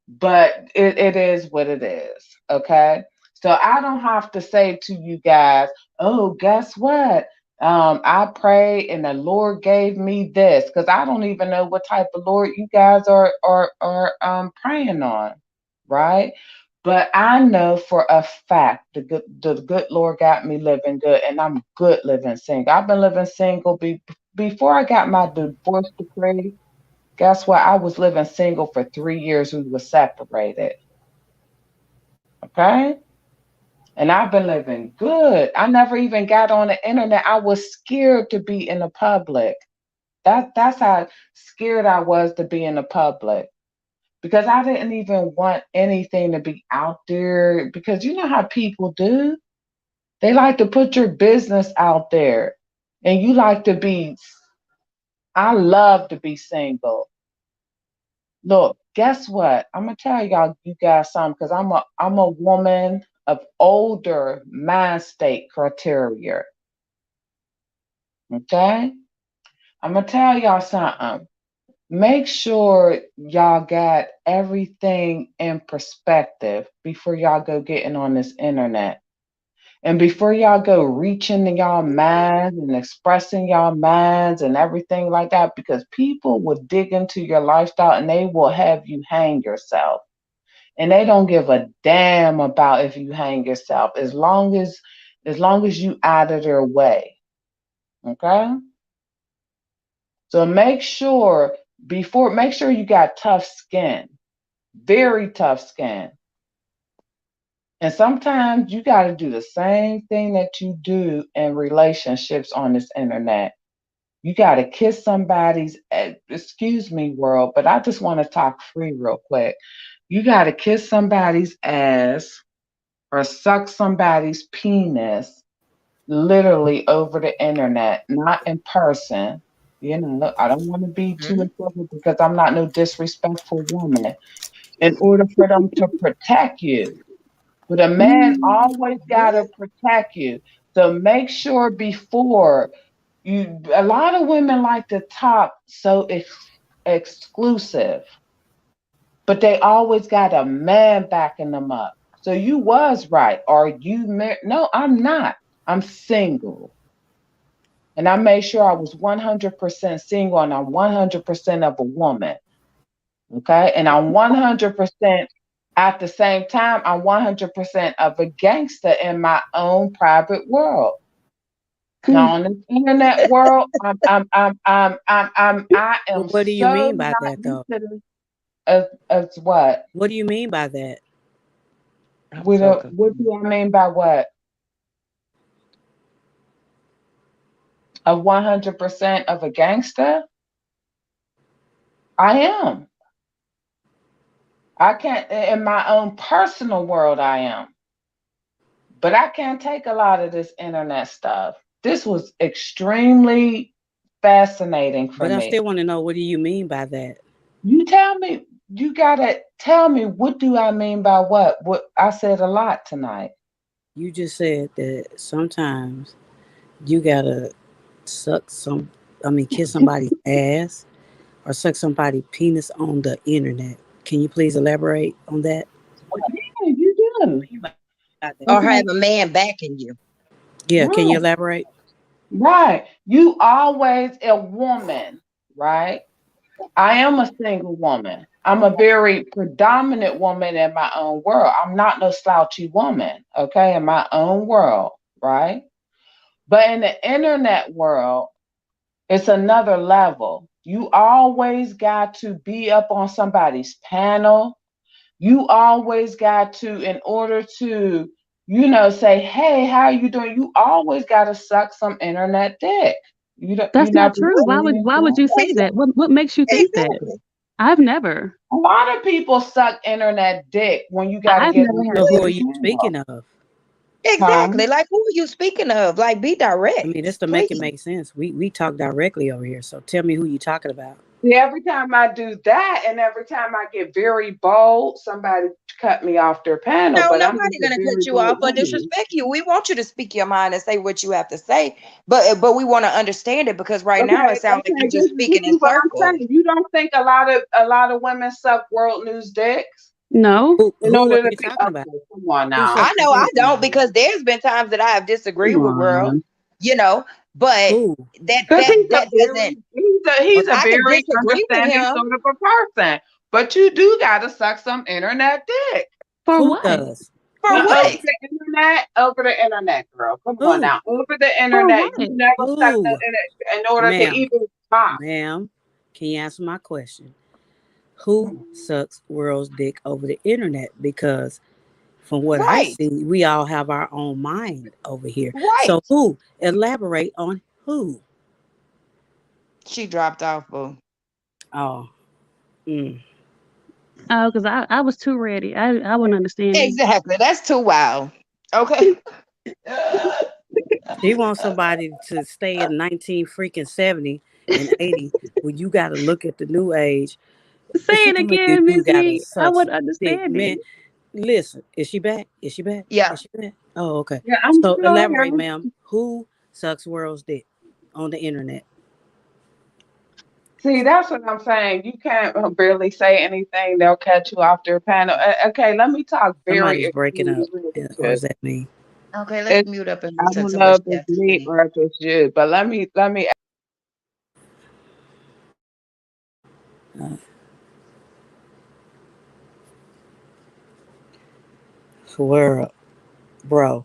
but it is what it is. Okay. So I don't have to say to you guys, oh, guess what? I prayed and the Lord gave me this because I don't even know what type of Lord you guys are praying on, right? But I know for a fact the good Lord got me living good, and I'm good living single. I've been living single before I got my divorce decree. Guess what? I was living single for 3 years. We were separated. Okay. And I've been living good. I never even got on the internet. I was scared to be in the public. That's how scared I was to be in the public. Because I didn't even want anything to be out there. Because you know how people do? They like to put your business out there. And you like to be, I love to be single. Look, guess what? I'm gonna tell you guys something because I'm a woman of older mind state criteria. Okay? I'm gonna tell y'all something. Make sure y'all got everything in perspective before y'all go getting on this internet. And before y'all go reaching in y'all minds and expressing y'all minds and everything like that, because people will dig into your lifestyle and they will have you hang yourself. And they don't give a damn about if you hang yourself as long as you out of their way. Okay? So make sure you got tough skin, very tough skin. And sometimes you got to do the same thing that you do in relationships on this internet. You got to kiss somebody's, excuse me, world, but I just want to talk free real quick. You got to kiss somebody's ass or suck somebody's penis literally over the internet, not in person. You know, I don't want to be too explicit because I'm not no disrespectful woman. In order for them to protect you, but a man always gotta protect you. So make sure before you. A lot of women like to talk so exclusive, but they always got a man backing them up. So you was right. Are you married? No, I'm not. I'm single. And I made sure I was 100% single and I'm 100% of a woman. Okay. And I'm 100% at the same time, I'm 100% of a gangster in my own private world. Now, on this internet world, I Well, am what do you so mean by not that, used though? to this as what? What do you mean by that? I'm so What confused. do I mean by what? Of 100% of a gangster? I am. I can't, in my own personal world, I am. But I can't take a lot of this internet stuff. This was extremely fascinating for But I me. still want to know, what do you mean by that? You tell me, you gotta tell me, what do I mean by what? What I said a lot tonight. You just said that sometimes you gotta suck some, I mean, kiss somebody's ass or suck somebody's penis on the internet. Can you please elaborate on that? Yeah, you What do do. you mean by that? Or Okay. have a man backing you. Yeah, can you Right. elaborate? Right. You always a woman, right? I am a single woman. I'm a very predominant woman in my own world. I'm not no slouchy woman, okay, in my own world, right? But in the internet world, it's another level. You always got to be up on somebody's panel. You always got to, in order to, say, hey, how are you doing? You always got to suck some internet dick. You That's not never true. experienced Why would that? you say that? What makes you think that? Exactly. I've never. A lot of people suck internet dick when you got to I've get never had So who into are the you sex. speaking panel. of? Huh? Exactly. Like, who are you speaking of? Like, be I mean, direct, just to make it please. make sense, we talk directly over here. So tell me who you talking about. See, every time I do that, and every time I get very bold, somebody cut me off their panel. No, But I'm just nobody a gonna very cut you off bold or woman. disrespect you. We want you to speak your mind and say what you have to say, but we want to understand it because right now it Okay, sounds like okay. you're just This speaking in is what I'm circles. saying. You don't think a lot of women suck world news dicks No. in Who are order to you be talking about? okay? Come on Who now. I sucks know I who? don't because there's been times that I have disagreed Come with world, on. you know, but Who? that Because that he's a that very doesn't. he's a I can very disagree with understanding him. sort of a person. But you do gotta suck some internet dick. For Who what? does? For Who Over what? does? the internet, girl. Come on Who? now. Over the For internet. You what? never sucked the Who? internet in order to Ma'am, even talk. ma'am, can you answer my question? Who sucks world's dick over the internet? Because from what I Right, see, we all have our own mind over here. right. So who? Elaborate on who. She dropped off, boo. Oh, mm. Oh, because I was too ready. I wouldn't understand it. Exactly. That's too wild. Okay. She wants somebody to stay in 19 freaking 70 and 80 when you got to look at the new age. Say She it talking about you, again, you Miss got to B. I suck would some dick. understand it. Man, listen, is she back? Is she back? Yeah. Is she back? Oh, okay. Yeah, I'm So still elaborate, here. ma'am. Who sucks world's dick on the internet? See, that's what I'm saying. You can't barely say anything. They'll cut you off their panel. Okay, let me talk very Somebody's breaking up, exclusively. or is that me? Okay, let's It's, mute up and I listen don't to know what if she it's has to me say. or if it's you, but let me. Uh, world, bro.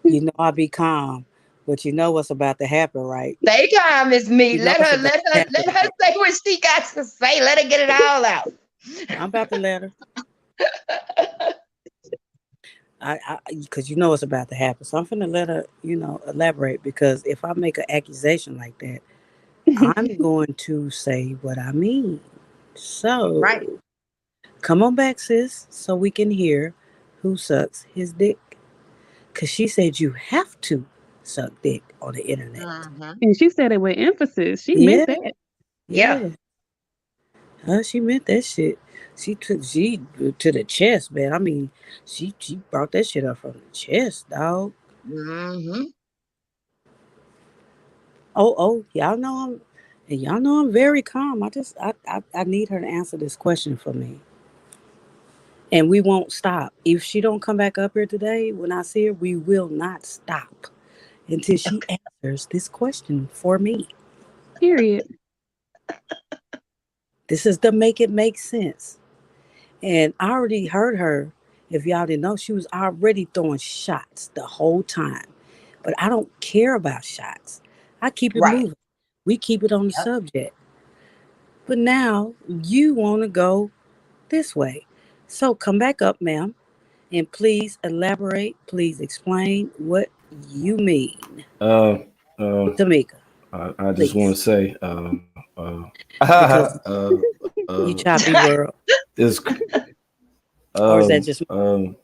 You know I be calm, but you know what's about to happen, right? Stay calm, Miss Me. You know Let what's her, about let to her, let happen, her right? say what she got to say. Let her get it all out. I'm about to let her. Because you know what's about to happen. So I'm finna let her, elaborate. Because if I make an accusation like that, I'm going to say what I mean. Right. So come on back, sis, so we can hear who sucks his dick. Because she said you have to suck dick on the internet. Mm-hmm. And she said it with emphasis. She meant Yeah, that. Yeah. yeah. She meant that shit. She to the chest, man. I mean, she brought that shit up from the chest, dog. Mm-hmm. Oh, y'all know I'm very calm. I need her to answer this question for me. And we won't stop. If she don't come back up here today, when I see her, we will not stop until she answers this question for me. Period. This is to make it make sense. And I already heard her. If y'all didn't know, she was already throwing shots the whole time. But I don't care about shots. I keep it Right. moving. We keep it on the Yep. subject. But now you want to go this way. So come back up, ma'am, and please elaborate. Please explain what you mean, Uh, uh, Tamika, I just want to please. say, Because uh, you choppy world. this, Or is that just me? um,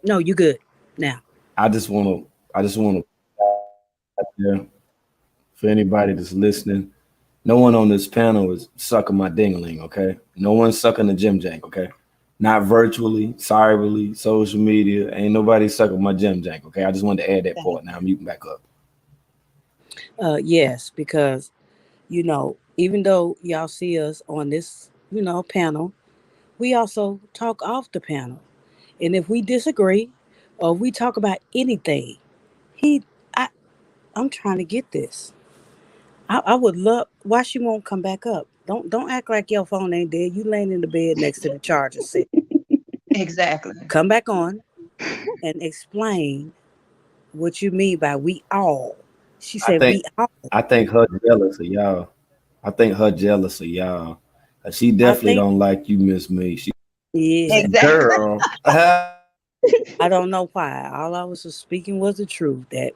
No, you good now. I just want to there for anybody that's listening. No one on this panel is sucking my dingling, okay? No one's sucking the Jim Jank, okay? Not virtually, cyberly, social media. Ain't nobody sucking my Jim Jank, okay? I just wanted to add that part. Now I'm muting back up. Yes, because even though y'all see us on this, panel, we also talk off the panel. And if we disagree or we talk about anything, he I I'm trying to get this. I would love why she won't come back up. Don't act like your phone ain't dead. You laying in the bed next to the charger set. Exactly. Come back on and explain what you mean by we all. She I said we think all. I think her jealous of y'all. I think her jealous of y'all. She I definitely think don't like you, Miss Me. She Yeah. Exactly. Girl. I don't know why. All I was just speaking was the truth that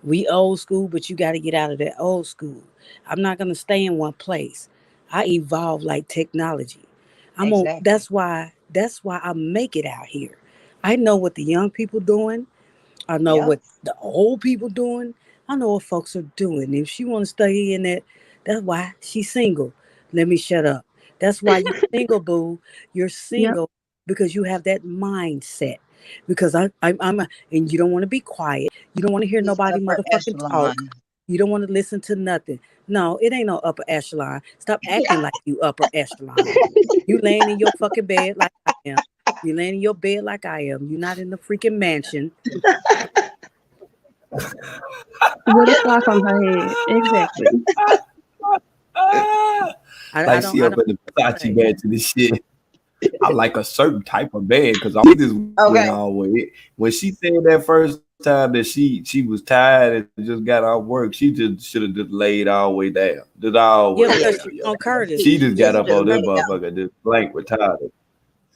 we old school, but you got to get out of that old school. I'm not gonna stay in one place. I evolve like technology. I'm on. Exactly. That's why I make it out here. I know what the young people doing. I know Yep. what the old people doing. I know what folks are doing. If she want to stay in that, that's why she's single. Let me shut up. That's why you single, boo. You're Yep. single because you have that mindset. Because and you don't want to be quiet. You don't want to hear He's nobody upper motherfucking talk. echelon. You don't want to listen to nothing. No, it ain't no upper echelon. Stop acting like you upper echelon. You laying in your fucking bed like I am. You laying in your bed like I am. You're not in the freaking mansion. With a clock on her head. Exactly. I Like she I up don't in the Versace say. bed to this shit. I like a certain type of bed because all this went Okay. all way. When she said that first time that she was tired and just got off work, she just should have just laid all the way down. Just all the way Yeah, Yeah. down, because she yo. want She, Curtis. She just yeah, got she up just on this laid down. motherfucker, just blank retarded.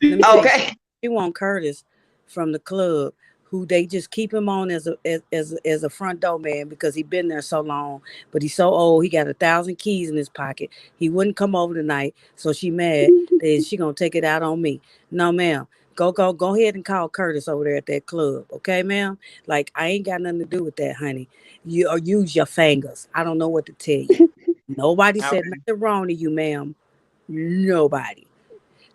Let me tell you something. Okay. She want Curtis from the club, who they just keep him on as a front door man because he been there so long, but he's so old. He got 1,000 keys in his pocket. He wouldn't come over tonight, so she mad that she gonna take it out on me. No, ma'am. Go ahead and call Curtis over there at that club, okay, ma'am? Like I ain't got nothing to do with that, honey. You or use your fingers. I don't know what to tell you. Nobody said Okay. nothing wrong to you, ma'am. Nobody.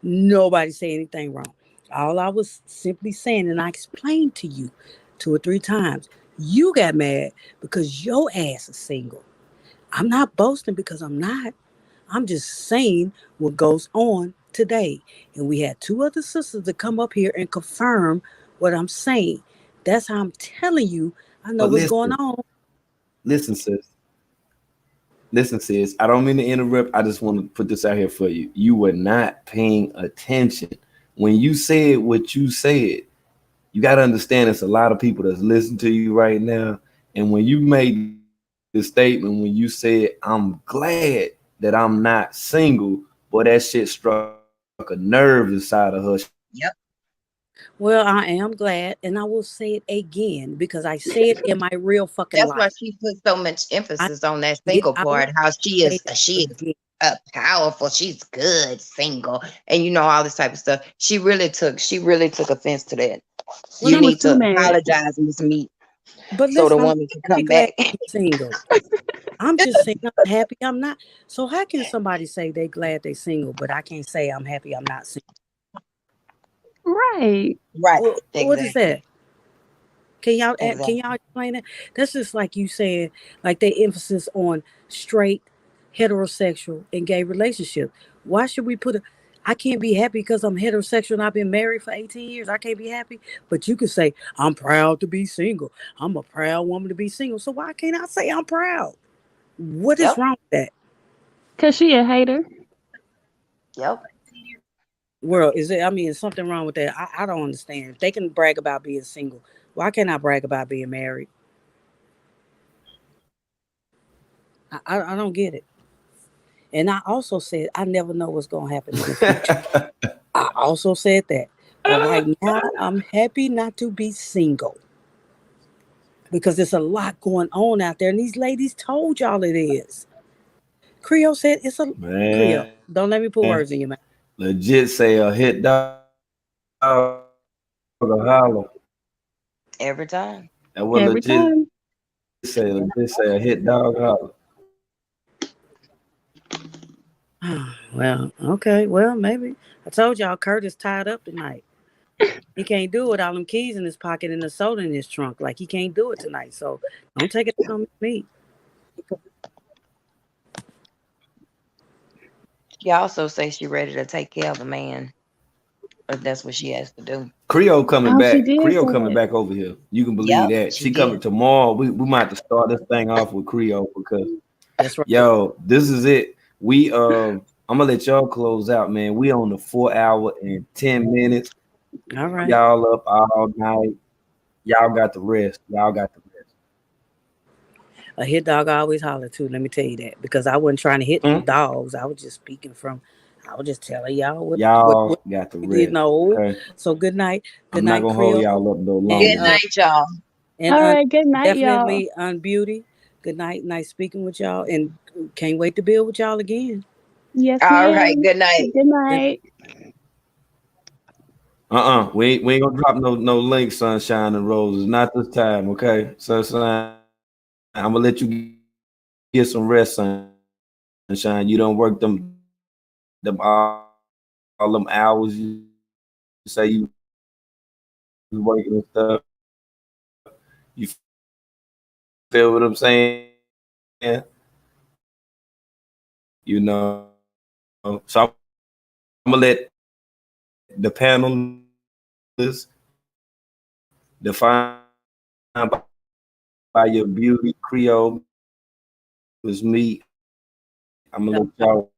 Nobody say anything wrong. All I was simply saying, and I explained to you 2 or 3 times, you got mad because your ass is single. I'm not boasting because I'm not. I'm just saying what goes on today. And we had 2 other sisters to come up here and confirm what I'm saying. That's how I'm telling you I know But what's going listen, on. listen, sis. Listen, sis. I don't mean to interrupt. I just want to put this out here for you. You were not paying attention when you said what you said. You got to understand it's a lot of people that's listening to you right now. And when you made the statement, when you said, I'm glad that I'm not single, boy, that shit struck a nerve inside of her. She was like, Yep. Well, I am glad, and I will say it again because I say it in my real fucking That's why life. she put so much I emphasis on that yeah, single I will part. How say it she is again. powerful. She's good single, and all this type of stuff. She really took offense to that. Well, You She I'm was need too to mad. apologize, Miss Meat, but so the listen, I'm woman can very come glad back. to be single. I'm just saying I'm happy I'm not. So how can somebody say they glad they single, but I can't say I'm happy I'm not single? Right. Right. Well, what is Exactly. that? Can y'all Exactly. explain that? That's just like you said, like they emphasis on straight, heterosexual, and gay relationship. Why should we put a I can't be happy because I'm heterosexual and I've been married for 18 years. I can't be happy. But you can say, I'm proud to be single. I'm a proud woman to be single. So why can't I say I'm proud? What is Yep. wrong with that? Cause she a hater. Yep. World, is it I mean, is something wrong with that? I don't understand. If they can brag about being single, why can't I brag about being married? I don't get it. And I also said, I never know what's going to happen in the future. I also said that. But right now, I'm happy not to be single because there's a lot going on out there. And these ladies told y'all it is. Creole said it's a Creole. man, Don't let me put words in your mouth. legit say a hit dog or holler. Every That time. what Every time. legit say a hit dog holler. Well, okay. Well, maybe. I told y'all Curtis tied up tonight. He can't do it with all them keys in his pocket and the soda in his trunk. Like he can't do it tonight. So don't take it on me. She also say she ready to take care of a man, if that's what she has to do. Creole coming Oh, she back. did Creole say coming that. back over here. You can believe Yep, that. she She coming did. tomorrow. We might have to start this thing off with Creole because That's right. yo, this is it. We I'm gonna let y'all close out, man. We on the 4 hour and 10 minutes. All right. Y'all up all night. Y'all got the rest. Y'all got the rest. A hit dog always holler too. Let me tell you that because I wasn't trying to hit Hmm? dogs. I was just speaking from. I was just telling y'all what Y'all got to you rest. know. Okay. So good night, I'm not gonna hold Creole, y'all up no and Good longer. night, y'all. All right, good night, y'all. definitely on Beauty. Good night, nice speaking with y'all, and can't wait to build with y'all again. Yes, All right. ma'am. Good night. Good Good night. We ain't gonna drop no link, sunshine and roses. Not this time, okay? Sunshine, I'm gonna let you get some rest, sunshine. You don't work them all them hours you say you working and stuff. You feel what I'm saying? You know. So I'm gonna let the panelists define by your beauty. Creole is me. I'm gonna let y'all